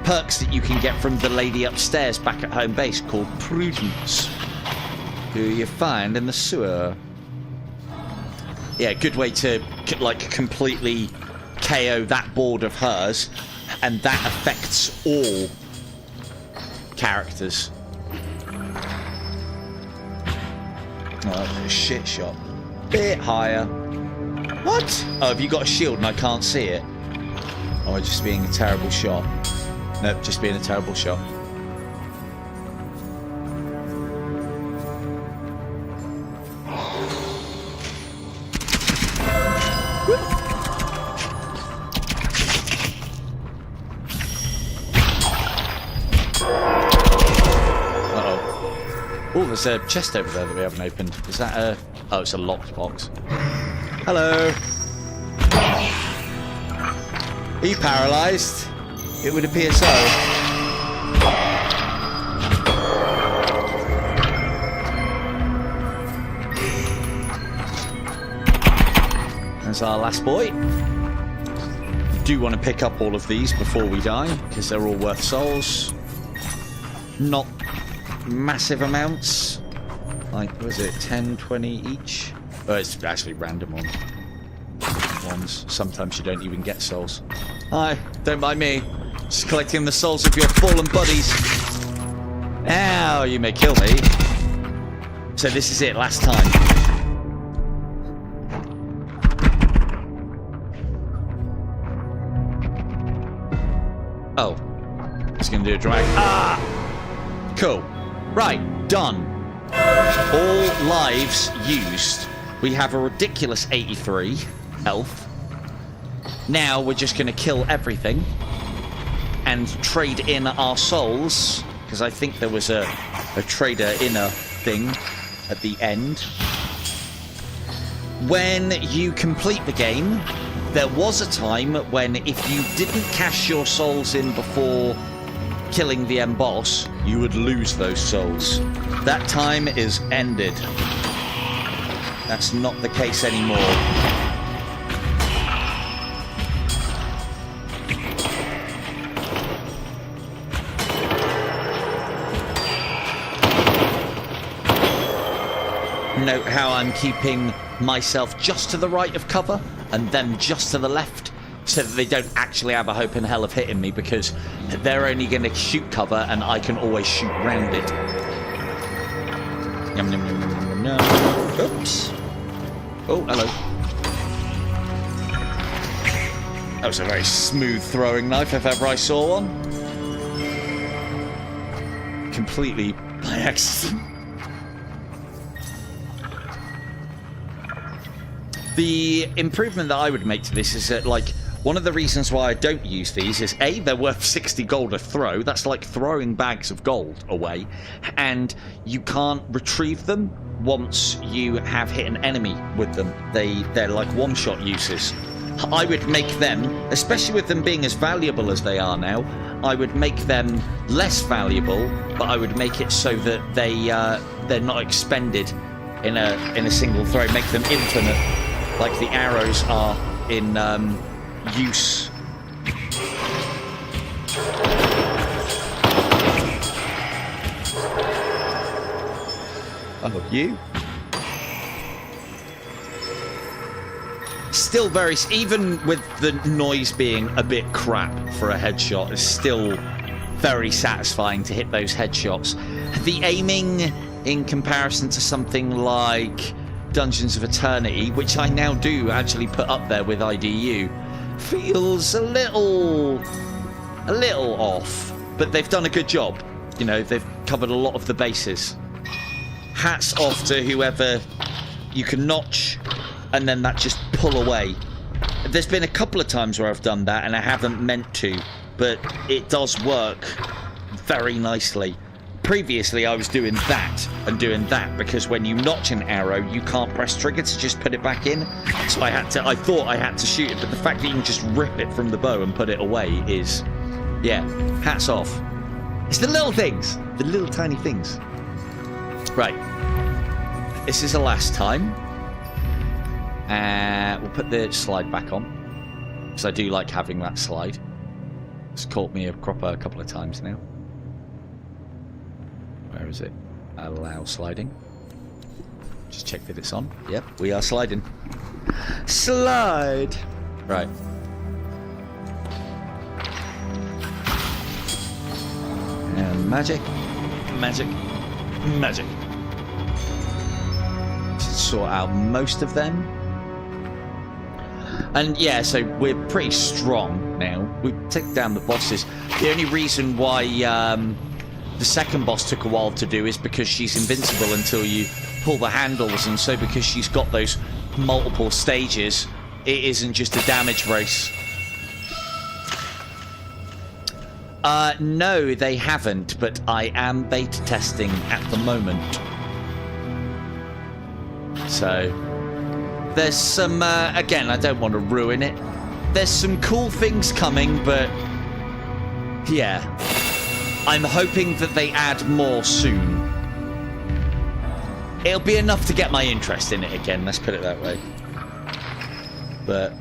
perks that you can get from the lady upstairs back at home base called Prudence, who you find in the sewer. Yeah, good way to like completely KO that board of hers, and that affects all characters. Oh, a shit shot. Bit higher. What? Oh, have you got a shield and I can't see it? Oh, I'm just being a terrible shot. Nope, just being a terrible shot. Oh, there's a chest over there that we haven't opened. Is that a... Oh, it's a locked box. Hello. Are you paralysed? It would appear so. There's our last boy. Do want to pick up all of these before we die, because they're all worth souls. Not massive amounts. Like, what is it, 10, 20 each? Oh, it's actually random ones. Sometimes you don't even get souls. Hi, don't mind me. Just collecting the souls of your fallen buddies. Ow, you may kill me. So this is it, last time. Oh, it's going to do a drag. Ah! Cool. Right, done. All lives used. We have a ridiculous 83 health. Now we're just going to kill everything and trade in our souls, because I think there was a trader inner thing at the end. When you complete the game, there was a time when if you didn't cash your souls in before killing the end boss, you would lose those souls. That time is ended. That's not the case anymore. Note how I'm keeping myself just to the right of cover and them just to the left, so that they don't actually have a hope in hell of hitting me, because they're only going to shoot cover and I can always shoot round it. Yum, yum, yum, yum, yum, yum. Oops. Oh, hello. That was a very smooth throwing knife if ever I saw one. Completely by accident. The improvement that I would make to this is that, like, one of the reasons why I don't use these is, A, they're worth 60 gold a throw. That's like throwing bags of gold away. And you can't retrieve them once you have hit an enemy with them. They're like one-shot uses. I would make them, especially with them being as valuable as they are now, I would make them less valuable, but I would make it so that they're not expended in a single throw. Make them infinite, like the arrows are in use. Oh, you? Still very, even with the noise being a bit crap for a headshot, it's still very satisfying to hit those headshots. The aiming, in comparison to something like Dungeons of Eternity, which I now do actually put up there with IDU, feels a little off, but they've done a good job. You know, they've covered a lot of the bases. Hats off to whoever you can notch and then that just pull away. There's been a couple of times where I've done that and I haven't meant to, but it does work very nicely. Previously I was doing that and doing that, because when you notch an arrow you can't press trigger to just put it back in, so I thought I had to shoot it, but the fact that you can just rip it from the bow and put it away is, yeah, hats off. It's the little things, the little tiny things. Right, this is the last time. We'll put the slide back on, because I do like having that slide. It's caught me a cropper a couple of times now. Where is it? Allow sliding. Just check that it's on. Yep, we are sliding. Slide! Right. And magic. Magic. Magic. Sort out most of them. And yeah, so we're pretty strong now. We take down the bosses. The only reason why the second boss took a while to do is because she's invincible until you pull the handles, and so because she's got those multiple stages, it isn't just a damage race. No, they haven't, but I am beta testing at the moment. So, there's some, again, I don't want to ruin it. There's some cool things coming, but yeah. I'm hoping that they add more soon. It'll be enough to get my interest in it again, let's put it that way. But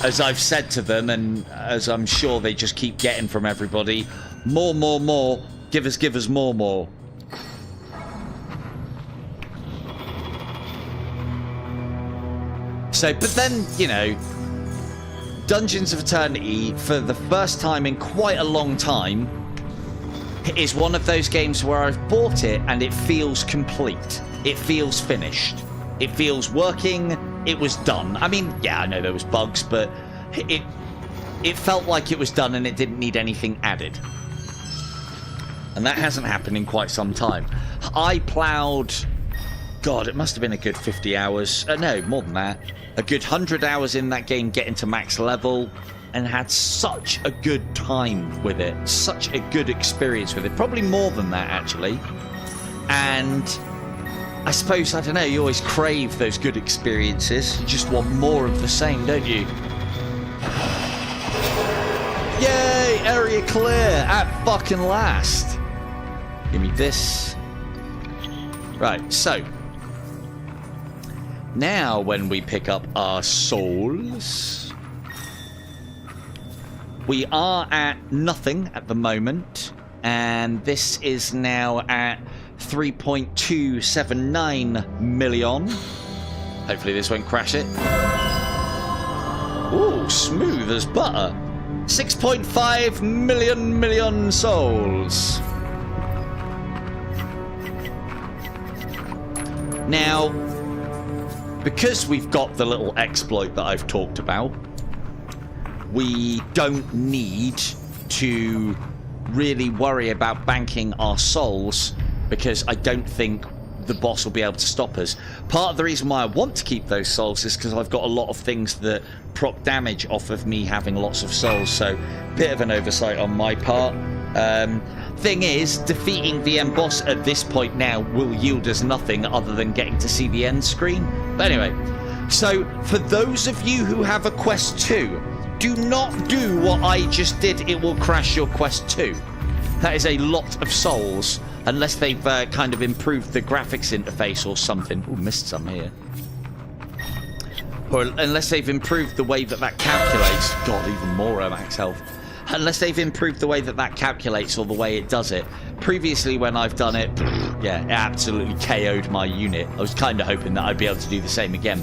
as I've said to them, and as I'm sure they just keep getting from everybody, more, give us more. So, but then, you know, Dungeons of Eternity, for the first time in quite a long time, is one of those games where I've bought it and it feels complete. It feels finished. It feels working. It was done. I mean, yeah, I know there was bugs, but it felt like it was done and it didn't need anything added. And that hasn't happened in quite some time. I ploughed, God, it must have been a good 50 hours. No, more than that. A good 100 hours in that game getting to max level, and had such a good time with it. Such a good experience with it. Probably more than that, actually. And I suppose, I don't know, you always crave those good experiences. You just want more of the same, don't you? Yay! Area clear at fucking last. Give me this. Right, so now when we pick up our souls, we are at nothing at the moment, and this is now at 3.279 million. Hopefully this won't crash it. Ooh, smooth as butter. 6.5 million souls. Now, because we've got the little exploit that I've talked about, we don't need to really worry about banking our souls, because I don't think the boss will be able to stop us. Part of the reason why I want to keep those souls is because I've got a lot of things that proc damage off of me having lots of souls, so bit of an oversight on my part. Thing is, defeating the end boss at this point now will yield us nothing other than getting to see the end screen. But anyway, so for those of you who have a Quest 2, do not do what I just did. It will crash your Quest 2. That is a lot of souls, unless they've kind of improved the graphics interface or something. Ooh, missed some here. Or unless they've improved the way that that calculates. God, even more max health. Unless they've improved the way that that calculates or the way it does it. Previously, when I've done it, yeah, it absolutely KO'd my unit. I was kind of hoping that I'd be able to do the same again.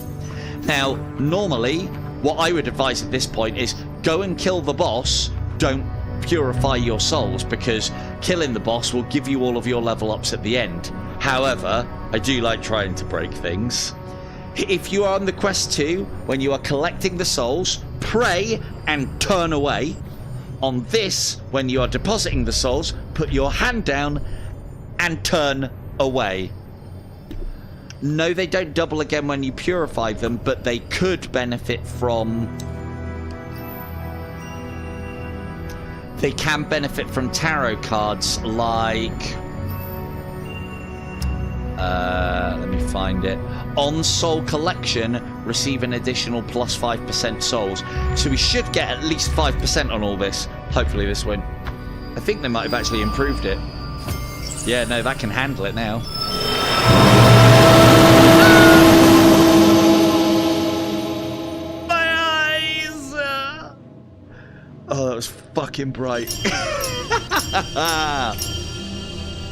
Now, normally, what I would advise at this point is go and kill the boss. Don't purify your souls, because killing the boss will give you all of your level ups at the end. However, I do like trying to break things. If you are on the Quest 2, when you are collecting the souls, pray and turn away. On this, when you are depositing the souls, put your hand down and turn away. No, they don't double again when you purify them, but they could benefit from... They can benefit from tarot cards like... let me find it. On Soul Collection, receive an additional plus 5% souls. So we should get at least 5% on all this. Hopefully this won't. I think they might have actually improved it. Yeah, no, that can handle it now. My eyes! Oh, that was fucking bright.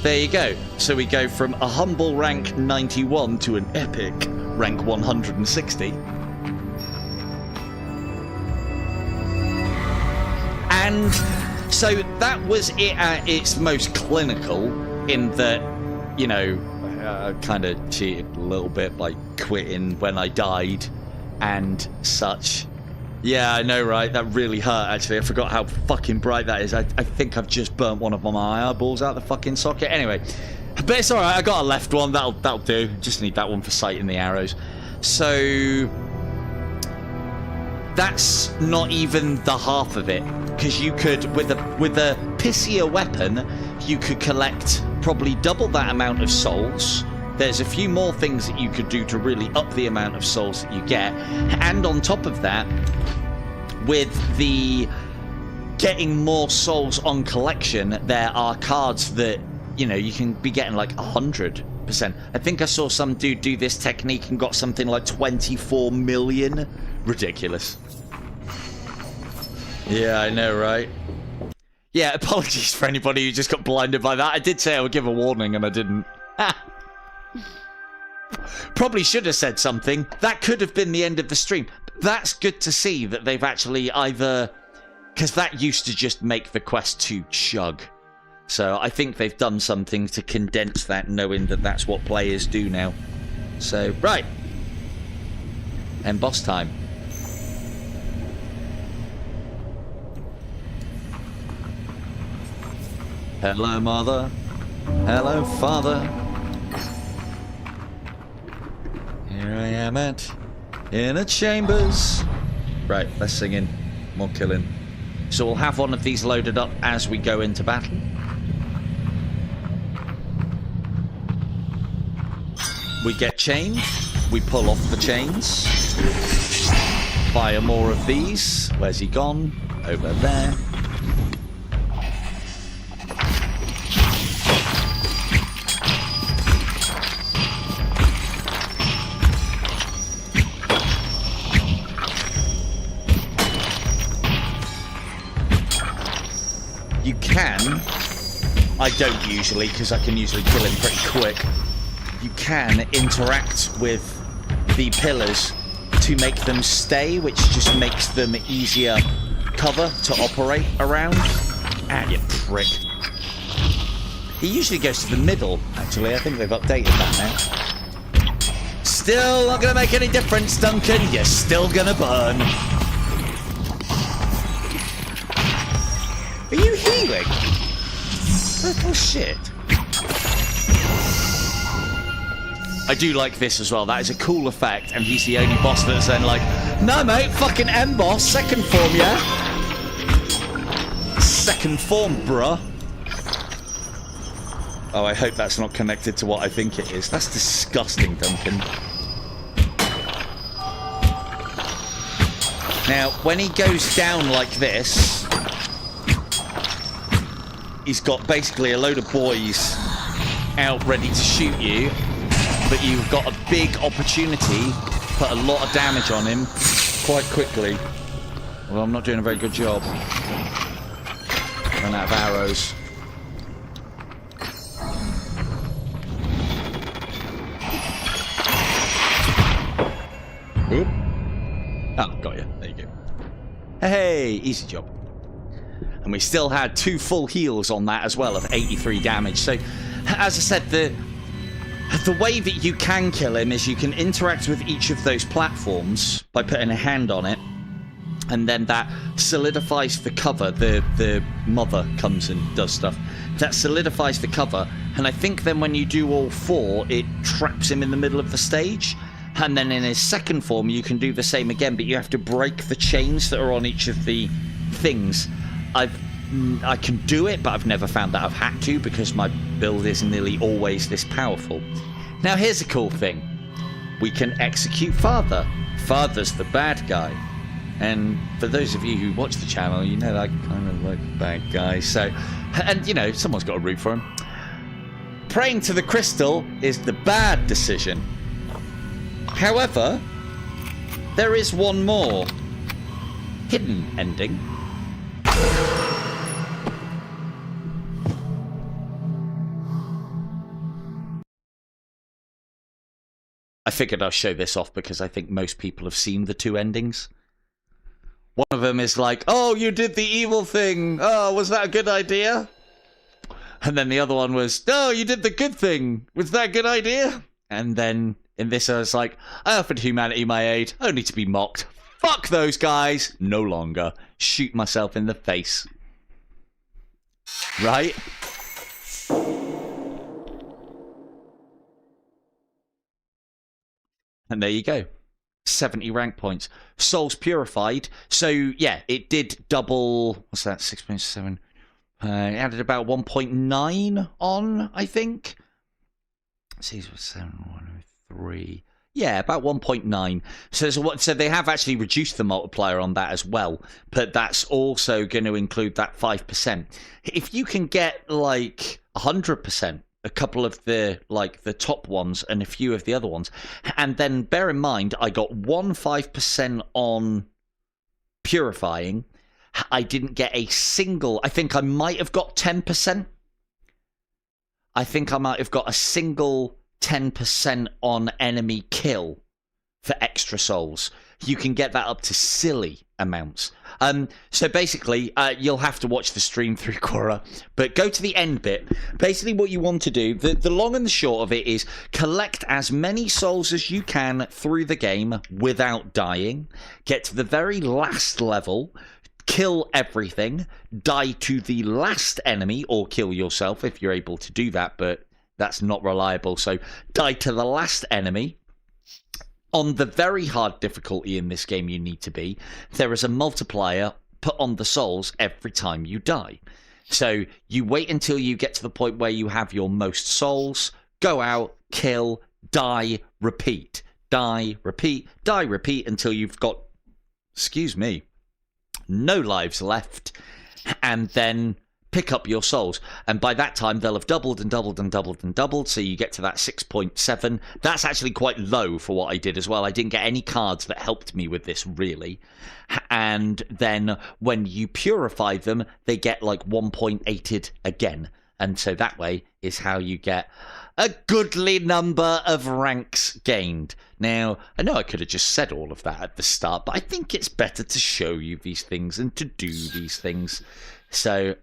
There you go. So we go from a humble rank 91 to an epic rank 160. And so that was it at its most clinical, in that, you know, I kind of cheated a little bit by quitting when I died and such. Yeah, I know, right? That really hurt, actually. I forgot how fucking bright that is. I think I've just burnt one of my eyeballs out the fucking socket. Anyway, but it's alright. I got a left one. That'll do. Just need that one for sighting the arrows. So... that's not even the half of it, because you could, with a pissier weapon, you could collect probably double that amount of souls. There's a few more things that you could do to really up the amount of souls that you get, and on top of that, with the getting more souls on collection, there are cards that, you know, you can be getting like 100%. I think I saw some dude do this technique and got something like 24 million. Ridiculous. Yeah, I know, right? Yeah, apologies for anybody who just got blinded by that. I did say I would give a warning and I didn't. Probably should have said something. That could have been the end of the stream. That's good to see that they've actually either... because that used to just make the quest to chug. So I think they've done something to condense that, knowing that that's what players do now. So, right. And boss time. Hello, mother. Hello, father. Here I am at inner chambers. Right, let's sing in. More killing. So we'll have one of these loaded up as we go into battle. We get chained. We pull off the chains. Fire more of these. Where's he gone? Over there. You can, I don't usually, because I can usually kill him pretty quick. You can interact with the pillars to make them stay, which just makes them easier cover to operate around. Ah, you prick. He usually goes to the middle, actually. I think they've updated that now. Still not going to make any difference, Duncan. You're still going to burn. Are you healing? Little shit. I do like this as well. That is a cool effect, and he's the only boss that's then like, no mate, fucking M-boss, second form, yeah? Second form, bruh. Oh, I hope that's not connected to what I think it is. That's disgusting, Duncan. Now, when he goes down like this, he's got basically a load of boys out ready to shoot you, but you've got a big opportunity to put a lot of damage on him quite quickly. Well, I'm not doing a very good job. Run out of arrows. Oop. Oh, got you. There you go. Hey, easy job. And we still had 2 full heals on that as well of 83 damage. So, as I said, the way that you can kill him is you can interact with each of those platforms by putting a hand on it, and then that solidifies the cover. The mother comes and does stuff. That solidifies the cover, and I think then when you do all 4, it traps him in the middle of the stage. And then in his second form, you can do the same again, but you have to break the chains that are on each of the things. I can do it, but I've never found that I've had to, because my build is nearly always this powerful. Now here's a cool thing. We can execute Father. Father's the bad guy. And for those of you who watch the channel, you know that I kind of like the bad guy. So, and you know, someone's got to root for him. Praying to the crystal is the bad decision. However, there is one more hidden ending. I figured I'll show this off because I think most people have seen the 2 endings. One of them is like, oh, you did the evil thing. Oh, was that a good idea? And then the other one was, oh, you did the good thing. Was that a good idea? And then in this I was like, I offered humanity my aid, only to be mocked. Fuck those guys. No longer. Shoot myself in the face. Right? And there you go. 70 rank points. Souls purified. So, yeah, it did double... What's that? 6.7. It added about 1.9 on, I think. Let's see, 713. Yeah, about 1.9. So they have actually reduced the multiplier on that as well. But that's also going to include that 5%. If you can get, like, 100%, a couple of the top ones and a few of the other ones, and then bear in mind, I got 5% on purifying. I didn't get a single... I think I might have got 10%. I think I might have got a single 10% on enemy kill for extra souls. You can get that up to silly amounts. So basically, you'll have to watch the stream through Quora, but go to the end bit. Basically what you want to do, the long and the short of it is collect as many souls as you can through the game without dying. Get to the very last level, kill everything, die to the last enemy, or kill yourself if you're able to do that, but that's not reliable. So die to the last enemy. On the very hard difficulty in this game you need to be, there is a multiplier put on the souls every time you die. So you wait until you get to the point where you have your most souls, go out, kill, die, repeat. Die, repeat, die, repeat until you've got, excuse me, no lives left, and then pick up your souls. And by that time, they'll have doubled and doubled and doubled and doubled, so you get to that 6.7. That's actually quite low for what I did as well. I didn't get any cards that helped me with this, really. And then when you purify them, they get like 1.8'd again. And so that way is how you get a goodly number of ranks gained. Now, I know I could have just said all of that at the start, but I think it's better to show you these things and to do these things. So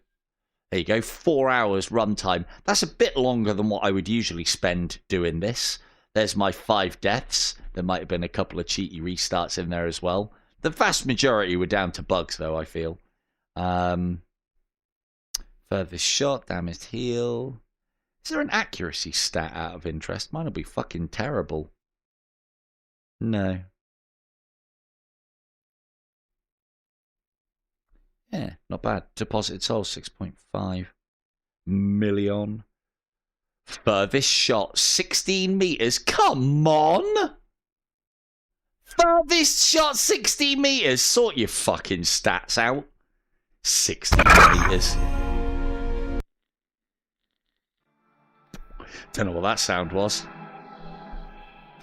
there you go, 4 hours runtime. That's a bit longer than what I would usually spend doing this. There's my 5 deaths. There might have been a couple of cheaty restarts in there as well. The vast majority were down to bugs, though, I feel. Furthest shot, damaged heal. Is there an accuracy stat out of interest? Mine will be fucking terrible. No. Yeah, not bad. Deposited souls, 6.5 million. Furthest shot, 16 meters. Come on! Furthest shot, 16 meters. Sort your fucking stats out. 16 meters. Don't know what that sound was.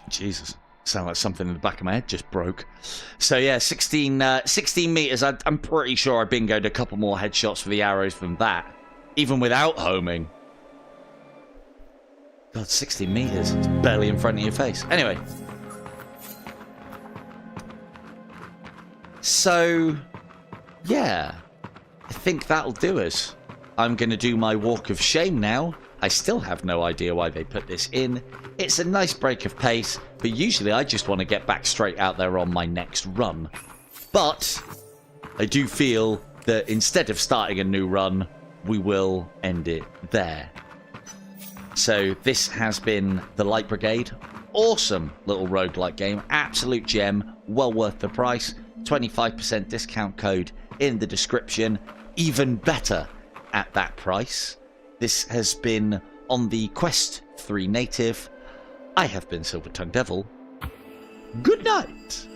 Jesus. Sound like something in the back of my head just broke. So yeah, 16 meters. I'm pretty sure I bingoed a couple more headshots for the arrows than that, even without homing. God, 16 meters. It's barely in front of your face. Anyway. So, yeah. I think that'll do us. I'm going to do my walk of shame now. I still have no idea why they put this in. It's a nice break of pace, but usually I just want to get back straight out there on my next run. But I do feel that instead of starting a new run, we will end it there. So this has been the Light Brigade. Awesome little roguelike game. Absolute gem. Well worth the price. 25% discount code in the description. Even better at that price. This has been on the Quest 3 Native. I have been Silver Tongue Devil. Good night.